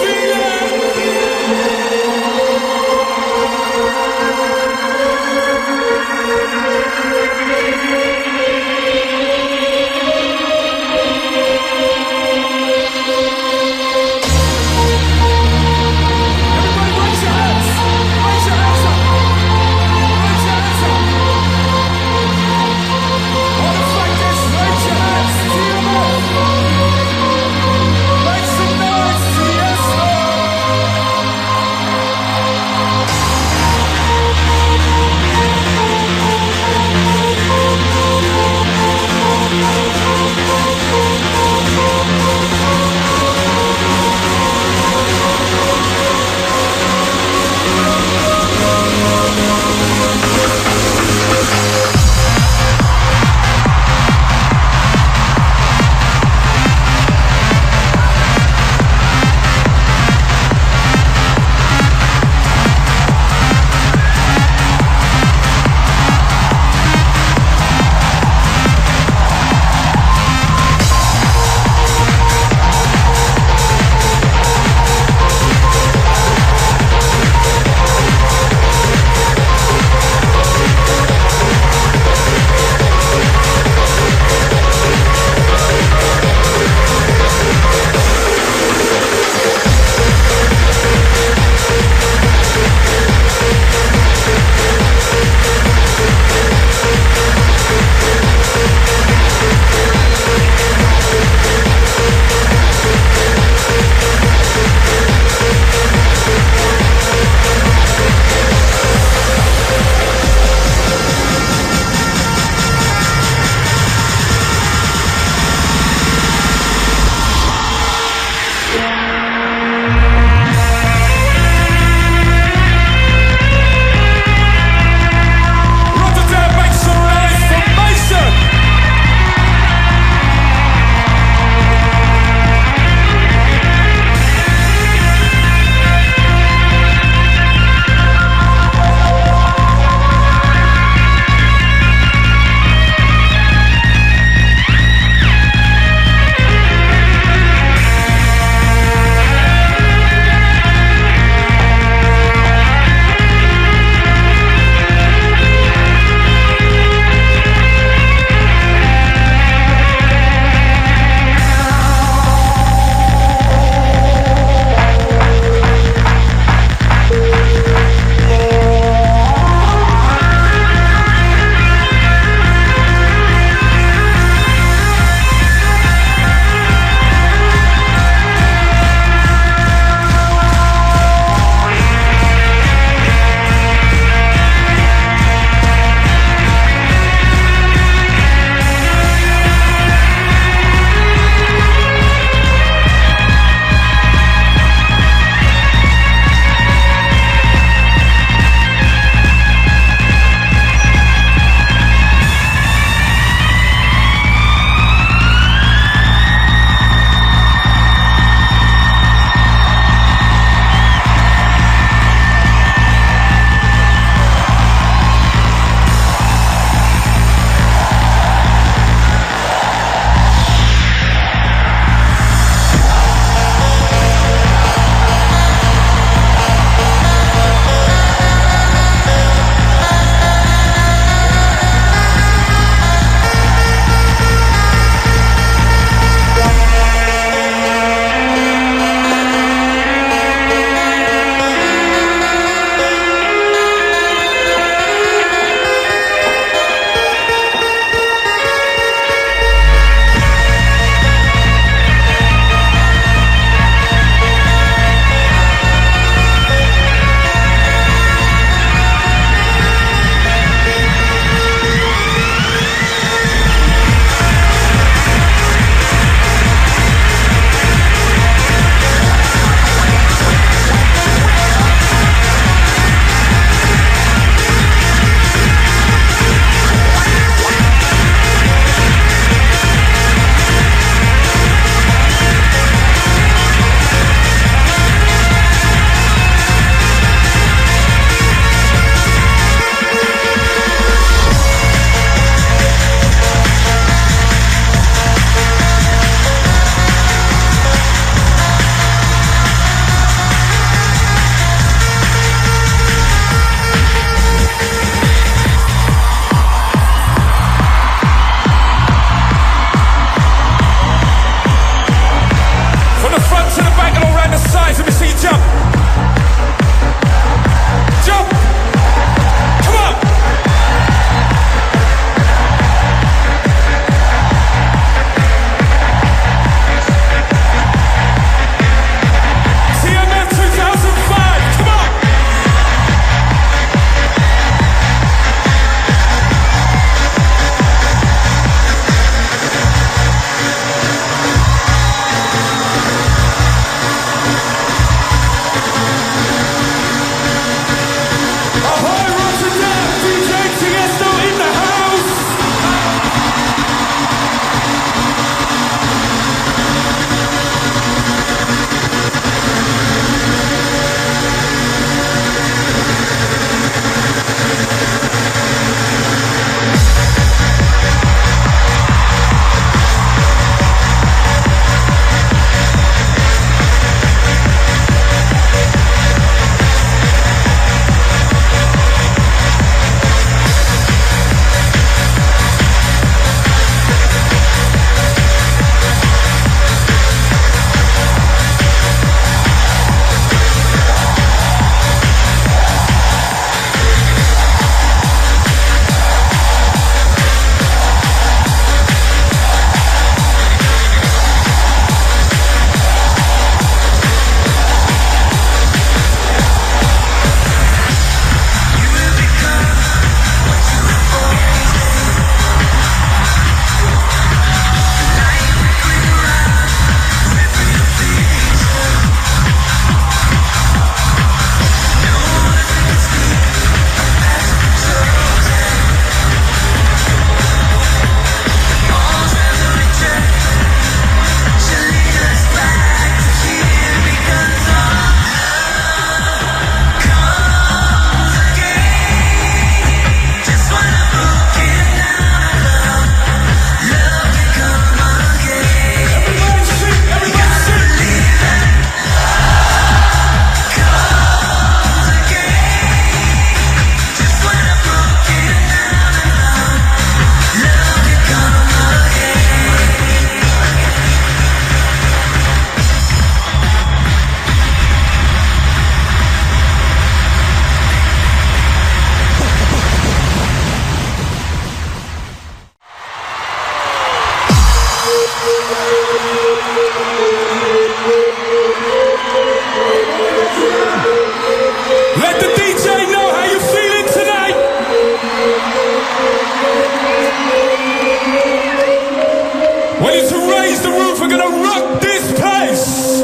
raise the roof, we're gonna rock this place.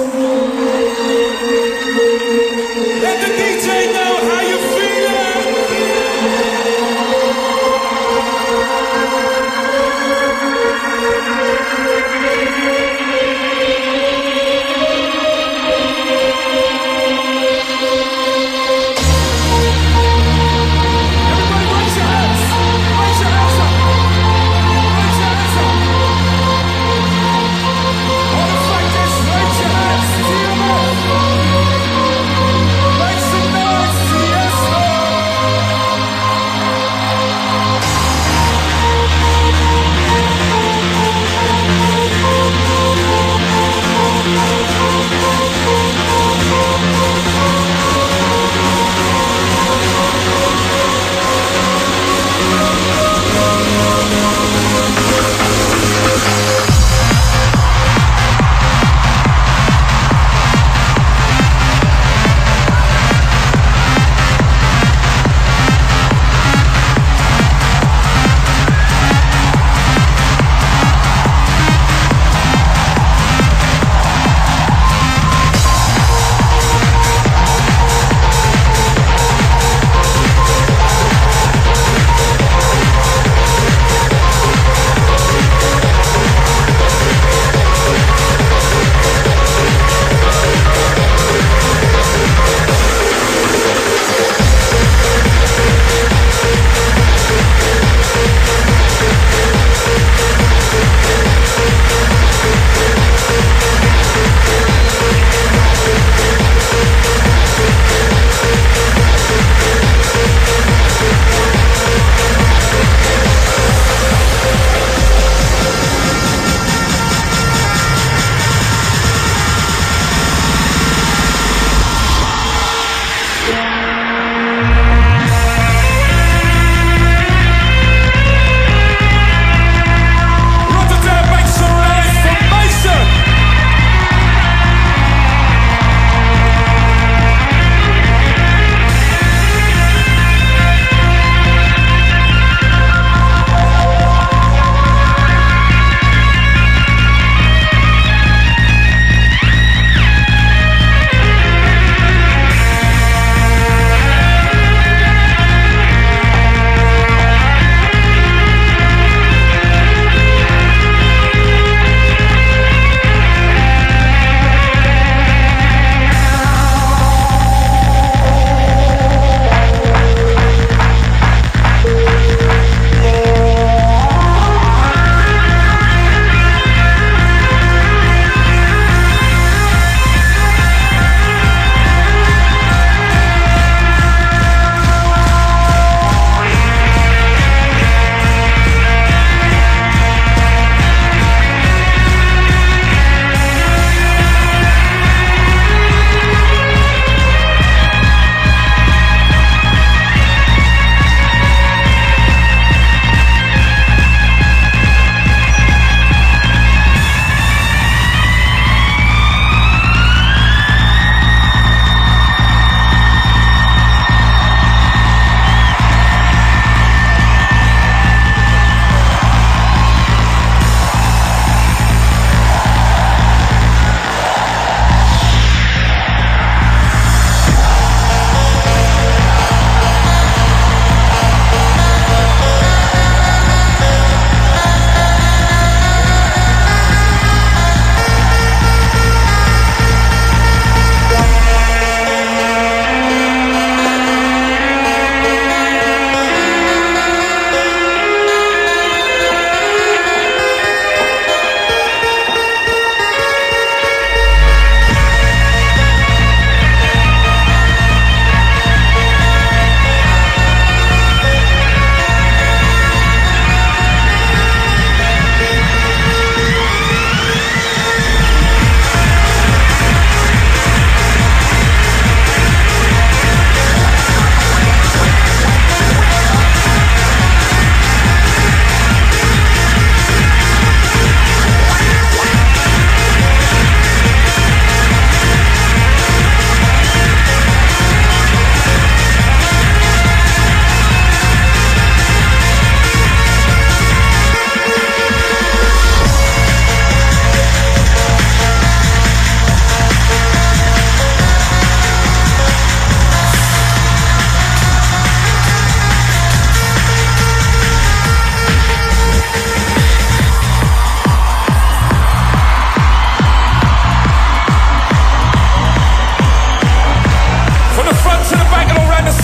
Let the DJ know how you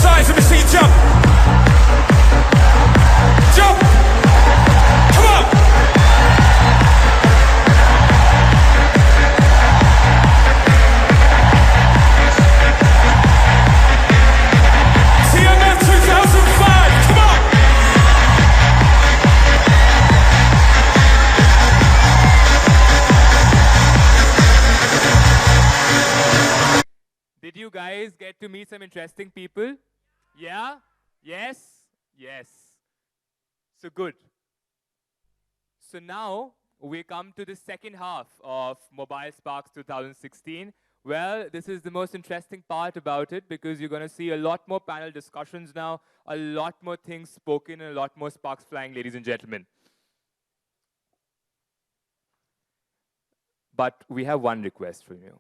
sides, let me see you jump. Jump. Come on. TMF 2005, come on. Did you guys get to meet some interesting people? Yeah? Yes? Yes. So good. So now we come to the second half of MobileSparks 2016. Well, this is the most interesting part about it because you're going to see a lot more panel discussions now, a lot more things spoken, and a lot more sparks flying, ladies and gentlemen. But we have one request from you.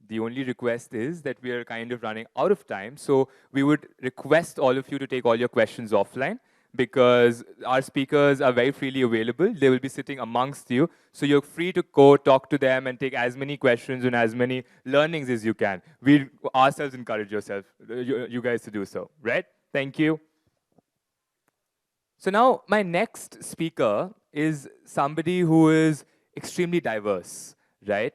The only request is that we are kind of running out of time, so we would request all of you to take all your questions offline because our speakers are very freely available. They will be sitting amongst you, so you're free to go talk to them and take as many questions and as many learnings as you can. We ourselves encourage you guys to do so, right? Thank you. So now my next speaker is somebody who is extremely diverse, right?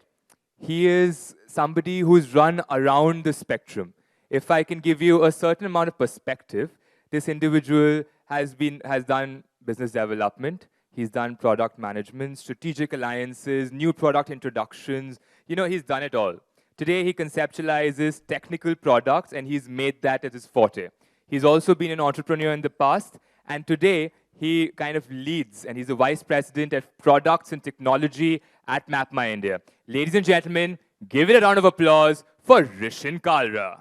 He is somebody who's run around the spectrum. If I can give you a certain amount of perspective, this individual has done business development, he's done product management, strategic alliances, new product introductions. You know, he's done it all. Today, he conceptualizes technical products, and he's made that as his forte. He's also been an entrepreneur in the past, and today, he kind of leads, and he's the vice president of products and technology at MapMyIndia. Ladies and gentlemen, give it a round of applause for Rishan Kalra.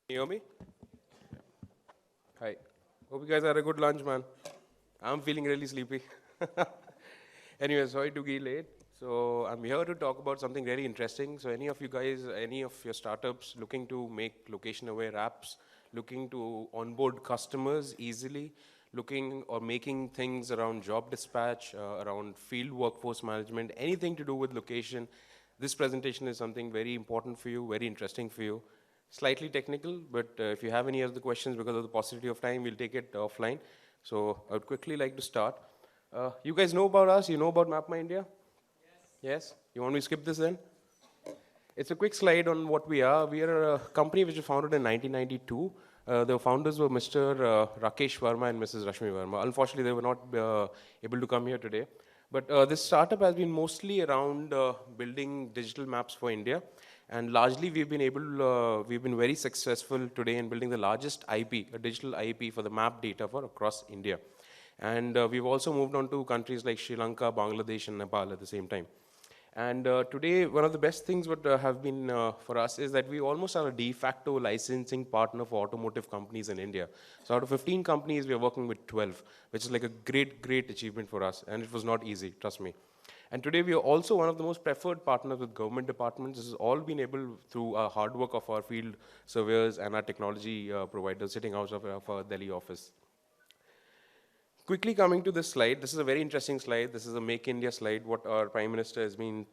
Can you hear me? Hi. Hope you guys had a good lunch, man. I'm feeling really sleepy. Anyway, sorry to be late. So I'm here to talk about something very interesting. So any of you guys, any of your startups looking to make location-aware apps, looking to onboard customers easily, looking or making things around job dispatch, around field workforce management, anything to do with location, this presentation is something very important for you, very interesting for you. Slightly technical, but if you have any other questions because of the paucity of time, we'll take it offline. So I would quickly like to start. You guys know about us? You know about MapMyIndia? Yes? You want me to skip this then? It's a quick slide on what we are. We are a company which was founded in 1992. The founders were Mr. Rakesh Verma and Mrs. Rashmi Verma. Unfortunately, they were not able to come here today. But this startup has been mostly around building digital maps for India. And largely, we've been very successful today in building the largest IP, a digital IP for the map data for across India. And we've also moved on to countries like Sri Lanka, Bangladesh, and Nepal at the same time. And today, one of the best things what have been for us is that we almost are a de facto licensing partner for automotive companies in India. So out of 15 companies, we are working with 12, which is like a great, great achievement for us. And it was not easy, trust me. And today, we are also one of the most preferred partners with government departments. This has all been able through our hard work of our field surveyors and our technology providers sitting out of our Delhi office. Quickly coming to this slide, this is a very interesting slide. This is a Make India slide, what our Prime Minister has been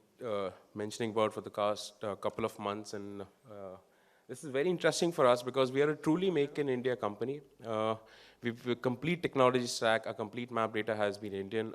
mentioning about for the past couple of months. And this is very interesting for us because we are a truly Make in India company. We've a complete technology stack, our complete map data has been Indian.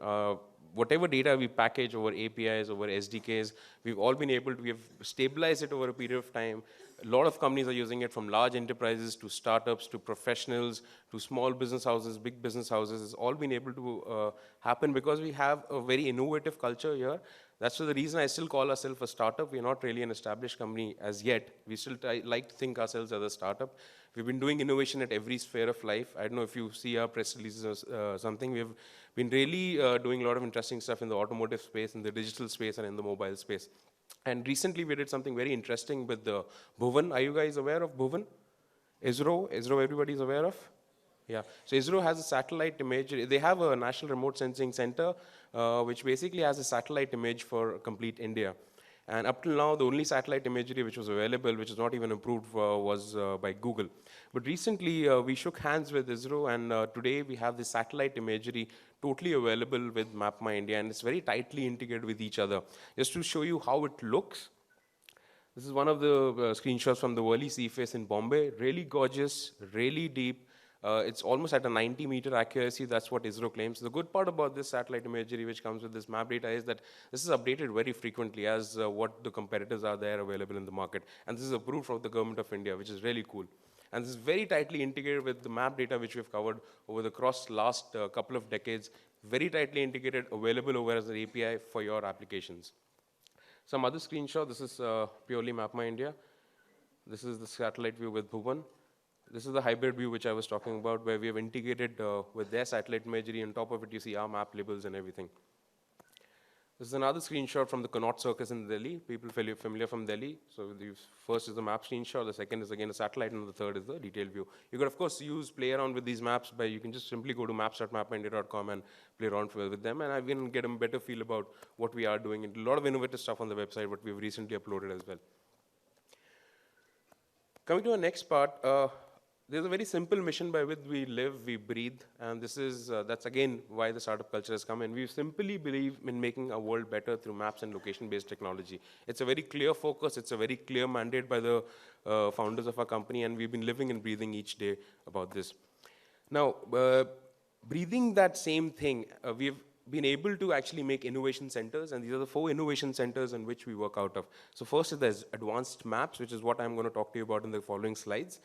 Whatever data we package over APIs, over SDKs, we've all been able to, we have stabilized it over a period of time. A lot of companies are using it, from large enterprises to startups to professionals to small business houses, big business houses. It's all been able to happen because we have a very innovative culture here. That's the reason I still call ourselves a startup. We're not really an established company as yet. We still like to think ourselves as a startup. We've been doing innovation at every sphere of life. I don't know if you see our press releases or something. We've been really doing a lot of interesting stuff in the automotive space, in the digital space, and in the mobile space. And recently we did something very interesting with the Bhuvan. Are you guys aware of Bhuvan? ISRO, everybody's aware of? Yeah, so ISRO has a satellite image. They have a National Remote Sensing Center, which basically has a satellite image for complete India. And up till now, the only satellite imagery which was available, which is not even approved, was by Google. But recently, we shook hands with ISRO, and today we have this satellite imagery totally available with MapMyIndia, and it's very tightly integrated with each other. Just to show you how it looks, this is one of the screenshots from the Worli Sea Face in Bombay. Really gorgeous, really deep. It's almost at a 90-meter accuracy. That's what ISRO claims. The good part about this satellite imagery, which comes with this map data, is that this is updated very frequently as what the competitors are there available in the market. And this is approved from the government of India, which is really cool. And this is very tightly integrated with the map data which we've covered over the last couple of decades. Very tightly integrated, available over as an API for your applications. Some other screenshot. This is purely MapMyIndia. This is the satellite view with Bhuvan. This is the hybrid view which I was talking about, where we have integrated with their satellite imagery. On top of it, you see our map labels and everything. This is another screenshot from the Connaught Circus in Delhi. People familiar from Delhi. So the first is the map screenshot, the second is again a satellite, and the third is the detailed view. You could, of course, play around with these maps, but you can just simply go to maps.mapindia.com and play around with them, and I can get a better feel about what we are doing. And a lot of innovative stuff on the website, what we've recently uploaded as well. Coming to our next part, there's a very simple mission by which we live, we breathe, and this is that's again why the startup culture has come in. We simply believe in making our world better through maps and location-based technology. It's a very clear focus, it's a very clear mandate by the founders of our company, and we've been living and breathing each day about this. Now, breathing that same thing, we've been able to actually make innovation centers, and these are the 4 innovation centers in which we work out of. So first is there's advanced maps, which is what I'm going to talk to you about in the following slides.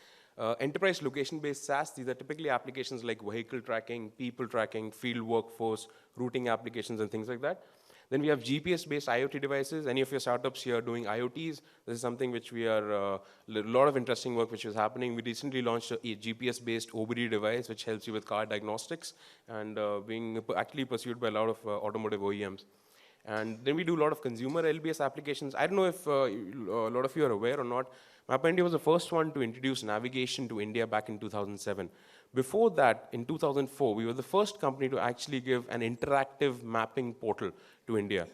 Enterprise location-based SaaS, these are typically applications like vehicle tracking, people tracking, field workforce, routing applications, and things like that. Then we have GPS-based IoT devices. Any of your startups here doing IoTs, this is something which we are, a lot of interesting work which is happening. We recently launched a GPS-based OBD device, which helps you with car diagnostics, and being actually pursued by a lot of automotive OEMs. And then we do a lot of consumer LBS applications. I don't know if a lot of you are aware or not, MapMyIndia was the first one to introduce navigation to India back in 2007. Before that, in 2004, we were the first company to actually give an interactive mapping portal to India.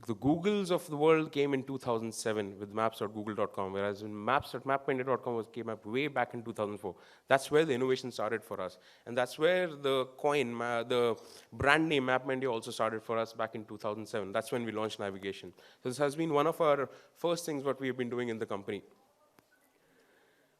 The Googles of the world came in 2007 with maps.google.com, whereas maps.mapindia.com came up way back in 2004. That's where the innovation started for us. And that's where the coin, the brand name MapMyIndia also started for us back in 2007. That's when we launched navigation. So this has been one of our first things what we have been doing in the company.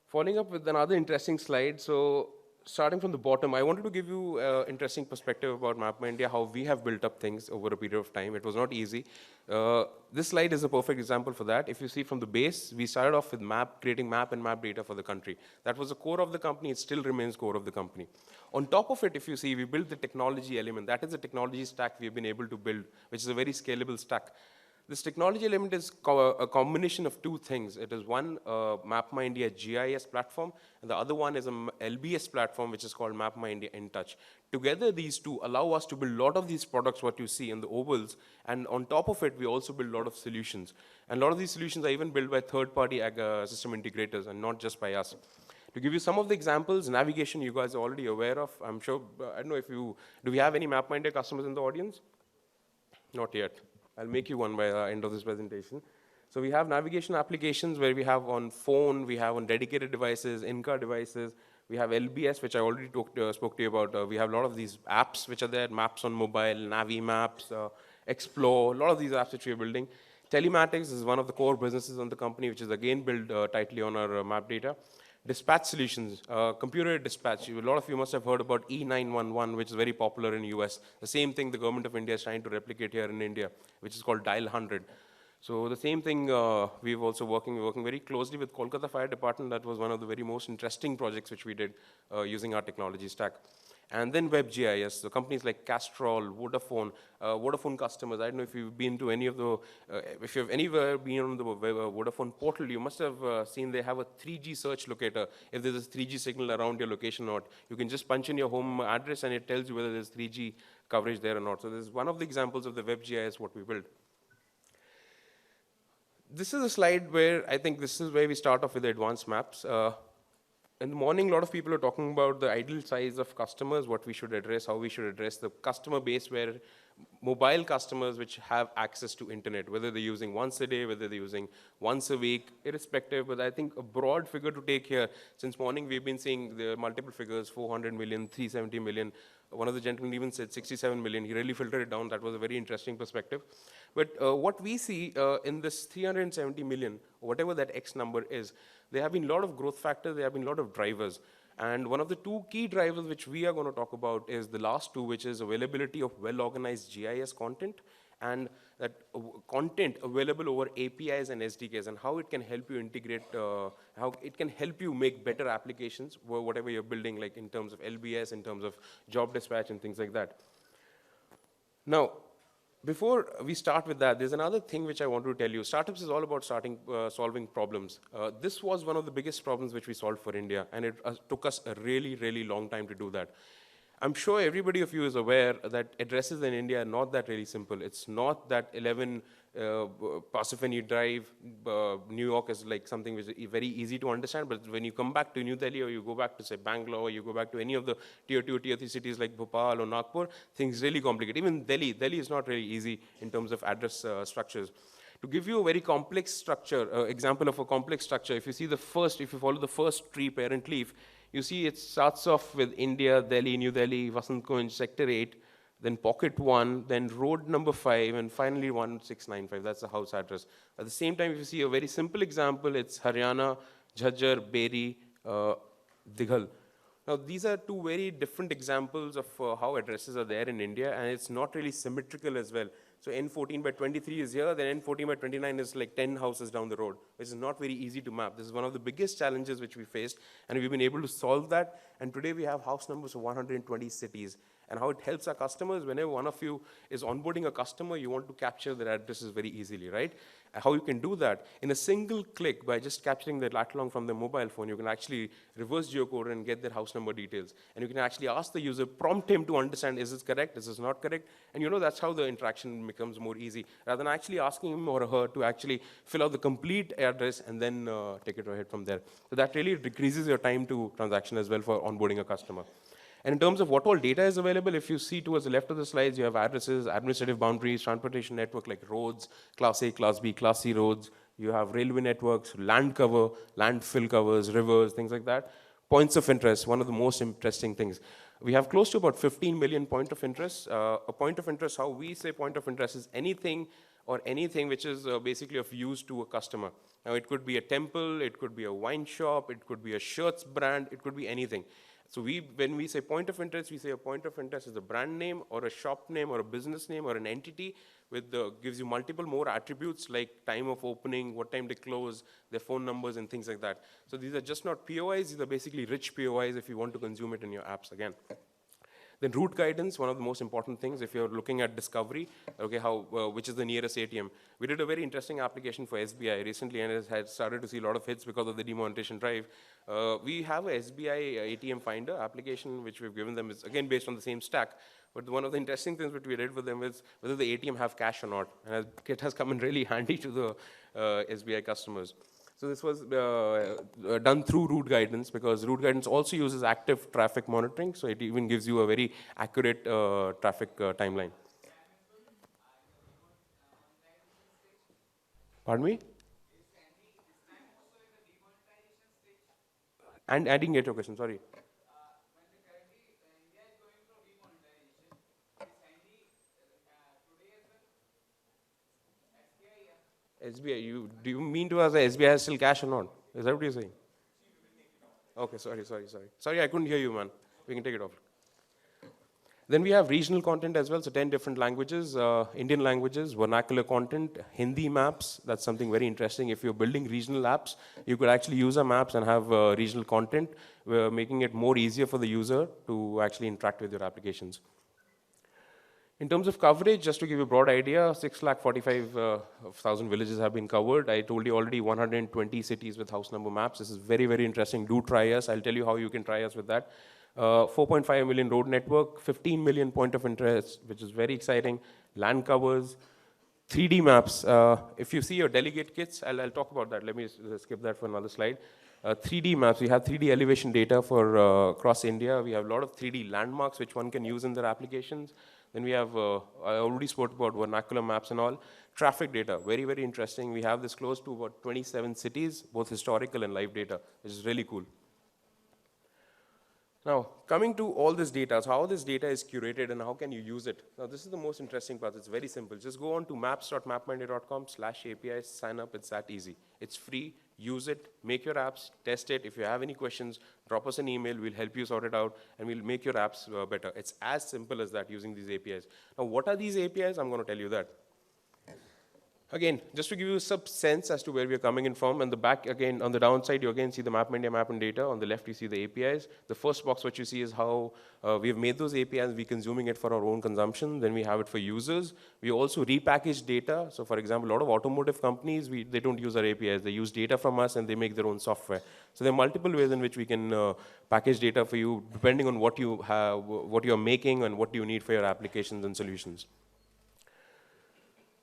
Following up with another interesting slide. So starting from the bottom, I wanted to give you an interesting perspective about MapMyIndia, how we have built up things over a period of time. It was not easy. This slide is a perfect example for that. If you see from the base, we started off with creating map and map data for the country. That was the core of the company. It still remains core of the company. On top of it, if you see, we built the technology element. That is the technology stack we have been able to build, which is a very scalable stack. This technology element is a combination of 2 things. It is one MapMyIndia GIS platform, and the other one is an LBS platform, which is called MapMyIndia InTouch. Together, these 2 allow us to build a lot of these products, what you see in the ovals, and on top of it, we also build a lot of solutions. And a lot of these solutions are even built by third-party system integrators, and not just by us. To give you some of the examples, navigation you guys are already aware of. I'm sure, I don't know if do we have any MapMyIndia customers in the audience? Not yet. I'll make you one by the end of this presentation. So we have navigation applications where we have on phone, we have on dedicated devices, in-car devices. We have LBS, which I already spoke to you about. We have a lot of these apps which are there, maps on mobile, Navi Maps, Explore, a lot of these apps which we are building. Telematics is one of the core businesses on the company, which is again built tightly on our map data. Dispatch solutions, computer dispatch. A lot of you must have heard about E911, which is very popular in the US. The same thing the government of India is trying to replicate here in India, which is called Dial 100. So the same thing, we've also working very closely with Kolkata Fire Department. That was one of the very most interesting projects which we did using our technology stack. And then WebGIS, so companies like Castrol, Vodafone, Vodafone customers. I don't know if you've been to any of the, if you've anywhere been on the Vodafone portal, you must have seen they have a 3G search locator. If there's a 3G signal around your location or not, you can just punch in your home address and it tells you whether there's 3G coverage there or not. So this is one of the examples of the WebGIS what we built. This is a slide where I think this is where we start off with the advanced maps. In the morning, a lot of people are talking about the ideal size of customers, what we should address, how we should address the customer base where mobile customers which have access to internet, whether they're using once a day, whether they're using once a week, irrespective. But I think a broad figure to take here, since morning we've been seeing the multiple figures, 400 million, 370 million. One of the gentlemen even said 67 million. He really filtered it down. That was a very interesting perspective. But what we see in this 370 million, whatever that X number is, there have been a lot of growth factors, there have been a lot of drivers. And one of the two key drivers which we are going to talk about is the last two, which is availability of well-organized GIS content, and that content available over APIs and SDKs, and how it can help you integrate, how it can help you make better applications, whatever you're building, like in terms of LBS, in terms of job dispatch and things like that. Now, before we start with that, there's another thing which I want to tell you. Startups is all about solving problems. This was one of the biggest problems which we solved for India, and it took us a really, really long time to do that. I'm sure everybody of you is aware that addresses in India are not that really simple. It's not that 11 Parsippany Drive, New York is like something which is very easy to understand, but when you come back to New Delhi, or you go back to, say, Bangalore, or you go back to any of the tier 2, tier 3 cities like Bhopal or Nagpur, things really complicate. Even Delhi is not really easy in terms of address structures. To give you a very complex structure, example of a complex structure, if you follow the first tree parent leaf, you see it starts off with India, Delhi, New Delhi, Vasant Kunj, Sector 8, then Pocket 1, then Road number 5, and finally 1695. That's the house address. At the same time, if you see a very simple example, it's Haryana, Jhajjar, Beri, Dighal. Now, these are two very different examples of how addresses are there in India, and it's not really symmetrical as well. So N14 by 23 is here, then N14 by 29 is like 10 houses down the road, which is not very easy to map. This is one of the biggest challenges which we faced, and we've been able to solve that. And today we have house numbers of 120 cities. And how it helps our customers, whenever one of you is onboarding a customer, you want to capture their addresses very easily, right? How you can do that? In a single click, by just capturing the lat-long from their mobile phone, you can actually reverse geocode and get their house number details. And you can actually ask the user, prompt him to understand, is this correct, is this not correct? And that's how the interaction becomes more easy, rather than actually asking him or her to actually fill out the complete address and then take it ahead from there. So that really decreases your time to transaction as well for onboarding a customer. And in terms of what all data is available, if you see towards the left of the slides, you have addresses, administrative boundaries, transportation network like roads, Class A, Class B, Class C roads. You have railway networks, land cover, landfill covers, rivers, things like that. Points of interest, one of the most interesting things. We have close to about 15 million point of interest. A point of interest, how we say point of interest, is anything which is basically of use to a customer. Now, it could be a temple, it could be a wine shop, it could be a shirts brand, it could be anything. So when we say point of interest, we say a point of interest is a brand name or a shop name or a business name or an entity gives you multiple more attributes like time of opening, what time they close, their phone numbers and things like that. So these are just not POIs, these are basically rich POIs if you want to consume it in your apps again. Then route guidance, one of the most important things if you're looking at discovery, okay, which is the nearest ATM. We did a very interesting application for SBI recently, and it has started to see a lot of hits because of the demonetization drive. We have a SBI ATM Finder application, which we've given them. Is again based on the same stack. But one of the interesting things that we did with them is whether the ATM have cash or not. And it has come in really handy to the SBI customers. So this was done through route guidance, because route guidance also uses active traffic monitoring. So it even gives you a very accurate traffic timeline. Pardon me? And I didn't get your question, sorry. SBI, do you mean to ask that SBI has still cash or not? Is that what you're saying? Okay, sorry. Sorry, I couldn't hear you, man. We can take it off. Then we have regional content as well, so 10 different languages, Indian languages, vernacular content, Hindi maps. That's something very interesting. If you're building regional apps, you could actually use our maps and have regional content. We're making it more easier for the user to actually interact with your applications. In terms of coverage, just to give you a broad idea, 645,000 villages have been covered. I told you already 120 cities with house number maps. This is very, very interesting. Do try us. I'll tell you how you can try us with that. 4.5 million road network, 15 million point of interest, which is very exciting. Land covers, 3D maps. If you see your delegate kits, I'll talk about that. Let me skip that for another slide. 3D maps, we have 3D elevation data for across India. We have a lot of 3D landmarks which one can use in their applications. Then we have, I already spoke about vernacular maps and all. Traffic data, very, very interesting. We have this close to about 27 cities, both historical and live data, which is really cool. Now, coming to all this data, so how this data is curated and how can you use it? Now, this is the most interesting part. It's very simple. Just go on to maps.mapmindia.com/APIs, sign up. It's that easy. It's free. Use it, make your apps, test it. If you have any questions, drop us an email. We'll help you sort it out, and we'll make your apps better. It's as simple as that using these APIs. Now, what are these APIs? I'm going to tell you that. Again, just to give you some sense as to where we are coming in from, and the back, again, on the downside, you again see the MapMindia map and data. On the left, you see the APIs. The first box, what you see is how we have made those APIs, we're consuming it for our own consumption. Then we have it for users. We also repackage data. So for example, a lot of automotive companies, they don't use our APIs. They use data from us, and they make their own software. So there are multiple ways in which we can package data for you, depending on what you have, what you're making, and what you need for your applications and solutions.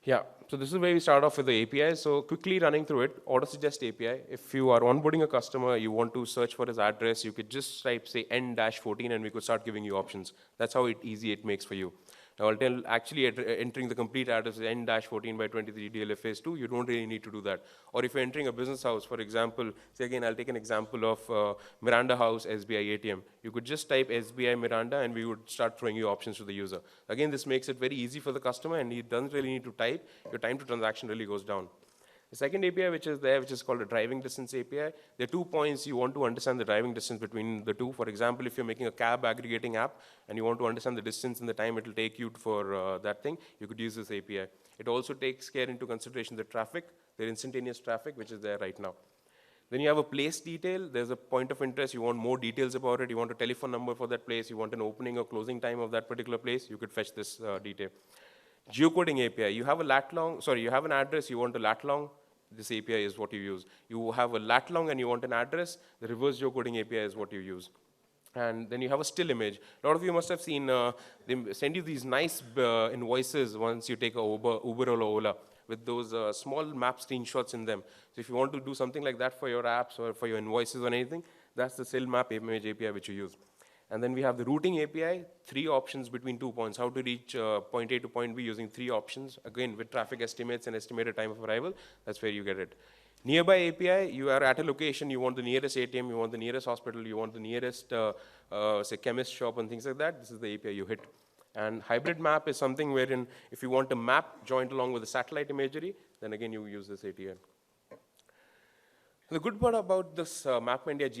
Yeah, so this is where we start off with the API. So quickly running through it, auto-suggest API. If you are onboarding a customer, you want to search for his address, you could just type, say, N-14, and we could start giving you options. That's how easy it makes for you. Now, I'll tell, actually, entering the complete address is N-14 by 23 DLF phase 2, you don't really need to do that. Or if you're entering a business house, for example, say again, I'll take an example of Miranda House SBI ATM. You could just type SBI Miranda, and we would start throwing you options to the user. Again, this makes it very easy for the customer, and he doesn't really need to type. Your time to transaction really goes down. The second API which is there, which is called a driving distance API, there are 2 points you want to understand the driving distance between the two. For example, if you're making a cab aggregating app and you want to understand the distance and the time it will take you for that thing, you could use this API. It also takes care into consideration the traffic, the instantaneous traffic, which is there right now. Then you have a place detail. There's a point of interest. You want more details about it. You want a telephone number for that place. You want an opening or closing time of that particular place. You could fetch this detail. Geocoding API, you have a lat long, sorry, you have an address, you want a lat long, this API is what you use. You have a lat long and you want an address, the reverse geocoding API is what you use. And then you have a still image. A lot of you must have seen, they send you these nice invoices once you take a Uber or Ola with those small map screenshots in them. So if you want to do something like that for your apps or for your invoices or anything, that's the still map image API which you use. And then we have the routing API, 3 options between 2 points, how to reach point A to point B using 3 options. Again, with traffic estimates and estimated time of arrival, that's where you get it. Nearby API, you are at a location, you want the nearest ATM, you want the nearest hospital, you want the nearest, say, chemist shop and things like that. This is the API you hit. And hybrid map is something wherein if you want a map joined along with the satellite imagery, then again you use this API. The good part about this MapMindia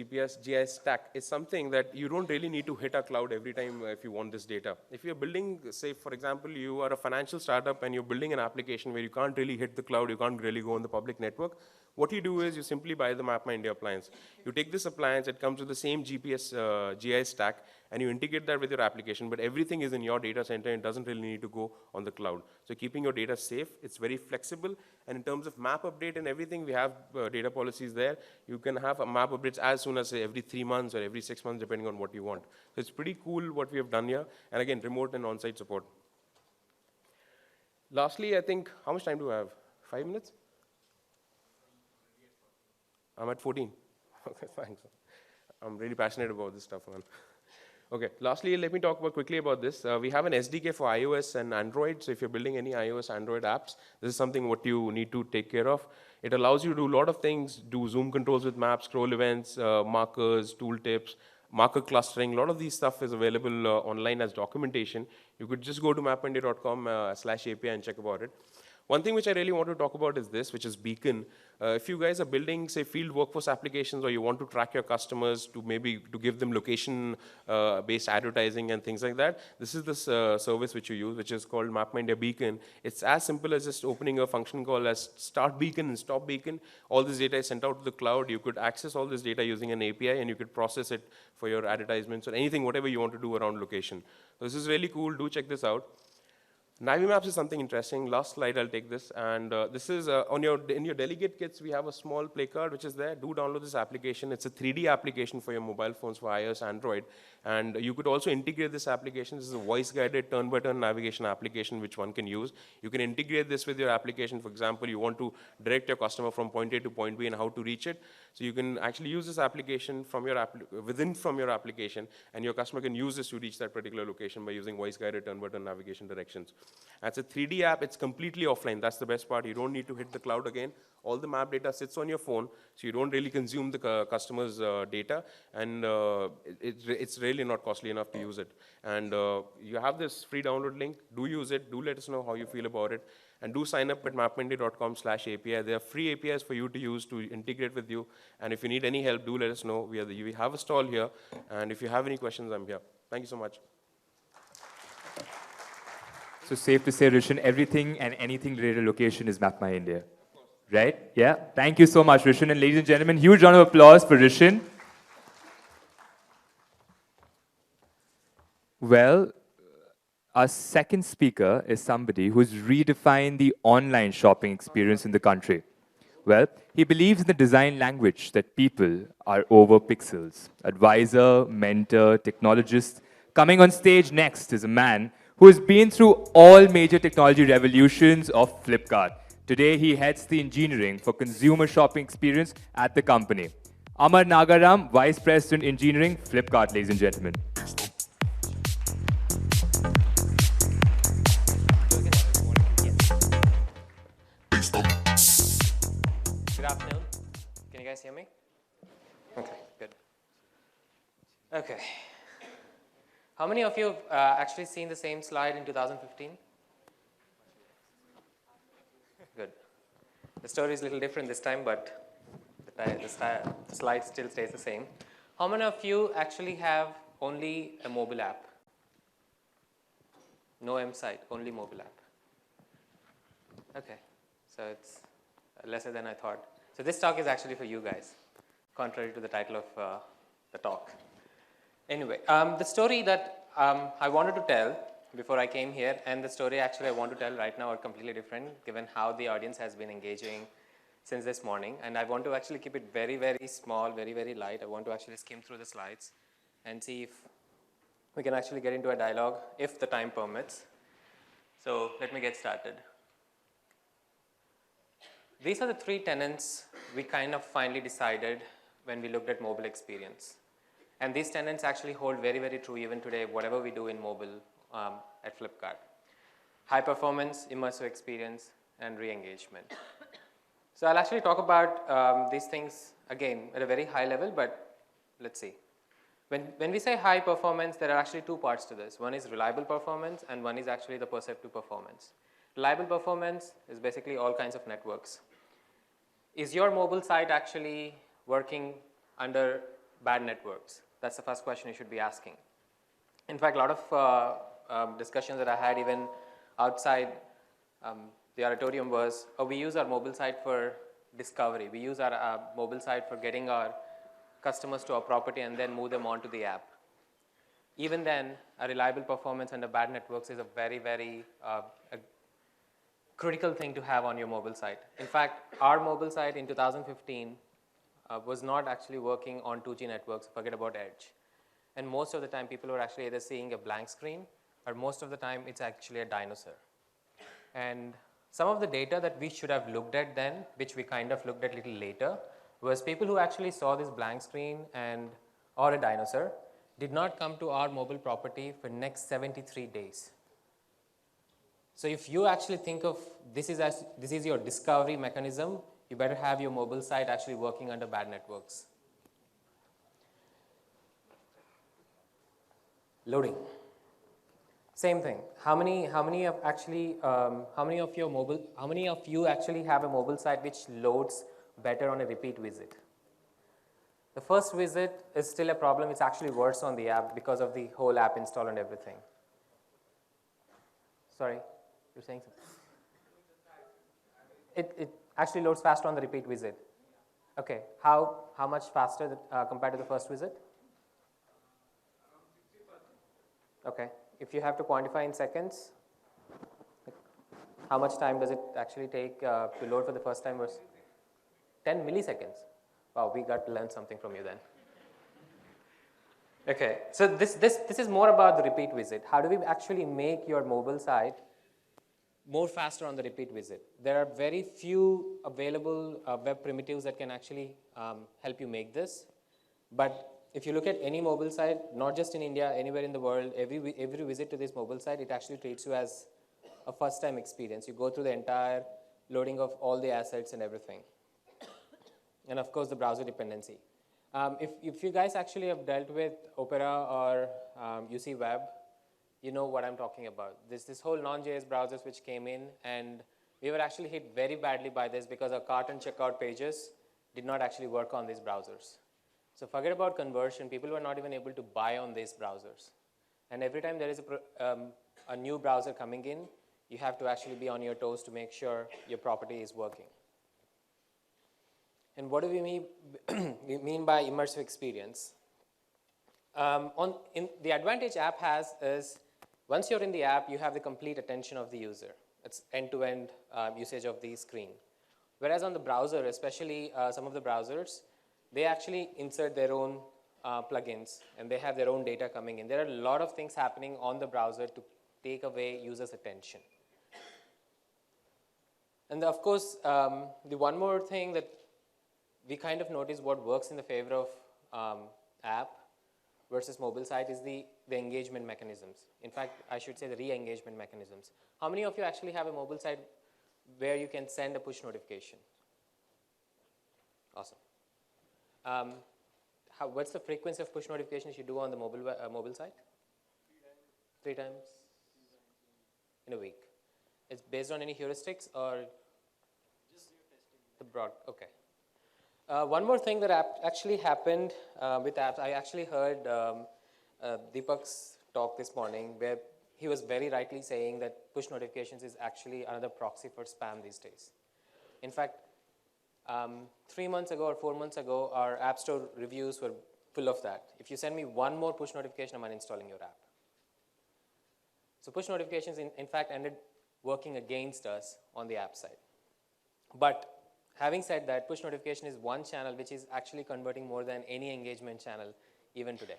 GIS stack is something that you don't really need to hit a cloud every time if you want this data. If you're building, say, for example, you are a financial startup and you're building an application where you can't really hit the cloud, you can't really go on the public network, what you do is you simply buy the MapMindia appliance. You take this appliance, it comes with the same GIS stack, and you integrate that with your application, but everything is in your data center and doesn't really need to go on the cloud. So keeping your data safe, it's very flexible, and in terms of map update and everything, we have data policies there. You can have a map updates as soon as, say, every 3 months or every 6 months, depending on what you want. So it's pretty cool what we have done here, and again, remote and on-site support. Lastly, I think, how much time do I have? 5 minutes? I'm at 14. Okay, thanks. I'm really passionate about this stuff, man. Okay, lastly, let me talk quickly about this. We have an SDK for iOS and Android. So if you're building any iOS, Android apps, this is something what you need to take care of. It allows you to do a lot of things, do zoom controls with maps, scroll events, markers, tooltips, marker clustering. A lot of these stuff is available online as documentation. You could just go to mapmindia.com/API and check about it. One thing which I really want to talk about is this, which is Beacon. If you guys are building, say, field workforce applications, or you want to track your customers to maybe to give them location-based advertising and things like that, this is the service which you use, which is called MapMindia Beacon. It's as simple as just opening a function call as start beacon and stop beacon. All this data is sent out to the cloud. You could access all this data using an API, and you could process it for your advertisements or anything, whatever you want to do around location. So this is really cool. Do check this out. Navimaps is something interesting. Last slide, I'll take this. And this is in your delegate kits, we have a small play card which is there. Do download this application. It's a 3D application for your mobile phones for iOS, Android. And you could also integrate this application. This is a voice-guided turn-by-turn navigation application which one can use. You can integrate this with your application. For example, you want to direct your customer from point A to point B and how to reach it. So you can actually use this application from your application, and your customer can use this to reach that particular location by using voice-guided turn-by-turn navigation directions. It's a 3D app. It's completely offline. That's the best part. You don't need to hit the cloud again. All the map data sits on your phone, so you don't really consume the customer's data, and it's really not costly enough to use it. And you have this free download link. Do use it. Do let us know how you feel about it. And do sign up at mapmindy.com/API. There are free APIs for you to use to integrate with you. And if you need any help, do let us know. We have a stall here. And if you have any questions, I'm here. Thank you so much. So safe to say, Rishan, everything and anything related to location is Map My India. Right? Yeah. Thank you so much, Rishan. And ladies and gentlemen, huge round of applause for Rishan. Well, our second speaker is somebody who's redefined the online shopping experience in the country. Well, he believes in the design language that people are over pixels. Advisor, mentor, technologist. Coming on stage next is a man who has been through all major technology revolutions of Flipkart. Today, he heads the engineering for consumer shopping experience at the company. Amar Nagaram, Vice President Engineering, Flipkart, ladies and gentlemen. Good afternoon. Can you guys hear me? Okay, good. Okay. How many of you have actually seen the same slide in 2015? Good. The story is a little different this time, but the slide still stays the same. How many of you actually have only a mobile app? No M site, only mobile app. Okay, so it's lesser than I thought. So this talk is actually for you guys, contrary to the title of the talk. Anyway, the story that I wanted to tell before I came here, and the story actually I want to tell right now are completely different, given how the audience has been engaging since this morning. And I want to actually keep it very, very small, very, very light. I want to actually skim through the slides and see if we can actually get into a dialogue, if the time permits. So let me get started. These are the three tenets we kind of finally decided when we looked at mobile experience. And these tenets actually hold very, very true even today, whatever we do in mobile at Flipkart. High performance, immersive experience, and re-engagement. So I'll actually talk about these things again at a very high level, but let's see. When we say high performance, there are actually two parts to this. One is reliable performance, and one is actually the perceptive performance. Reliable performance is basically all kinds of networks. Is your mobile site actually working under bad networks? That's the first question you should be asking. In fact, a lot of discussions that I had even outside the auditorium was, we use our mobile site for discovery. We use our mobile site for getting our customers to our property and then move them onto the app. Even then, a reliable performance under bad networks is a very, very critical thing to have on your mobile site. In fact, our mobile site in 2015 was not actually working on 2G networks, forget about Edge. And most of the time, people were actually either seeing a blank screen, or most of the time, it's actually a dinosaur. And some of the data that we should have looked at then, which we kind of looked at a little later, was people who actually saw this blank screen or a dinosaur did not come to our mobile property for next 73 days. So if you actually think of this is your discovery mechanism, you better have your mobile site actually working under bad networks. Loading. Same thing. How many of you actually have a mobile site which loads better on a repeat visit? The first visit is still a problem. It's actually worse on the app because of the whole app install and everything. Sorry, you're saying something? It actually loads faster on the repeat visit. Okay, how much faster compared to the first visit? Okay, if you have to quantify in seconds, How much time does it actually take to load for the first time? Was 10 milliseconds. Wow, we got to learn something from you then. Okay, so this is more about the repeat visit. How do we actually make your mobile site more faster on the repeat visit? There are very few available web primitives that can actually help you make this. But if you look at any mobile site, not just in India, anywhere in the world, every visit to this mobile site, it actually treats you as a first-time experience. You go through the entire loading of all the assets and everything. And of course, the browser dependency. If you guys actually have dealt with Opera or UC Web, you know what I'm talking about. This whole non-JS browsers which came in, and we were actually hit very badly by this because our cart and checkout pages did not actually work on these browsers. So forget about conversion. People were not even able to buy on these browsers. And every time there is a new browser coming in, you have to actually be on your toes to make sure your property is working. And what do we mean by immersive experience? The advantage app has is, once you're in the app, you have the complete attention of the user. It's end-to-end usage of the screen. Whereas on the browser, especially some of the browsers, they actually insert their own plugins, and they have their own data coming in. There are a lot of things happening on the browser to take away users' attention. And of course, the one more thing that we kind of notice what works in the favor of app versus mobile site is the engagement mechanisms. In fact, I should say the re-engagement mechanisms. How many of you actually have a mobile site where you can send a push notification? Awesome. What's the frequency of push notifications you do on the mobile site? 3 times in a week. It's based on any heuristics or just the broad? Okay. One more thing that actually happened with apps, I actually heard Deepak's talk this morning where he was very rightly saying that push notifications is actually another proxy for spam these days. In fact, 3 months ago or 4 months ago, our App Store reviews were full of that. If you send me one more push notification, I'm uninstalling your app. So push notifications, in fact, ended working against us on the app side. But having said that, push notification is one channel which is actually converting more than any engagement channel even today.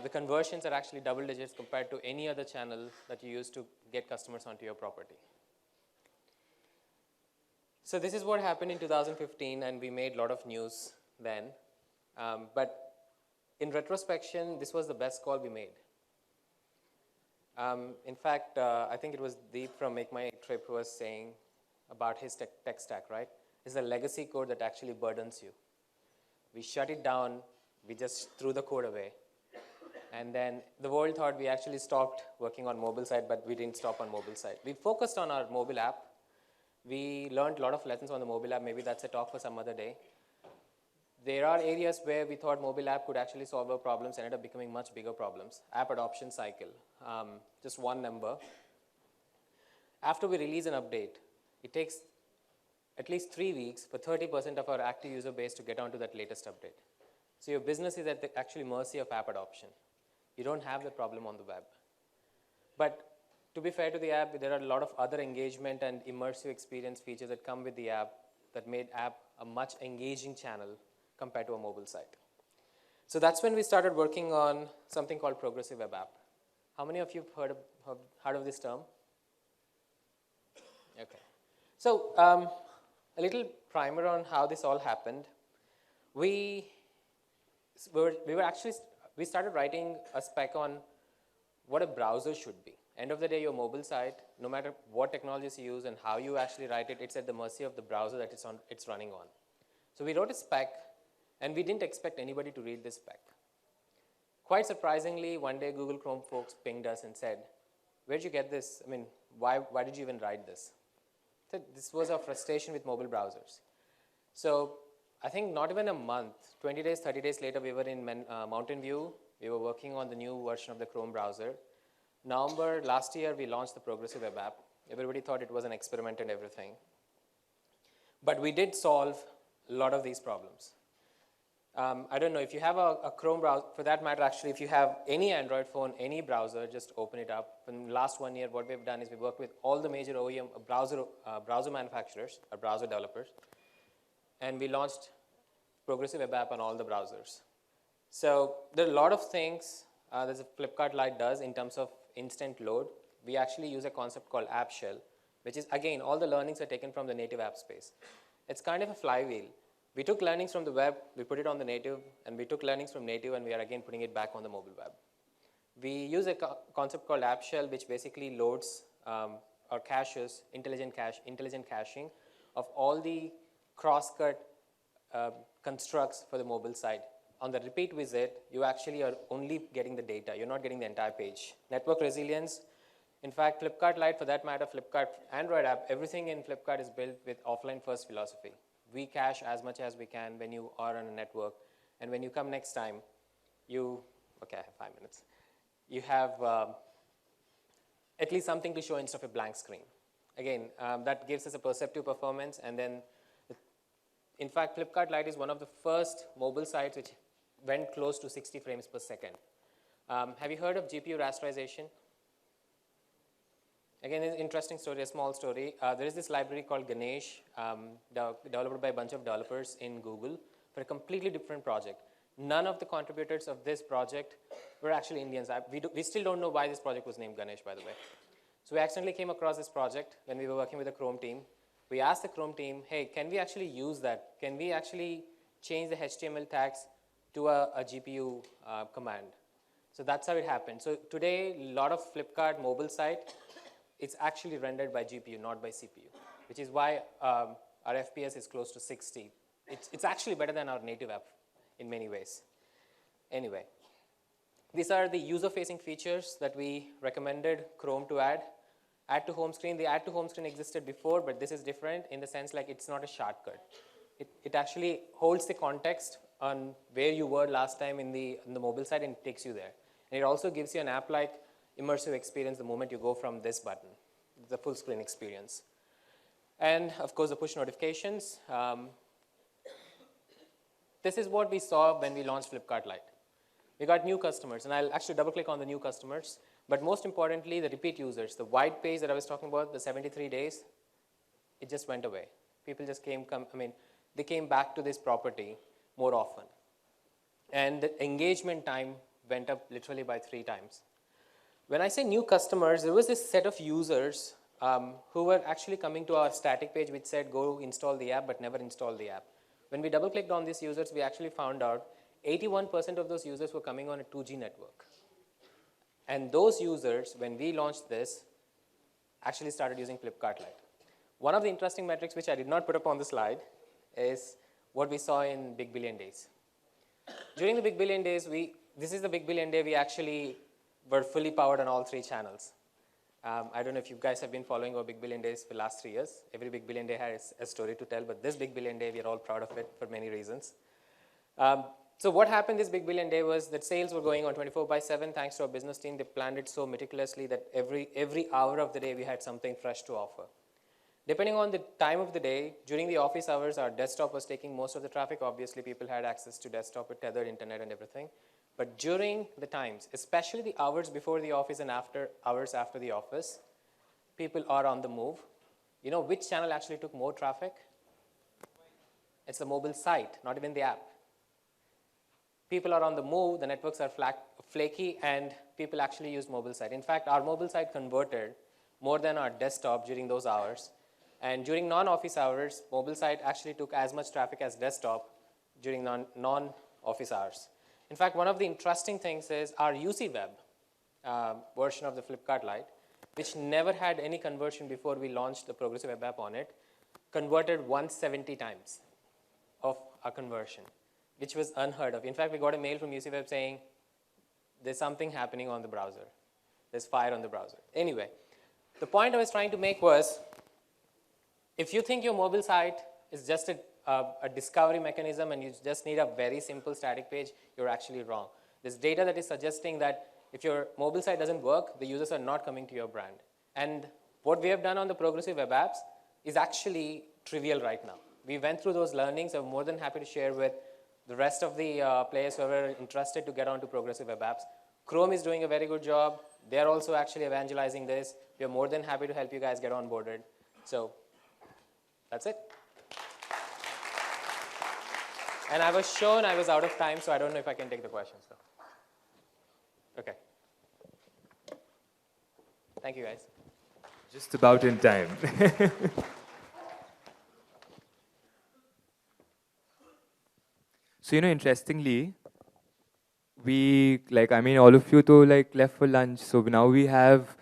The conversions are actually double digits compared to any other channel that you use to get customers onto your property. So this is what happened in 2015, and we made a lot of news then. But in retrospection, this was the best call we made. In fact, I think it was Deep from Make My Trip who was saying about his tech stack, right? It's the legacy code that actually burdens you. We shut it down, we just threw the code away. And then the world thought we actually stopped working on mobile side, but we didn't stop on mobile side. We focused on our mobile app. We learned a lot of lessons on the mobile app. Maybe that's a talk for some other day. There are areas where we thought mobile app could actually solve our problems, ended up becoming much bigger problems. App adoption cycle, just one number. After we release an update, it takes at least 3 weeks for 30% of our active user base to get onto that latest update. So your business is at the actually mercy of app adoption. You don't have the problem on the web. But to be fair to the app, there are a lot of other engagement and immersive experience features that come with the app that made app a much engaging channel compared to a mobile site. So that's when we started working on something called progressive web app. How many of you have heard of this term? Okay. So a little primer on how this all happened. We started writing a spec on what a browser should be. End of the day, your mobile site, no matter what technologies you use and how you actually write it, it's at the mercy of the browser that it's running on. So we wrote a spec, and we didn't expect anybody to read this spec. Quite surprisingly, one day Google Chrome folks pinged us and said, where'd you get this? I mean, why did you even write this? So this was our frustration with mobile browsers. So I think not even a month, 20 days, 30 days later, we were in Mountain View. We were working on the new version of the Chrome browser. November last year, we launched the progressive web app. Everybody thought it was an experiment and everything. But we did solve a lot of these problems. I don't know, if you have a Chrome browser, for that matter, actually, if you have any Android phone, any browser, just open it up. In the last 1 year, what we've done is we work with all the major OEM browser manufacturers or browser developers, and we launched progressive web app on all the browsers. So there are a lot of things that the Flipkart Lite does in terms of instant load. We actually use a concept called App Shell, which is, again, all the learnings are taken from the native app space. It's kind of a flywheel. We took learnings from the web, we put it on the native, and we took learnings from native, and we are again putting it back on the mobile web. We use a concept called App Shell, which basically loads or caches, intelligent caching of all the cross-cut constructs for the mobile side. On the repeat visit, you actually are only getting the data. You're not getting the entire page. Network resilience. In fact, Flipkart Lite, for that matter, Flipkart Android app, everything in Flipkart is built with offline first philosophy. We cache as much as we can when you are on a network. And when you come next time, okay, I have 5 minutes. You have at least something to show instead of a blank screen. Again, that gives us a perceptive performance. And then, in fact, Flipkart Lite is one of the first mobile sites which went close to 60 frames per second. Have you heard of GPU rasterization? Again, an interesting story, a small story. There is this library called Ganesh, developed by a bunch of developers in Google for a completely different project. None of the contributors of this project were actually Indians. We still don't know why this project was named Ganesh, by the way. So we accidentally came across this project when we were working with the Chrome team. We asked the Chrome team, hey, can we actually use that? Can we actually change the HTML tags to a GPU command? So that's how it happened. So today, a lot of Flipkart mobile site, it's actually rendered by GPU, not by CPU, which is why our FPS is close to 60. It's actually better than our native app in many ways. Anyway, these are the user-facing features that we recommended Chrome to add. Add to home screen. The add to home screen existed before, but this is different in the sense like it's not a shortcut. It actually holds the context on where you were last time in the mobile side and it takes you there. And it also gives you an app-like immersive experience the moment you go from this button, the full screen experience. And of course, the push notifications. This is what we saw when we launched Flipkart Lite. We got new customers, and I'll actually double click on the new customers. But most importantly, the repeat users, the white page that I was talking about, the 73 days, it just went away. People just they came back to this property more often. And the engagement time went up literally by 3 times. When I say new customers, there was this set of users who were actually coming to our static page which said go install the app but never install the app. When we double clicked on these users, we actually found out 81% of those users were coming on a 2G network. And those users, when we launched this, actually started using Flipkart Lite. One of the interesting metrics which I did not put up on the slide is what we saw in Big Billion Days. During the Big Billion Days, this is the Big Billion Day we actually were fully powered on all 3 channels. I don't know if you guys have been following our Big Billion Days for the last 3 years. Every Big Billion Day has a story to tell, but this Big Billion Day, we are all proud of it for many reasons. So what happened this Big Billion Day was that sales were going on 24/7 thanks to our business team. They planned it so meticulously that every hour of the day we had something fresh to offer. Depending on the time of the day, during the office hours, our desktop was taking most of the traffic. Obviously, people had access to desktop with tethered internet and everything. But during the times, especially the hours before the office and hours after the office, people are on the move. You know which channel actually took more traffic? It's the mobile site, not even the app. People are on the move, the networks are flaky, and people actually use mobile site. In fact, our mobile site converted more than our desktop during those hours. And during non-office hours, mobile site actually took as much traffic as desktop during non-office hours. In fact, one of the interesting things is our UC Web version of the Flipkart Lite, which never had any conversion before we launched the progressive web app on it, converted 170 times of our conversion, which was unheard of. In fact, we got a mail from UC Web saying, there's something happening on the browser. There's fire on the browser. Anyway, the point I was trying to make was, if you think your mobile site is just a discovery mechanism and you just need a very simple static page, you're actually wrong. There's data that is suggesting that if your mobile site doesn't work, the users are not coming to your brand. And what we have done on the progressive web apps is actually trivial right now. We went through those learnings. I'm more than happy to share with the rest of the players who are interested to get onto progressive web apps. Chrome is doing a very good job. They're also actually evangelizing this. We're more than happy to help you guys get onboarded. So that's it. And I was shown I was out of time, so I don't know if I can take the questions though. Okay. Thank you, guys. Just about in time. So, interestingly, all of you though left for lunch. So now we have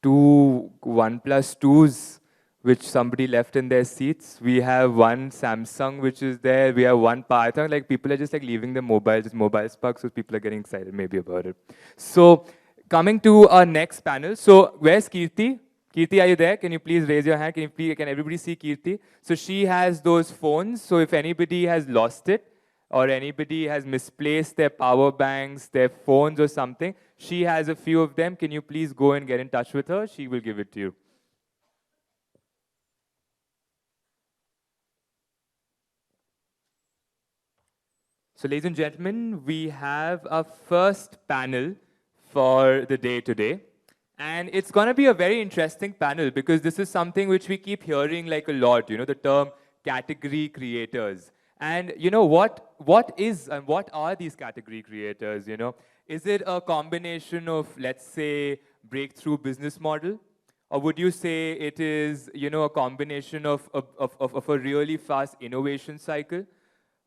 2 1+2s, which somebody left in their seats. We have 1 Samsung, which is there. We have 1 Python. People are just leaving their mobiles, just MobileSparks, so people are getting excited maybe about it. So coming to our next panel. So where's Kirti? Kirti, are you there? Can you please raise your hand? Can everybody see Kirti? So she has those phones. So if anybody has lost it, or anybody has misplaced their power banks, their phones or something, she has a few of them. Can you please go and get in touch with her? She will give it to you. So ladies and gentlemen, we have our first panel for the day today. And it's going to be a very interesting panel because this is something which we keep hearing a lot, the term category creators. And what is and what are these category creators, Is it a combination of, let's say, breakthrough business model? Or would you say it is, a combination of a really fast innovation cycle?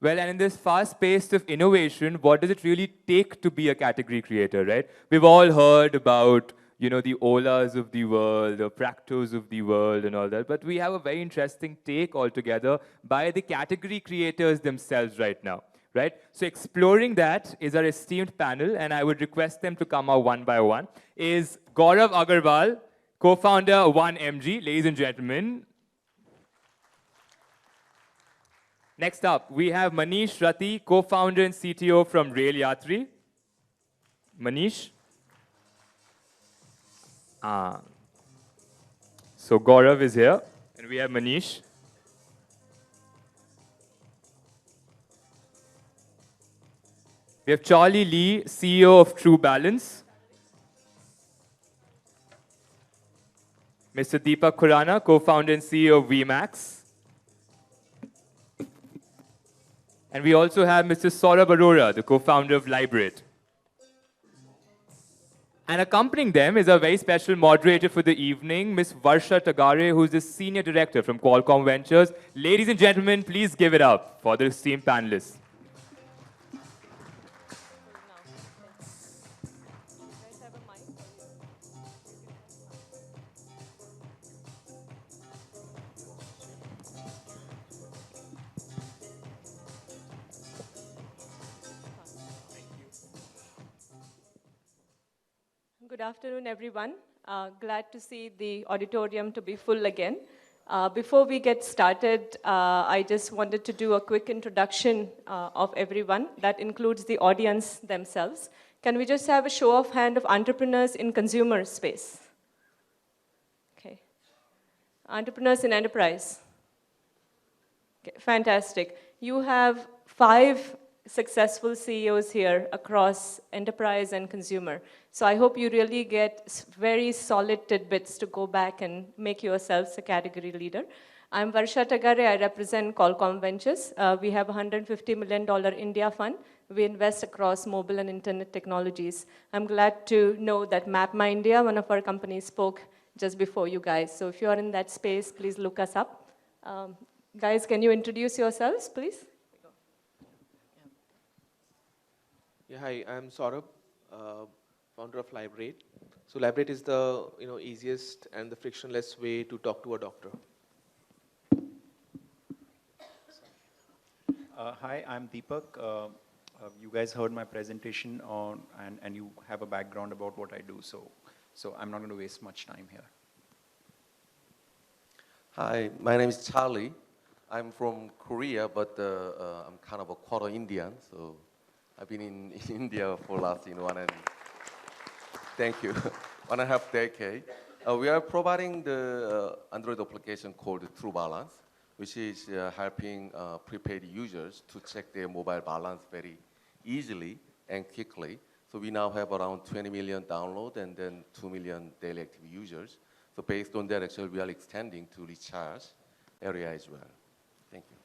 Well, and in this fast pace of innovation, what does it really take to be a category creator, right? We've all heard about, the Olas of the world, the Practos of the world and all that, but we have a very interesting take altogether by the category creators themselves right now, right? So exploring that is our esteemed panel, and I would request them to come out one by one, is Gaurav Agarwal, co-founder of 1MG, ladies and gentlemen. Next up, we have Manish Rathi, co-founder and CTO from Rail Yatri. Manish. So Gaurav is here, and we have Manish. We have Charlie Lee, CEO of True Balance. Mr. Deepak Khurana, co-founder and CEO of VMAX. And we also have Mr. Saurabh Arora, the co-founder of Librate. And accompanying them is a very special moderator for the evening, Ms. Varsha Tagare, who is the Senior Director from Qualcomm Ventures. Ladies and gentlemen, please give it up for the esteemed panelists. Good afternoon, everyone. Glad to see the auditorium to be full again. Before we get started, I just wanted to do a quick introduction of everyone. That includes the audience themselves. Can we just have a show of hand of entrepreneurs in consumer space? Okay. Entrepreneurs in enterprise. Okay, fantastic. You have 5 successful CEOs here across enterprise and consumer. So I hope you really get very solid tidbits to go back and make yourselves a category leader. I'm Varsha Tagare. I represent Qualcomm Ventures. We have a $150 million India fund. We invest across mobile and internet technologies. I'm glad to know that MapMyIndia, one of our companies, spoke just before you guys. So if you are in that space, please look us up. Guys, can you introduce yourselves, please? Yeah, hi, I'm Saurabh, founder of Librate. So Librate is the easiest and the frictionless way to talk to a doctor. Hi, I'm Deepak. You guys heard my presentation on, and you have a background about what I do, so I'm not going to waste much time here. Hi, my name is Charlie. I'm from Korea, but I'm kind of a quarter Indian, so I've been in India for last, 1.5 decade. We are providing the Android application called True Balance. which is helping prepaid users to check their mobile balance very easily and quickly. So we now have around 20 million downloads and then 2 million daily active users. So based on that, actually, we are extending to recharge area as well. Thank you.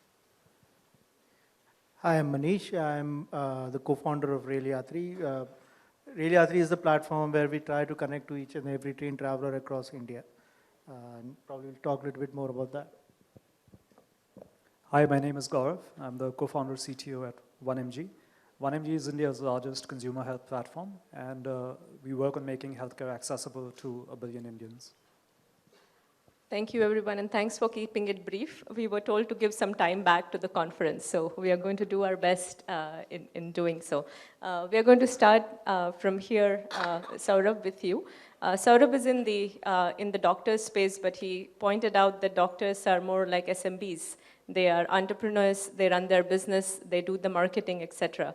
Hi, I'm Manish. I'm the co-founder of Rail Yatri. Rail Yatri is the platform where we try to connect to each and every train traveler across India. And probably we'll talk a little bit more about that. Hi, my name is Gaurav. I'm the co-founder CTO at 1MG. 1MG is India's largest consumer health platform, and we work on making healthcare accessible to 1 billion Indians. Thank you, everyone, and thanks for keeping it brief. We were told to give some time back to the conference, so we are going to do our best in doing so. We are going to start from here, Saurabh, with you. Saurabh is in the doctor space, but he pointed out that doctors are more like SMBs. They are entrepreneurs, they run their business, they do the marketing, etc.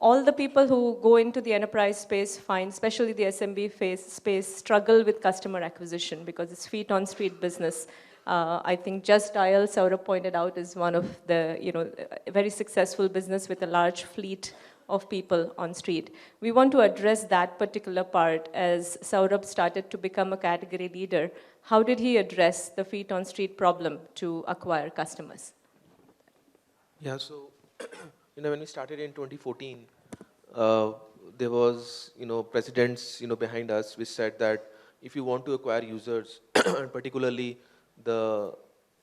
All the people who go into the enterprise space find, especially the SMB space, struggle with customer acquisition because it's feet on street business. I think Just Dial, Saurabh pointed out, is one of the, a very successful business with a large fleet of people on street. We want to address that particular part as Saurabh started to become a category leader. How did he address the feet on street problem to acquire customers? Yeah, so when we started in 2014, there was presidents behind us which said that if you want to acquire users, and particularly the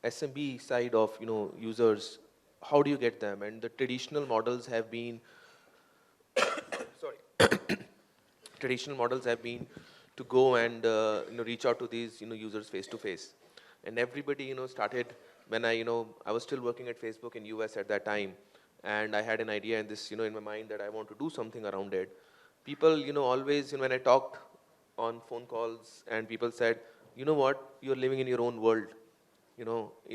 SMB side of users, how do you get them? And the traditional models have been traditional models have been to go and reach out to these users face to face. And everybody started when I was still working at Facebook in US at that time, and I had an idea in this in my mind that I want to do something around it. People always when I talked on phone calls and people said, you know what, you're living in your own world.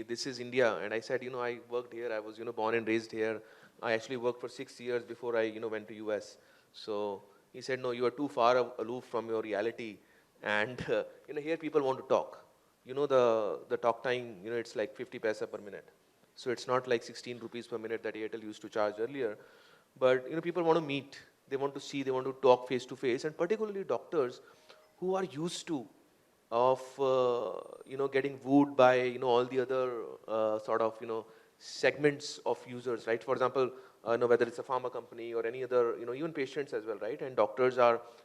This is India. And I said, I worked here. I was born and raised here. I actually worked for 6 years before I went to US. So he said, no, you are too far aloof from your reality. And here people want to talk. The talk time, it's like 50 paisa per minute. So it's not like 16 rupees per minute that Airtel used to charge earlier. But people want to meet. They want to see. They want to talk face to face. And particularly doctors who are used to of getting wooed by all the other sort of segments of users, right? For example, whether it's a pharma company or any other even patients as well, right? And doctors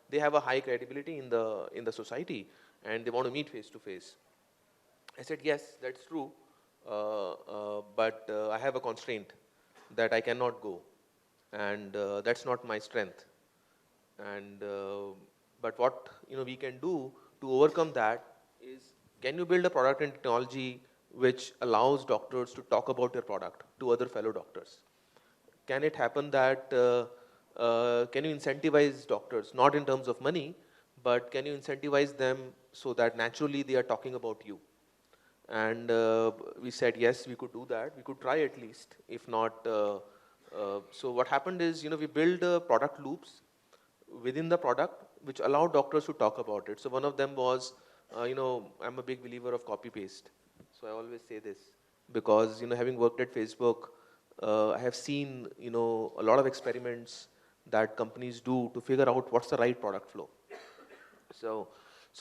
they have a high credibility in the society, and they want to meet face to face. I said, yes, that's true, but I have a constraint that I cannot go, and that's not my strength. And but what we can do to overcome that is, can you build a product and technology which allows doctors to talk about their product to other fellow doctors? Can it happen that, can you incentivize doctors, not in terms of money, but can you incentivize them so that naturally they are talking about you? And we said, yes, we could do that. We could try at least, if not. So what happened is, we build product loops within the product which allow doctors to talk about it. So one of them was, I'm a big believer of copy paste. So I always say this because, having worked at Facebook, I have seen, a lot of experiments that companies do to figure out what's the right product flow. So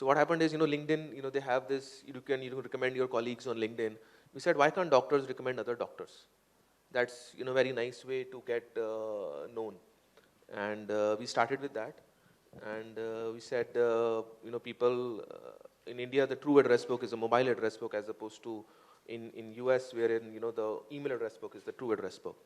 what happened is, LinkedIn, they have this, you can recommend your colleagues on LinkedIn. We said, why can't doctors recommend other doctors? That's, very nice way to get known. And we started with that. And we said, people in India, the true address book is a mobile address book as opposed to in US, wherein, the email address book is the true address book.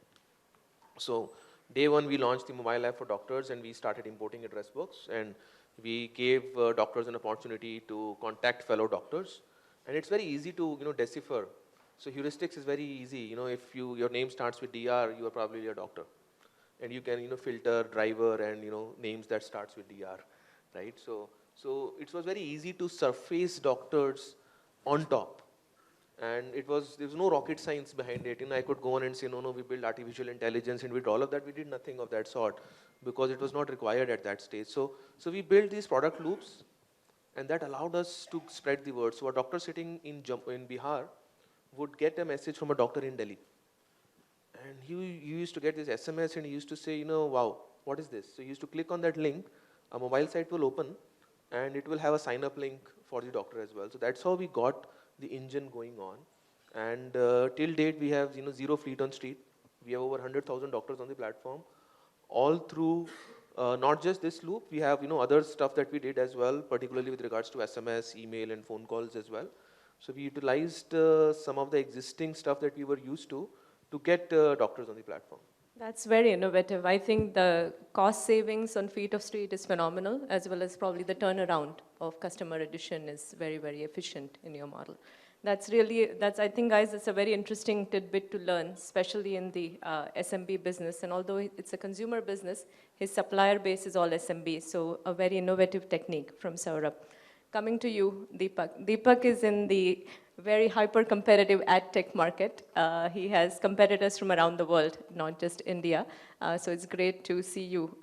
So day one, we launched the mobile app for doctors, and we started importing address books. And we gave doctors an opportunity to contact fellow doctors. And it's very easy to, decipher. So heuristics is very easy. If your name starts with DR, you are probably a doctor. And you can, filter driver and, names that starts with DR, right? So it was very easy to surface doctors on top. And there was no rocket science behind it. I could go on and say, no, we build artificial intelligence, and with all of that, we did nothing of that sort because it was not required at that stage. So we built these product loops, and that allowed us to spread the word. So a doctor sitting in Bihar would get a message from a doctor in Delhi. And you used to get this SMS and he used to say, you know, wow, what is this? So you used to click on that link, a mobile site will open and it will have a sign up link for the doctor as well. So that's how we got the engine going on. And till date, we have, you know, 0 fleet on street. We have over 100,000 doctors on the platform, all through not just this loop. We have, you know, other stuff that we did as well, particularly with regards to SMS, email, and phone calls as well. So we utilized some of the existing stuff that we were used to get doctors on the platform. That's very innovative. I think the cost savings on feet of street is phenomenal, as well as probably the turnaround of customer addition is very, very efficient in your model. I think, guys, it's a very interesting tidbit to learn, especially in the SMB business. And although it's a consumer business, his supplier base is all SMB, so a very innovative technique from Saurabh. Coming to you, Deepak. Deepak is in the very hyper-competitive ad tech market. He has competitors from around the world, not just India. So it's great to see you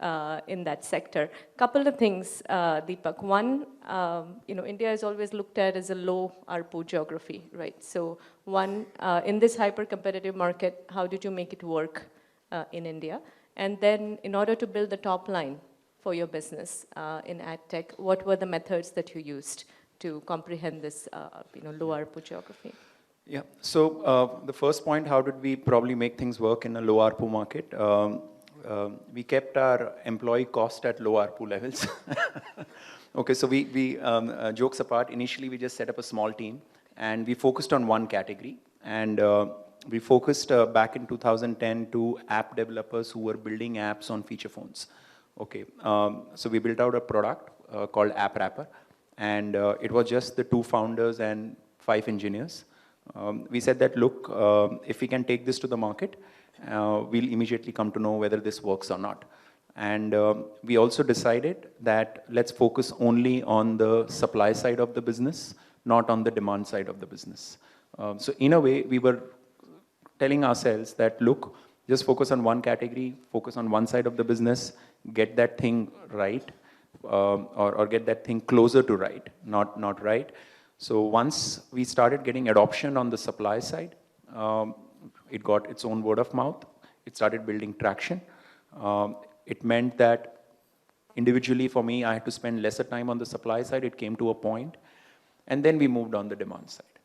in that sector. Couple of things, Deepak. One, India is always looked at as a low ARPU geography, right? So one, in this hyper-competitive market, how did you make it work in India? And then in order to build the top line for your business in ad tech, what were the methods that you used to comprehend this low ARPU geography? Yeah, so the first point, how did we probably make things work in a low ARPU market? We kept our employee cost at low ARPU levels. Okay, so we jokes apart, initially we just set up a small team and we focused on one category. And we focused back in 2010 to app developers who were building apps on feature phones. Okay, so we built out a product called App Wrapper. And it was just the 2 founders and 5 engineers. We said that, look, if we can take this to the market, we'll immediately come to know whether this works or not. And we also decided that let's focus only on the supply side of the business, not on the demand side of the business. So in a way, we were telling ourselves that, look, just focus on one category, focus on one side of the business, get that thing right. Or get that thing closer to right, not right. So once we started getting adoption on the supply side, it got its own word of mouth. It started building traction. It meant that individually for me, I had to spend lesser time on the supply side. It came to a point, and then we moved on the demand side.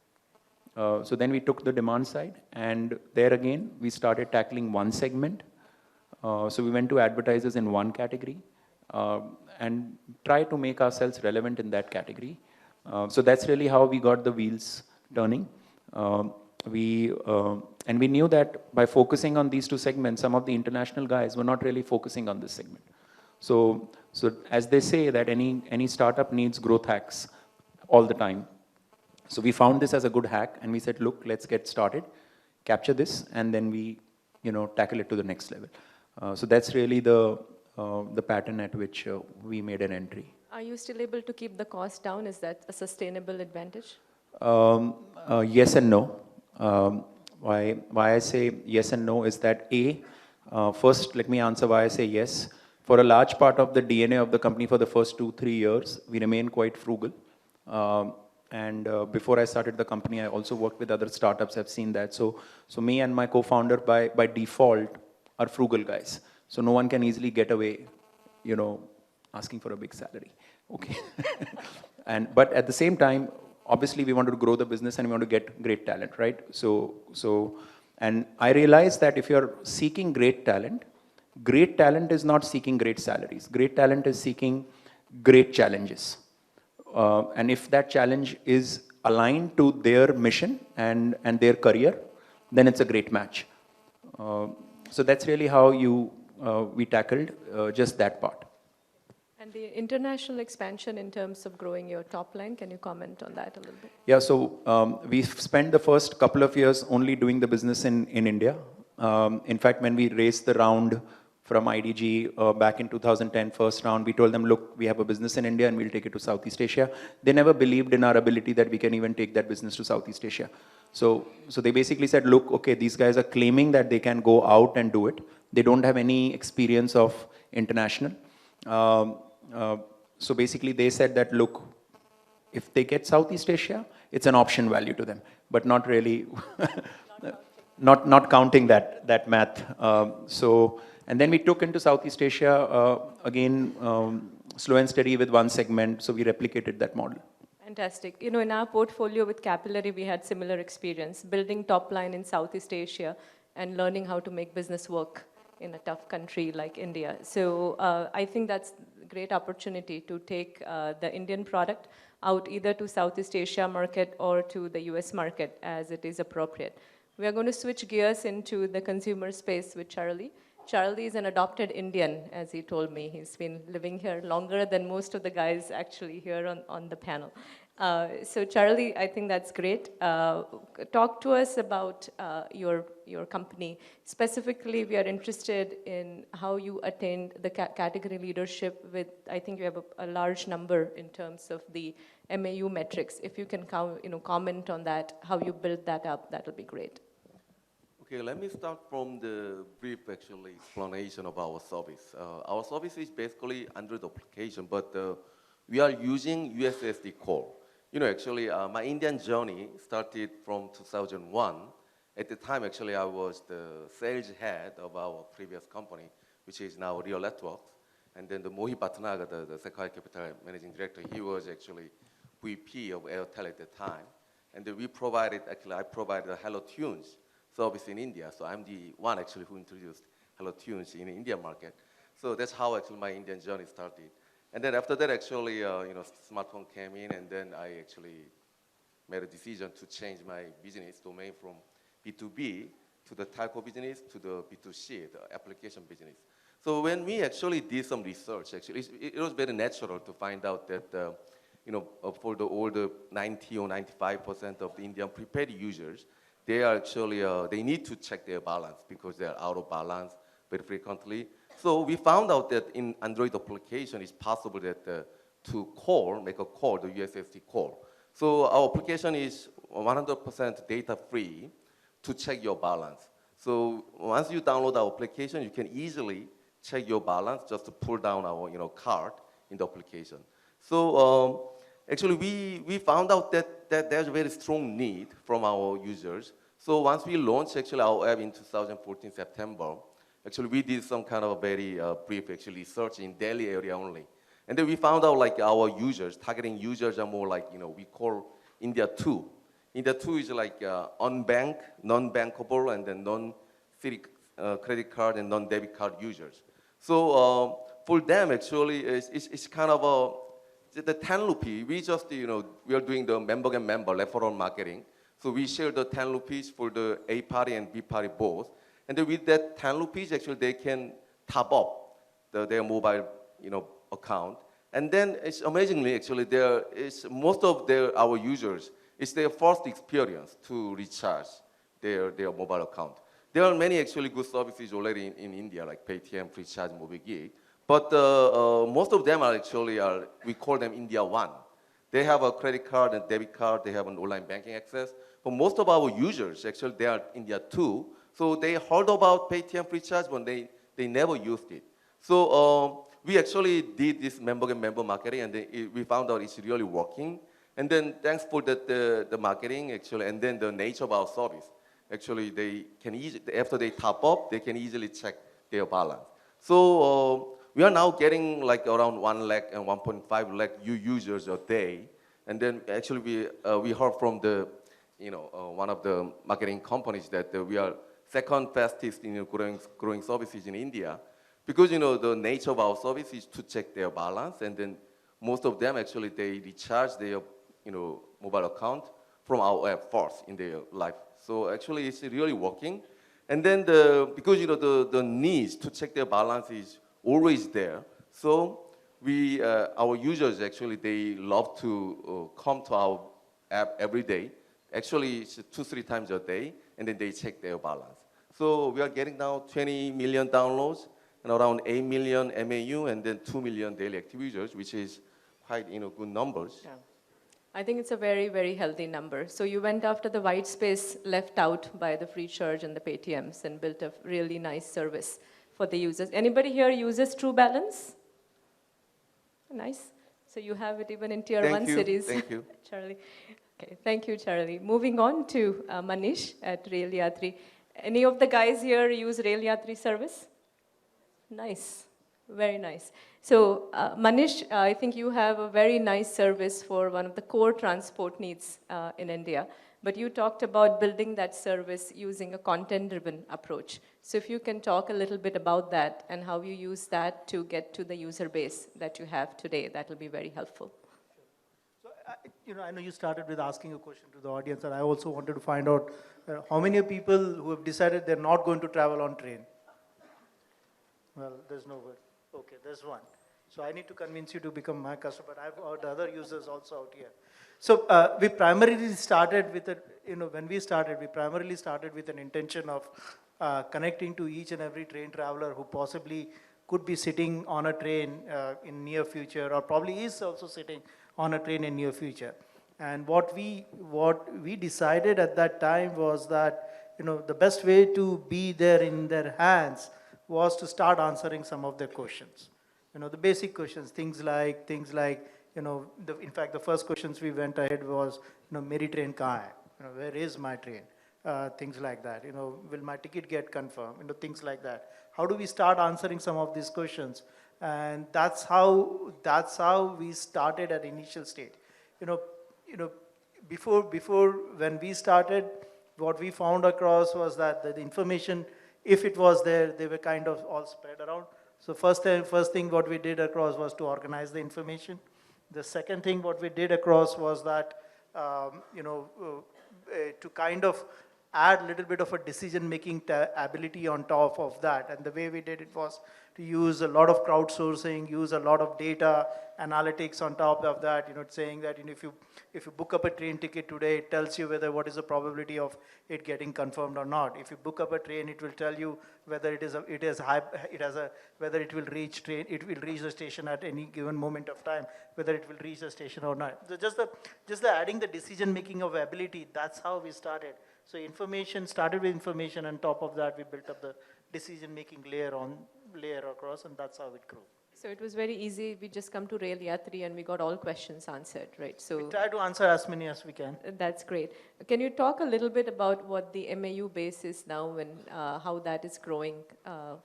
So then we took the demand side, and there again, we started tackling one segment. So we went to advertisers in one category. And try to make ourselves relevant in that category. So that's really how we got the wheels turning. And we knew that by focusing on these 2 segments, some of the international guys were not really focusing on this segment. So as they say that any startup needs growth hacks all the time. So we found this as a good hack and we said, look, let's get started, capture this, and then we tackle it to the next level. So that's really the pattern at which we made an entry. Are you still able to keep the cost down? Is that a sustainable advantage? Yes and no. Why I say yes and no is that first let me answer why I say yes. For a large part of the DNA of the company for the first 2-3 years, we remain quite frugal. And before I started the company, I also worked with other startups. I've seen that. So me and my co-founder by default are frugal guys. So no one can easily get away, asking for a big salary. Okay. But at the same time, obviously we want to grow the business and we want to get great talent, right? And I realized that if you're seeking great talent is not seeking great salaries. Great talent is seeking great challenges. And if that challenge is aligned to their mission and their career, then it's a great match. So that's really how we tackled just that part. And the international expansion in terms of growing your top line, can you comment on that a little bit? Yeah, so we spent the first couple of years only doing the business in India. In fact, when we raised the round from IDG back in 2010, first round, we told them, look, we have a business in India and we'll take it to Southeast Asia. They never believed in our ability that we can even take that business to Southeast Asia. So they basically said, look, okay, these guys are claiming that they can go out and do it. They don't have any experience of international. So basically they said that, look, If they get Southeast Asia, it's an option value to them, but not really, not counting that math. And then we took into Southeast Asia, again, slow and steady with one segment, so we replicated that model. Fantastic. You know, in our portfolio with Capillary, we had similar experience, building top line in Southeast Asia and learning how to make business work in a tough country like India. So I think that's a great opportunity to take the Indian product out either to Southeast Asia market or to the US market as it is appropriate. We are going to switch gears into the consumer space with Charlie. Charlie is an adopted Indian, as he told me. He's been living here longer than most of the guys actually here on the panel. So Charlie, I think that's great. Talk to us about your company. Specifically, we are interested in how you attained the category leadership with, I think you have a large number in terms of the MAU metrics. If you can comment on that, how you built that up, that'll be great. Okay, let me start from the brief, actually, explanation of our service. Our service is basically Android application, but we are using USSD core. You know, actually, my Indian journey started from 2001. At the time, actually, I was the sales head of our previous company, which is now Real Networks. And then the Mohit Bhatnagar, the Sequoia Capital managing director, he was actually VP of Airtel at the time. And then I provided the Hello Tunes service in India. So I'm the one actually who introduced Hello Tunes in the Indian market. So that's how actually my Indian journey started. And then after that, actually, smartphone came in, and then I actually made a decision to change my business domain from B2B to the telco business to the B2C, the application business. So when we actually did some research, actually, it was very natural to find out that, for all the 90 or 95% of the Indian prepaid users, they are actually, they need to check their balance because they are out of balance very frequently. So we found out that in Android application, it's possible that to make a call, the USSD call. So our application is 100% data free to check your balance. So once you download our application, you can easily check your balance just to pull down our card in the application. So actually, we found out that there's a very strong need from our users. So once we launched actually our app in 2014 September, actually we did some kind of a very brief actually research in Delhi area only. And then we found out like our users, targeting users are more like, we call India 2. India 2 is like unbanked, non-bankable, and then non-city credit card and non-debit card users. So for them actually, it's kind of the 10 rupee, we just, we are doing the member referral marketing. So we share the 10 rupees for the A party and B party both. And then with that 10 rupees, actually, they can top up their mobile, account. And then it's amazingly, actually, most of our users, it's their first experience to recharge their mobile account. There are many actually good services already in India, like Paytm, FreeCharge, MobileGig. But most of them are actually, we call them India 1. They have a credit card and debit card. They have an online banking access. But most of our users, actually, they are India 2. So they heard about Paytm FreeCharge, but they never used it. So we actually did this member marketing, and we found out it's really working. And then thanks for the marketing, actually, and then the nature of our service. Actually, they can after they top up, they can easily check their balance. So we are now getting like around 1 lakh and 1.5 lakh users a day. And then actually we heard from the, one of the marketing companies that we are second fastest in growing services in India. Because, the nature of our service is to check their balance. And then most of them actually, they recharge their, mobile account from our app first in their life. So actually it's really working. And then because, the needs to check their balance is always there. So our users actually, they love to come to our app every day. Actually, it's 2-3 times a day, and then they check their balance. So we are getting now 20 million downloads and around 8 million MAU, and then 2 million daily active users, which is quite, good numbers. Yeah. I think it's a very, very healthy number. So you went after the white space left out by the FreeCharge and the Paytms and built a really nice service for the users. Anybody here uses True Balance? Nice. So you have it even in tier Thank 1 you. cities. Thank you. Charlie. Okay, thank you, Charlie. Moving on to Manish at Rail Yatri. Any of the guys here use Rail Yatri service? Nice, very nice. So Manish, I think you have a very nice service for one of the core transport needs in India. But you talked about building that service using a content-driven approach. So if you can talk a little bit about that and how you use that to get to the user base that you have today, that will be very helpful. So, I know you started with asking a question to the audience, and I also wanted to find out how many people who have decided they're not going to travel on train? Well, there's no word. Okay, there's one. So I need to convince you to become my customer, but I've got other users also out here. So we primarily started with when we started, we primarily started with an intention of connecting to each and every train traveler who possibly could be sitting on a train in near future, or probably is also sitting on a train in near future. And what we decided at that time was that the best way to be there in their hands was to start answering some of their questions. The basic questions, things like, in fact, the first questions we went ahead was, Meri train kahan hai? Where is my train? Things like that. Will my ticket get confirmed? Things like that. How do we start answering some of these questions? And that's how we started at initial stage. Before when we started, what we found across was that the information, if it was there, they were kind of all spread around. So first thing what we did across was to organize the information. The second thing what we did across was that, to kind of add a little bit of a decision-making ability on top of that. And the way we did it was to use a lot of crowdsourcing, use a lot of data analytics on top of that, saying that if you book up a train ticket today, it tells you what is the probability of it getting confirmed or not. If you book up a train, it will tell you whether whether it will reach the station at any given moment of time, whether it will reach the station or not. So just the adding the decision-making of ability, that's how we started. So started with information, and on top of that, we built up the decision-making layer across, and that's how it grew. So it was very easy. We just come to Rail Yatri and we got all questions answered, right? So we try to answer as many as we can. That's great. Can you talk a little bit about what the MAU base is now and how that is growing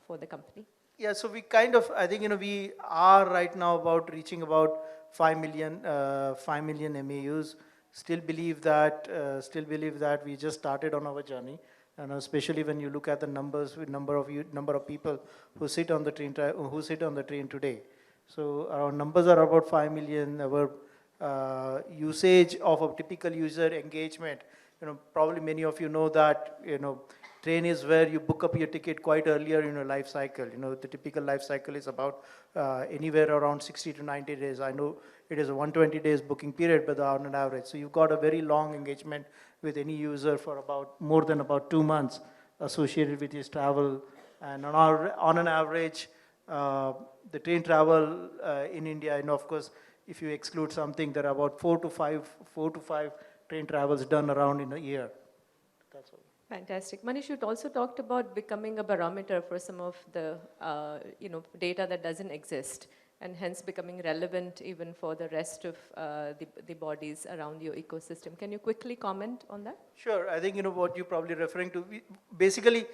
for the company? Yeah, so we I think, we are right now reaching about 5 million MAUs. Still believe that we just started on our journey, and especially when you look at the numbers, with number of people who sit on the train today. So our numbers are about 5 million. Our usage of a typical user engagement, probably many of you know that train is where you book up your ticket quite earlier in your life cycle. The typical life cycle is about anywhere around 60 to 90 days. I know it is a 120 days booking period, but on an average. So you've got a very long engagement with any user for more than 2 months associated with his travel. And on an average, the train travel in India, of course, if you exclude something, there are about 4 to 5 train travels done around in a year. That's all. Fantastic. Manish, you also talked about becoming a barometer for some of the data that doesn't exist, and hence becoming relevant even for the rest of the bodies around your ecosystem. Can you quickly comment on that? Sure. I think what you're probably referring to, basically,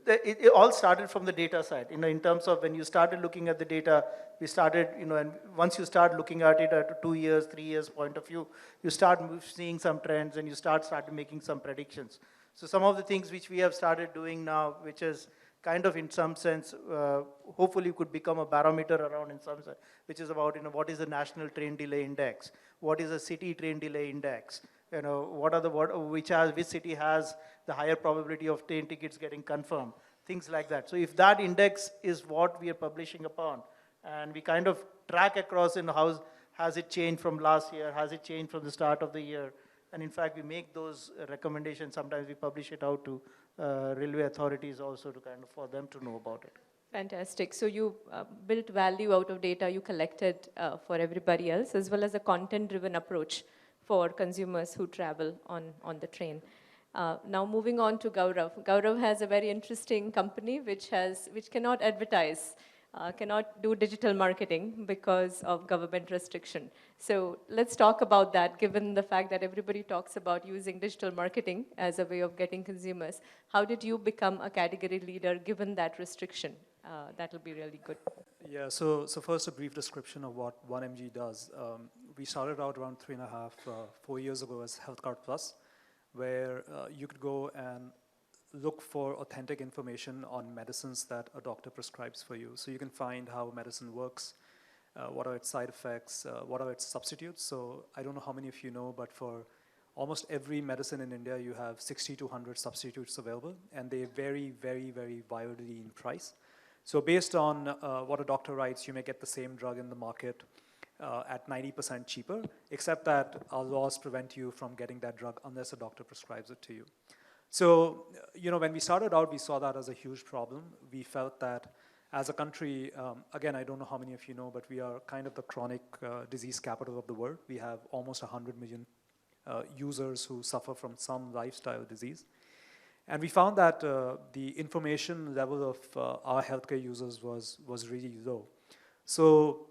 it all started from the data side. In terms of when you started looking at the data, we started, and once you start looking at it at a 2 years, 3 years point of view, you start seeing some trends, and you start making some predictions. So some of the things which we have started doing now, which is kind of in some sense, hopefully could become a barometer around in some sense, which is about, what is the national train delay index? What is the city train delay index? Which city has the higher probability of train tickets getting confirmed? Things like that. So if that index is what we are publishing upon, and we kind of track across how has it changed from last year, has it changed from the start of the year, and in fact, we make those recommendations. Sometimes we publish it out to railway authorities also for them to know about it. Fantastic. So you built value out of data you collected for everybody else, as well as a content-driven approach for consumers who travel on the train. Now moving on to Gaurav. Gaurav has a very interesting company which cannot advertise cannot do digital marketing because of government restriction. So let's talk about that, given the fact that everybody talks about using digital marketing as a way of getting consumers. How did you become a category leader given that restriction? That'll be really good. Yeah, so first a brief description of what 1MG does. We started out around 3.5, 4 years ago as Health Card Plus, where you could go and look for authentic information on medicines that a doctor prescribes for you. So you can find how medicine works, what are its side effects, what are its substitutes. So I don't know how many of you know, but for almost every medicine in India, you have 60 to 100 substitutes available, and they vary very, very wildly in price. So based on what a doctor writes, you may get the same drug in the market at 90% cheaper, except that our laws prevent you from getting that drug unless a doctor prescribes it to you. So, when we started out, we saw that as a huge problem. We felt that as a country, again, I don't know how many of you know, but we are kind of the chronic disease capital of the world. We have almost 100 million users who suffer from some lifestyle disease. And we found that the information level of our healthcare users was really low. So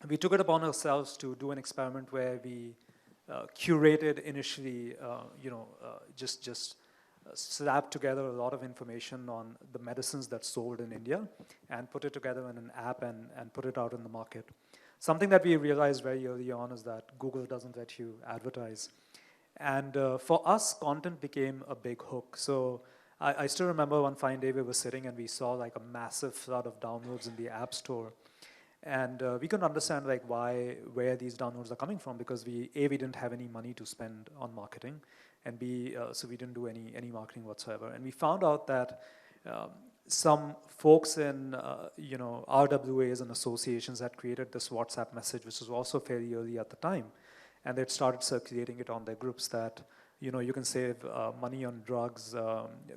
we took it upon ourselves to do an experiment where we curated initially, just slapped together a lot of information on the medicines that's sold in India and put it together in an app and put it out in the market. Something that we realized very early on is that Google doesn't let you advertise. And for us, content became a big hook. So I still remember one fine day we were sitting and we saw like a massive flood of downloads in the App Store. And we couldn't understand like where these downloads are coming from, because we didn't have any money to spend on marketing, and B, so we didn't do any marketing whatsoever. And we found out that some folks in RWAs and associations had created this WhatsApp message, which was also fairly early at the time, and they'd started circulating it on their groups that you can save money on drugs.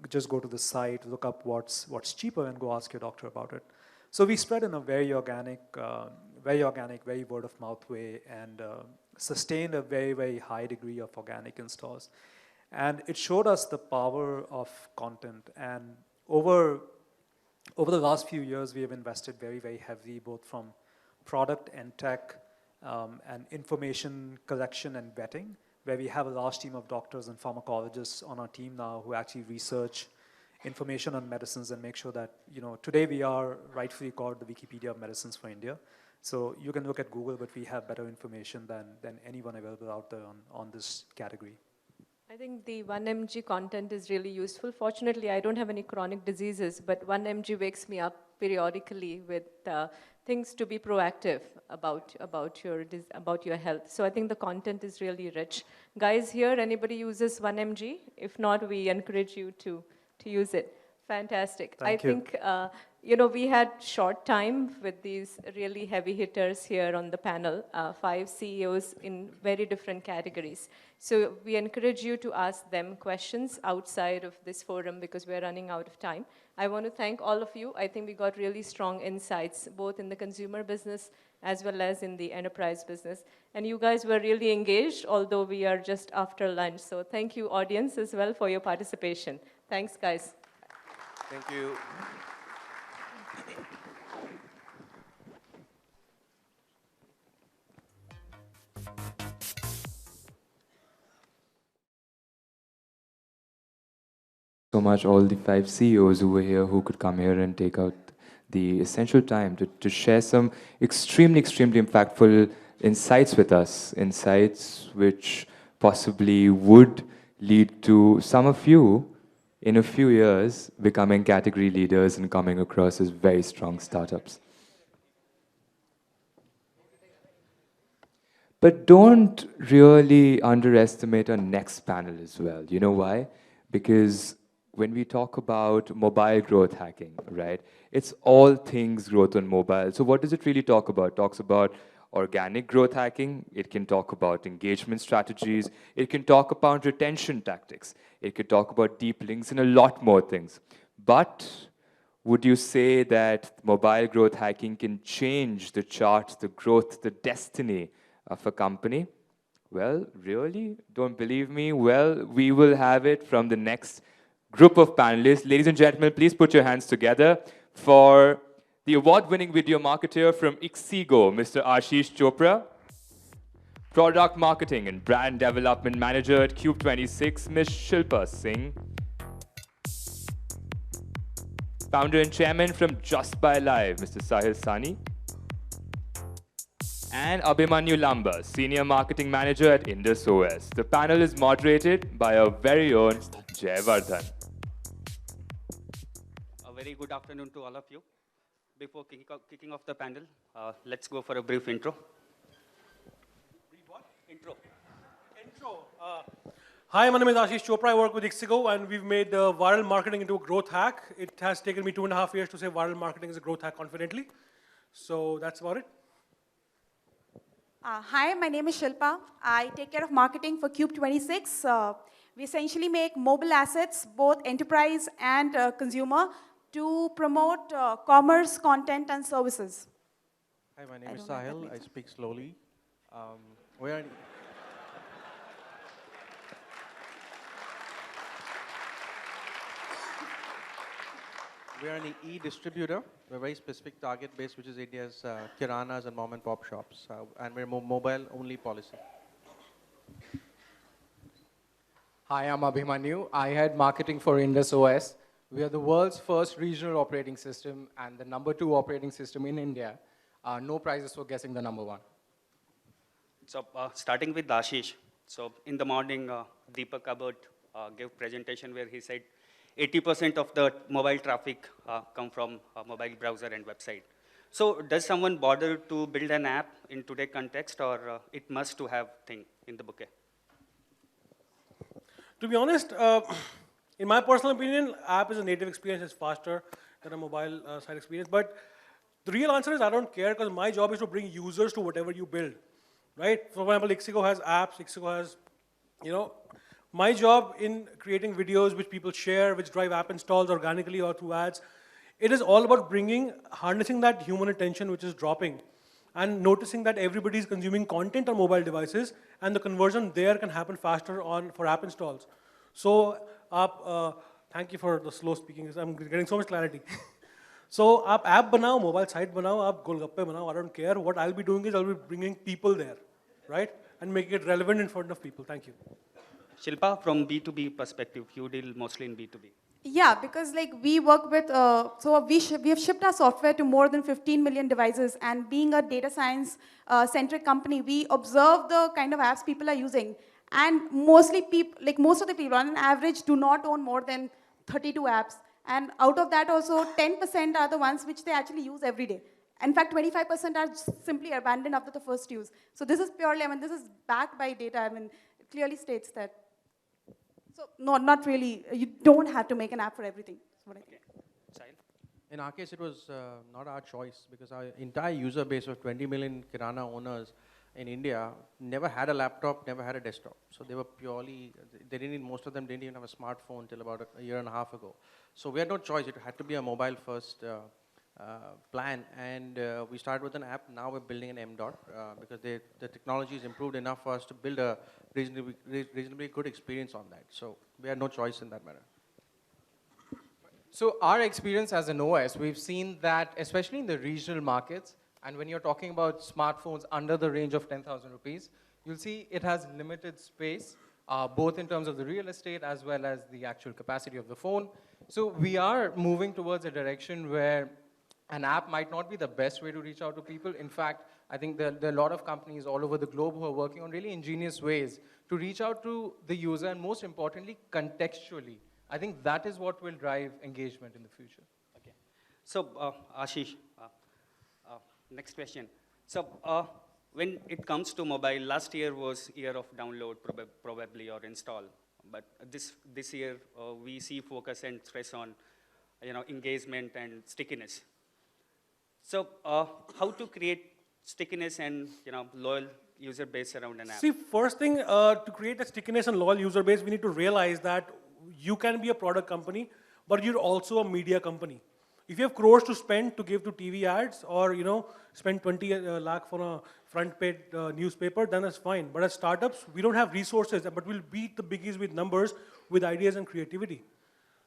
Just go to the site, look up what's cheaper, and go ask your doctor about it. So we spread in a very organic, very word of mouth way, and sustained a very, very high degree of organic installs. And it showed us the power of content. And over the last few years, we have invested very, very heavily, both from product and tech and information collection and vetting, where we have a large team of doctors and pharmacologists on our team now who actually research information on medicines and make sure that, today we are rightfully called the Wikipedia of medicines for India. So you can look at Google, but we have better information than anyone available out there on this category. I think the 1MG content is really useful. Fortunately, I don't have any chronic diseases, but 1MG wakes me up periodically with things to be proactive about your health. So I think the content is really rich. Guys here, anybody uses 1MG? If not, we encourage you to use it. Fantastic. Thank you. I think, we had short time with these really heavy hitters here on the panel, 5 CEOs in very different categories. So we encourage you to ask them questions outside of this forum because we're running out of time. I want to thank all of you. I think we got really strong insights, both in the consumer business as well as in the enterprise business. And you guys were really engaged, although we are just after lunch. So thank you, audience, as well, for your participation. Thanks, guys. Thank you. So much, all the 5 CEOs who were here, who could come here and take out the essential time to share some extremely impactful insights with us, insights which possibly would lead to some of you in a few years becoming category leaders and coming across as very strong startups. But don't really underestimate our next panel as well. You know why? Because when we talk about mobile growth hacking, right, it's all things growth on mobile. So what does it really talk about? It talks about organic growth hacking. It can talk about engagement strategies. It can talk about retention tactics. It could talk about deep links and a lot more things. But would you say that mobile growth hacking can change the charts, the growth, the destiny of a company? Well, really? Don't believe me? Well, we will have it from the next group of panelists. Ladies and gentlemen, please put your hands together for The award-winning video marketer from Ixigo, Mr. Ashish Chopra. Product Marketing and Brand Development Manager at Cube26, Ms. Shilpa Singh. Founder and Chairman from Just Buy Live, Mr. Sahil Sani. And Abhimanyu Lamba, Senior Marketing Manager at Indus OS. The panel is moderated by our very own Jay Vardhan. A very good afternoon to all of you. Before kicking off the panel, let's go for a brief intro. Hi, my name is Ashish Chopra. I work with Ixigo, and we've made viral marketing into a growth hack. It has taken me 2.5 years to say viral marketing is a growth hack confidently. So that's about it. Hi, my name is Shilpa. I take care of marketing for Cube26. We essentially make mobile assets, both enterprise and consumer, to promote commerce, content, and services. Hi, my name is Sahil. I speak slowly. We are an e-distributor. We're a very specific target base, which is India's kiranas and mom and pop shops. And we're mobile-only policy. Hi, I'm Abhimanyu. I head marketing for Indus OS. We are the world's first regional operating system and the #2 operating system in India. No prizes for guessing the #1. So starting with Ashish. So in the morning, Deepak Abad gave presentation where he said 80% of the mobile traffic come from mobile browser and website. So does someone bother to build an app in today's context, or it must to have thing in the bouquet? To be honest, in my personal opinion, app is a native experience. It's faster than a mobile side experience. But the real answer is I don't care, because my job is to bring users to whatever you build, right? For example, Ixigo has apps. Ixigo has, my job in creating videos which people share, which drive app installs organically or through ads, it is all about harnessing that human attention which is dropping and noticing that everybody is consuming content on mobile devices, and the conversion there can happen faster for app installs. So, thank you for the slow speaking. I'm getting so much clarity. So, app banao, mobile site banao, golgappe banao, I don't care. What I'll be doing is I'll be bringing people there, right? And making it relevant in front of people. Thank you. Shilpa, from B2B perspective, you deal mostly in B2B. Yeah, because we work with, we have shipped our software to more than 15 million devices, and being a data science centric company, we observe the kind of apps people are using. And most of the people on an average do not own more than 32 apps. And out of that also, 10% are the ones which they actually use every day. In fact, 25% are simply abandoned after the first use. So this is purely, this is backed by data. It clearly states that. So no, not really. You don't have to make an app for everything. That's what I think. In our case, it was not our choice, because our entire user base of 20 million kirana owners in India never had a laptop, never had a desktop. So they were purely, most of them didn't even have a smartphone until about a year and a half ago. So we had no choice. It had to be a mobile first plan. And we started with an app. Now we're building an M.Dot because the technology is improved enough for us to build a reasonably good experience on that. So we had no choice in that matter. So our experience as an OS, we've seen that, especially in the regional markets, and when you're talking about smartphones under the range of 10,000 rupees, you'll see it has limited space, both in terms of the real estate as well as the actual capacity of the phone. So we are moving towards a direction where an app might not be the best way to reach out to people. In fact, I think there are a lot of companies all over the globe who are working on really ingenious ways to reach out to the user, and most importantly, contextually. I think that is what will drive engagement in the future. Okay. So, Ashish, next question. So, when it comes to mobile, last year was year of download probably or install. But this year, we see focus and stress on engagement and stickiness. So, how to create stickiness and loyal user base around an app? See, first thing, to create a stickiness and loyal user base, we need to realize that you can be a product company, but you're also a media company. If you have crores to spend to give to TV ads, or spend 20 lakh for a front page newspaper, then that's fine. But as startups, we don't have resources, but we'll beat the biggies with numbers, with ideas and creativity.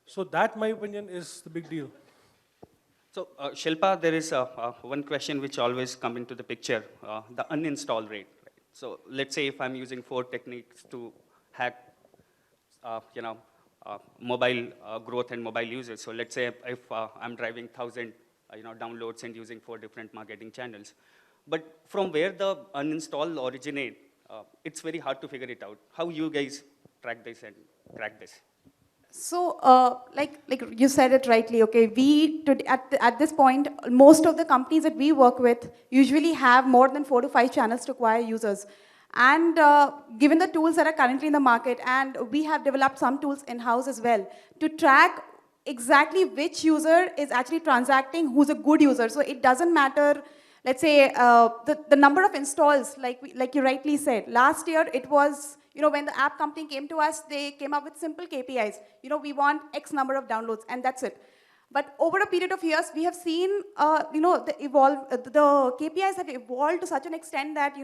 So that, my opinion, is the big deal. So, Shilpa, there is one question which always come into the picture, the uninstall rate. Right? So, let's say if I'm using 4 techniques to hack, mobile growth and mobile users. So, let's say if I'm driving 1,000, downloads and using 4 different marketing channels. But from where the uninstall originate, it's very hard to figure it out. How you guys track this and crack this? So, like you said it rightly, okay, at this point, most of the companies that we work with usually have more than 4 to 5 channels to acquire users. And given the tools that are currently in the market, and we have developed some tools in-house as well, to track exactly which user is actually transacting, who's a good user. So it doesn't matter, let's say, the number of installs, like you rightly said. Last year, it was, when the app company came to us, they came up with simple KPIs. We want X number of downloads, and that's it. But over a period of years, we have seen, the KPIs have evolved to such an extent that,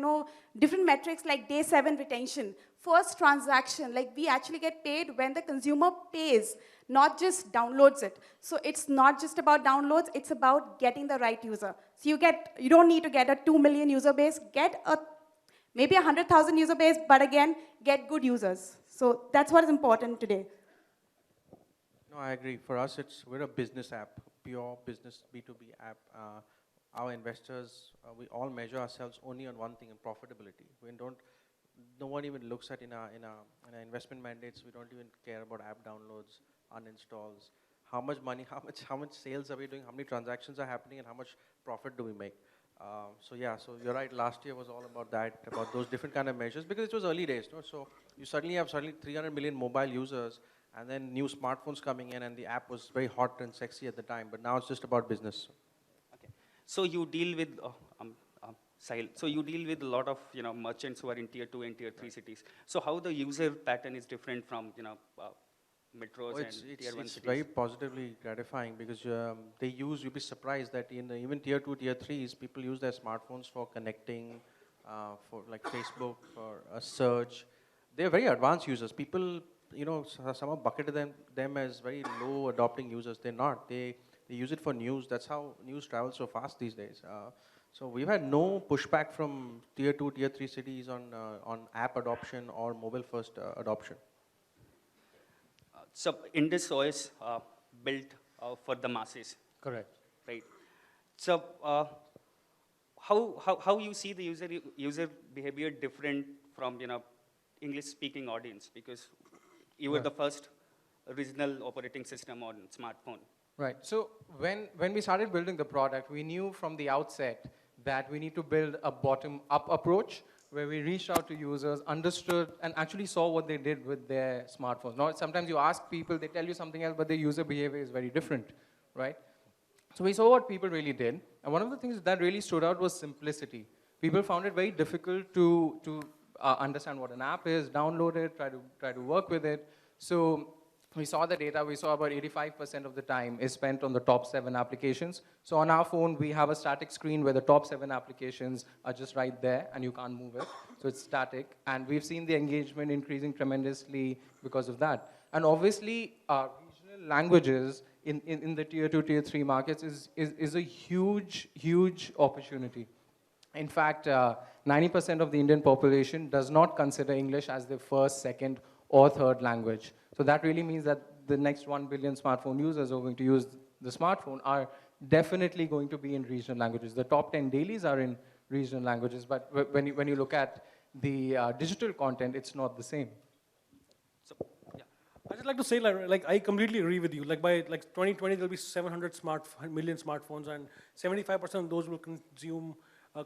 different metrics like day 7 retention, first transaction, like we actually get paid when the consumer pays, not just downloads it. So it's not just about downloads, it's about getting the right user. So you don't need to get a 2 million user base, get maybe 100,000 user base, but again, get good users. So that's what is important today. No, I agree. For us, we're a business app, pure business B2B app. Our investors, we all measure ourselves only on one thing, in profitability. No one even looks at in our investment mandates. We don't even care about app downloads, uninstalls, how much money, how much sales are we doing, how many transactions are happening, and how much profit do we make. So you're right. Last year was all about that, about those different kind of measures, because it was early days. No? So you suddenly have 300 million mobile users, and then new smartphones coming in, and the app was very hot and sexy at the time. But now it's just about business. Okay. So you deal with Sahil. So you deal with a lot of merchants who are in tier 2 and tier 3 cities. So how the user pattern is different from metros and tier 1 cities? It's very positively gratifying, because you'll be surprised that in even tier 2, tier 3s, people use their smartphones for connecting, for like Facebook, for a search. They're very advanced users. People, some have bucketed them as very low adopting users. They're not. They use it for news. That's how news travels so fast these days. So we've had no pushback from tier 2, tier 3 cities on app adoption or mobile first adoption. So Indus OS built for the masses. Correct. Right. So how you see the user behavior different from English speaking audience, because you were the first original operating system on smartphone. Right. So when we started building the product, we knew from the outset that we need to build a bottom-up approach where we reached out to users, understood, and actually saw what they did with their smartphones. Now, sometimes you ask people, they tell you something else, but their user behavior is very different, right? So we saw what people really did, and one of the things that really stood out was simplicity. People found it very difficult to understand what an app is, download it, try to work with it. So we saw the data. We saw about 85% of the time is spent on the top 7 applications. So on our phone, we have a static screen where the top 7 applications are just right there, and you can't move it. So it's static. And we've seen the engagement increasing tremendously because of that. And obviously, regional languages in the tier 2, tier 3 markets is a huge, huge opportunity. In fact, 90% of the Indian population does not consider English as their first, second, or third language. So that really means that the next 1 billion smartphone users who are going to use the smartphone are definitely going to be in regional languages. The top 10 dailies are in regional languages, but when you look at the digital content, it's not the same. So, yeah. I just like to say, like I completely agree with you. Like by 2020, there'll be 700 million smartphones, and 75% of those will consume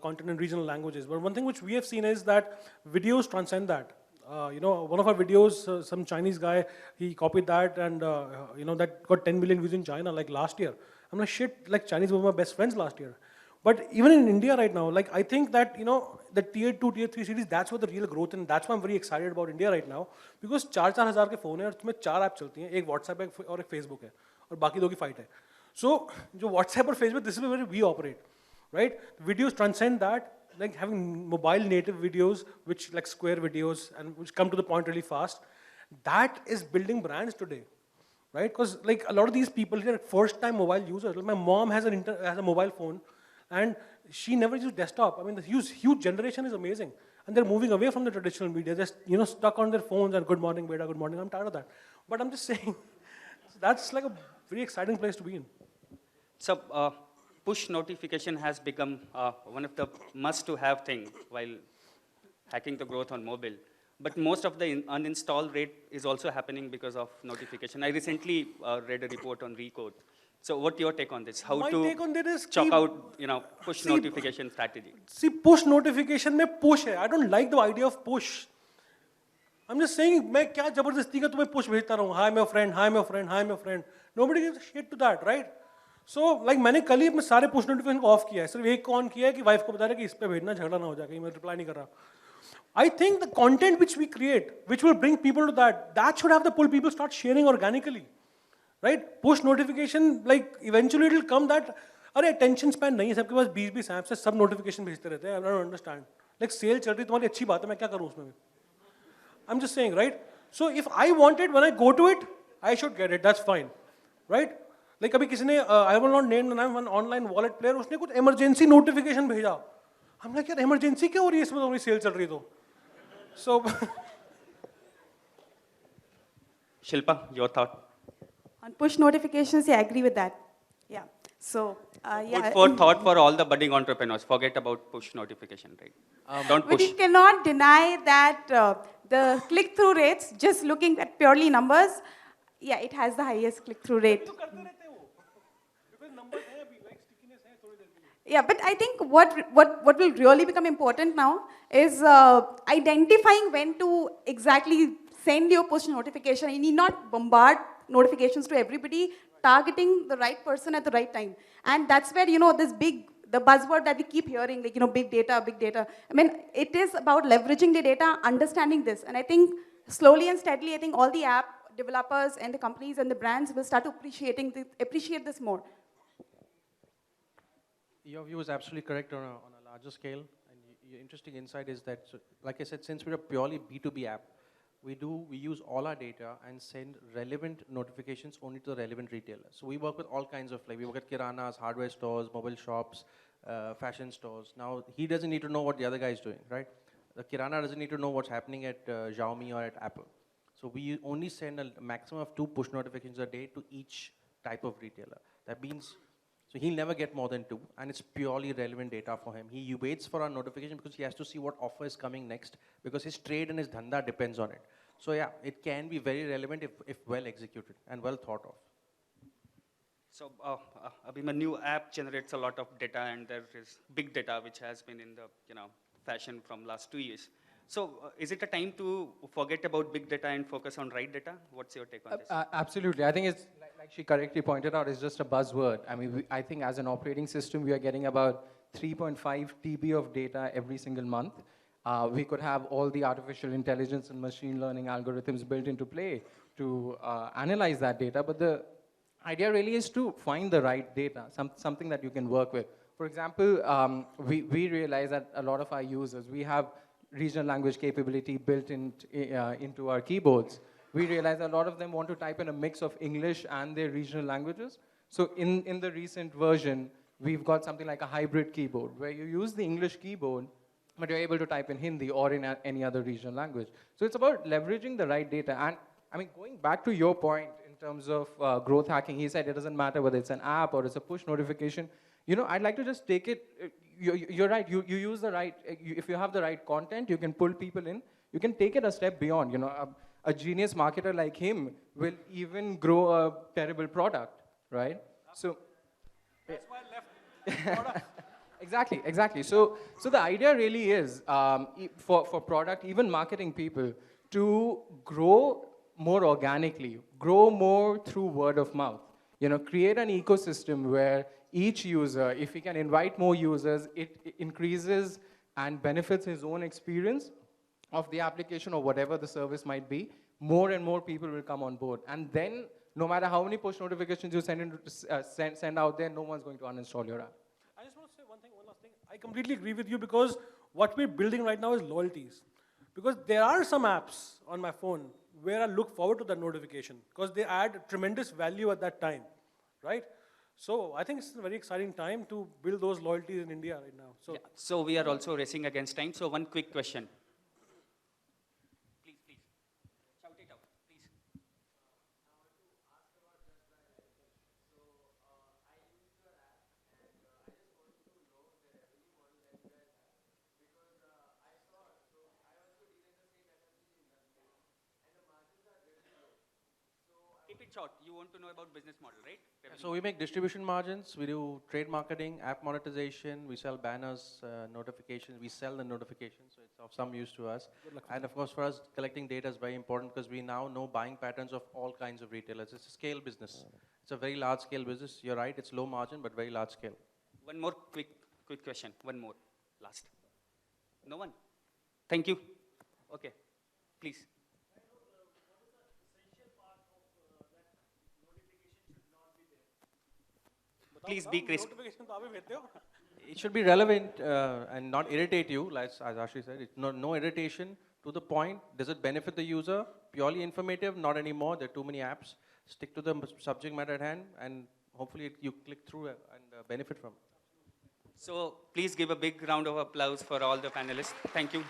content in regional languages. But one thing which we have seen is that videos transcend that. One of our videos, some Chinese guy, he copied that, and that got 10 million views in China like last year. I'm like, shit, like Chinese were my best friends last year. But even in India right now, like I think that, the tier 2, tier 3 cities, that's where the real growth, and that's why I'm very excited about India right now. Because 4,000 के phone है और उसमें 4 apps चलती हैं, एक WhatsApp है और एक Facebook है, और बाकी 2 की fight है. So, जो WhatsApp और Facebook, this is where we operate, right? Videos transcend that. Like having mobile native videos, which like square videos and which come to the point really fast, that is building brands today. right? Because like a lot of these people here are first-time mobile users. Like my mom has has a mobile phone, and she never used desktop. I mean, the huge generation is amazing, and they're moving away from the traditional media. They're just stuck on their phones and good morning, beta, good morning. I'm tired of that. But I'm just saying, that's like a very exciting place to be in. So push notification has become one of the must-to-have thing while hacking the growth on mobile. But most of the uninstall rate is also happening because of notification. I recently read a report on Recode. So what's your take on this? How My to take on that is chalk out, push notification strategy? See, push notification में push है. I don't like the idea of push. I'm just saying, मैं क्या जबरदस्ती का तुम्हें push भेजता रहूँ? Hi, my friend. Hi, my friend. Hi, my friend. Nobody gives a shit to that, right? So, like मैंने कल ही अपने सारे push notification को off किया है. सिर्फ एक को on किया है कि wife को बता रहा है कि इस पे भेजना झगड़ा ना हो जाए कि मैं reply नहीं कर रहा. I think the content which we create, which will bring people to that should have the pull. People start sharing organically, right? Push notification, like eventually it will come that, अरे attention span नहीं है सबके पास 20 apps है सब notification भेजते रहते हैं. I don't understand. Like sale चल रही तुम्हारी अच्छी बात है मैं क्या करूँ उसमें? I'm just saying, right? So if I want it, when I go to it, I should get it. That's fine, right? Like कभी किसी ने, I will not name the name, one online wallet player, उसने कुछ emergency notification भेजा. I'm like यार emergency क्या हो रही है इसमें तुम्हारी sale चल रही तो? So, Shilpa, your thought? On push notifications, yeah, I agree with that. Yeah. So, yeah. Good for thought for all the budding entrepreneurs. Forget about push notification, right? Don't But push. you cannot deny that the click-through rates, just looking at purely numbers, yeah, it has the highest click-through rate. Yeah, but I think what will really become important now is identifying when to exactly send your push notification. You need not bombard notifications to everybody, targeting the right person at the right time. And that's where, the buzzword that we keep hearing, like, big data, big data. I mean, it is about leveraging the data, understanding this. And I think slowly and steadily, I think all the app developers and the companies and the brands will start to appreciate this more. Your view is absolutely correct on a larger scale. And your interesting insight is that, so, like I said, since we're a purely B2B app, we use all our data and send relevant notifications only to the relevant retailers. So we work with all kinds of, we work at kiranas, hardware stores, mobile shops, fashion stores. Now, he doesn't need to know what the other guy is doing, right? The kirana doesn't need to know what's happening at Xiaomi or at Apple. So we only send a maximum of 2 push notifications a day to each type of retailer. That means, so he'll never get more than 2, and it's purely relevant data for him. He waits for a notification because he has to see what offer is coming next, because his trade and his dhanda depends on it. So yeah, it can be very relevant if well executed and well thought of. So Abhiman, new app generates a lot of data, and there is big data which has been in the fashion from last 2 years. So is it a time to forget about big data and focus on right data? What's your take on this? Absolutely. I think it's, like she correctly pointed out, it's just a buzzword. I mean, I think as an operating system, we are getting about 3.5 TB of data every single month. We could have all the artificial intelligence and machine learning algorithms built into play to analyze that data. But the idea really is to find the right data, something that you can work with. For example, we realize that a lot of our users, we have regional language capability built into our keyboards. We realize a lot of them want to type in a mix of English and their regional languages. So in the recent version, we've got something like a hybrid keyboard, where you use the English keyboard, but you're able to type in Hindi or in any other regional language. So it's about leveraging the right data. And I mean, going back to your point in terms of growth hacking, he said it doesn't matter whether it's an app or it's a push notification. I'd like to just take it, you're right, you use the right, if you have the right content, you can pull people in, you can take it a step beyond. A genius marketer like him will even grow a terrible product, right? So that's why I left. Exactly. So the idea really is for product, even marketing people, to grow more organically, grow more through word of mouth. Create an ecosystem where each user, if he can invite more users, it increases and benefits his own experience of the application or whatever the service might be. More and more people will come on board. And then, no matter how many push notifications you send out there, no one's going to uninstall your app. I just want to say one last thing. I completely agree with you, because what we're building right now is loyalties. Because there are some apps on my phone where I look forward to that notification because they add tremendous value at that time, right? So I think it's a very exciting time to build those loyalties in India right now. So, yeah. So we are also racing against time. So one quick question. Please, please. Shout it out, please. Keep it short. You want to know about business model, right? So we make distribution margins, we do trade marketing, app monetization, we sell banners, notifications, we sell the notifications, so it's of some use to us. And of course for us, collecting data is very important because we now know buying patterns of all kinds of retailers. It's a scale business. It's a very large scale business. You're right, it's low margin, but very large scale. One more quick question. One more, last. No one? Thank you. Okay, please. Please be crisp. It should be relevant and not irritate you, like as Ashish said. It's no irritation, to the point. Does it benefit the user? Purely informative, not anymore. There are too many apps. Stick to the subject matter at hand, and hopefully you click through and benefit from it. So please give a big round of applause for all the panelists. Thank you.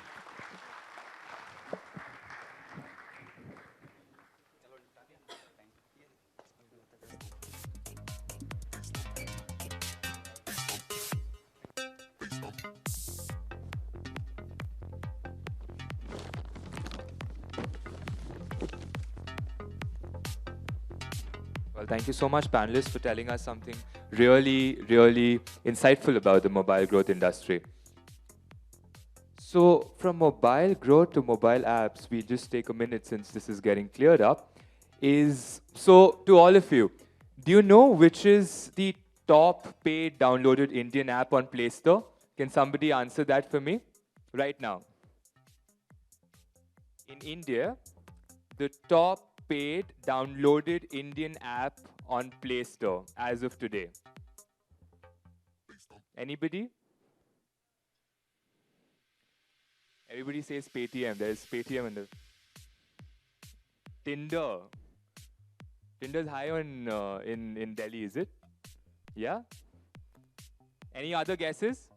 Well, thank you so much, panelists, for telling us something really, really insightful about the mobile growth industry. So from mobile growth to mobile apps, we just take a minute since this is getting cleared up. So to all of you, do you know which is the top paid downloaded Indian app on Play Store? Can somebody answer that for me right now? In India, the top paid downloaded Indian app on Play Store as of today. Anybody? Everybody says Paytm. There's Paytm in the Tinder. Tinder's high on in Delhi, is it? Yeah. Any other guesses?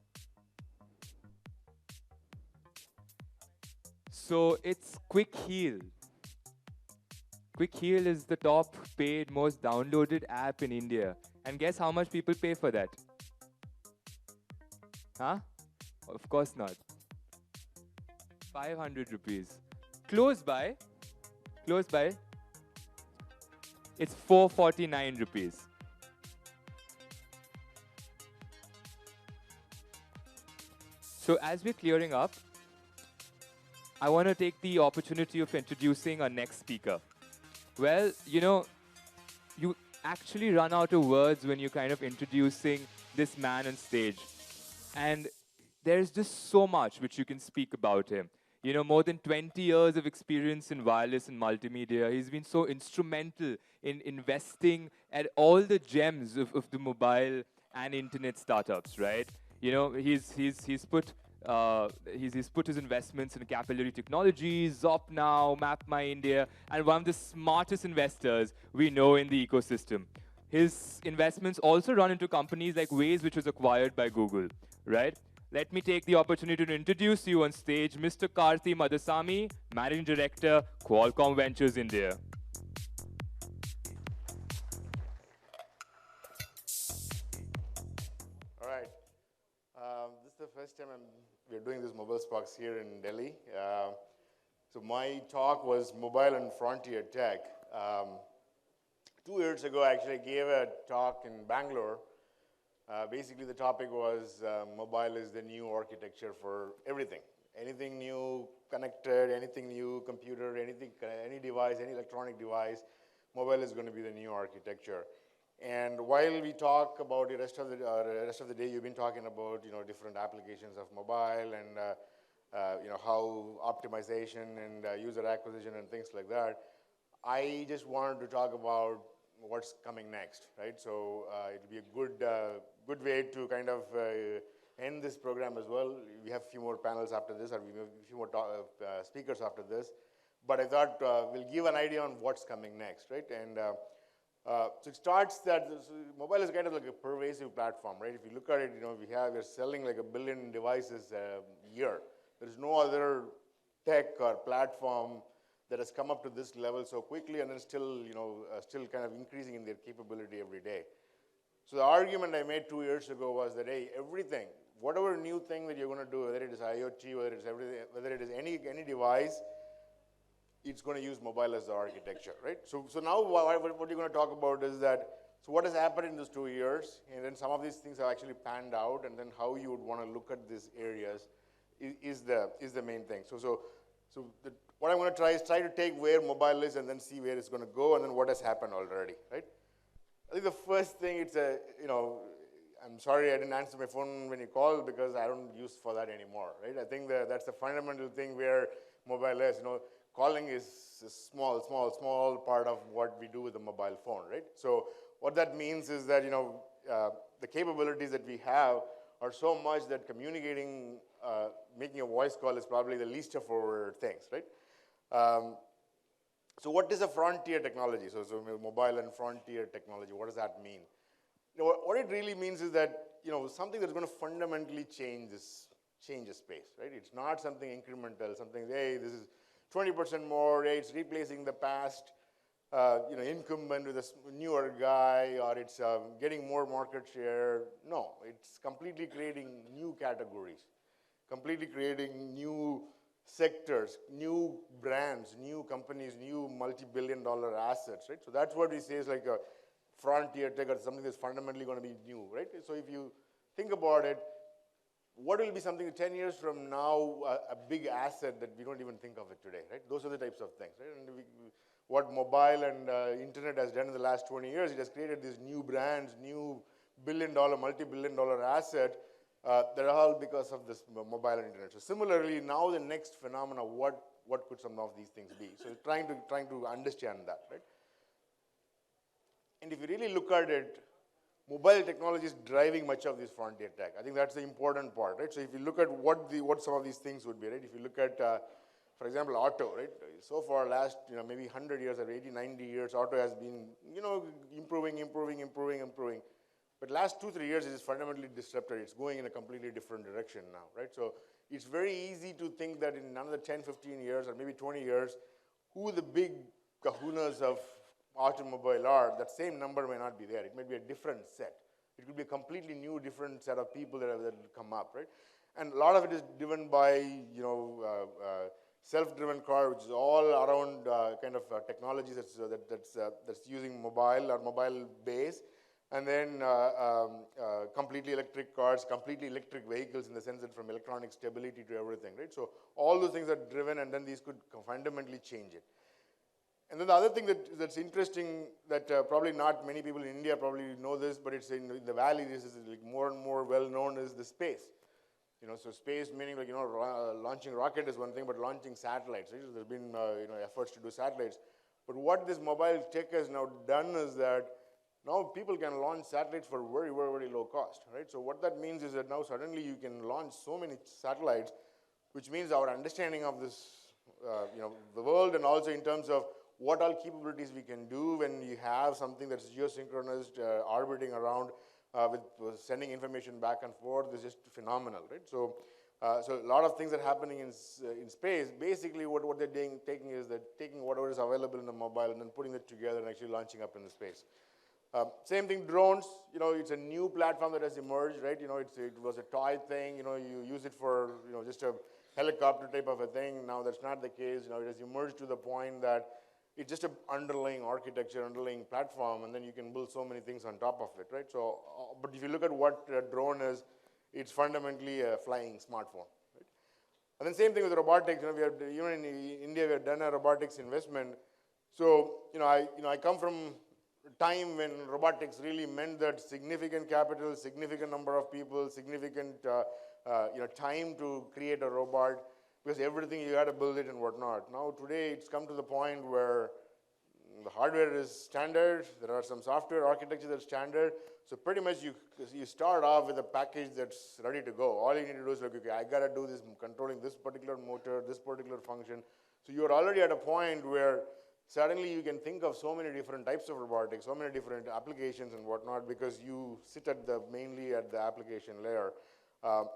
So it's Quick Heal. Quick Heal is the top paid, most downloaded app in India. And guess how much people pay for that? Huh? Of course not. 500 rupees. Close by. Close by. It's 449 rupees. So as we're clearing up, I want to take the opportunity of introducing our next speaker. Well, you know, you actually run out of words when you're kind of introducing this man on stage. And there's just so much which you can speak about him. You know, more than 20 years of experience in wireless and multimedia. He's been so instrumental in investing at all the gems of the mobile and internet startups, right? You know, he's put his investments in Capillary Technologies, ZopNow, MapMyIndia, and one of the smartest investors we know in the ecosystem. His investments also run into companies like Waze, which was acquired by Google, right? Let me take the opportunity to introduce you on stage, Mr. Karthi Madasamy, Managing Director, Qualcomm Ventures India. All right. This is the first time we're doing this MobileSparks here in Delhi. So my talk was mobile and frontier tech. 2 years ago, I actually gave a talk in Bangalore. Basically, the topic was mobile is the new architecture for everything. Anything new connected, anything new computer, any device, any electronic device, mobile is going to be the new architecture. And while we talk about the rest of the day, you've been talking about different applications of mobile and how optimization and user acquisition and things like that. I just wanted to talk about what's coming next, right? So it'll be a good way to kind of end this program as well. We have a few more panels after this, or we have a few more speakers after this. but I thought we'll give an idea on what's coming next, right? And so it starts that mobile is kind of like a pervasive platform, right? If you look at it, we're selling like 1 billion devices a year. There is no other tech or platform that has come up to this level so quickly and then still, still kind of increasing in their capability every day. So the argument I made 2 years ago was that, hey, everything, whatever new thing that you're going to do, whether it is IoT, whether it's everything, whether it is any device, it's going to use mobile as the architecture, right? So now what you're going to talk about is that, so what has happened in those 2 years, and then some of these things have actually panned out, and then how you would want to look at these areas is the main thing. What I'm going to try is to take where mobile is and then see where it's going to go, and then what has happened already, right? I think the first thing, I'm sorry I didn't answer my phone when you called because I don't use for that anymore, right? I think that's the fundamental thing where mobile is, calling is a small part of what we do with the mobile phone, right? So what that means is that, the capabilities that we have are so much that communicating, making a voice call is probably the least of our things, right? So what is a frontier technology? So mobile and frontier technology, what does that mean? What it really means is that, something that's going to fundamentally change the space, right? It's not something incremental, something, hey, this is 20% more, hey, it's replacing the past, incumbent with a newer guy, or it's getting more market share. No, it's completely creating new categories, completely creating new sectors, new brands, new companies, new multi-billion-dollar assets, right? So that's what we say is like a frontier tech, or something that's fundamentally going to be new, right? So if you think about it, what will be something 10 years from now, a big asset that we don't even think of it today, right? Those are the types of things, right? And what mobile and internet has done in the last 20 years, it has created these new brands, new billion-dollar, multi-billion-dollar asset that are all because of this mobile and internet. So similarly, now the next phenomena, what could some of these things be? So trying to understand that, right? And if you really look at it, mobile technology is driving much of this frontier tech. I think that's the important part, right? So if you look at what some of these things would be, right? If you look at, for example, auto, right? So far last, maybe 100 years or 80, 90 years, auto has been, improving. But last 2-3 years, it is fundamentally disrupted. It's going in a completely different direction now, right? So it's very easy to think that in another 10, 15 years, or maybe 20 years, who the big kahunas of automobile are, that same number may not be there. It may be a different set. It could be a completely new, different set of people that will come up, right? And a lot of it is driven by, self-driven car, which is all around kind of technology that's using mobile or mobile base, and then completely electric cars, completely electric vehicles in the sense that from electronic stability to everything, right? So all those things are driven, and then these could fundamentally change it. And then the other thing that's interesting that probably not many people in India probably know this, but it's in the valley, this is like more and more well known, is the space. So space meaning like, launching rocket is one thing, but launching satellites, right? There's been, efforts to do satellites. But what this mobile tech has now done is that now people can launch satellites for very, very, very low cost, right? So what that means is that now suddenly you can launch so many satellites, which means our understanding of this, the world, and also in terms of what all capabilities we can do when you have something that's geosynchronous, orbiting around, with sending information back and forth, is just phenomenal, right? So a lot of things that are happening in space, basically what they're taking is that taking whatever is available in the mobile and then putting it together and actually launching up in the space. Same thing, drones, it's a new platform that has emerged, right? It was a toy thing, you use it for, just a helicopter type of a thing. Now that's not the case. It has emerged to the point that it's just an underlying architecture, underlying platform, and then you can build so many things on top of it, right? So, but if you look at what a drone is, it's fundamentally a flying smartphone, right? And then same thing with robotics. We have, even in India, we have done a robotics investment. So, I come from a time when robotics really meant that significant capital, significant number of people, significant, time to create a robot, because everything you had to build it and whatnot. Now today it's come to the point where the hardware is standard, there are some software architecture that's standard, so pretty much you start off with a package that's ready to go. All you need to do is like, okay, I gotta do this, controlling this particular motor, this particular function. So you're already at a point where suddenly you can think of so many different types of robotics, so many different applications and whatnot, because you sit at mainly at the application layer.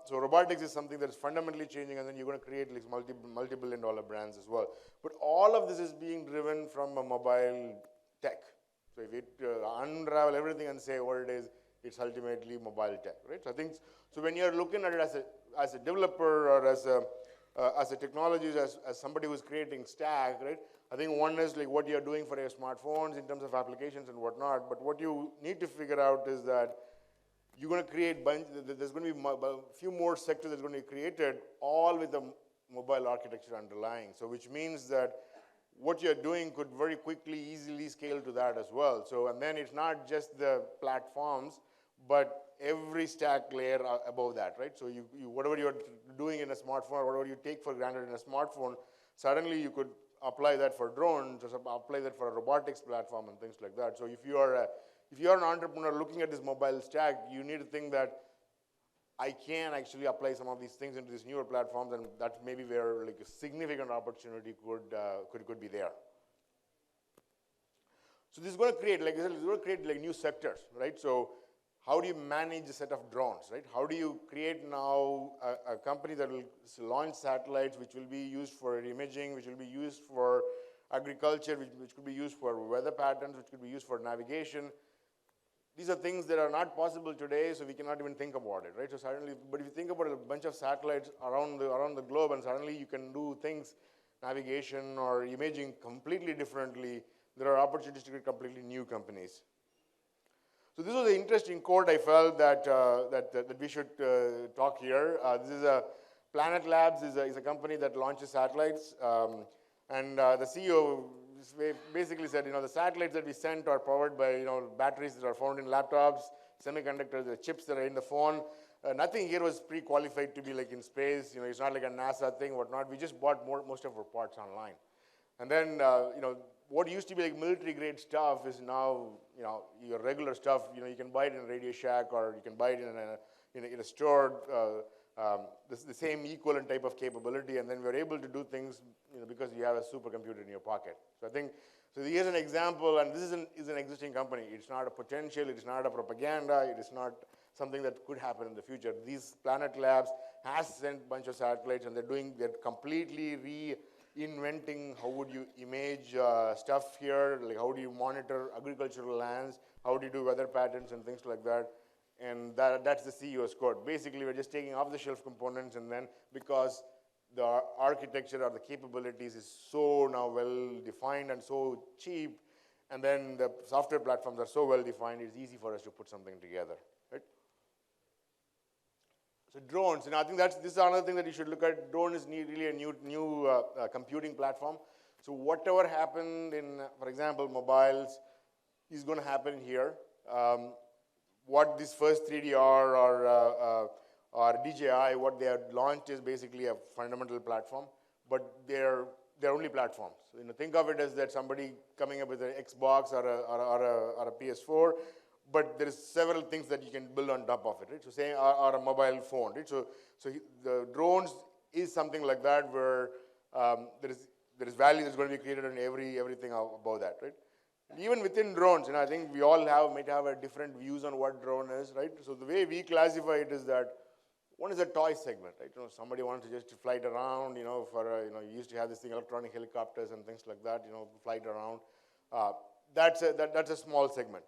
So robotics is something that's fundamentally changing, and then you're going to create like multi-billion-dollar brands as well. But all of this is being driven from a mobile tech. So if you unravel everything and say what it is, it's ultimately mobile tech, right? So I think, so when you're looking at it as a developer or as a technologist, as somebody who's creating stack, right? I think one is like what you're doing for your smartphones in terms of applications and whatnot, but what you need to figure out is that you're going to create, there's going to be a few more sectors that's going to be created, all with the mobile architecture underlying. So which means that what you're doing could very quickly, easily scale to that as well. So, and then it's not just the platforms, but every stack layer above that, right? So whatever you're doing in a smartphone, or whatever you take for granted in a smartphone, suddenly you could apply that for drones, or apply that for a robotics platform and things like that. So if you are an entrepreneur looking at this mobile stack, you need to think that I can actually apply some of these things into these newer platforms, and that's maybe where like a significant opportunity could be there. So this is going to create, like I said, it's going to create like new sectors, right? So how do you manage a set of drones, right? How do you create now a company that will launch satellites, which will be used for imaging, which will be used for agriculture, which could be used for weather patterns, which could be used for navigation. These are things that are not possible today, so we cannot even think about it, right? So suddenly, but if you think about a bunch of satellites around the globe, and suddenly you can do things, navigation or imaging completely differently, there are opportunities to create completely new companies. So this was an interesting quote I felt that we should talk here. This is Planet Labs is a company that launches satellites, and the CEO basically said, the satellites that we sent are powered by, batteries that are found in laptops, semiconductors, the chips that are in the phone. Nothing here was pre-qualified to be like in space. It's not like a NASA thing, whatnot. We just bought most of our parts online. And then, what used to be like military-grade stuff is now, your regular stuff. You can buy it in a Radio Shack, or you can buy it in a store. The same equivalent type of capability, and then we're able to do things because you have a supercomputer in your pocket. So I think, so here's an example, and this is an existing company. It's not a potential, it's not a propaganda, it is not something that could happen in the future. These Planet Labs has sent a bunch of satellites, and they're completely reinventing how would you image stuff here, like how do you monitor agricultural lands, how do you do weather patterns and things like that. And that's the CEO's quote. Basically, we're just taking off-the-shelf components, and then because the architecture or the capabilities is so now well-defined and so cheap, and then the software platforms are so well-defined, it's easy for us to put something together, right? So drones, I think this is another thing that you should look at. Drone is really a new computing platform. So whatever happened in, for example, mobiles, is going to happen here. What this first 3DR or DJI, what they have launched is basically a fundamental platform, but they're only platforms. So, think of it as that somebody coming up with an Xbox or a PS4, but there is several things that you can build on top of it, right? So say, or a mobile phone, right? So the drones is something like that, where there is value that's going to be created on everything above that, right? Even within drones, I think we all might have a different views on what drone is, right? So the way we classify it is that one is a toy segment, right? Somebody wants to just fly it around, you used to have this thing, electronic helicopters and things like that, fly it around. That's a small segment.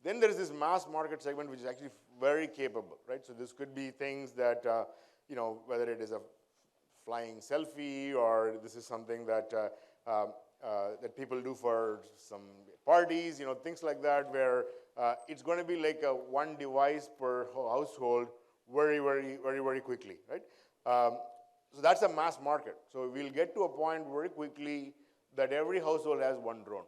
Then there is this mass market segment, which is actually very capable, right? So this could be things that, whether it is a flying selfie, or this is something that that people do for some parties, things like that, where it's going to be like one device per household very quickly, right? So that's a mass market. So we'll get to a point very quickly that every household has one drone,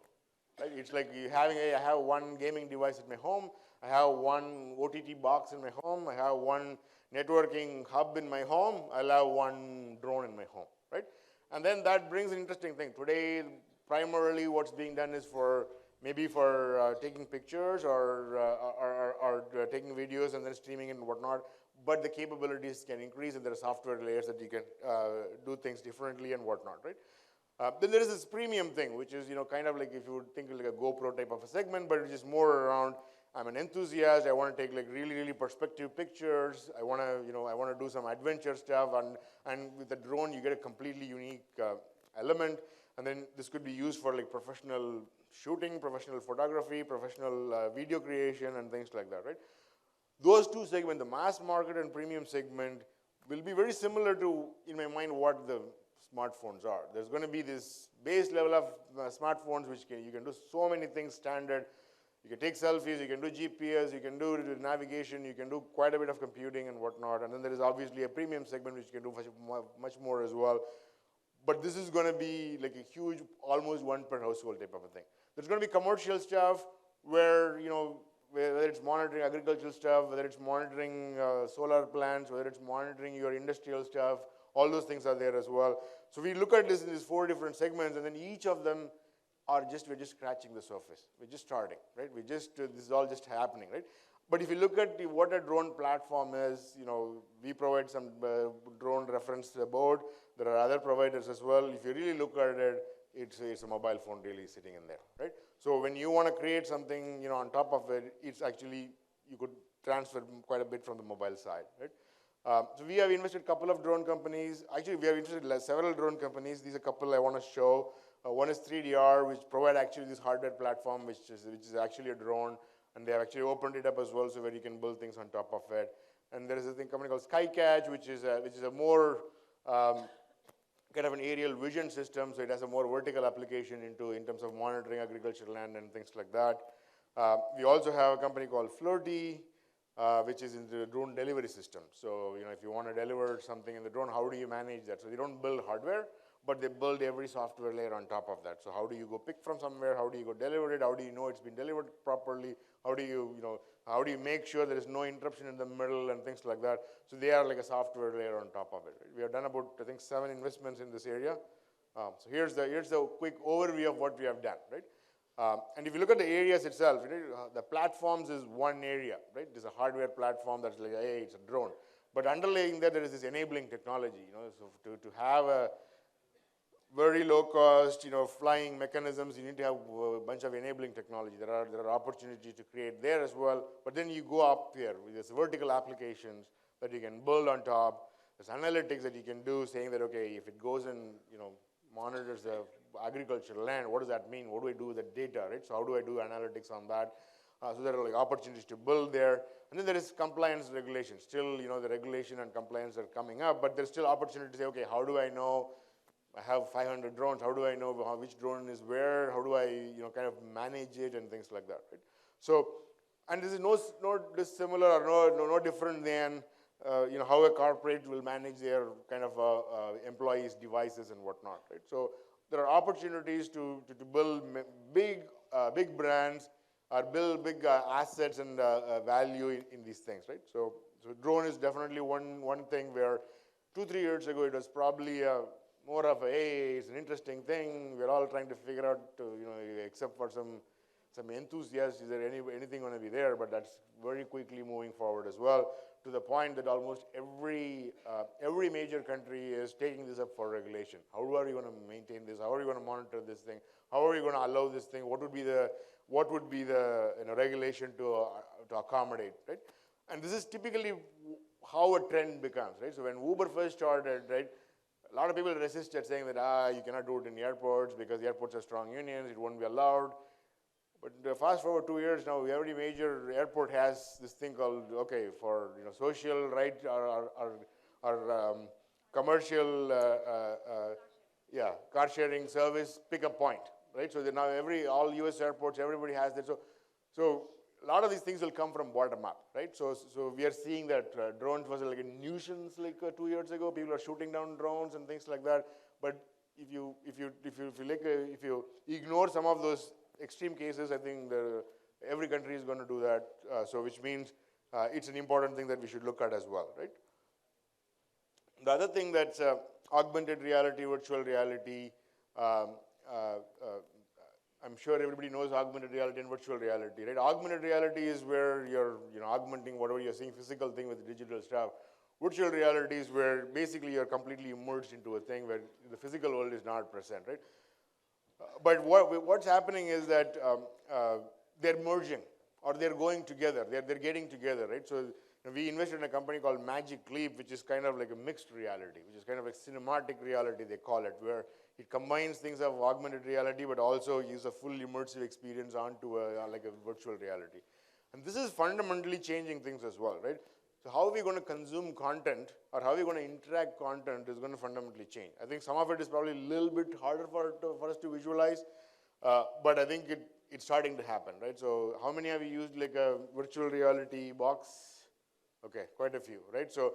right? It's like I have one gaming device at my home, I have one OTT box in my home, I have one networking hub in my home, I'll have one drone in my home, right? And then that brings an interesting thing. Today, primarily what's being done is maybe for taking pictures or taking videos and then streaming and whatnot, but the capabilities can increase, and there are software layers that you can do things differently and whatnot, right? Then there is this premium thing, which is, kind of like if you would think like a GoPro type of a segment, but it's just more around, I'm an enthusiast, I want to take like really, really perspective pictures, I want to do some adventure stuff, and with the drone, you get a completely unique element, and then this could be used for like professional shooting, professional photography, professional video creation, and things like that, right? Those two segments, the mass market and premium segment, will be very similar to, in my mind, what the smartphones are. There's going to be this base level of smartphones, which you can do so many things standard. You can take selfies, you can do GPS, you can do navigation, you can do quite a bit of computing and whatnot. And then there is obviously a premium segment, which you can do much more as well. But this is going to be like a huge, almost one per household type of a thing. There's going to be commercial stuff where, whether it's monitoring agricultural stuff, whether it's monitoring solar plants, whether it's monitoring your industrial stuff, all those things are there as well. So we look at this in these 4 different segments, and then each of them we're just scratching the surface. We're just starting, right? This is all just happening, right? But if you look at what a drone platform is, we provide some drone reference board. There are other providers as well. If you really look at it, it's a mobile phone really sitting in there, right? So when you want to create something, on top of it, it's actually, you could transfer quite a bit from the mobile side, right? So we have invested a couple of drone companies. Actually, we have invested several drone companies. These are a couple I want to show. One is 3DR, which provide actually this hardware platform, which is actually a drone, and they have actually opened it up as well, so where you can build things on top of it. And there is a company called Skycatch, which is a more kind of an aerial vision system, so it has a more vertical application in terms of monitoring agricultural land and things like that. We also have a company called Flirty, which is in the drone delivery system. So, if you want to deliver something in the drone, how do you manage that? So they don't build hardware, but they build every software layer on top of that. So how do you go pick from somewhere? How do you go deliver it? How do you know it's been delivered properly? How do you make sure there is no interruption in the middle and things like that? So they are like a software layer on top of it. Right? We have done about, I think, 7 investments in this area. So here's the quick overview of what we have done, right? And if you look at the areas itself, the platforms is one area, right? There's a hardware platform that's like, hey, it's a drone. But underlying that, there is this enabling technology, so to have a very low cost, flying mechanisms, you need to have a bunch of enabling technology. There are opportunities to create there as well. But then you go up here with these vertical applications that you can build on top. There's analytics that you can do, saying that, okay, if it goes and, monitors the agricultural land, what does that mean? What do I do with the data, right? So how do I do analytics on that? So there are like opportunities to build there. And then there is compliance regulation. Still, the regulation and compliance are coming up, but there's still opportunity to say, okay, how do I know? I have 500 drones. How do I know which drone is where? How do I, kind of manage it and things like that, right? So, and this is no dissimilar or no different than, how a corporate will manage their kind of employees' devices and whatnot, right? So there are opportunities to build big brands or build big assets and value in these things, right? So drone is definitely one thing where 2-3 years ago it was probably more of hey, it's an interesting thing. We're all trying to figure out, except for some enthusiasts, is there anything going to be there? But that's very quickly moving forward as well, to the point that almost every major country is taking this up for regulation. How are we going to maintain this? How are we going to monitor this thing? How are we going to allow this thing? What would be the regulation to accommodate, right? And this is typically how a trend becomes, right? So when Uber first started, right, a lot of people resisted, saying that you cannot do it in airports because the airports have strong unions, it won't be allowed. But fast forward 2 years now, every major airport has this thing called, okay, for social right or commercial car sharing service, pick a point, right? So now all US airports, everybody has that. So a lot of these things will come from bottom up, right? So we are seeing that drones was like a nuisance like 2 years ago. People are shooting down drones and things like that. But if you ignore some of those extreme cases, I think every country is going to do that. So which means it's an important thing that we should look at as well, right? The other thing that's augmented reality, virtual reality. I'm sure everybody knows augmented reality and virtual reality, right? Augmented reality is where you're augmenting whatever you're seeing, physical thing with digital stuff. virtual reality is where basically you're completely immersed into a thing where the physical world is not present, right? But what's happening is that they're merging, or they're going together. They're getting together, right? So we invested in a company called Magic Leap, which is kind of like a mixed reality, which is kind of like cinematic reality, they call it, where it combines things of augmented reality, but also gives a full immersive experience onto like a virtual reality. And this is fundamentally changing things as well, right? So how are we going to consume content, or how are we going to interact content is going to fundamentally change. I think some of it is probably a little bit harder for us to visualize, but I think it's starting to happen, right? So how many have you used like a virtual reality box? Okay, quite a few, right? So,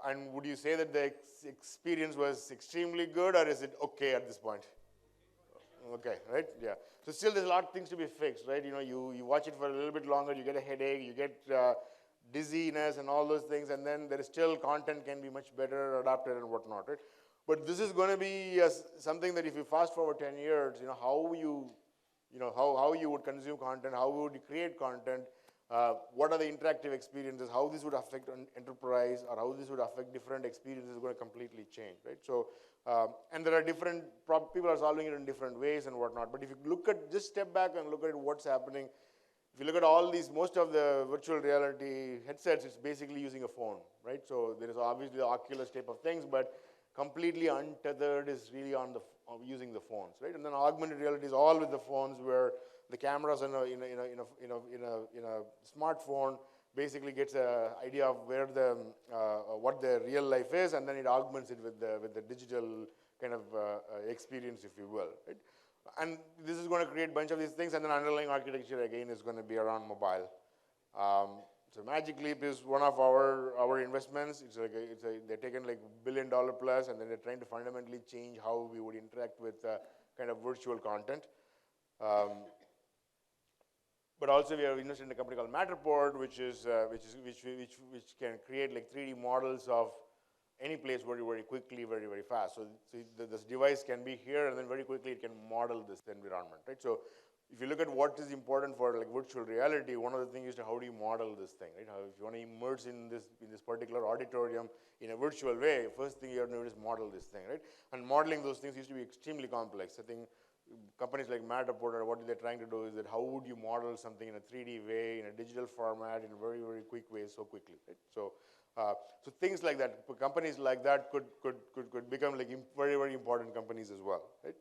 and would you say that the experience was extremely good, or is it okay at this point? Okay, right? Yeah. So still there's a lot of things to be fixed, right? You know, you watch it for a little bit longer, you get a headache, you get dizziness and all those things, and then there is still content can be much better adapted and whatnot, right? But this is going to be something that if you fast forward 10 years, you know, how you would consume content, how would you create content, what are the interactive experiences, how this would affect an enterprise, or how this would affect different experiences is going to completely change, right? So, and there are different, people are solving it in different ways and whatnot, but if you look at, just step back and look at what's happening, if you look at all these, most of the virtual reality headsets, it's basically using a phone, right? So there is obviously the Oculus type of things, but completely untethered is really on using the phones, right? And then augmented reality is all with the phones, where the cameras in a smartphone basically gets an idea of where what the real life is, and then it augments it with the digital kind of experience, if you will, right? And this is going to create a bunch of these things, and then underlying architecture again is going to be around mobile. So Magic Leap is one of our investments. It's like they're taking like $1 billion plus, and then they're trying to fundamentally change how we would interact with kind of virtual content. But also we have invested in a company called Matterport, which can create like 3D models of any place very, very quickly, very, very fast. So this device can be here, and then very quickly it can model this environment, right? So if you look at what is important for like virtual reality, one of the things is how do you model this thing, right? If you want to immerse in this particular auditorium in a virtual way, first thing you have to do is model this thing, right? And modeling those things used to be extremely complex. I think companies like Matterport, what they're trying to do is that how would you model something in a 3D way, in a digital format, in a very, very quick way, so quickly, right? So things like that, companies like that could become like very, very important companies as well, right?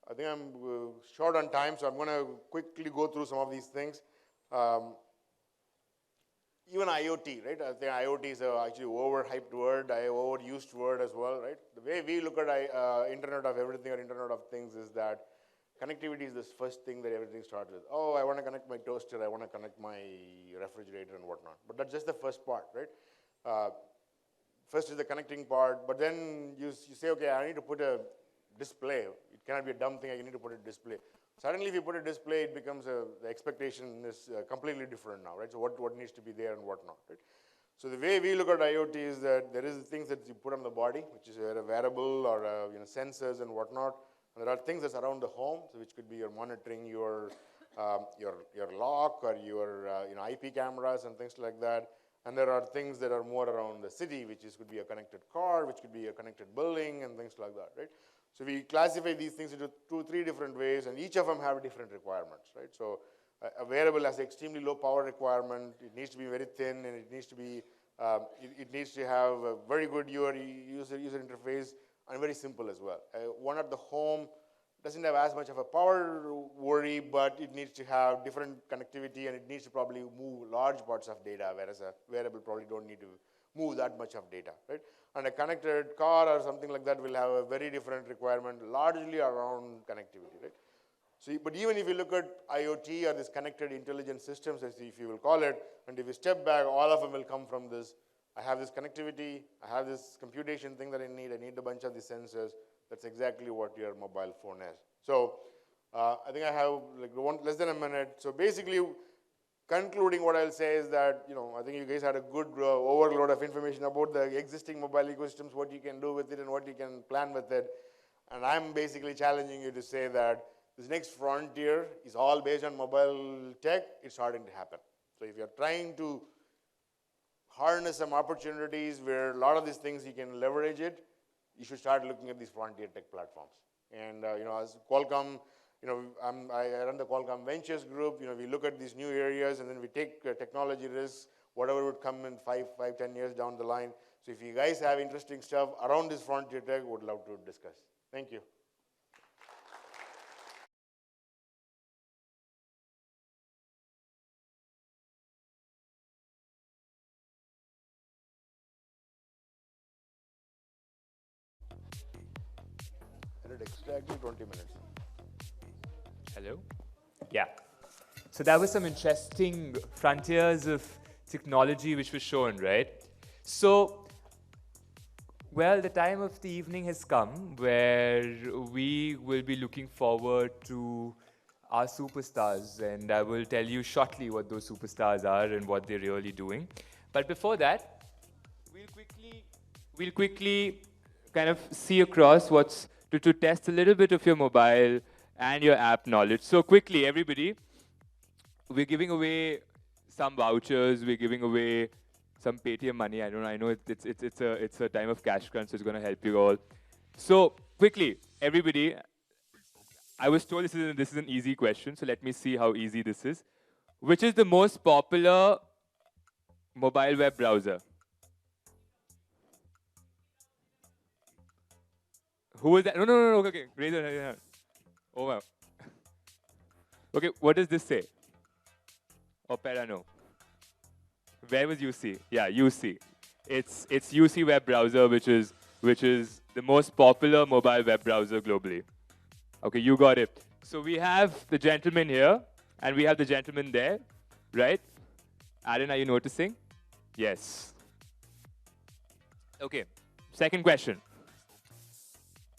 I think I'm short on time, so I'm going to quickly go through some of these things. Even IoT, right? I think IoT is actually overhyped word, overused word as well, right? The way we look at Internet of Everything or Internet of Things is that connectivity is the first thing that everything starts with. Oh, I want to connect my toaster, I want to connect my refrigerator and whatnot. But that's just the first part, right? First is the connecting part, but then you say, okay, I need to put a display. It cannot be a dumb thing, I need to put a display. Suddenly, if you put a display, it becomes the expectation is completely different now, right? So what needs to be there and what not, right? So the way we look at IoT is that there is things that you put on the body, which is a wearable or sensors and whatnot. And there are things that's around the home, so which could be your monitoring your lock or your IP cameras and things like that. And there are things that are more around the city, which could be a connected car, which could be a connected building and things like that, right? So we classify these things into 2-3 different ways, and each of them have different requirements, right? So a wearable has extremely low power requirement. It needs to be very thin, and it needs to be it needs to have a very good user interface and very simple as well. One at the home doesn't have as much of a power worry, but it needs to have different connectivity, and it needs to probably move large parts of data, whereas a wearable probably don't need to move that much of data, right? And a connected car or something like that will have a very different requirement, largely around connectivity, right? So, but even if you look at IoT or this connected intelligent systems, as if you will call it, and if you step back, all of them will come from this. I have this connectivity, I have this computation thing that I need a bunch of these sensors. That's exactly what your mobile phone is. So I think I have like less than a minute. So basically, concluding what I'll say is that, I think you guys had a good overload of information about the existing mobile ecosystems, what you can do with it and what you can plan with it. And I'm basically challenging you to say that this next frontier is all based on mobile tech. It's starting to happen. So if you're trying to harness some opportunities where a lot of these things you can leverage it, you should start looking at these frontier tech platforms. And as Qualcomm, I run the Qualcomm Ventures group. We look at these new areas and then we take technology risks, whatever would come in 10 years down the line. So if you guys have interesting stuff around this frontier tech, would love to discuss. Thank you. I did exactly 20 minutes. Hello? Yeah. So that was some interesting frontiers of technology which was shown, right? So, well, the time of the evening has come where we will be looking forward to our superstars, and I will tell you shortly what those superstars are and what they're really doing. But before that, we'll quickly kind of see across what's to test a little bit of your mobile and your app knowledge. So quickly, everybody, we're giving away some vouchers. We're giving away some Paytm money. I don't know. I know it's a time of cash crunch, so it's going to help you all. So quickly, everybody, I was told this is an easy question, so let me see how easy this is. Which is the most popular mobile web browser? Who was that? No, okay, raise your hand. Oh, wow. Okay, what does this say? Opera, no. Where was UC? Yeah, UC. It's UC web browser, which is the most popular mobile web browser globally. Okay, you got it. So we have the gentleman here, and we have the gentleman there, right? Aaron, are you noticing? Yes. Okay, second question.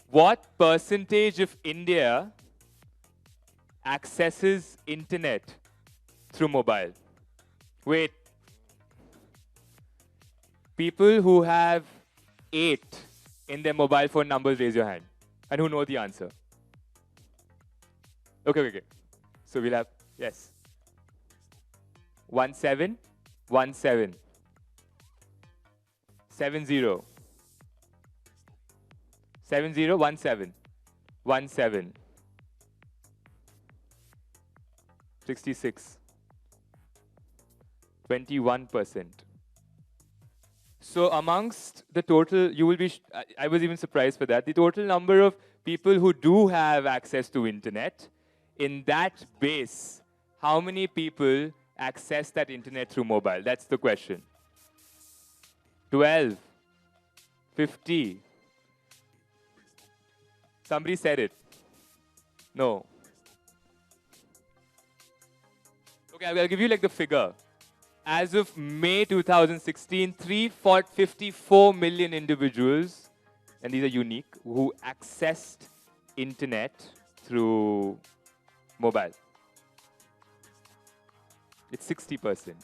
What percentage of India accesses internet through mobile? Wait. People who have 8 in their mobile phone numbers, raise your hand. And who know the answer? Okay. So we'll have, yes. 17, 17. 70. 7017 17 66 21%. So amongst the total, you will be, I was even surprised for that, the total number of people who do have access to internet, in that base, how many people access that internet through mobile? That's the question. 12, 50. Somebody said it. No. Okay, I'll give you like the figure. As of May 2016, 354 million individuals, and these are unique, who accessed internet through mobile. It's 60%.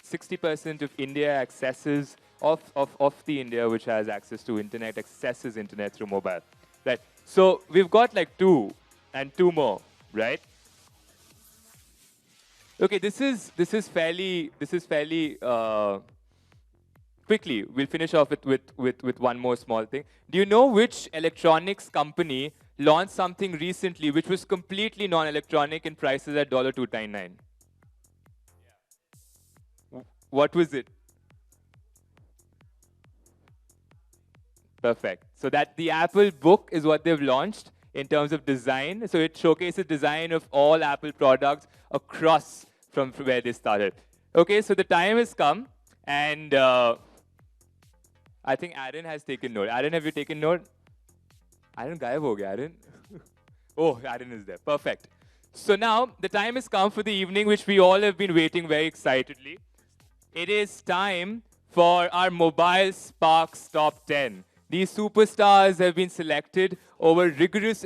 60% of India accesses of the India which has access to internet accesses internet through mobile, right? So we've got like 2 and 2 more, right? Okay, this is fairly quickly. We'll finish off with one more small thing. Do you know which electronics company launched something recently which was completely non-electronic and prices at $299? What was it? Perfect. So that the Apple Book is what they've launched in terms of design. So it showcases design of all Apple products across from where they started. Okay, so the time has come, and I think Aaron has taken note. Aaron, have you taken note? Aaron, gayab ho gaya, Aaron. Oh, Aaron is there. Perfect. So now the time has come for the evening, which we all have been waiting very excitedly. It is time for our MobileSparks Top 10. These superstars have been selected over rigorous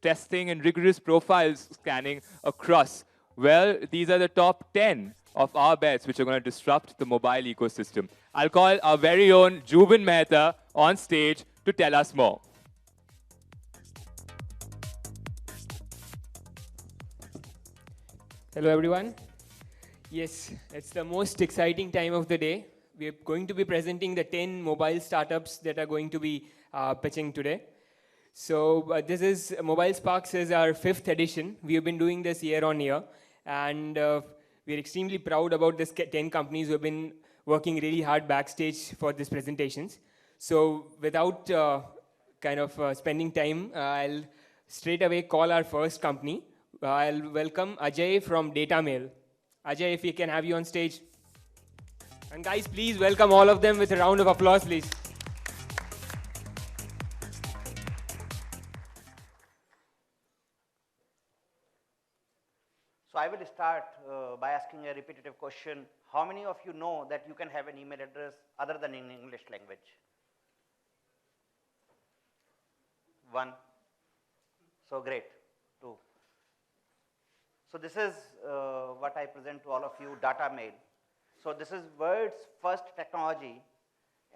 testing and rigorous profiles scanning across. Well, these are the top 10 of our bets which are going to disrupt the mobile ecosystem. I'll call our very own Jubin Mehta on stage to tell us more. Hello everyone. Yes, it's the most exciting time of the day. We're going to be presenting the 10 mobile startups that are going to be pitching today. So this is MobileSparks is our 5th edition. We have been doing this year on year, and we're extremely proud about this 10 companies who have been working really hard backstage for these presentations. So without spending time, I'll straight away call our first company. I'll welcome Ajay from DataMail. Ajay, if we can have you on stage. And guys, please welcome all of them with a round of applause, please. So I will start by asking a repetitive question. How many of you know that you can have an email address other than in English language? One. So great. Two. So this is what I present to all of you, DataMail. So this is world's first technology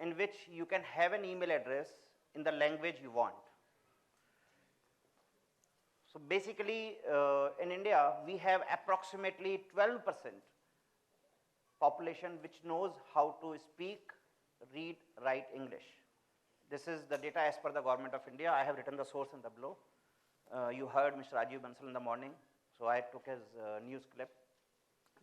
in which you can have an email address in the language you want. So basically, in India, we have approximately 12% population which knows how to speak, read, write English. This is the data as per the Government of India. I have written the source in the below. You heard Mr. Rajiv Bansal in the morning, so I took his news clip.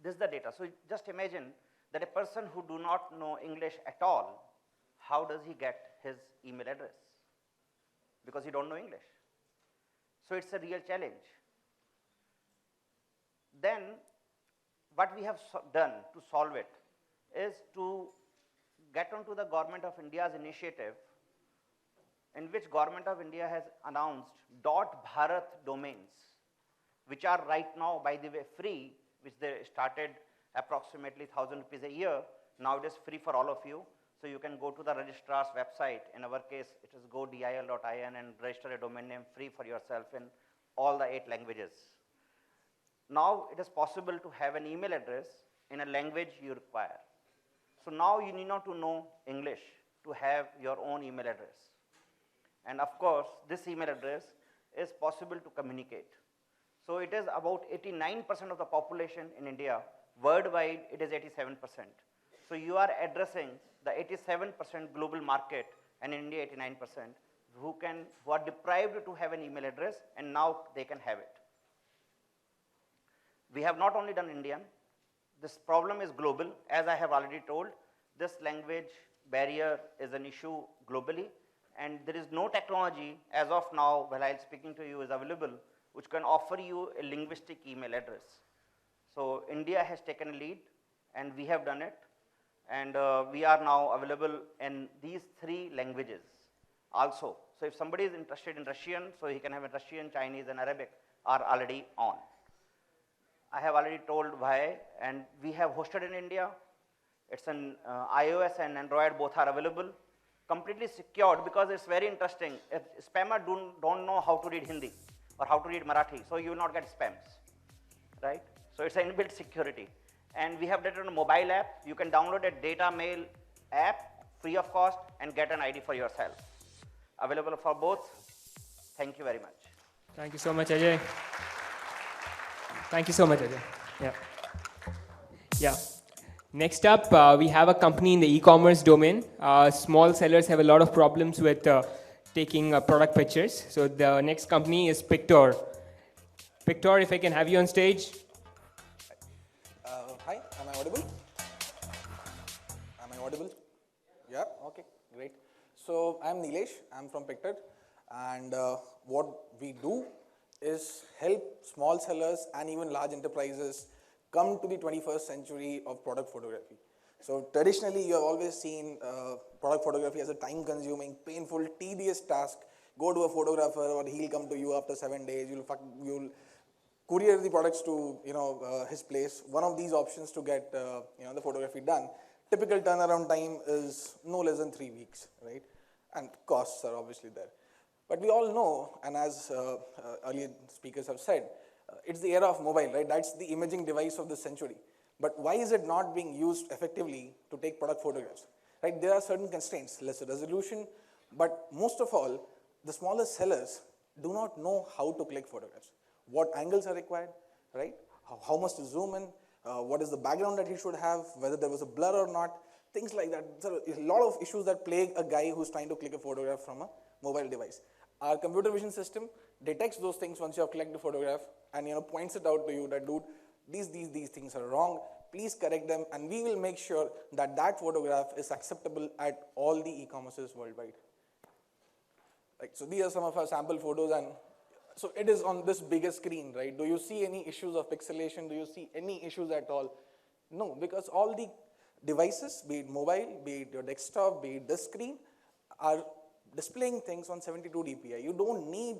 This is the data. So just imagine that a person who do not know English at all, how does he get his email address? Because he don't know English. So it's a real challenge. Then what we have done to solve it is to get onto the Government of India's initiative, in which Government of India has announced .bharat domains, which are right now, by the way, free, which they started approximately 1,000 rupees a year. Now it is free for all of you. So you can go to the registrar's website. In our case, it is godil.in, and register a domain name free for yourself in all the 8 languages. Now it is possible to have an email address in a language you require. So now you need not to know English to have your own email address. And of course, this email address is possible to communicate. So it is about 89% of the population in India. Worldwide, it is 87%. So you are addressing the 87% global market, and in India 89%, who are deprived to have an email address, and now they can have it. We have not only done Indian. This problem is global. As I have already told, this language barrier is an issue globally, and there is no technology as of now, while I'm speaking to you, is available, which can offer you a linguistic email address. So India has taken a lead, and we have done it. And we are now available in these 3 languages also. So if somebody is interested in Russian, so he can have a Russian, Chinese, and Arabic are already on. I have already told why, and we have hosted in India. It's an iOS and Android, both are available. Completely secured, because it's very interesting. If spammer don't know how to read Hindi or how to read Marathi, so you will not get spams, right? So it's an inbuilt security. And we have done it on a mobile app. You can download a DataMail app free of cost and get an ID for yourself. Available for both. Thank you very much. Thank you so much, Ajay. Thank you so much, Ajay. Yeah. Next up, we have a company in the e-commerce domain. Small sellers have a lot of problems with taking product pictures. So the next company is Pictor. Pictor, if I can have you on stage. Hi, am I audible? Am I audible? Yeah, okay, great. So I'm Nilesh, I'm from Pictor, and what we do is help small sellers and even large enterprises come to the 21st century of product photography. So traditionally, you have always seen product photography as a time-consuming, painful, tedious task. Go to a photographer, or he'll come to you after 7 days. You'll courier the products to his place. One of these options to get the photography done. Typical turnaround time is no less than 3 weeks, right? And costs are obviously there. But we all know, and as earlier speakers have said, it's the era of mobile, right? That's the imaging device of the century. But why is it not being used effectively to take product photographs? Right? There are certain constraints, less resolution, but most of all, the smaller sellers do not know how to click photographs. What angles are required, right? how much to zoom in, what is the background that he should have, whether there was a blur or not, things like that. There are a lot of issues that plague a guy who's trying to click a photograph from a mobile device. Our computer vision system detects those things once you have clicked the photograph and points it out to you that, dude, these things are wrong. Please correct them, and we will make sure that that photograph is acceptable at all the e-commerces worldwide. So these are some of our sample photos, and so it is on this bigger screen, right? Do you see any issues of pixelation? Do you see any issues at all? No, because all the devices, be it mobile, be it your desktop, be it this screen, are displaying things on 72 dpi. You don't need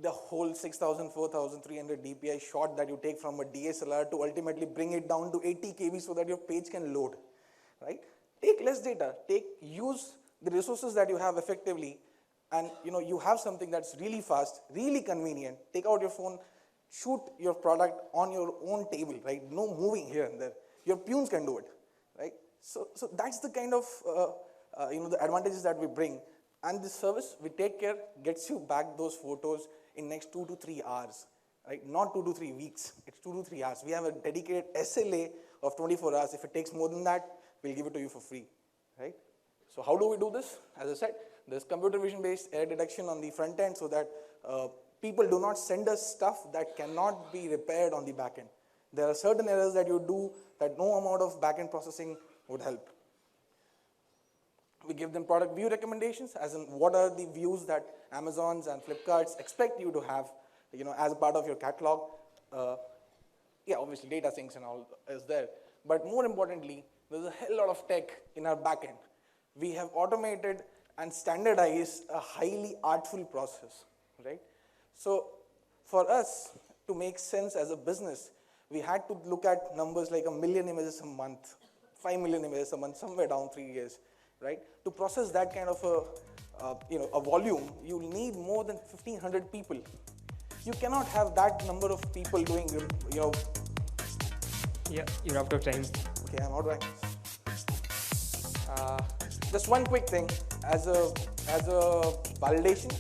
the whole 6,000, 4,300 dpi shot that you take from a DSLR to ultimately bring it down to 80 KB so that your page can load, right? Take less data, use the resources that you have effectively, and you have something that's really fast, really convenient. Take out your phone, shoot your product on your own table, right? No moving here and there. Your peons can do it, right? So that's the kind of the advantages that we bring. And this service, we take care, gets you back those photos in next 2 to 3 hours, right? Not 2 to 3 weeks, it's 2 to 3 hours. We have a dedicated SLA of 24 hours. If it takes more than that, we'll give it to you for free, right? So how do we do this? As I said, there's computer vision based error detection on the front end so that people do not send us stuff that cannot be repaired on the back end. There are certain errors that you do that no amount of back end processing would help. We give them product view recommendations, as in what are the views that Amazons and Flipkarts expect you to have, as a part of your catalog. Yeah, obviously data syncs and all is there. But more importantly, there's a hell lot of tech in our backend. We have automated and standardized a highly artful process, right? So for us to make sense as a business, we had to look at numbers like 1 million images a month, 5 million images a month, somewhere down 3 years, right? To process that kind of a volume, you need more than 1,500 people. You cannot have that number of people doing, Yeah, you're out of time. Okay, I'm out of time. Just one quick thing, as a validation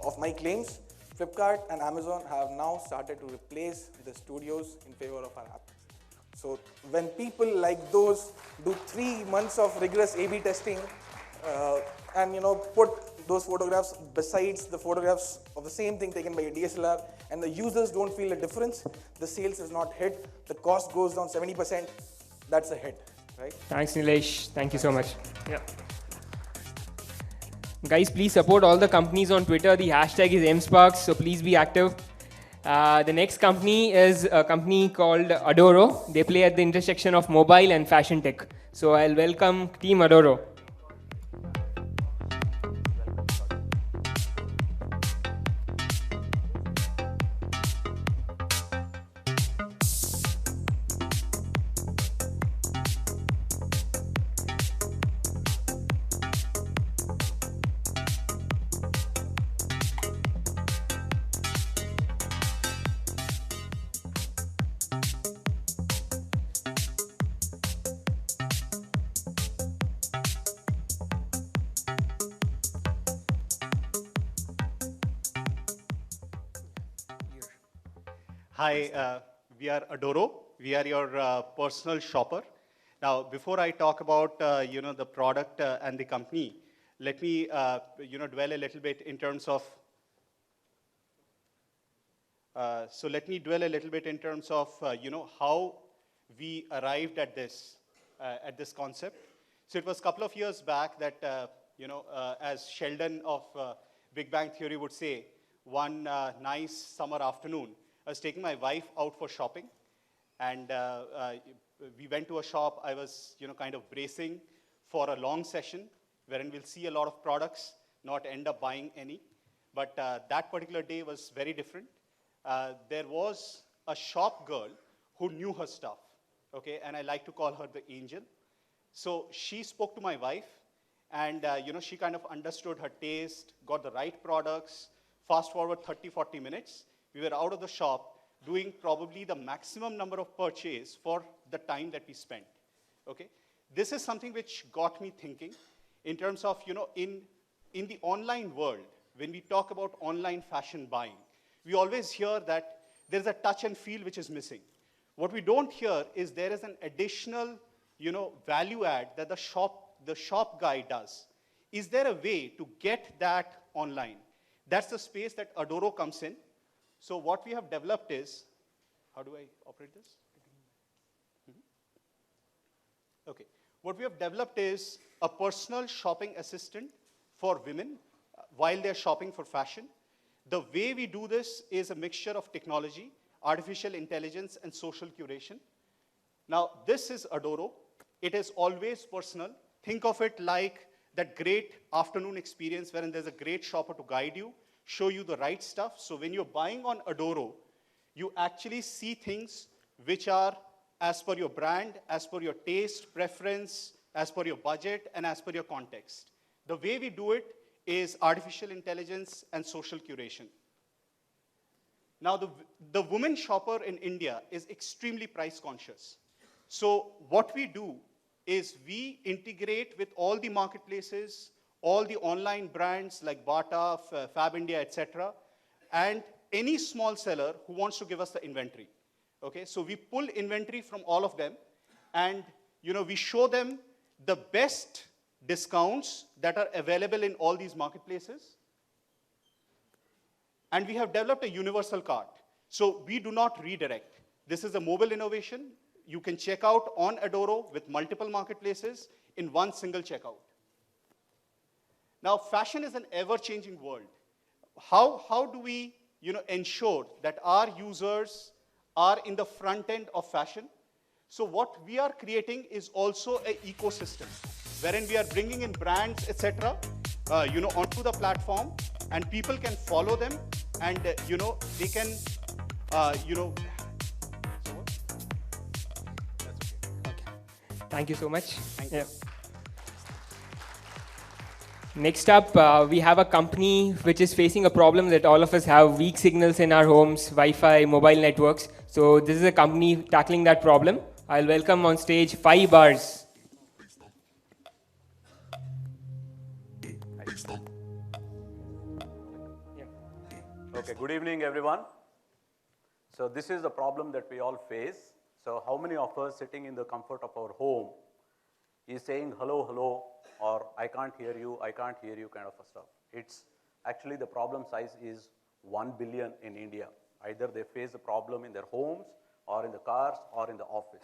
of my claims, Flipkart and Amazon have now started to replace the studios in favor of our app. So when people like those do 3 months of rigorous A/B testing and put those photographs besides the photographs of the same thing taken by a DSLR, and the users don't feel a difference, the sales is not hit, the cost goes down 70%, that's a hit, right? Thanks, Nilesh. Thank you so much. Yeah. Guys, please support all the companies on Twitter. The hashtag is MSparks, so please be active. The next company is a company called Adoro. They play at the intersection of mobile and fashion tech. So I'll welcome Team Adoro. Hi, we are Adoro. We are your personal shopper. Now, before I talk about the product and the company, let me dwell a little bit in terms of. Let me dwell a little bit in terms of how we arrived at this concept. So it was a couple of years back that as Sheldon of Big Bang Theory would say, one nice summer afternoon, I was taking my wife out for shopping, and we went to a shop. I was, kind of bracing for a long session, wherein we'll see a lot of products, not end up buying any. But that particular day was very different. There was a shop girl who knew her stuff, okay, and I like to call her the angel. So she spoke to my wife, and she kind of understood her taste, got the right products. Fast forward 30, 40 minutes. We were out of the shop doing probably the maximum number of purchase for the time that we spent, okay? This is something which got me thinking in terms of, in the online world, when we talk about online fashion buying, we always hear that there's a touch and feel which is missing. What we don't hear is there is an additional, value add that the shop guy does. Is there a way to get that online? That's the space that Adoro comes in. So what we have developed is, how do I operate this? Okay. What we have developed is a personal shopping assistant for women while they're shopping for fashion. The way we do this is a mixture of technology, artificial intelligence, and social curation. Now, this is Adoro. It is always personal. Think of it like that great afternoon experience wherein there's a great shopper to guide you, show you the right stuff. So when you're buying on Adoro, you actually see things which are as per your brand, as per your taste, preference, as per your budget, and as per your context. The way we do it is artificial intelligence and social curation. Now, the woman shopper in India is extremely price conscious. So what we do is we integrate with all the marketplaces, all the online brands like Bata, Fab India, etc., and any small seller who wants to give us the inventory. Okay, so we pull inventory from all of them, and we show them the best discounts that are available in all these marketplaces. And we have developed a universal cart. So we do not redirect. This is a mobile innovation. You can check out on Adoro with multiple marketplaces in one single checkout. Now, fashion is an ever-changing world. How do we ensure that our users are in the front end of fashion? So what we are creating is also an ecosystem wherein we are bringing in brands, etc., onto the platform, and people can follow them, and they can, Thank you so much. Thank you. Next up, we have a company which is facing a problem that all of us have: weak signals in our homes, Wi-Fi, mobile networks. So this is a company tackling that problem. I'll welcome on stage 5 Bars. Okay, good evening, everyone. So this is the problem that we all face. So how many of us sitting in the comfort of our home is saying hello, hello, or I can't hear you kind of a stuff? It's actually, the problem size is 1 billion in India. Either they face a problem in their homes or in the cars or in the office.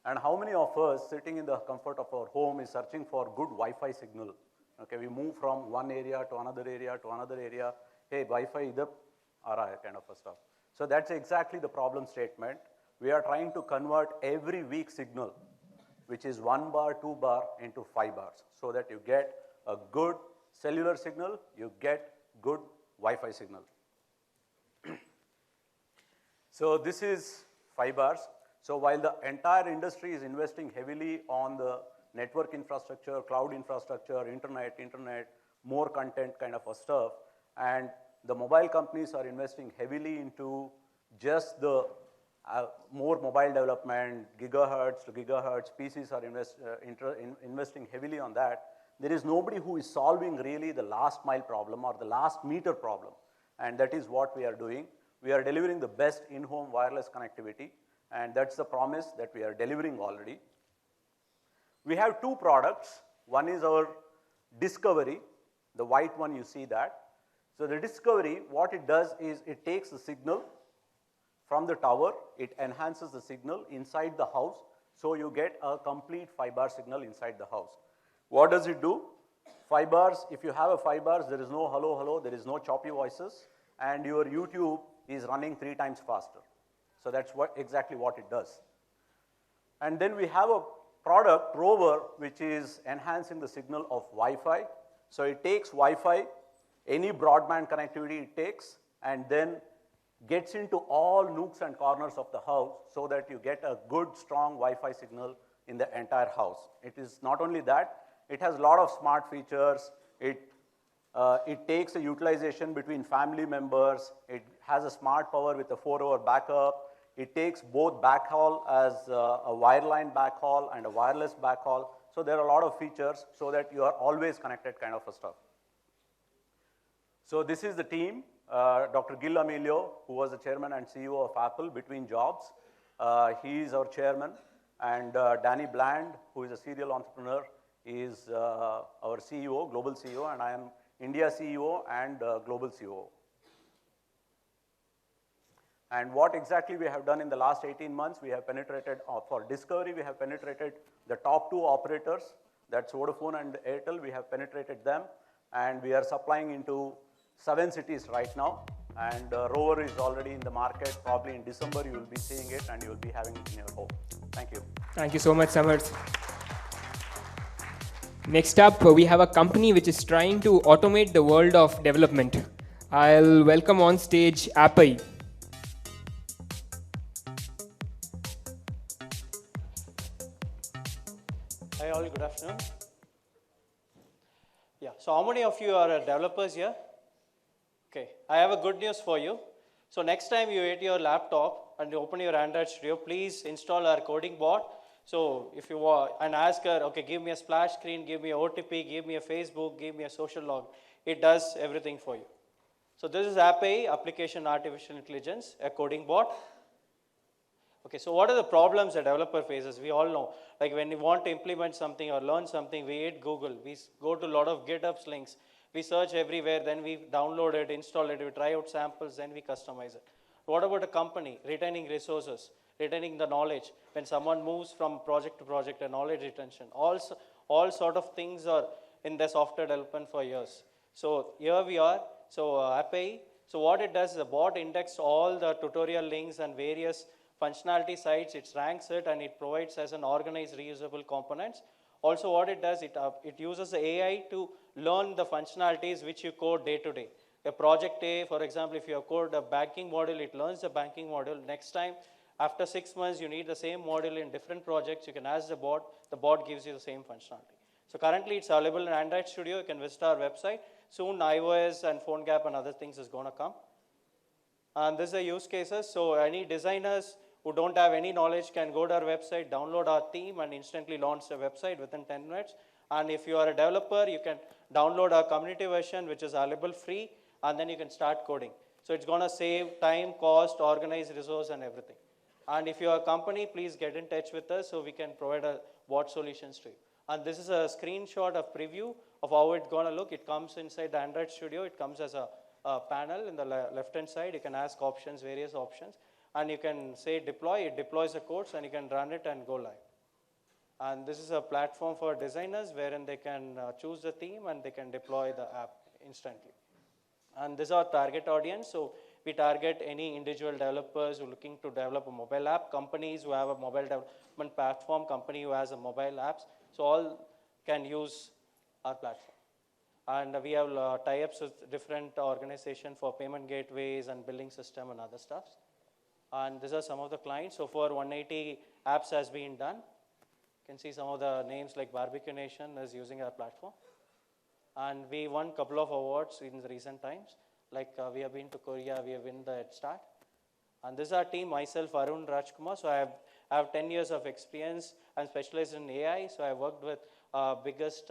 And how many of us sitting in the comfort of our home is searching for good Wi-Fi signal? Okay, we move from one area to another area to another area. Hey, Wi-Fi idhar aa raha hai, kind of a stuff. So that's exactly the problem statement. We are trying to convert every weak signal, which is 1 bar, 2 bar, into 5 bars, so that you get a good cellular signal, you get good Wi-Fi signal. So this is 5 bars. So while the entire industry is investing heavily on the network infrastructure, cloud infrastructure, internet, more content kind of a stuff, and the mobile companies are investing heavily into just the more mobile development, gigahertz to gigahertz, PCs are investing heavily on that. There is nobody who is solving really the last mile problem or the last meter problem, and that is what we are doing. We are delivering the best in-home wireless connectivity, and that's the promise that we are delivering already. We have 2 products. One is our Discovery, the white one, you see that. So the Discovery, what it does is it takes the signal from the tower, it enhances the signal inside the house, so you get a complete 5-bar signal inside the house. What does it do? 5 bars, if you have a 5 bars, there is no hello, hello, there is no choppy voices, and your YouTube is running 3 times faster. So that's exactly what it does. And then we have a product, Rover, which is enhancing the signal of Wi-Fi. So it takes Wi-Fi, any broadband connectivity it takes, and then gets into all nooks and corners of the house so that you get a good, strong Wi-Fi signal in the entire house. It is not only that, it has a lot of smart features. It takes a utilization between family members. It has a smart power with a 4-hour backup. It takes both backhaul as a wireline backhaul and a wireless backhaul. So there are a lot of features so that you are always connected kind of a stuff. So this is the team, Dr. Gil Amelio, who was the chairman and CEO of Apple between jobs. He is our chairman. And Danny Bland, who is a serial entrepreneur, is our CEO, global CEO, and I am India CEO and global CEO. And what exactly we have done in the last 18 months, we have penetrated, for Discovery, we have penetrated the top 2 operators, that's Vodafone and Airtel, we have penetrated them, and we are supplying into 7 cities right now, and Rover is already in the market. Probably in December you will be seeing it and you will be having it in your home. Thank you. Thank you so much, Samarth. Next up, we have a company which is trying to automate the world of development. I'll welcome on stage Appai. Hi all, good afternoon. Yeah, so how many of you are developers here? Okay, I have a good news for you. So next time you hit your laptop and you open your Android Studio, please install our coding bot. So if you want, and ask her, okay, give me a splash screen, give me a OTP, give me a Facebook, give me a social log. It does everything for you. So this is Appai, Application Artificial Intelligence, a coding bot. Okay, so what are the problems a developer faces? We all know, like when you want to implement something or learn something, we hit Google, we go to a lot of GitHub links, we search everywhere, then we download it, install it, we try out samples, then we customize it. What about a company? Retaining resources, retaining the knowledge. When someone moves from project to project, a knowledge retention. All sort of things are in the software development for years. So here we are, so Appai. So what it does is the bot indexes all the tutorial links and various functionality sites, it ranks it and it provides as an organized reusable components. Also what it does, it uses the AI to learn the functionalities which you code day to day. A project A, for example, if you have coded a banking module, it learns the banking module. Next time, after 6 months, you need the same module in different projects, you can ask the bot gives you the same functionality. So currently it's available in Android Studio, you can visit our website. Soon iOS and PhoneGap and other things is going to come. And this is the use cases, so any designers who don't have any knowledge can go to our website, download our theme and instantly launch the website within 10 minutes. And if you are a developer, you can download our community version which is available free and then you can start coding. So it's going to save time, cost, organize resource and everything. And if you are a company, please get in touch with us so we can provide a bot solutions to you. And this is a screenshot of preview of how it's going to look. It comes inside the Android Studio. It comes as a panel in the left-hand side. You can ask options, various options. And you can say deploy, it deploys the codes and you can run it and go live. And this is a platform for designers wherein they can choose the theme and they can deploy the app instantly. And this is our target audience. So we target any individual developers who are looking to develop a mobile app, companies who have a mobile development platform, company who has a mobile apps. So all can use our platform. And we have tie-ups with different organizations for payment gateways and billing system and other stuff. And these are some of the clients. So for 180 apps has been done. You can see some of the names like Barbecue Nation is using our platform. And we won a couple of awards in the recent times. Like we have been to Korea, we have won the Head Start. And this is our team, myself, Arun Rajkumar. So I have 10 years of experience and specialized in AI. So I worked with biggest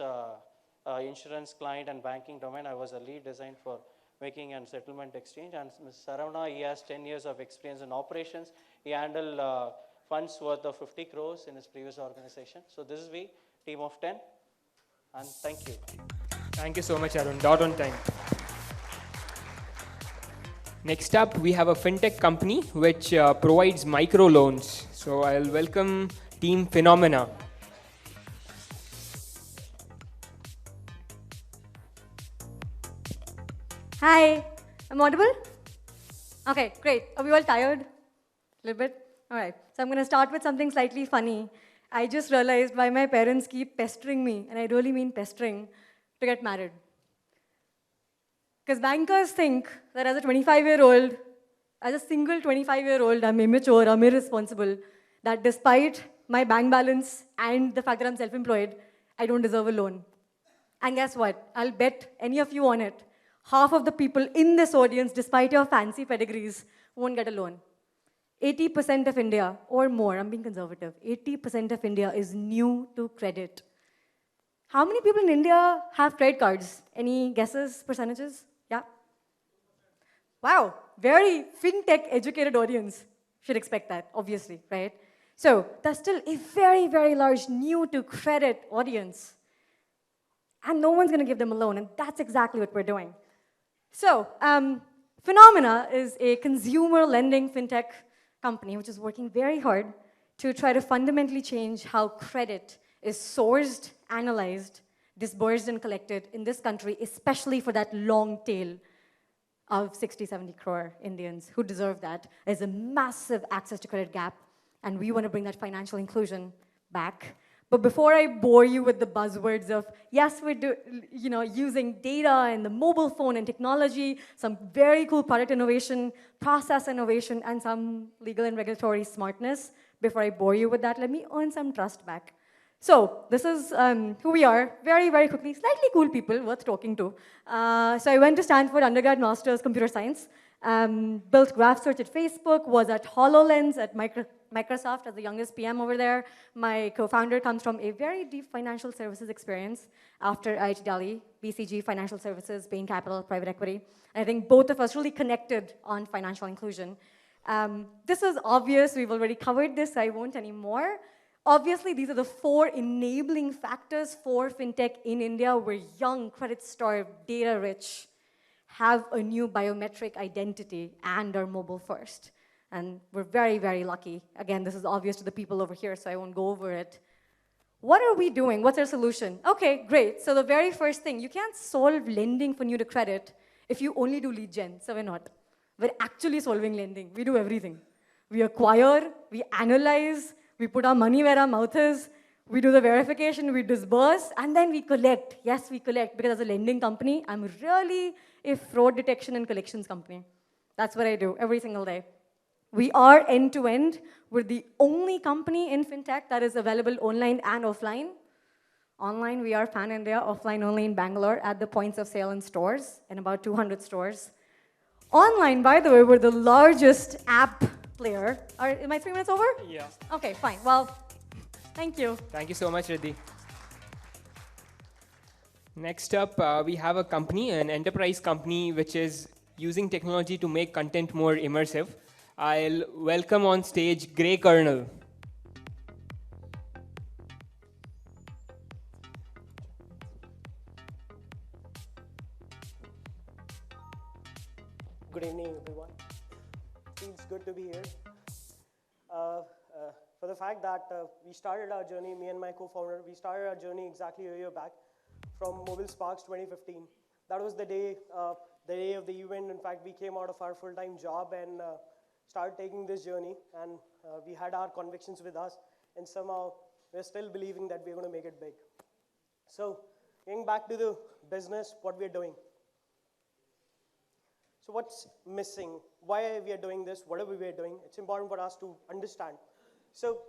insurance client and banking domain. I was a lead design for making and settlement exchange. And Mr. Saravana, he has 10 years of experience in operations. He handled funds worth of 50 crores in his previous organization. So this is we, team of 10. And thank you. Thank you so much, Arun. Dot on time. Next up, we have a fintech company which provides micro loans. So I'll welcome Team Phenomena. Hi, I'm audible? Okay, great. Are we all tired? A little bit? All right. So I'm going to start with something slightly funny. I just realized why my parents keep pestering me, and I really mean pestering, to get married. Because bankers think that as a 25-year-old, as a single 25-year-old, I'm immature, I'm irresponsible, that despite my bank balance and the fact that I'm self-employed, I don't deserve a loan. And guess what? I'll bet any of you on it. Half of the people in this audience, despite your fancy pedigrees, won't get a loan. 80% of India, or more, I'm being conservative, 80% of India is new to credit. How many people in India have credit cards? Any guesses, percentages? Yeah? Wow, very fintech educated audience. Should expect that, obviously, right? So there's still a very, very large new to credit audience. And no one's going to give them a loan, and that's exactly what we're doing. So Phenomena is a consumer lending fintech company which is working very hard to try to fundamentally change how credit is sourced, analyzed, disbursed, and collected in this country, especially for that long tail of 60, 70 crore Indians who deserve that. There's a massive access to credit gap, and we want to bring that financial inclusion back. But before I bore you with the buzzwords of, yes, we're using data and the mobile phone and technology, some very cool product innovation, process innovation, and some legal and regulatory smartness, before I bore you with that, let me earn some trust back. So this is who we are, very, very quickly, slightly cool people, worth talking to. So I went to Stanford undergrad, master's, computer science, built graph search at Facebook, was at HoloLens at Microsoft as the youngest PM over there. My co-founder comes from a very deep financial services experience after IIT Delhi, BCG, financial services, Bain Capital, private equity. And I think both of us really connected on financial inclusion. This is obvious, we've already covered this, so I won't anymore. Obviously, these are the 4 enabling factors for fintech in India. We're young, credit-starved, data-rich, have a new biometric identity, and are mobile first. And we're very, very lucky. Again, this is obvious to the people over here, so I won't go over it. What are we doing? What's our solution? Okay, great. So the very first thing, you can't solve lending for new to credit if you only do lead gen. So we're not. We're actually solving lending. We do everything. We acquire, we analyze, we put our money where our mouth is, we do the verification, we disburse, and then we collect. Yes, we collect, because as a lending company, I'm really a fraud detection and collections company. That's what I do every single day. We are end-to-end. We're the only company in fintech that is available online and offline. Online, we are pan-India, offline only in Bangalore at the points of sale in stores, in about 200 stores. Online, by the way, we're the largest app player. Am I 3 minutes over? Yeah. Okay, fine. Well, thank you. Thank you so much, Riddhi. Next up, we have a company, an enterprise company, which is using technology to make content more immersive. I'll welcome on stage Gray Kernel. Good evening, everyone. Feels good to be here. For the fact that we started our journey, me and my co-founder, we started our journey exactly a year back from MobileSparks 2015. That was the day of the event. In fact, we came out of our full-time job and started taking this journey. And we had our convictions with us. And somehow, we're still believing that we're going to make it big. So, getting back to the business, what we're doing. So what's missing? Why we are doing this? Whatever we are doing, it's important for us to understand. So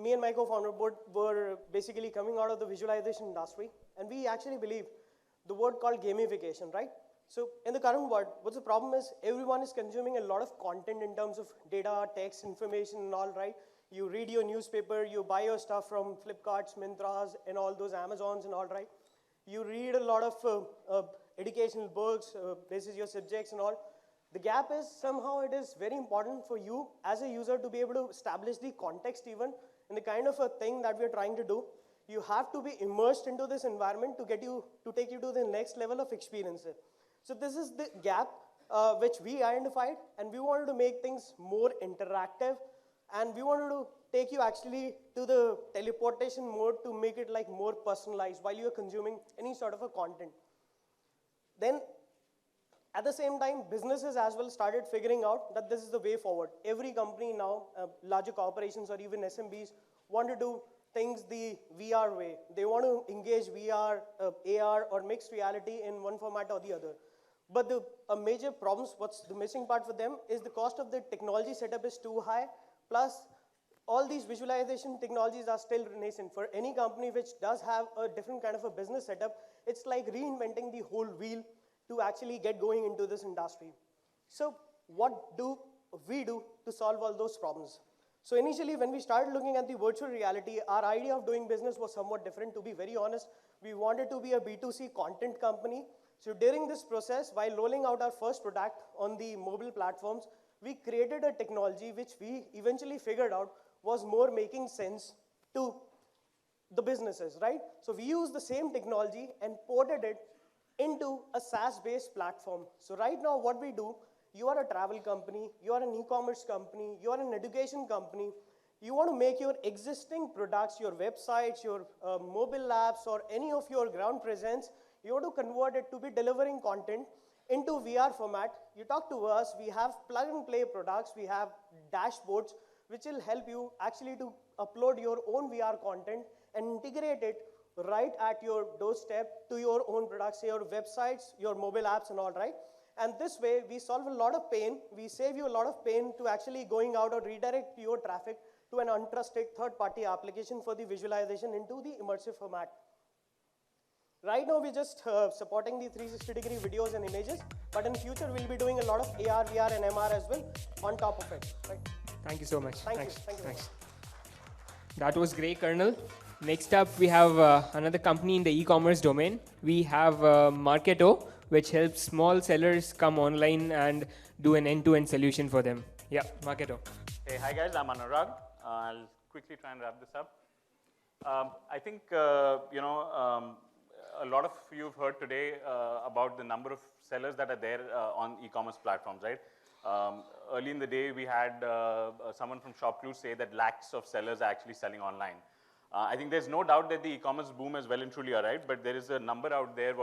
me and my co-founder were basically coming out of the visualization industry, and we actually believe the word called gamification, right? So in the current world, what's the problem is everyone is consuming a lot of content in terms of data, text, information, and all, right? You read your newspaper, you buy your stuff from Flipkarts, Mintras, and all those Amazons and all, right? You read a lot of educational books, basis your subjects and all. The gap is somehow it is very important for you as a user to be able to establish the context even in the kind of a thing that we're trying to do. You have to be immersed into this environment to take you to the next level of experience. So this is the gap which we identified, and we wanted to make things more interactive, and we wanted to take you actually to the teleportation mode to make it like more personalized while you're consuming any sort of a content. Then, at the same time, businesses as well started figuring out that this is the way forward. Every company now, larger corporations or even SMBs, want to do things the VR way. They want to engage VR, AR, or mixed reality in one format or the other. But the major problems, what's the missing part for them is the cost of the technology setup is too high, plus all these visualization technologies are still nascent. For any company which does have a different kind of a business setup, it's like reinventing the whole wheel to actually get going into this industry. So what do we do to solve all those problems? So initially, when we started looking at the virtual reality, our idea of doing business was somewhat different. To be very honest, we wanted to be a B2C content company. So during this process, while rolling out our first product on the mobile platforms, we created a technology which we eventually figured out was more making sense to the businesses, right? So we used the same technology and ported it into a SaaS-based platform. So right now what we do, you are a travel company, you are an e-commerce company, you are an education company, you want to make your existing products, your websites, your mobile apps, or any of your ground presence, you want to convert it to be delivering content into VR format. You talk to us, we have plug and play products, we have dashboards, which will help you actually to upload your own VR content and integrate it right at your doorstep to your own products, say your websites, your mobile apps and all, right? And this way, we solve a lot of pain. We save you a lot of pain to actually going out or redirect your traffic to an untrusted third-party application for the visualization into the immersive format. Right now, we're just supporting the 360-degree videos and images, but in future, we'll be doing a lot of AR, VR, and MR as well on top of it. Right? Thank you so much. Thanks. Thanks. That was great, Colonel. Next up, we have another company in the e-commerce domain. We have Marketo, which helps small sellers come online and do an end-to-end solution for them. Yeah, Marketo. Hey, hi guys, I'm Anurag. I'll quickly try and wrap this up. I think, a lot of you have heard today about the number of sellers that are there on e-commerce platforms, right? Early in the day, we had someone from ShopClues say that lakhs of sellers are actually selling online. I think there's no doubt that the e-commerce boom has well and truly arrived, but there is a number out there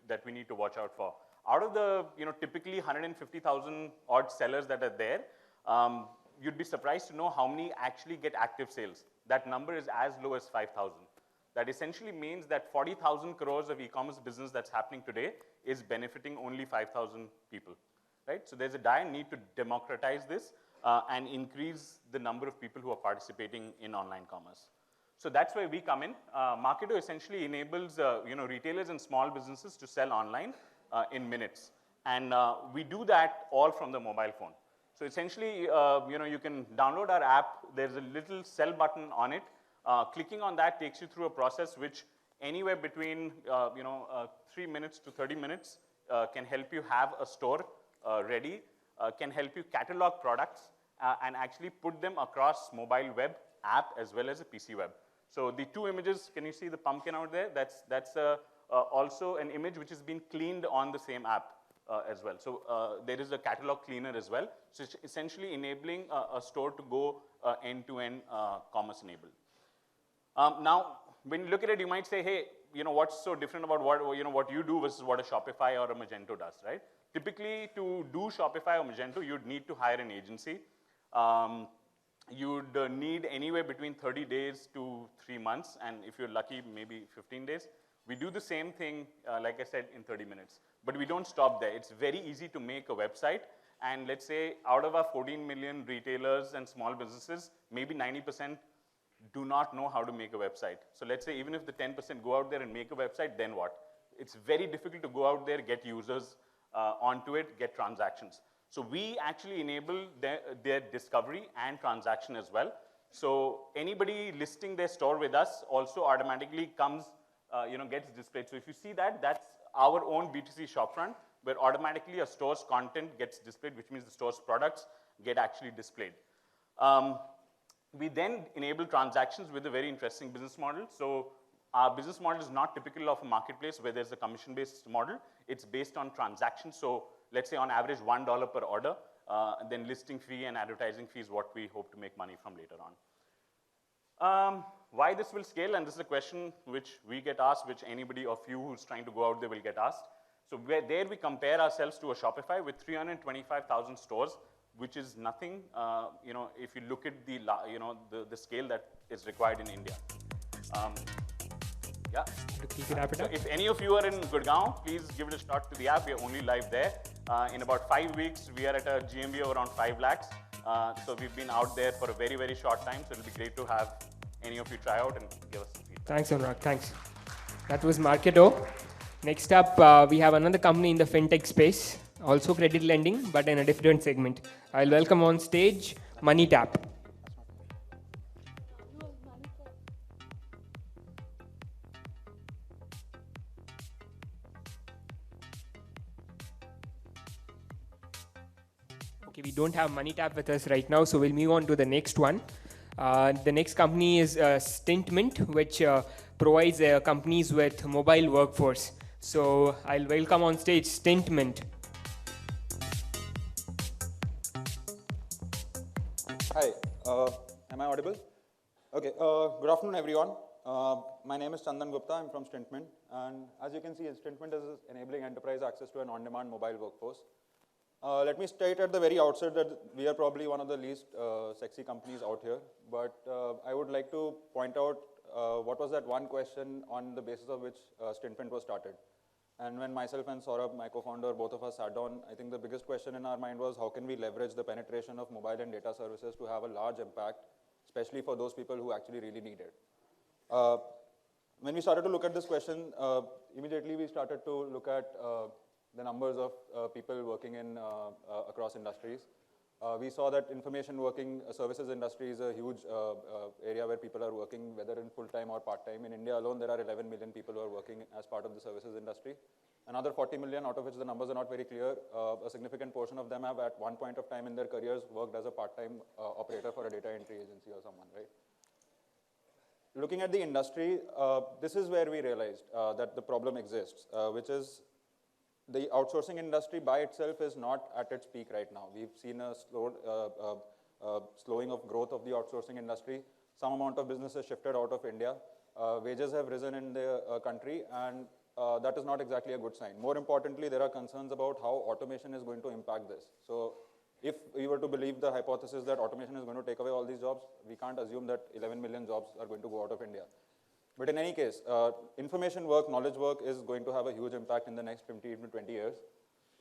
that we need to watch out for. Out of the typically 150,000 odd sellers that are there, you'd be surprised to know how many actually get active sales. That number is as low as 5,000. That essentially means that 40,000 crores of e-commerce business that's happening today is benefiting only 5,000 people, right? So there's a dire need to democratize this and increase the number of people who are participating in online commerce. So that's where we come in. Marketo essentially enables retailers and small businesses to sell online in minutes. And we do that all from the mobile phone. So essentially, you can download our app. There's a little sell button on it. Clicking on that takes you through a process which anywhere between 3 minutes to 30 minutes can help you have a store ready, can help you catalog products and actually put them across mobile web app as well as a PC web. So the two images, can you see the pumpkin out there? That's also an image which has been cleaned on the same app as well. So there is a catalog cleaner as well. So it's essentially enabling a store to go end-to-end commerce enabled. Now, when you look at it, you might say, hey, what's so different about what you do versus what a Shopify or a Magento does, right? Typically, to do Shopify or Magento, you'd need to hire an agency. You'd need anywhere between 30 days to 3 months, and if you're lucky, maybe 15 days. We do the same thing, like I said, in 30 minutes. But we don't stop there. It's very easy to make a website, and let's say out of our 14 million retailers and small businesses, maybe 90% do not know how to make a website. So let's say even if the 10% go out there and make a website, then what? It's very difficult to go out there, get users onto it, get transactions. So we actually enable their discovery and transaction as well. So anybody listing their store with us also automatically comes, gets displayed. So if you see that, that's our own B2C shopfront, where automatically a store's content gets displayed, which means the store's products get actually displayed. We then enable transactions with a very interesting business model. So our business model is not typical of a marketplace where there's a commission-based model. It's based on transactions. So let's say on average $1 per order, then listing fee and advertising fee is what we hope to make money from later on. Why this will scale, and this is a question which we get asked, which anybody of you who's trying to go out there will get asked. So there we compare ourselves to a Shopify with 325,000 stores, which is nothing, if you look at the scale that is required in India. Yeah. So if any of you are in Gurgaon, please give it a shot to the app. We are only live there. In about 5 weeks, we are at a GMV of around 5 lakhs. So we've been out there for a very, very short time. So it'll be great to have any of you try out and give us some feedback. Thanks, Anurag. Thanks. That was Marketo. Next up, we have another company in the fintech space, also credit lending, but in a different segment. I'll welcome on stage MoneyTap. Okay, we don't have MoneyTap with us right now, so we'll move on to the next one. The next company is Stintmint, which provides companies with mobile workforce. So I'll welcome on stage Stintmint. Hi, am I audible? Okay, good afternoon everyone. My name is Chandan Gupta, I'm from Stintmint, and as you can see, Stintmint is enabling enterprise access to an on-demand mobile workforce. Let me state at the very outset that we are probably one of the least sexy companies out here, but I would like to point out what was that one question on the basis of which Stintmint was started. And when myself and Saurabh, my co-founder, both of us sat down, I think the biggest question in our mind was how can we leverage the penetration of mobile and data services to have a large impact, especially for those people who actually really need it. When we started to look at this question, immediately we started to look at the numbers of people working in across industries. We saw that information working services industry is a huge area where people are working, whether in full-time or part-time. In India alone, there are 11 million people who are working as part of the services industry. Another 40 million, out of which the numbers are not very clear, a significant portion of them have at one point of time in their careers worked as a part-time operator for a data entry agency or someone, right? Looking at the industry, this is where we realized that the problem exists, which is the outsourcing industry by itself is not at its peak right now. We've seen a slowing of growth of the outsourcing industry. Some amount of business has shifted out of India. Wages have risen in the country, and that is not exactly a good sign. More importantly, there are concerns about how automation is going to impact this. So if we were to believe the hypothesis that automation is going to take away all these jobs, we can't assume that 11 million jobs are going to go out of India. But in any case, information work, knowledge work is going to have a huge impact in the next 15 to 20 years.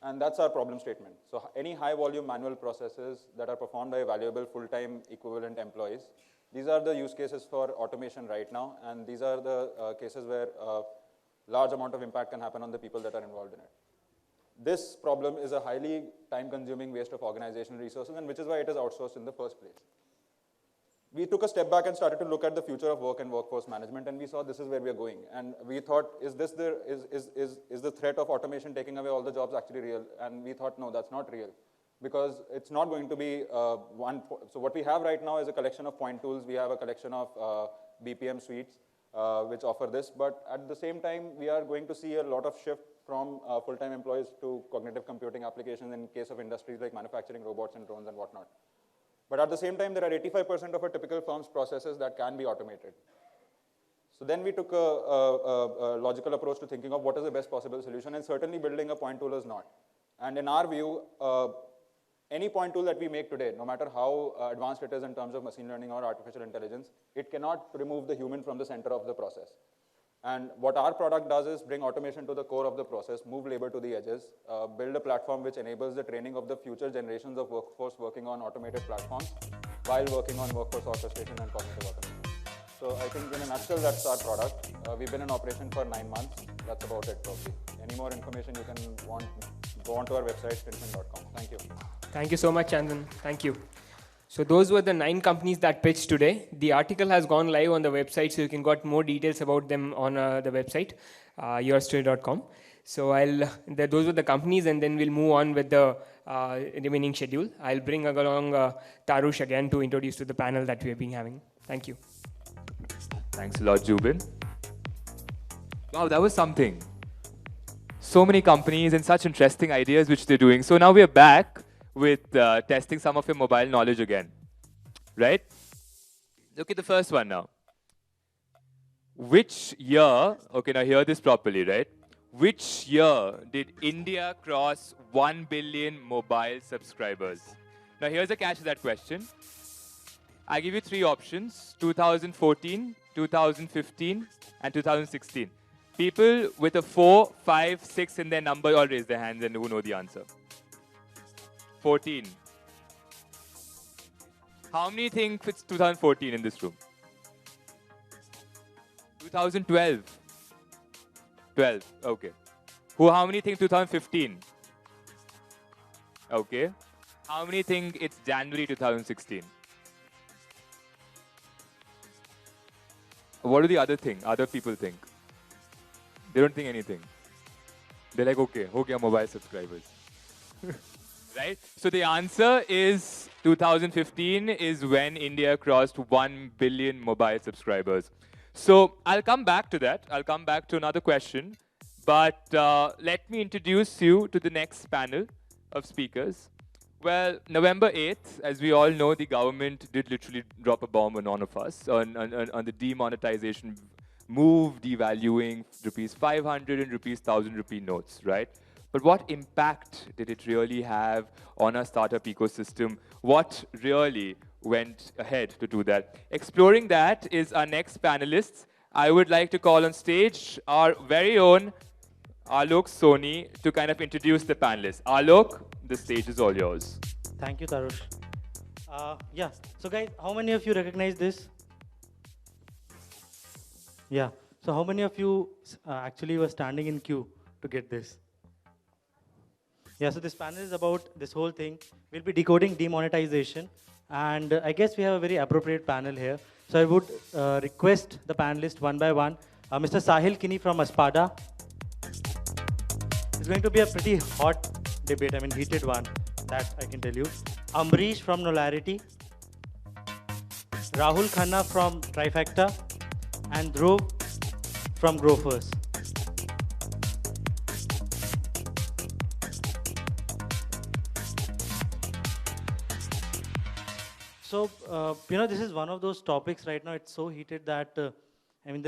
And that's our problem statement. So any high volume manual processes that are performed by valuable full-time equivalent employees, these are the use cases for automation right now. And these are the cases where large amount of impact can happen on the people that are involved in it. This problem is a highly time-consuming waste of organizational resources, and which is why it is outsourced in the first place. We took a step back and started to look at the future of work and workforce management, and we saw this is where we are going. And we thought, is the threat of automation taking away all the jobs actually real? And we thought, no, that's not real, because it's not going to be one. So what we have right now is a collection of point tools. We have a collection of BPM suites, which offer this. But at the same time, we are going to see a lot of shift from full-time employees to cognitive computing applications in case of industries like manufacturing, robots, and drones, and whatnot. But at the same time, there are 85% of a typical firm's processes that can be automated. So then we took a logical approach to thinking of what is the best possible solution, and certainly building a point tool is not. And in our view, any point tool that we make today, no matter how advanced it is in terms of machine learning or artificial intelligence, it cannot remove the human from the center of the process. And what our product does is bring automation to the core of the process, move labor to the edges, build a platform which enables the training of the future generations of workforce working on automated platforms while working on workforce orchestration and cognitive automation. So I think in a nutshell, that's our product. We've been in operation for 9 months. That's about it, probably. Any more information you can go onto our website, stintmint.com. Thank you. Thank you so much, Chandan. Thank you. So those were the 9 companies that pitched today. The article has gone live on the website, so you can get more details about them on the website, yourstory.com. So those were the companies, and then we'll move on with the remaining schedule. I'll bring along Tarush again to introduce to the panel that we have been having. Thank you. Thanks a lot, Jubin. Wow, that was something. So many companies and such interesting ideas which they're doing. So now we're back with testing some of your mobile knowledge again, right? Look at the first one now. Which year, okay, now hear this properly, right? Which year did India cross 1 billion mobile subscribers? Now here's a catch to that question. I give you 3 options, 2014, 2015, and 2016. People with a 4, 5, 6 in their number all raise their hands and who know the answer. 14. How many think it's 2014 in this room? 2012. 12. Okay. How many think 2015? Okay. How many think it's January 2016? What do the other people think? They don't think anything. They're like, okay, ho gaya mobile subscribers. right? So the answer is 2015 is when India crossed 1 billion mobile subscribers. So I'll come back to that. I'll come back to another question. But let me introduce you to the next panel of speakers. Well, November 8th, as we all know, the government did literally drop a bomb on all of us on the demonetization move, devaluing rupees 500 and rupees 1000 rupee notes, right? But what impact did it really have on our startup ecosystem? What really went ahead to do that? Exploring that is our next panelists. I would like to call on stage our very own Alok Soni to kind of introduce the panelists. Alok, the stage is all yours. Thank you, Tarush. Yeah, so guys, how many of you recognize this? Yeah, so how many of you actually were standing in queue to get this? Yeah, so this panel is about this whole thing. We'll be decoding demonetization, and I guess we have a very appropriate panel here. So I would request the panelists one by one. Mr. Sahil Kini from Aspada. It's going to be a pretty hot debate, I mean heated one, that I can tell you. Amrish from Nolarity. Rahul Khanna from Trifecta. And Dhruv from Grofers. So, this is one of those topics right now, it's so heated that, the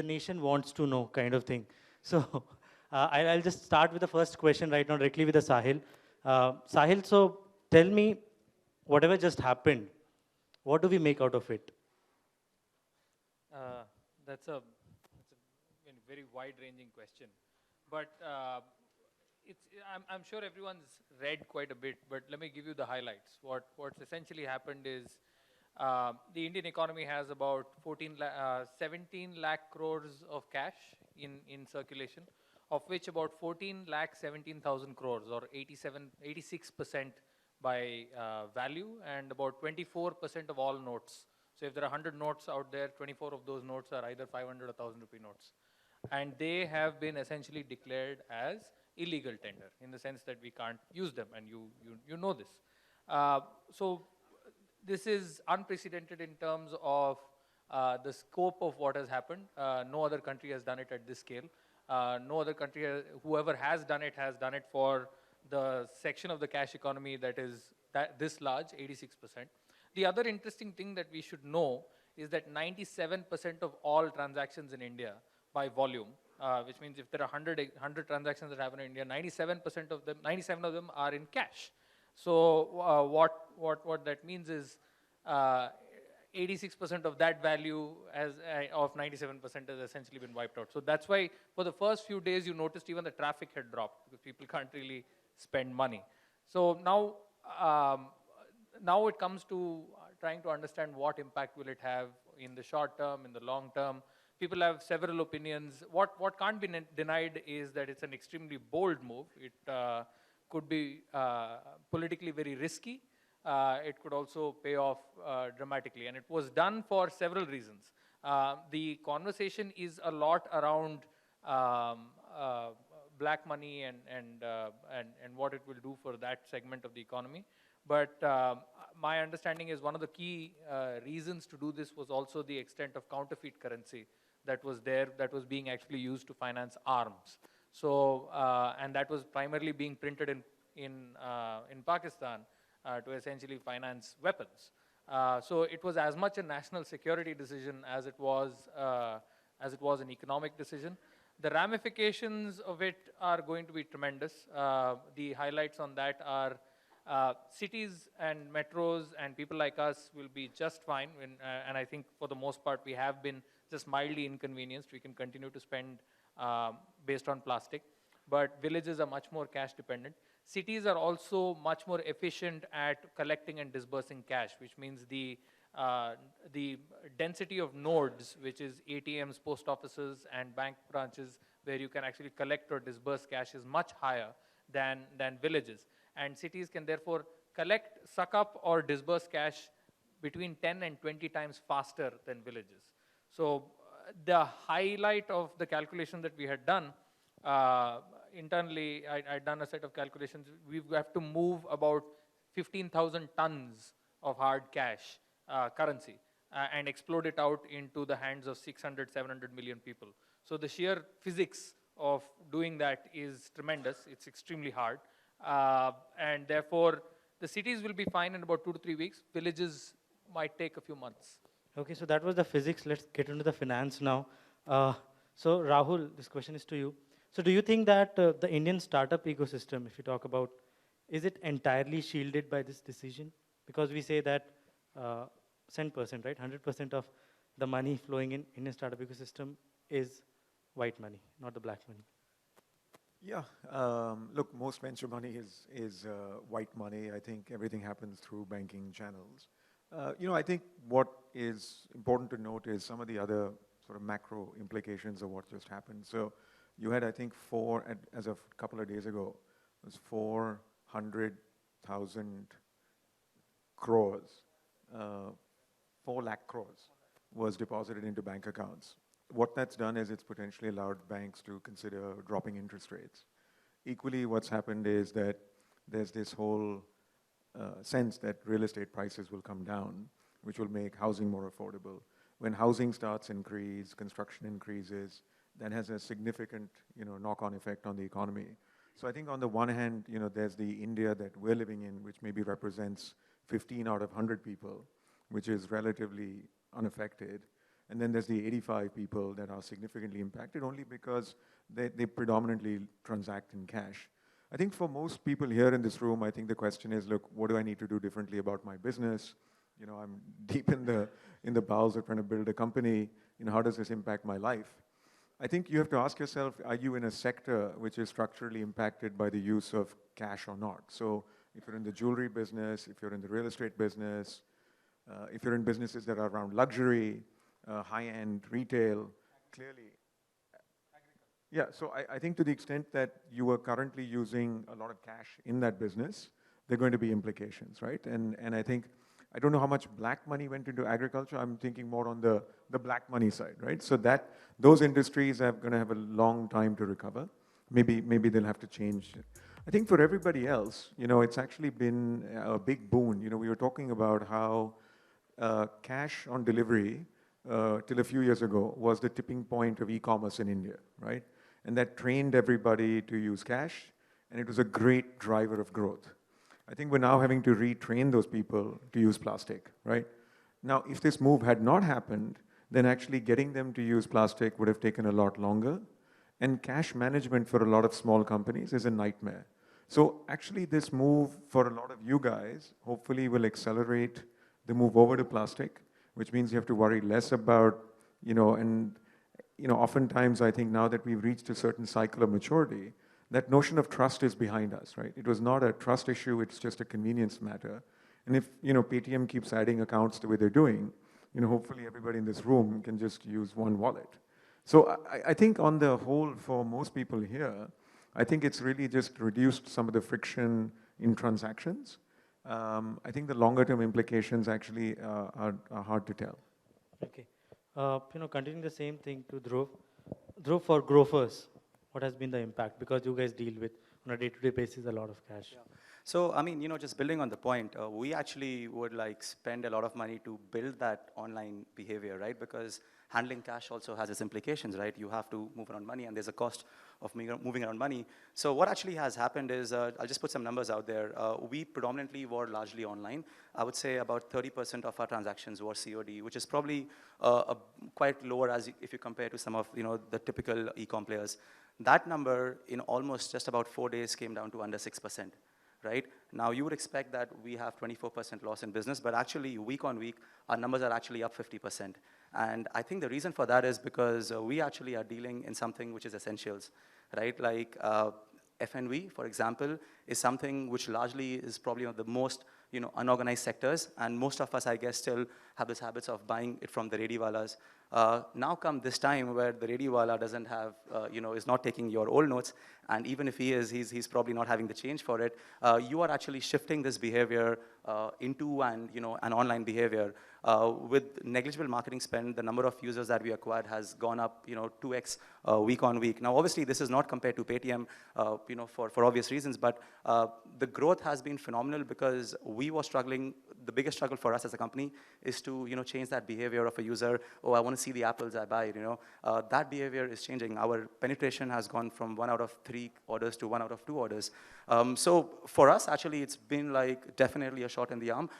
nation wants to know kind of thing. So, I'll just start with the first question right now, directly with the Sahil. Sahil, so tell me, whatever just happened, what do we make out of it? That's a very wide-ranging question. But I'm sure everyone's read quite a bit, but let me give you the highlights. What's essentially happened is the Indian economy has about 17 lakh crores of cash in circulation, of which about 14 lakh 17,000 crores, or 86% by value, and about 24% of all notes. So if there are 100 notes out there, 24 of those notes are either 500 or 1,000 rupee notes. And they have been essentially declared as illegal tender, in the sense that we can't use them, and you know this. So this is unprecedented in terms of the scope of what has happened. No other country has done it at this scale. No other country, whoever has done it for the section of the cash economy that is this large, 86%. The other interesting thing that we should know is that 97% of all transactions in India by volume, which means if there are 100 transactions that happen in India, 97 of them are in cash. So what that means is 86% of that value of 97% has essentially been wiped out. So that's why for the first few days you noticed even the traffic had dropped, because people can't really spend money. So now it comes to trying to understand what impact will it have in the short term, in the long term. People have several opinions. What can't be denied is that it's an extremely bold move. It could be politically very risky. It could also pay off dramatically. And it was done for several reasons. The conversation is a lot around black money and what it will do for that segment of the economy. But my understanding is one of the key reasons to do this was also the extent of counterfeit currency that was there, that was being actually used to finance arms. So, and that was primarily being printed in Pakistan to essentially finance weapons. So it was as much a national security decision as it was an economic decision. The ramifications of it are going to be tremendous. The highlights on that are cities and metros and people like us will be just fine. And I think for the most part we have been just mildly inconvenienced. We can continue to spend based on plastic. But villages are much more cash dependent. Cities are also much more efficient at collecting and disbursing cash, which means the density of nodes, which is ATMs, post offices, and bank branches, where you can actually collect or disburse cash, is much higher than villages. And cities can therefore collect, suck up, or disburse cash between 10 and 20 times faster than villages. So the highlight of the calculation that we had done, internally, I'd done a set of calculations. We have to move about 15,000 tons of hard cash currency and explode it out into the hands of 600, 700 million people. So the sheer physics of doing that is tremendous. It's extremely hard. And therefore, the cities will be fine in about 2 to 3 weeks. Villages might take a few months. Okay, so that was the physics. Let's get into the finance now. So Rahul, this question is to you. So do you think that the Indian startup ecosystem, if you talk about, is it entirely shielded by this decision? Because we say that cent percent, right? 100% of the money flowing in Indian startup ecosystem is white money, not the black money. Yeah, look, most venture money is white money. I think everything happens through banking channels. I think what is important to note is some of the other sort of macro implications of what just happened. So you had, I think, as of a couple of days ago, it was 400,000 crores, 4 lakh crores was deposited into bank accounts. What that's done is it's potentially allowed banks to consider dropping interest rates. Equally, what's happened is that there's this whole sense that real estate prices will come down, which will make housing more affordable. When housing starts increase, construction increases, that has a significant, knock-on effect on the economy. So I think on the one hand, there's the India that we're living in, which maybe represents 15 out of 100 people, which is relatively unaffected. And then there's the 85 people that are significantly impacted only because they predominantly transact in cash. I think for most people here in this room, I think the question is, look, what do I need to do differently about my business? I'm deep in the bowels of trying to build a company. How does this impact my life? I think you have to ask yourself, are you in a sector which is structurally impacted by the use of cash or not? So if you're in the jewelry business, if you're in the real estate business, if you're in businesses that are around luxury, high-end retail, clearly. Yeah, so I think to the extent that you are currently using a lot of cash in that business, there are going to be implications, right? And I think, I don't know how much black money went into agriculture. I'm thinking more on the black money side, right? So those industries are going to have a long time to recover. Maybe they'll have to change. I think for everybody else, it's actually been a big boon. We were talking about how cash on delivery till a few years ago was the tipping point of e-commerce in India, right? And that trained everybody to use cash, and it was a great driver of growth. I think we're now having to retrain those people to use plastic, right? Now, if this move had not happened, then actually getting them to use plastic would have taken a lot longer, and cash management for a lot of small companies is a nightmare. So actually this move for a lot of you guys hopefully will accelerate the move over to plastic, which means you have to worry less about, oftentimes I think now that we've reached a certain cycle of maturity, that notion of trust is behind us, right? It was not a trust issue, it's just a convenience matter. And if, Paytm keeps adding accounts the way they're doing, hopefully everybody in this room can just use one wallet. So I think on the whole, for most people here, I think it's really just reduced some of the friction in transactions. I think the longer term implications actually are hard to tell. Okay. Continuing the same thing to Dhruv. Dhruv, for growers, what has been the impact? Because you guys deal with, on a day-to-day basis, a lot of cash. Yeah. So, just building on the point, we actually would spend a lot of money to build that online behavior, right? Because handling cash also has its implications, right? You have to move around money, and there's a cost of moving around money. So what actually has happened is, I'll just put some numbers out there. We predominantly were largely online. I would say about 30% of our transactions were COD, which is probably quite lower as if you compare to some of the typical e-com players. That number in almost just about 4 days came down to under 6%. Right? Now, you would expect that we have 24% loss in business, but actually, week on week, our numbers are actually up 50%. And I think the reason for that is because we actually are dealing in something which is essentials, right? Like F&V, for example, is something which largely is probably one of the most unorganized sectors, and most of us, I guess, still have this habits of buying it from the rediwalas. Now come this time where the radio wala doesn't have, is not taking your old notes, and even if he is, he's probably not having the change for it. You are actually shifting this behavior into an online behavior. With negligible marketing spend, the number of users that we acquired has gone up 2x week on week. Now, obviously, this is not compared to Paytm, for obvious reasons, but the growth has been phenomenal because we were struggling. The biggest struggle for us as a company is to change that behavior of a user. Oh, I want to see the apples I buy. That behavior is changing. Our penetration has gone from 1 out of 3 orders to 1 out of 2 orders. So for us, actually, it's been like definitely a shot in the arm.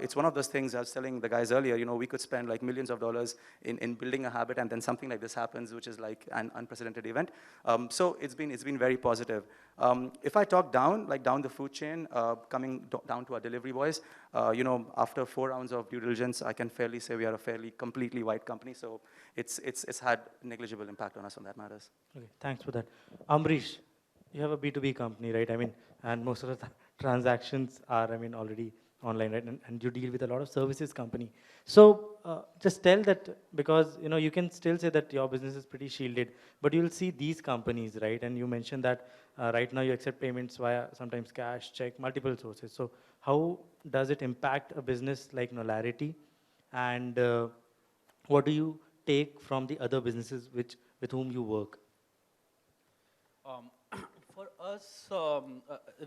It's one of those things I was telling the guys earlier. We could spend like millions of dollars in building a habit, and then something like this happens, which is like an unprecedented event. So it's been very positive. If I talk down the food chain, coming down to our delivery boys, after 4 rounds of due diligence, I can fairly say we are a fairly completely white company. So it's had negligible impact on us on that matters. Okay, thanks for that. Amrish, you have a B2B company, right? And most of the transactions are, already online, right? And you deal with a lot of services company. So just tell that, because, you can still say that your business is pretty shielded, but you'll see these companies, right? And you mentioned that right now you accept payments via sometimes cash, check, multiple sources. So how does it impact a business like Nolarity? And what do you take from the other businesses with whom you work? For us,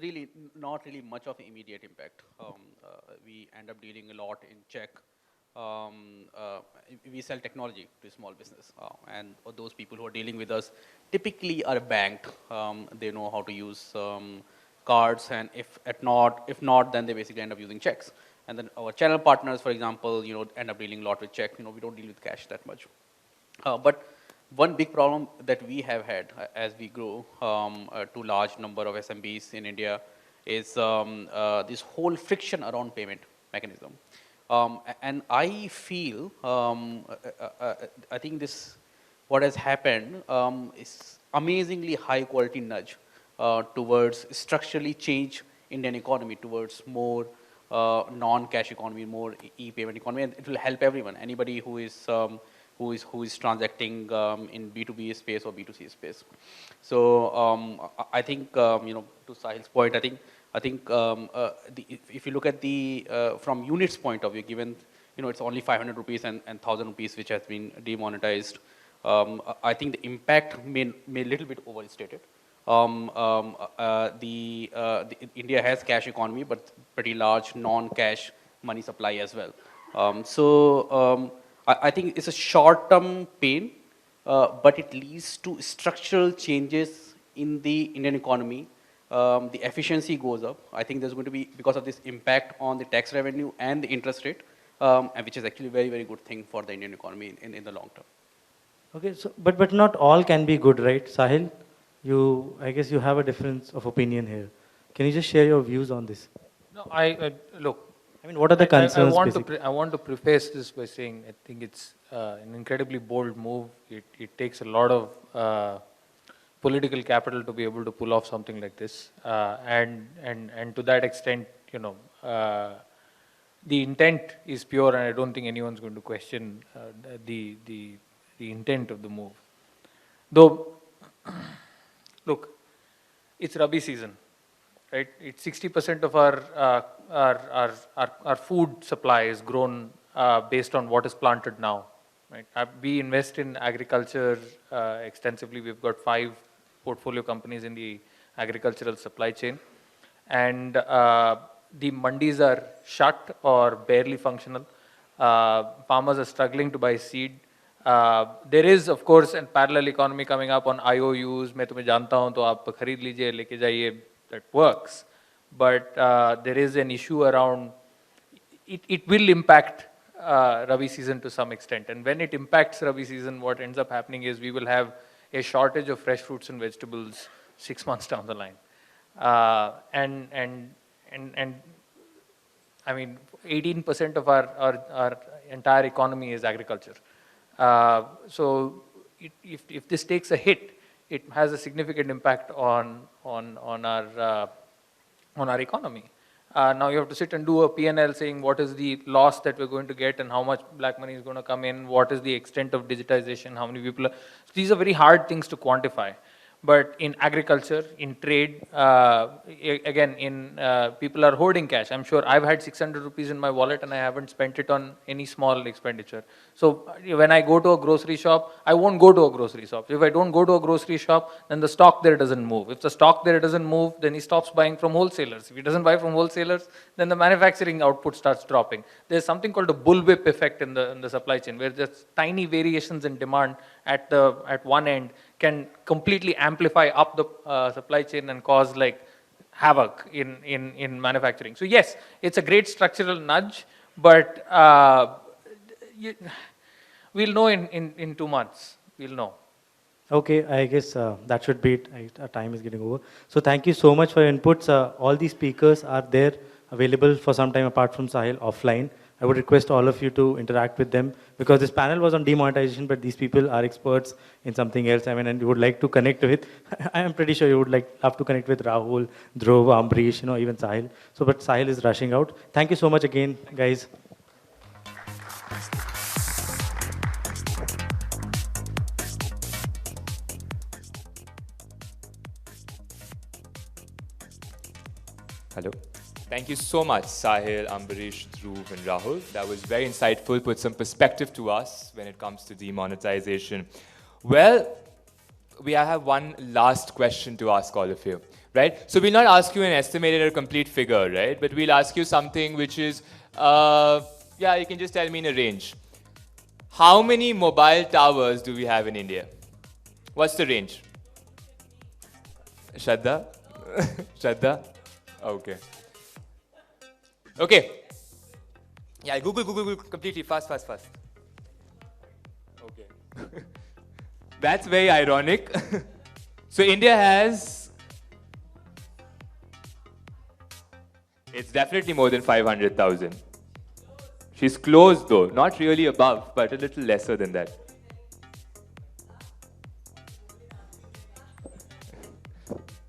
really not really much of immediate impact. We end up dealing a lot in check. We sell technology to small business, and those people who are dealing with us typically are banked. They know how to use cards, and if not, then they basically end up using checks. And then our channel partners, for example, end up dealing a lot with check. We don't deal with cash that much. But one big problem that we have had as we grow to large number of SMBs in India is this whole friction around payment mechanism. And I feel, I think what has happened is amazingly high quality nudge towards structurally change Indian economy towards more non-cash economy, more e-payment economy, and it will help everyone. Anybody who is transacting in B2B space or B2C space. So I think to Sahil's point, I think if you look at the from units point of view, given it's only 500 rupees and 1,000 rupees which has been demonetized, I think the impact may a little bit overstated. India has cash economy, but pretty large non-cash money supply as well. I think it's a short-term pain, but it leads to structural changes in the Indian economy. The efficiency goes up. I think there's going to be, because of this impact on the tax revenue and the interest rate, which is actually a very, very good thing for the Indian economy in the long term. Okay, so but not all can be good, right? Sahil, I guess you have a difference of opinion here. Can you just share your views on this? No, look. What are the concerns? I want to preface this by saying I think it's an incredibly bold move. It takes a lot of political capital to be able to pull off something like this, and to that extent, the intent is pure, and I don't think anyone's going to question the intent of the move. Though, look, it's Rabi season, right? It's 60% of our food supply is grown based on what is planted now, right? We invest in agriculture extensively. We've got 5 portfolio companies in the agricultural supply chain, and the mandis are shut or barely functional. Farmers are struggling to buy seed. There is, of course, a parallel economy coming up on IOUs. मैं तुम्हें जानता हूँ तो आप खरीद लीजिए, लेके जाइए. That works, but there is an issue around. It will impact Rabi season to some extent, and when it impacts Rabi season, what ends up happening is we will have a shortage of fresh fruits and vegetables 6 months down the line, and I mean 18% of our entire economy is agriculture. So if this takes a hit, it has a significant impact on our economy. Now you have to sit and do a P&L saying what is the loss that we're going to get and how much black money is going to come in, what is the extent of digitization, how many people are. So these are very hard things to quantify. But in agriculture, in trade, again, people are hoarding cash. I'm sure I've had 600 rupees in my wallet and I haven't spent it on any small expenditure. So when I go to a grocery shop, I won't go to a grocery shop. If I don't go to a grocery shop, then the stock there doesn't move. If the stock there doesn't move, then he stops buying from wholesalers. If he doesn't buy from wholesalers, then the manufacturing output starts dropping. There's something called a bullwhip effect in the supply chain, where just tiny variations in demand at one end can completely amplify up the supply chain and cause like havoc in manufacturing. So yes, it's a great structural nudge, but we'll know in 2 months. We'll know. Okay, I guess that should be it. Our time is getting over. So thank you so much for your inputs. All these speakers are there available for some time apart from Sahil offline. I would request all of you to interact with them because this panel was on demonetization, but these people are experts in something else. I mean, and you would like to connect with. I am pretty sure you would love to connect with Rahul, Dhruv, Ambrish, even Sahil. So, but Sahil is rushing out. Thank you so much again, guys. Hello. Thank you so much, Sahil, Ambarish, Dhruv, and Rahul. That was very insightful, put some perspective to us when it comes to demonetization. Well, we have one last question to ask all of you, right? So we'll not ask you an estimated or complete figure, right? But we'll ask you something which is, you can just tell me in a range. How many mobile towers do we have in India? What's the range? Shraddha? Shraddha? Okay. Okay. Yeah, Google, completely, fast. Okay. That's very ironic. So India has, it's definitely more than 500,000. She's close though, not really above, but a little lesser than that.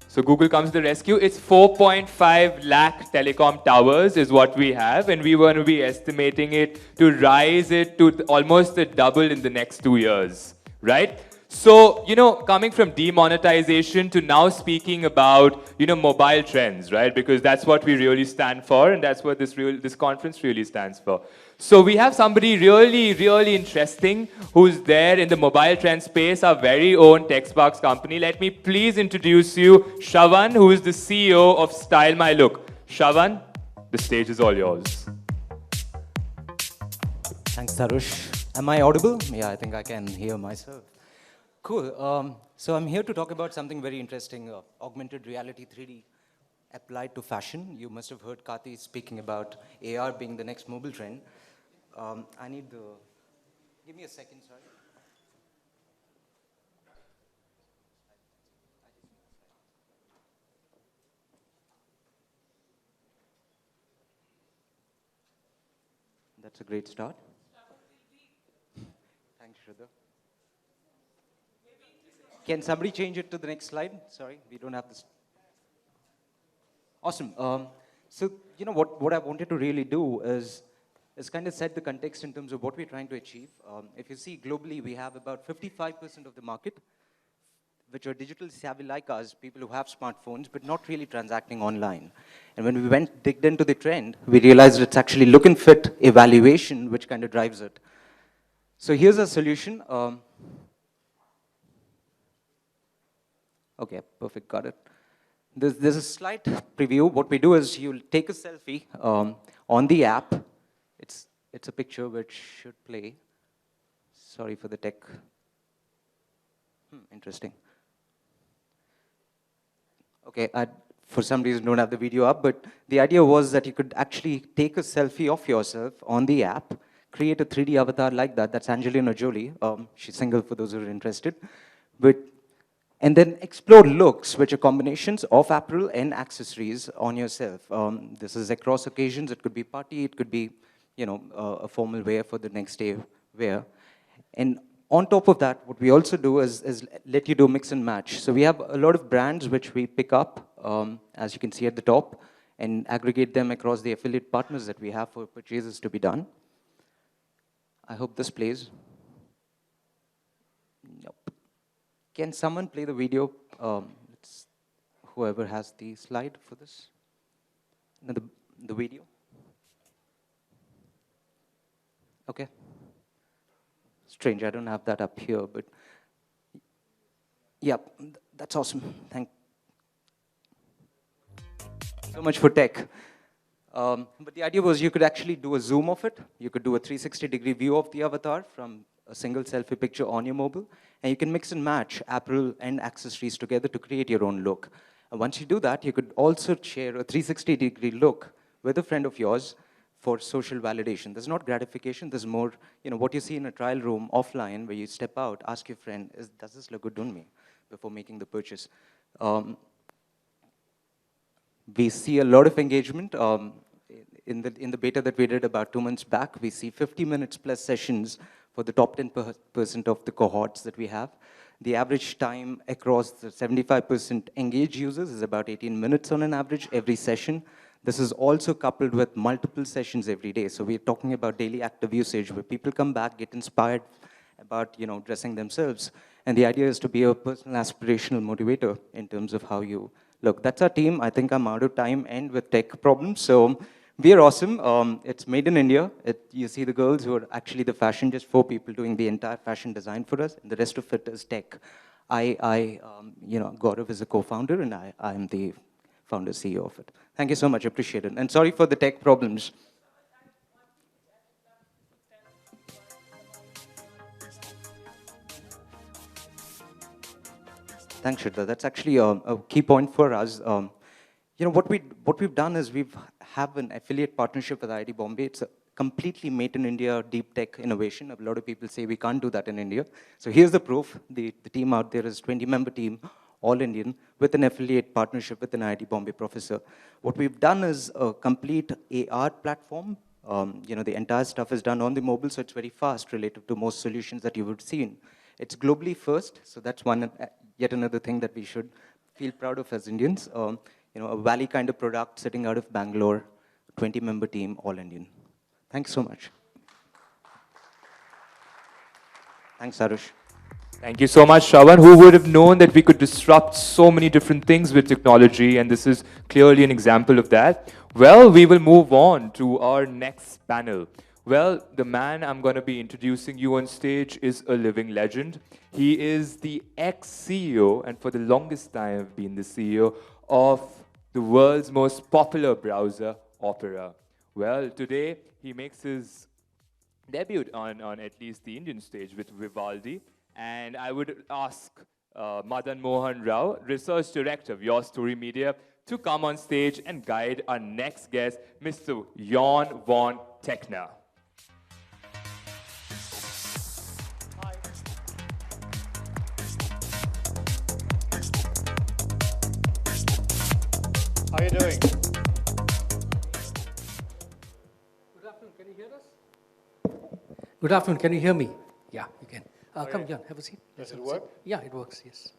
So Google comes to the rescue. It's 4.5 lakh telecom towers is what we have, and we want to be estimating it to rise it to almost the double in the next 2 years, right? So, coming from demonetization to now speaking about, mobile trends, right? Because that's what we really stand for, and that's what this conference really stands for. So we have somebody really, really interesting who's there in the mobile trend space, our very own TechSparks company. Let me please introduce you, Shravan, who is the CEO of Style My Look. Shravan, the stage is all yours. Thanks, Tarush. Am I audible? Yeah, I think I can hear myself. Cool. So I'm here to talk about something very interesting, augmented reality 3D applied to fashion. You must have heard Kati speaking about AR being the next mobile trend. I need the, give me a second, sorry. That's a great start. Thanks, Shraddha. Can somebody change it to the next slide? Sorry, we don't have this. Awesome. So, what I wanted to really do is kind of set the context in terms of what we're trying to achieve. If you see globally, we have about 55% of the market, which are digital savvy like us, people who have smartphones, but not really transacting online. And when we digged into the trend, we realized it's actually look and fit evaluation, which kind of drives it. So here's a solution. Okay, perfect, got it. There's a slight preview. What we do is you'll take a selfie on the app. It's a picture which should play. Sorry for the tech. Interesting. Okay, I, for some reason, don't have the video up, but the idea was that you could actually take a selfie of yourself on the app, create a 3D avatar like that. That's Angelina Jolie. She's single for those who are interested. And then explore looks, which are combinations of apparel and accessories on yourself. This is across occasions. It could be party. It could be, a formal wear for the next day wear. And on top of that, what we also do is let you do mix and match. So we have a lot of brands which we pick up, as you can see at the top. and aggregate them across the affiliate partners that we have for purchases to be done. I hope this plays. Nope. Can someone play the video? It's whoever has the slide for this. No, the video. Okay. Strange, I don't have that up here, but yeah, that's awesome. Thank you so much for tech. But the idea was you could actually do a zoom of it. You could do a 360-degree view of the avatar from a single selfie picture on your mobile, and you can mix and match apparel and accessories together to create your own look. And once you do that, you could also share a 360-degree look with a friend of yours for social validation. There's not gratification, there's more, what you see in a trial room offline where you step out, ask your friend, does this look good on me before making the purchase? We see a lot of engagement. In the beta that we did about 2 months back, we see 50 minutes plus sessions for the top 10% of the cohorts that we have. The average time across the 75% engaged users is about 18 minutes on an average every session. This is also coupled with multiple sessions every day. So we're talking about daily active usage where people come back, get inspired about dressing themselves. And the idea is to be a personal aspirational motivator in terms of how you look. That's our team. I think I'm out of time and with tech problems. So we are awesome. It's made in India. You see the girls who are actually the fashion, just 4 people doing the entire fashion design for us. And the rest of it is tech. Gaurav is a co-founder, and I am the founder CEO of it. Thank you so much. Appreciate it. And sorry for the tech problems. Thanks, Shraddha. That's actually a key point for us. What we've done is we have an affiliate partnership with IIT Bombay. It's a completely made in India deep tech innovation. A lot of people say we can't do that in India. So here's the proof. The team out there is a 20-member team, all Indian, with an affiliate partnership with an IIT Bombay professor. What we've done is a complete AR platform. The entire stuff is done on the mobile, so it's very fast relative to most solutions that you would see. It's globally first, so that's yet another thing that we should feel proud of as Indians. A Valley kind of product sitting out of Bangalore, 20-member team, all Indian. Thanks so much. Thanks, Arush. Thank you so much, Shravan. Who would have known that we could disrupt so many different things with technology, and this is clearly an example of that. Well, we will move on to our next panel. Well, the man I'm going to be introducing you on stage is a living legend. He is the ex-CEO, and for the longest time have been the CEO of the world's most popular browser, Opera. Well, today he makes his debut on at least the Indian stage with Vivaldi. And I would ask Madan Mohan Rao, Research Director of Your Story Media, to come on stage and guide our next guest, Mr. Jon von Techner. How are you doing? Good afternoon, can you hear us? Good afternoon, can you hear me? Yeah, you can. Come, Jon, have a seat. Does it work? Yeah, it works, yes.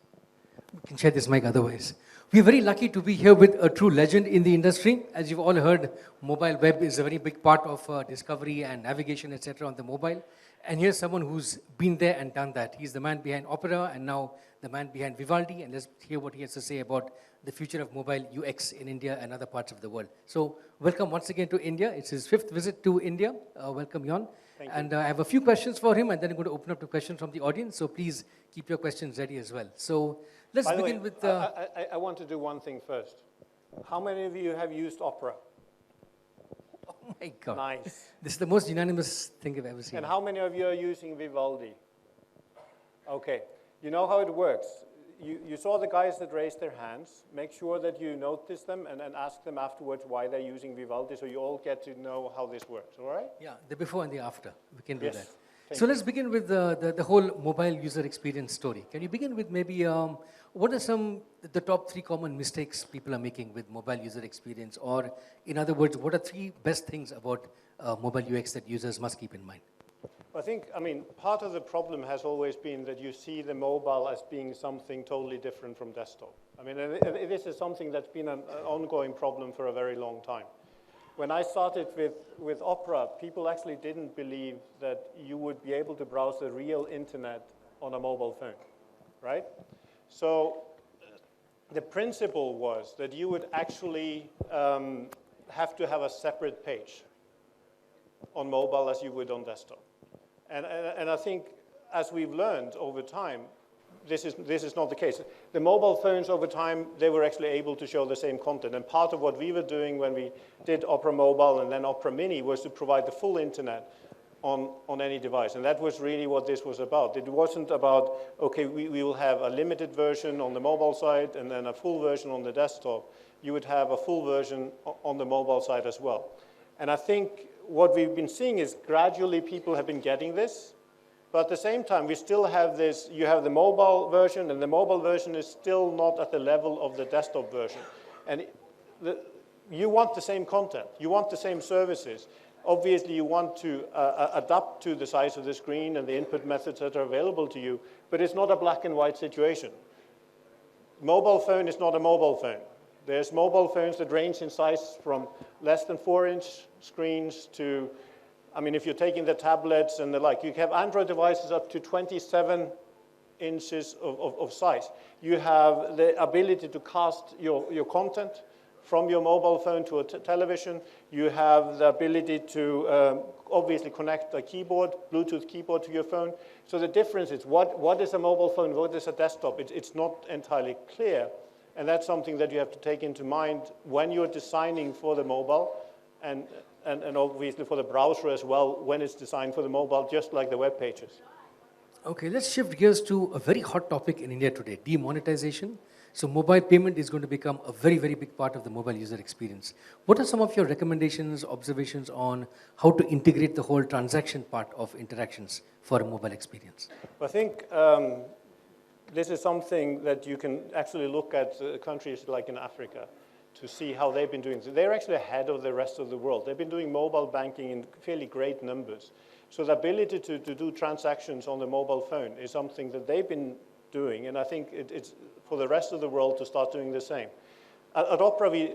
We can share this mic otherwise. We're very lucky to be here with a true legend in the industry. As you've all heard, mobile web is a very big part of discovery and navigation, etc. on the mobile. And here's someone who's been there and done that. He's the man behind Opera and now the man behind Vivaldi. And let's hear what he has to say about the future of mobile UX in India and other parts of the world. So welcome once again to India. It's his 5th visit to India. Welcome, Jon. And I have a few questions for him, and then I'm going to open up to questions from the audience. So please keep your questions ready as well. So let's begin with... I want to do one thing first. How many of you have used Opera? Oh my God. Nice. This is the most unanimous thing I've ever seen. And how many of you are using Vivaldi? Okay. You know how it works. You saw the guys that raised their hands. Make sure that you notice them and ask them afterwards why they're using Vivaldi so you all get to know how this works, all right? Yeah, the before and the after. We can do Yes. that. Thank So you. let's begin with the whole mobile user experience story. Can you begin with maybe what are the top 3 common mistakes people are making with mobile user experience? Or in other words, what are 3 best things about mobile UX that users must keep in mind? I mean, part of the problem has always been that you see the mobile as being something totally different from desktop. I mean, this is something that's been an ongoing problem for a very long time. When I started with Opera, people actually didn't believe that you would be able to browse the real internet on a mobile phone, right? So the principle was that you would actually have to have a separate page on mobile as you would on desktop. And I think as we've learned over time, this is not the case. The mobile phones over time, they were actually able to show the same content. And part of what we were doing when we did Opera Mobile and then Opera Mini was to provide the full internet on any device. And that was really what this was about. It wasn't about, okay, we will have a limited version on the mobile side and then a full version on the desktop. You would have a full version on the mobile side as well. And I think what we've been seeing is gradually people have been getting this. But at the same time, we still have this, you have the mobile version, and the mobile version is still not at the level of the desktop version. And you want the same content, you want the same services. Obviously, you want to adapt to the size of the screen and the input methods that are available to you, but it's not a black and white situation. Mobile phone is not a mobile phone. There's mobile phones that range in size from less than 4-inch screens to, I mean, if you're taking the tablets and the like, you have Android devices up to 27 inches of size. You have the ability to cast your content from your mobile phone to a television. You have the ability to obviously connect a keyboard, Bluetooth keyboard to your phone. So the difference is what is a mobile phone, what is a desktop? It's not entirely clear. And that's something that you have to take into mind when you're designing for the mobile and obviously for the browser as well when it's designed for the mobile, just like the web pages. Okay, let's shift gears to a very hot topic in India today, demonetization. So mobile payment is going to become a very, very big part of the mobile user experience. What are some of your recommendations, observations on how to integrate the whole transaction part of interactions for a mobile experience? I think this is something that you can actually look at countries like in Africa to see how they've been doing. So they're actually ahead of the rest of the world. They've been doing mobile banking in fairly great numbers. So the ability to do transactions on the mobile phone is something that they've been doing, and I think it's for the rest of the world to start doing the same. At Opera,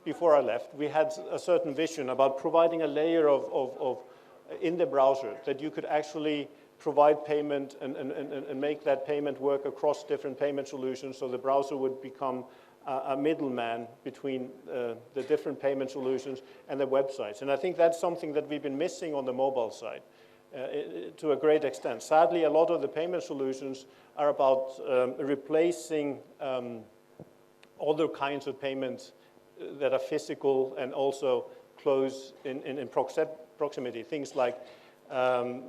before I left, we had a certain vision about providing a layer of in the browser that you could actually provide payment and make that payment work across different payment solutions, so the browser would become a middleman between the different payment solutions and the websites. And I think that's something that we've been missing on the mobile side to a great extent. Sadly, a lot of the payment solutions are about replacing other kinds of payments that are physical and also close in proximity. Things like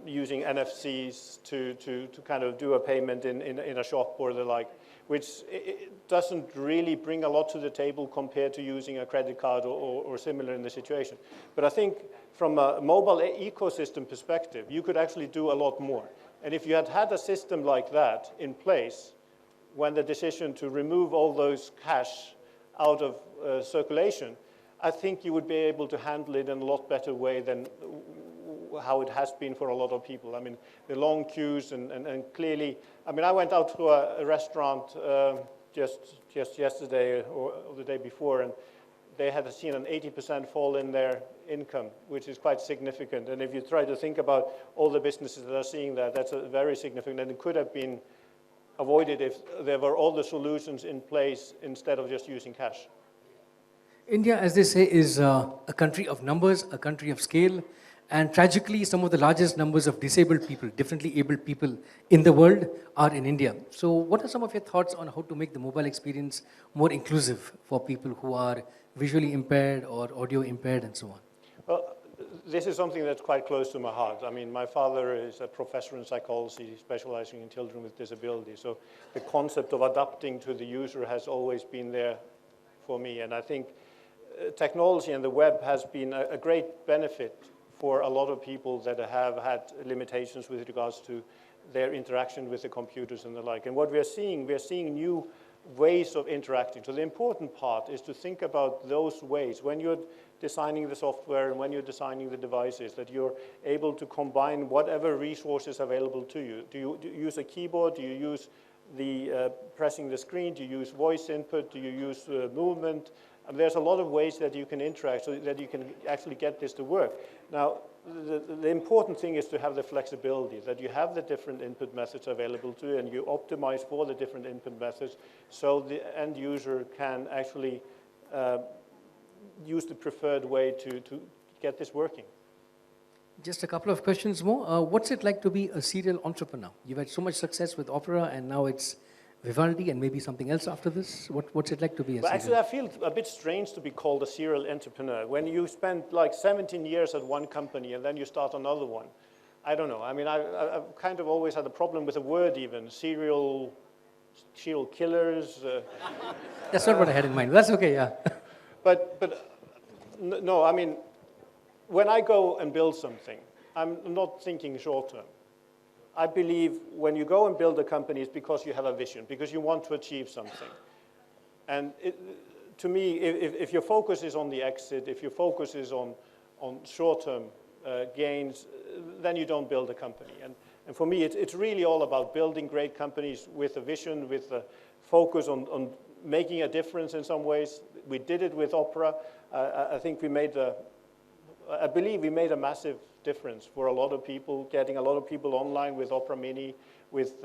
using NFCs to kind of do a payment in a shop or the like, which it doesn't really bring a lot to the table compared to using a credit card or similar in the situation. But I think from a mobile ecosystem perspective, you could actually do a lot more. And if you had had a system like that in place, when the decision to remove all those cash out of circulation, I think you would be able to handle it in a lot better way than how it has been for a lot of people. I mean, the long queues and clearly, I mean, I went out to a restaurant just yesterday or the day before, and they had seen an 80% fall in their income, which is quite significant. And if you try to think about all the businesses that are seeing that, that's a very significant, and it could have been avoided if there were all the solutions in place instead of just using cash. India, as they say, is a country of numbers, a country of scale, and tragically, some of the largest numbers of disabled people, differently abled people in the world are in India. So what are some of your thoughts on how to make the mobile experience more inclusive for people who are visually impaired or audio impaired and so on? Well, this is something that's quite close to my heart. I mean, my father is a professor in psychology specializing in children with disabilities. So the concept of adapting to the user has always been there for me. And I think technology and the web has been a great benefit for a lot of people that have had limitations with regards to their interaction with the computers and the like. And what we are seeing new ways of interacting. So the important part is to think about those ways when you're designing the software and when you're designing the devices, that you're able to combine whatever resources available to you. Do you use a keyboard? Do you use pressing the screen? Do you use voice input? Do you use movement? And there's a lot of ways that you can interact so that you can actually get this to work. Now, the important thing is to have the flexibility, that you have the different input methods available to you and you optimize for the different input methods so the end user can actually use the preferred way to get this working. Just a couple of questions more. What's it like to be a serial entrepreneur? You've had so much success with Opera and now it's Vivaldi and maybe something else after this? What's it like to be a serial? Actually, I feel a bit strange to be called a serial entrepreneur. When you spend like 17 years at one company and then you start another one, I don't know. I mean, I've kind of always had a problem with the word even, serial killers. That's not what I had in mind. That's okay, yeah. But no, I mean, when I go and build something, I'm not thinking short term. I believe when you go and build a company, it's because you have a vision, because you want to achieve something. And to me, if your focus is on the exit, if your focus is on short-term gains, then you don't build a company. And for me, it's really all about building great companies with a vision, with a focus on making a difference in some ways. We did it with Opera. I think I believe we made a massive difference for a lot of people, getting a lot of people online with Opera Mini, with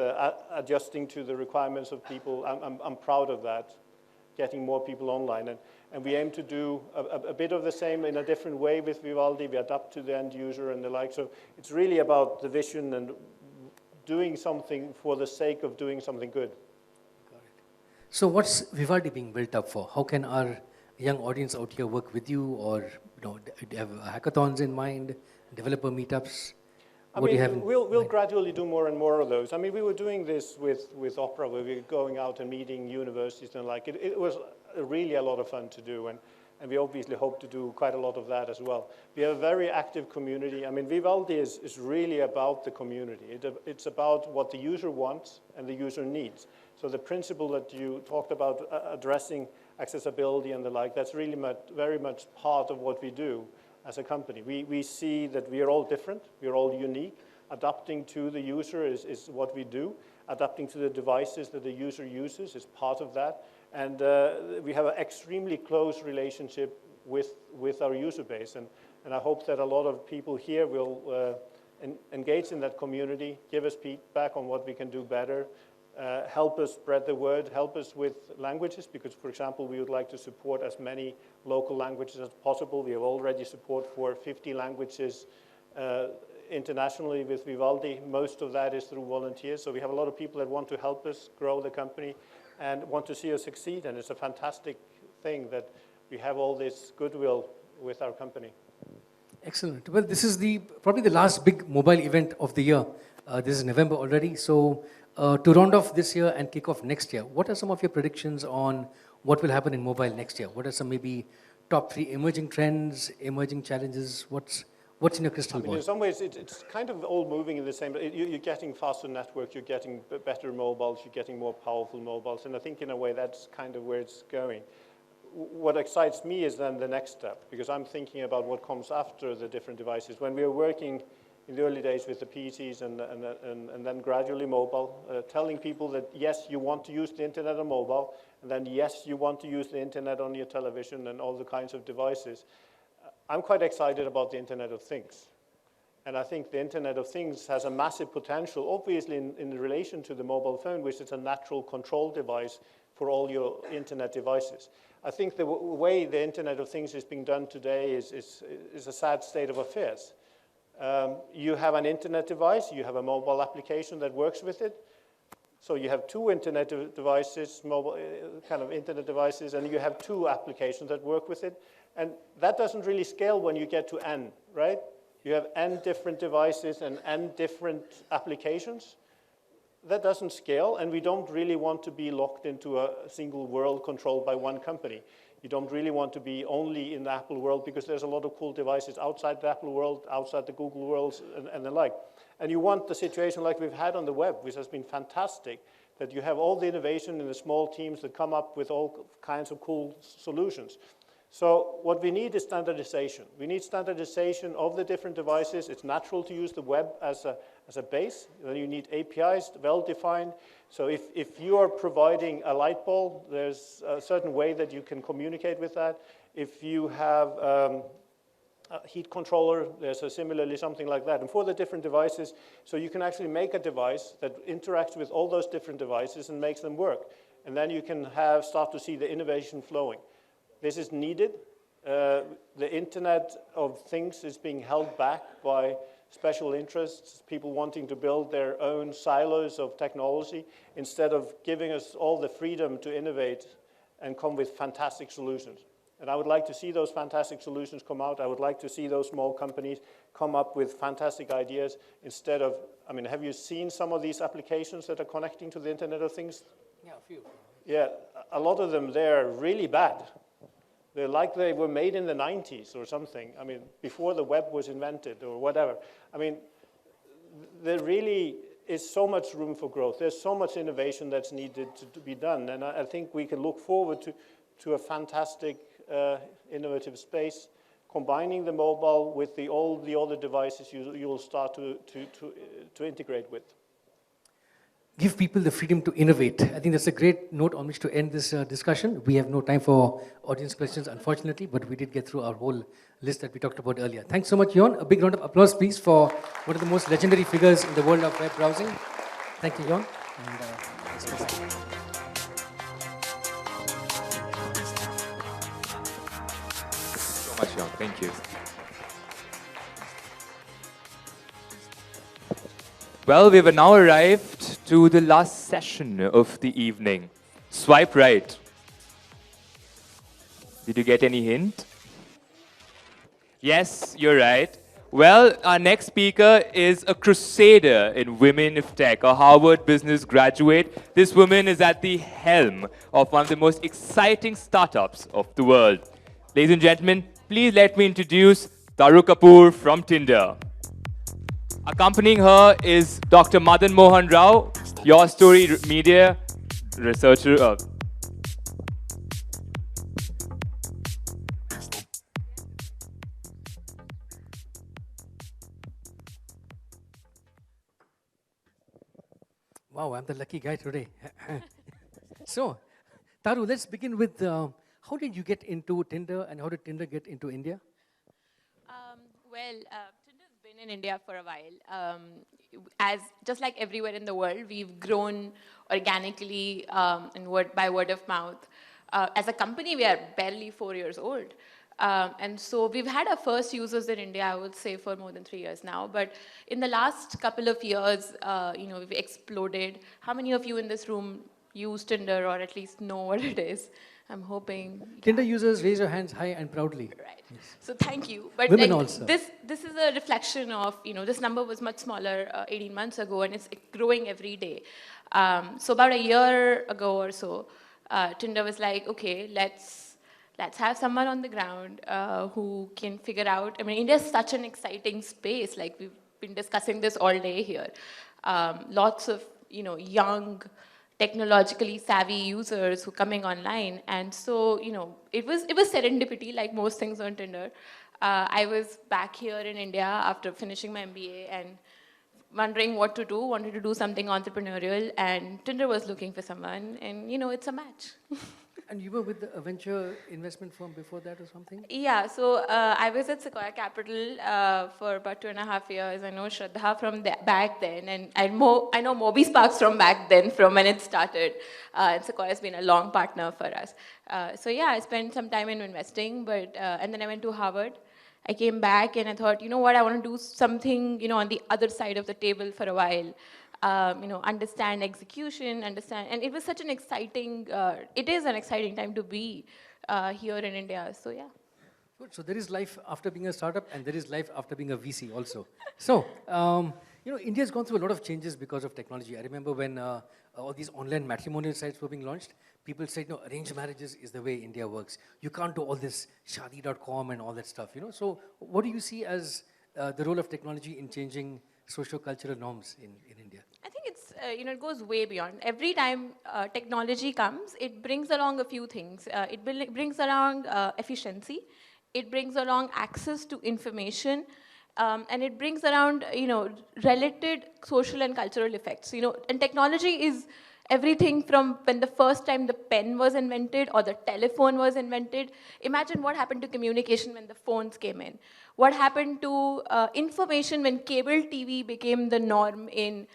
adjusting to the requirements of people. I'm proud of that, getting more people online. And we aim to do a bit of the same in a different way with Vivaldi. We adapt to the end user and the like. So it's really about the vision and doing something for the sake of doing something good. So what's Vivaldi being built up for? How can our young audience out here work with you, or do you have hackathons in mind, developer meetups? We'll gradually do more and more of those. I mean, we were doing this with Opera, where we were going out and meeting universities and like. It was really a lot of fun to do, and we obviously hope to do quite a lot of that as well. We have a very active community. I mean, Vivaldi is really about the community. It's about what the user wants and the user needs. So the principle that you talked about, addressing accessibility and the like, that's really very much part of what we do as a company. We see that we are all different, we are all unique. Adapting to the user is what we do. Adapting to the devices that the user uses is part of that. And we have an extremely close relationship with our user base. And I hope that a lot of people here will engage in that community, give us feedback on what we can do better, help us spread the word, help us with languages, because, for example, we would like to support as many local languages as possible. We have already support for 50 languages internationally with Vivaldi. Most of that is through volunteers. So we have a lot of people that want to help us grow the company and want to see us succeed. And it's a fantastic thing that we have all this goodwill with our company. Excellent. Well, this is probably the last big mobile event of the year. This is November already. So to round off this year and kick off next year, what are some of your predictions on what will happen in mobile next year? What are some maybe top 3 emerging trends, emerging challenges? What's in your crystal ball? In some ways, it's kind of all moving in the same. You're getting faster networks, you're getting better mobiles, you're getting more powerful mobiles, and I think in a way that's kind of where it's going. What excites me is then the next step, because I'm thinking about what comes after the different devices. When we were working in the early days with the PCs and then gradually mobile, telling people that yes, you want to use the internet on mobile, and then yes, you want to use the internet on your television and all the kinds of devices. I'm quite excited about the Internet of Things. And I think the Internet of Things has a massive potential, obviously in relation to the mobile phone, which is a natural control device for all your internet devices. I think the way the Internet of Things is being done today is a sad state of affairs. You have an internet device, you have a mobile application that works with it. So you have 2 internet devices, mobile kind of internet devices, and you have 2 applications that work with it. And that doesn't really scale when you get to N, right? You have N different devices and N different applications. That doesn't scale, and we don't really want to be locked into a single world controlled by one company. You don't really want to be only in the Apple world, because there's a lot of cool devices outside the Apple world, outside the Google worlds, and the like. And you want the situation like we've had on the web, which has been fantastic, that you have all the innovation in the small teams that come up with all kinds of cool solutions. So what we need is standardization. We need standardization of the different devices. It's natural to use the web as a base. Then you need APIs well-defined. So if you are providing a light bulb, there's a certain way that you can communicate with that. If you have a heat controller, there's similarly something like that. And for the different devices, so you can actually make a device that interacts with all those different devices and makes them work. And then you can start to see the innovation flowing. This is needed. The Internet of Things is being held back by special interests, people wanting to build their own silos of technology instead of giving us all the freedom to innovate and come with fantastic solutions. And I would like to see those fantastic solutions come out. I would like to see those small companies come up with fantastic ideas instead of, I mean, have you seen some of these applications that are connecting to the Internet of Things? Yeah, a few. Yeah, a lot of them, they're really bad. They're like they were made in the 90s or something. I mean, before the web was invented or whatever. I mean, there really is so much room for growth. There's so much innovation that's needed to be done. And I think we can look forward to a fantastic innovative space, combining the mobile with all the other devices you will start to integrate with. Give people the freedom to innovate. I think that's a great note on which to end this discussion. We have no time for audience questions, unfortunately, but we did get through our whole list that we talked about earlier. Thanks so much, Jon. A big round of applause, please, for one of the most legendary figures in the world of web browsing. Thank you, Jon. So much, Jon. Thank you. Well, we've now arrived to the last session of the evening. Swipe right. Did you get any hint? Yes, you're right. Well, our next speaker is a crusader in women of tech, a Harvard business graduate. This woman is at the helm of one of the most exciting startups of the world. Ladies and gentlemen, please let me introduce Taru Kapoor from Tinder. Accompanying her is Dr. Madan Mohan Rao, Your Story Media researcher. Wow, I'm the lucky guy today. So, Taru, let's begin with how did you get into Tinder and how did Tinder get into India? Tinder's been in India for a while. Just like everywhere in the world, we've grown organically and by word of mouth. As a company, we are barely 4 years old. And so we've had our first users in India, I would say, for more than 3 years now. But in the last couple of years, we've exploded. How many of you in this room use Tinder or at least know what it is? I'm hoping. Tinder users, raise your hands high and proudly. Right. Yes. So thank you. But women also. This is a reflection of, this number was much smaller 18 months ago, and it's growing every day. So about a year ago or so, Tinder was like, okay, let's have someone on the ground who can figure out. I mean, India is such an exciting space. Like, we've been discussing this all day here. Lots of, young, technologically savvy users who are coming online. And so, it was serendipity, like most things on Tinder. I was back here in India after finishing my MBA and wondering what to do, wanted to do something entrepreneurial, and Tinder was looking for someone, and it's a match. And you were with a venture investment firm before that or something? Yeah, so I was at Sequoia Capital for about 2.5 years. I know Shraddha from back then, and I know MobileSparks from back then, from when it started. And Sequoia's been a long partner for us. So yeah, I spent some time in investing, and then I went to Harvard. I came back and I thought, you know what, I want to do something, on the other side of the table for a while. Understand execution, and it was such an exciting, it is an exciting time to be here in India, so yeah. Good, so there is life after being a startup and there is life after being a VC also. So, India's gone through a lot of changes because of technology. I remember when all these online matrimonial sites were being launched, people said, no, arranged marriages is the way India works. You can't do all this shadi.com and all that stuff, So what do you see as the role of technology in changing socio-cultural norms in India? I think it's it goes way beyond. Every time technology comes, it brings along a few things. It brings along efficiency. It brings along access to information. And it brings around, related social and cultural effects. And technology is everything from when the first time the pen was invented or the telephone was invented. Imagine what happened to communication when the phones came in. What happened to information when cable TV became the norm in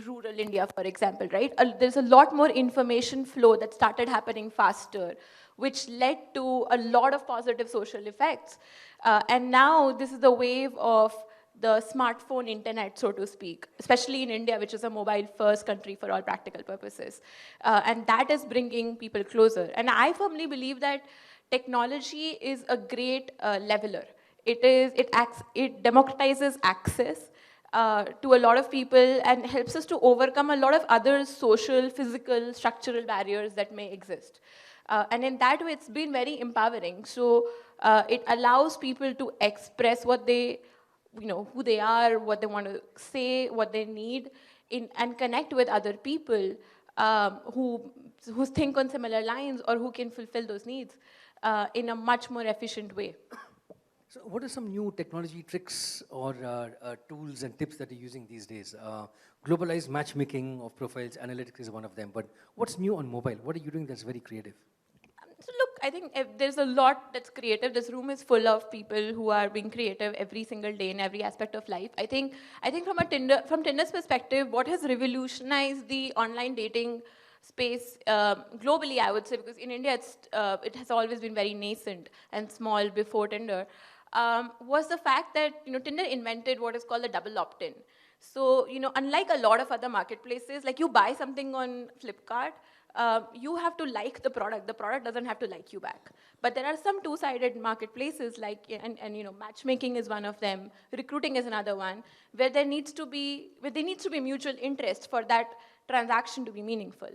rural India, for example, right? There's a lot more information flow that started happening faster, which led to a lot of positive social effects. And now this is the wave of the smartphone internet, so to speak, especially in India, which is a mobile-first country for all practical purposes. And that is bringing people closer. And I firmly believe that technology is a great leveler. It democratizes access to a lot of people and helps us to overcome a lot of other social, physical, structural barriers that may exist. And in that way, it's been very empowering. So it allows people to express what they, who they are, what they want to say, what they need, and connect with other people who think on similar lines or who can fulfill those needs in a much more efficient way. So what are some new technology tricks or tools and tips that you're using these days? Globalized matchmaking of profiles, analytics is one of them, but what's new on mobile? What are you doing that's very creative? So look, I think there's a lot that's creative. This room is full of people who are being creative every single day in every aspect of life. I think from Tinder's perspective, what has revolutionized the online dating space globally, I would say, because in India it has always been very nascent and small before Tinder, was the fact that Tinder invented what is called the double opt-in. So unlike a lot of other marketplaces, like you buy something on Flipkart, you have to like the product. The product doesn't have to like you back. But there are some two-sided marketplaces, and matchmaking is one of them. Recruiting is another one, where there needs to be mutual interest for that transaction to be meaningful.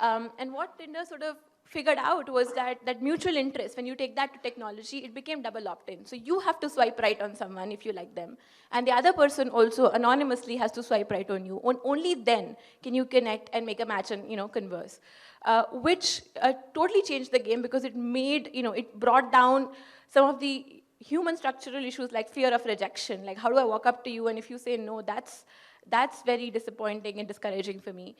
And what Tinder sort of figured out was that mutual interest, when you take that to technology, it became double opt-in. So you have to swipe right on someone if you like them. And the other person also anonymously has to swipe right on you. Only then can you connect and make a match and converse. Which totally changed the game because it brought down some of the human structural issues like fear of rejection. Like, how do I walk up to you, and if you say no, that's very disappointing and discouraging for me.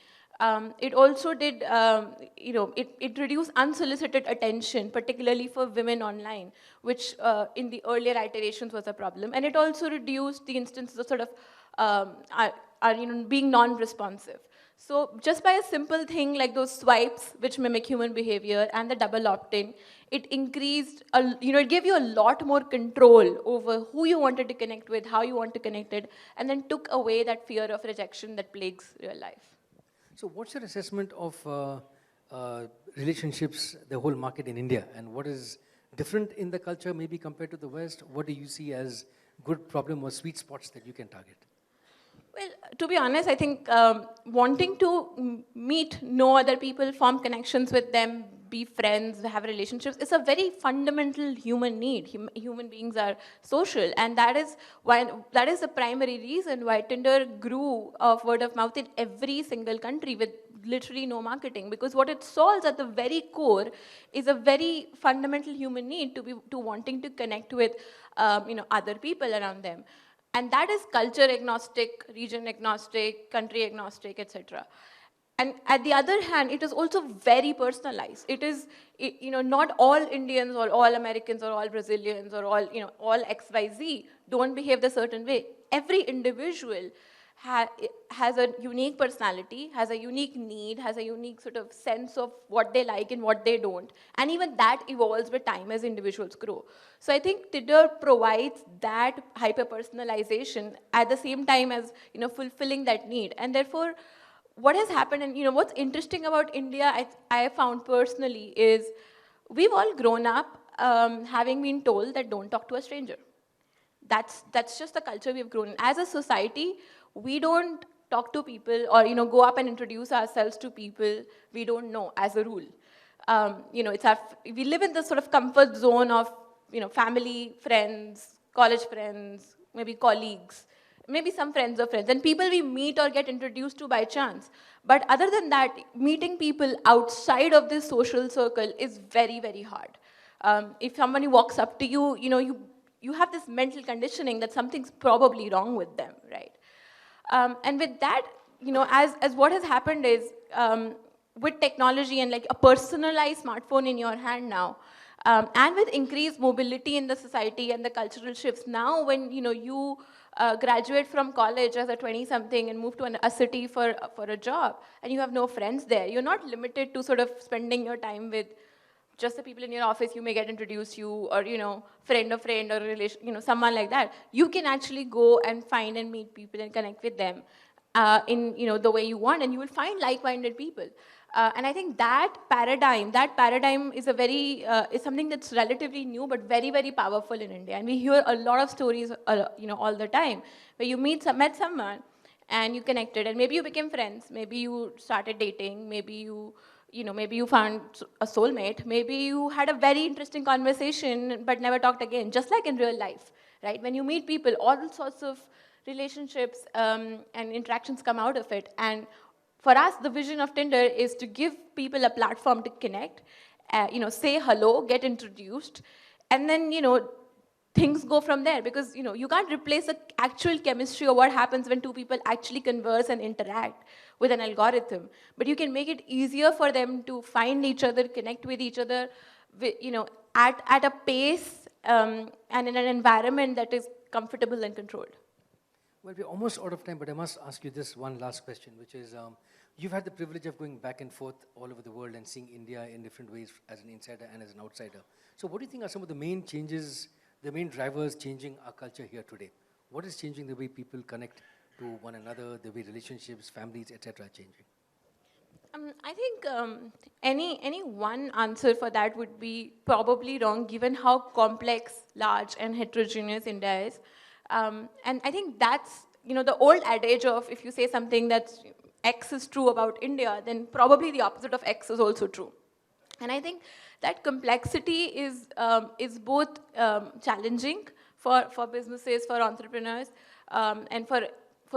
It also did, it reduced unsolicited attention, particularly for women online, which in the earlier iterations was a problem. And it also reduced the instances of sort of being non-responsive. So just by a simple thing like those swipes, which mimic human behavior, and the double opt-in, it increased, it gave you a lot more control over who you wanted to connect with, how you want to connect it, and then took away that fear of rejection that plagues real life. So what's your assessment of relationships, the whole market in India, and what is different in the culture maybe compared to the West? What do you see as good problem or sweet spots that you can target? Well, to be honest, I think wanting to meet, know other people, form connections with them, be friends, have relationships, is a very fundamental human need. Human beings are social, and that is the primary reason why Tinder grew of word of mouth in every single country with literally no marketing, because what it solves at the very core is a very fundamental human need to wanting to connect with other people around them. And that is culture agnostic, region agnostic, country agnostic, etc. And at the other hand, it is also very personalized. It is, not all Indians or all Americans or all Brazilians or all XYZ don't behave the certain way. Every individual has a unique personality, has a unique need, has a unique sort of sense of what they like and what they don't. And even that evolves with time as individuals grow. So I think Tinder provides that hyper-personalization at the same time as fulfilling that need. And therefore, what has happened, and what's interesting about India, I found personally, is we've all grown up having been told that don't talk to a stranger. That's just the culture we've grown in. As a society, we don't talk to people or go up and introduce ourselves to people we don't know as a rule. We live in this sort of comfort zone of family, friends, college friends, maybe colleagues, maybe some friends of friends, and people we meet or get introduced to by chance. But other than that, meeting people outside of this social circle is very, very hard. If somebody walks up to you, you have this mental conditioning that something's probably wrong with them, right? And with that, as what has happened is, with technology and like a personalized smartphone in your hand now, and with increased mobility in the society and the cultural shifts, now when you graduate from college as a 20-something and move to a city for a job, and you have no friends there, you're not limited to sort of spending your time with just the people in your office you may get introduced to, or friend of friend or relation, someone like that. You can actually go and find and meet people and connect with them in the way you want, and you will find like-minded people. And I think that paradigm is is something that's relatively new but very, very powerful in India. And we hear a lot of stories all the time where you met someone and you connected, and maybe you became friends, maybe you started dating, maybe you found a soulmate, maybe you had a very interesting conversation but never talked again, just like in real life, right? When you meet people, all sorts of relationships and interactions come out of it. And for us, the vision of Tinder is to give people a platform to connect, say hello, get introduced, and then, things go from there, because, you can't replace the actual chemistry or what happens when two people actually converse and interact with an algorithm. But you can make it easier for them to find each other, connect with each other, at a pace and in an environment that is comfortable and controlled. Well, we're almost out of time, but I must ask you this one last question, which is, you've had the privilege of going back and forth all over the world and seeing India in different ways as an insider and as an outsider. So what do you think are some of the main changes, the main drivers changing our culture here today? What is changing the way people connect to one another, the way relationships, families, etc. are changing? I think any one answer for that would be probably wrong, given how complex, large, and heterogeneous India is. And I think that's, the old adage of, if you say something that's X is true about India, then probably the opposite of X is also true. And I think that complexity is both challenging for businesses, for entrepreneurs, and for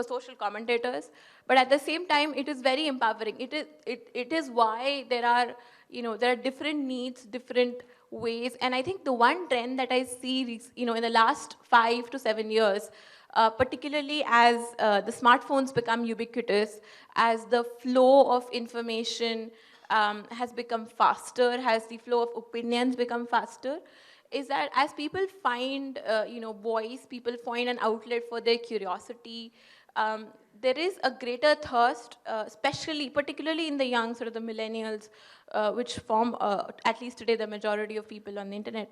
social commentators. But at the same time, it is very empowering. It is why there are different needs, different ways. And I think the one trend that I see, in the last 5 to 7 years, particularly as the smartphones become ubiquitous, as the flow of information has become faster, has the flow of opinions become faster, is that as people find voice, people find an outlet for their curiosity, there is a greater thirst, particularly in the young, sort of the millennials, which form, at least today, the majority of people on the internet,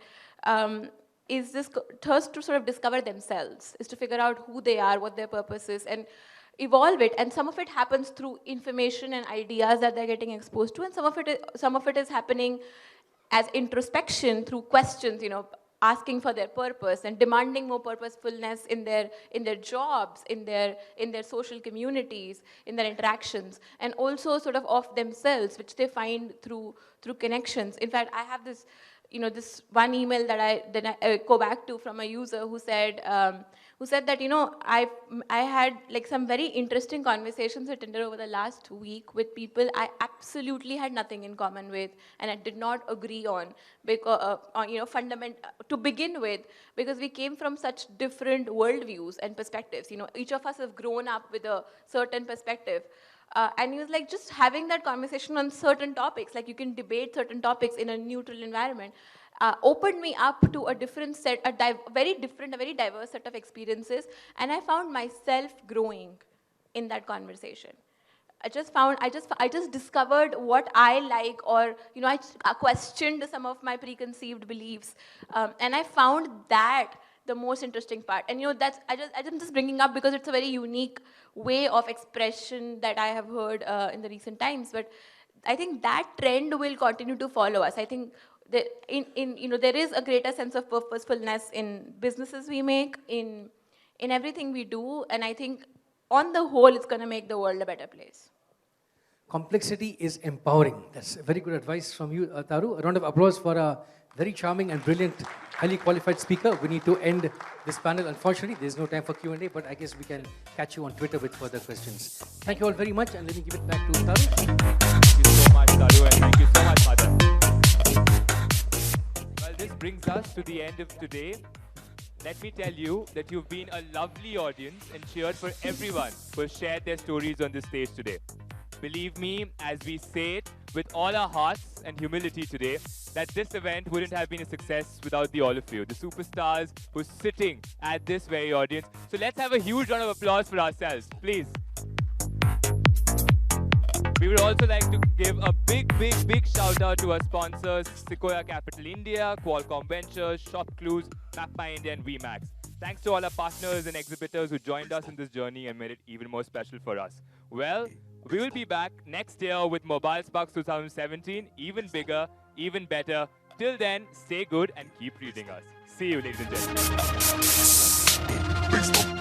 is this thirst to sort of discover themselves, is to figure out who they are, what their purpose is, and evolve it. And some of it happens through information and ideas that they're getting exposed to, and some of it is happening as introspection through questions, asking for their purpose and demanding more purposefulness in their jobs, in their social communities, in their interactions, and also sort of themselves, which they find through connections. In fact, I have this one email that I go back to from a user who said that, I had like some very interesting conversations at Tinder over the last week with people I absolutely had nothing in common with, and I did not agree on, because, to begin with, because we came from such different worldviews and perspectives. Each of us have grown up with a certain perspective. And he was like, just having that conversation on certain topics, like you can debate certain topics in a neutral environment, opened me up to a different set, a very diverse set of experiences, and I found myself growing in that conversation. I just discovered what I like, or I questioned some of my preconceived beliefs, and I found that the most interesting part. And I'm just bringing up because it's a very unique way of expression that I have heard in the recent times. But I think that trend will continue to follow us. I think that there is a greater sense of purposefulness in businesses we make, in everything we do, and I think on the whole, it's going to make the world a better place. Complexity is empowering. That's very good advice from you, Taru. A round of applause for our very charming and brilliant, highly qualified speaker. We need to end this panel. Unfortunately, there's no time for Q&A, but I guess we can catch you on Twitter with further questions. Thank you all very much, and let me give it back to Taru. Thank you so much, Taru, and thank you so much, Madhav. Well, this brings us to the end of today. Let me tell you that you've been a lovely audience and cheered for everyone who has shared their stories on this stage today. Believe me, as we say it with all our hearts and humility today, that this event wouldn't have been a success without all of you, the superstars who's sitting at this very audience. So let's have a huge round of applause for ourselves, please. We would also like to give a big shout out to our sponsors, Sequoia Capital India, Qualcomm Ventures, Shop Clues, MapMyIndia, and VMAX. Thanks to all our partners and exhibitors who joined us in this journey and made it even more special for us. Well, we will be back next year with MobileSparks 2017, even bigger, even better. Till then, stay good and keep reading us. See you, ladies and gentlemen.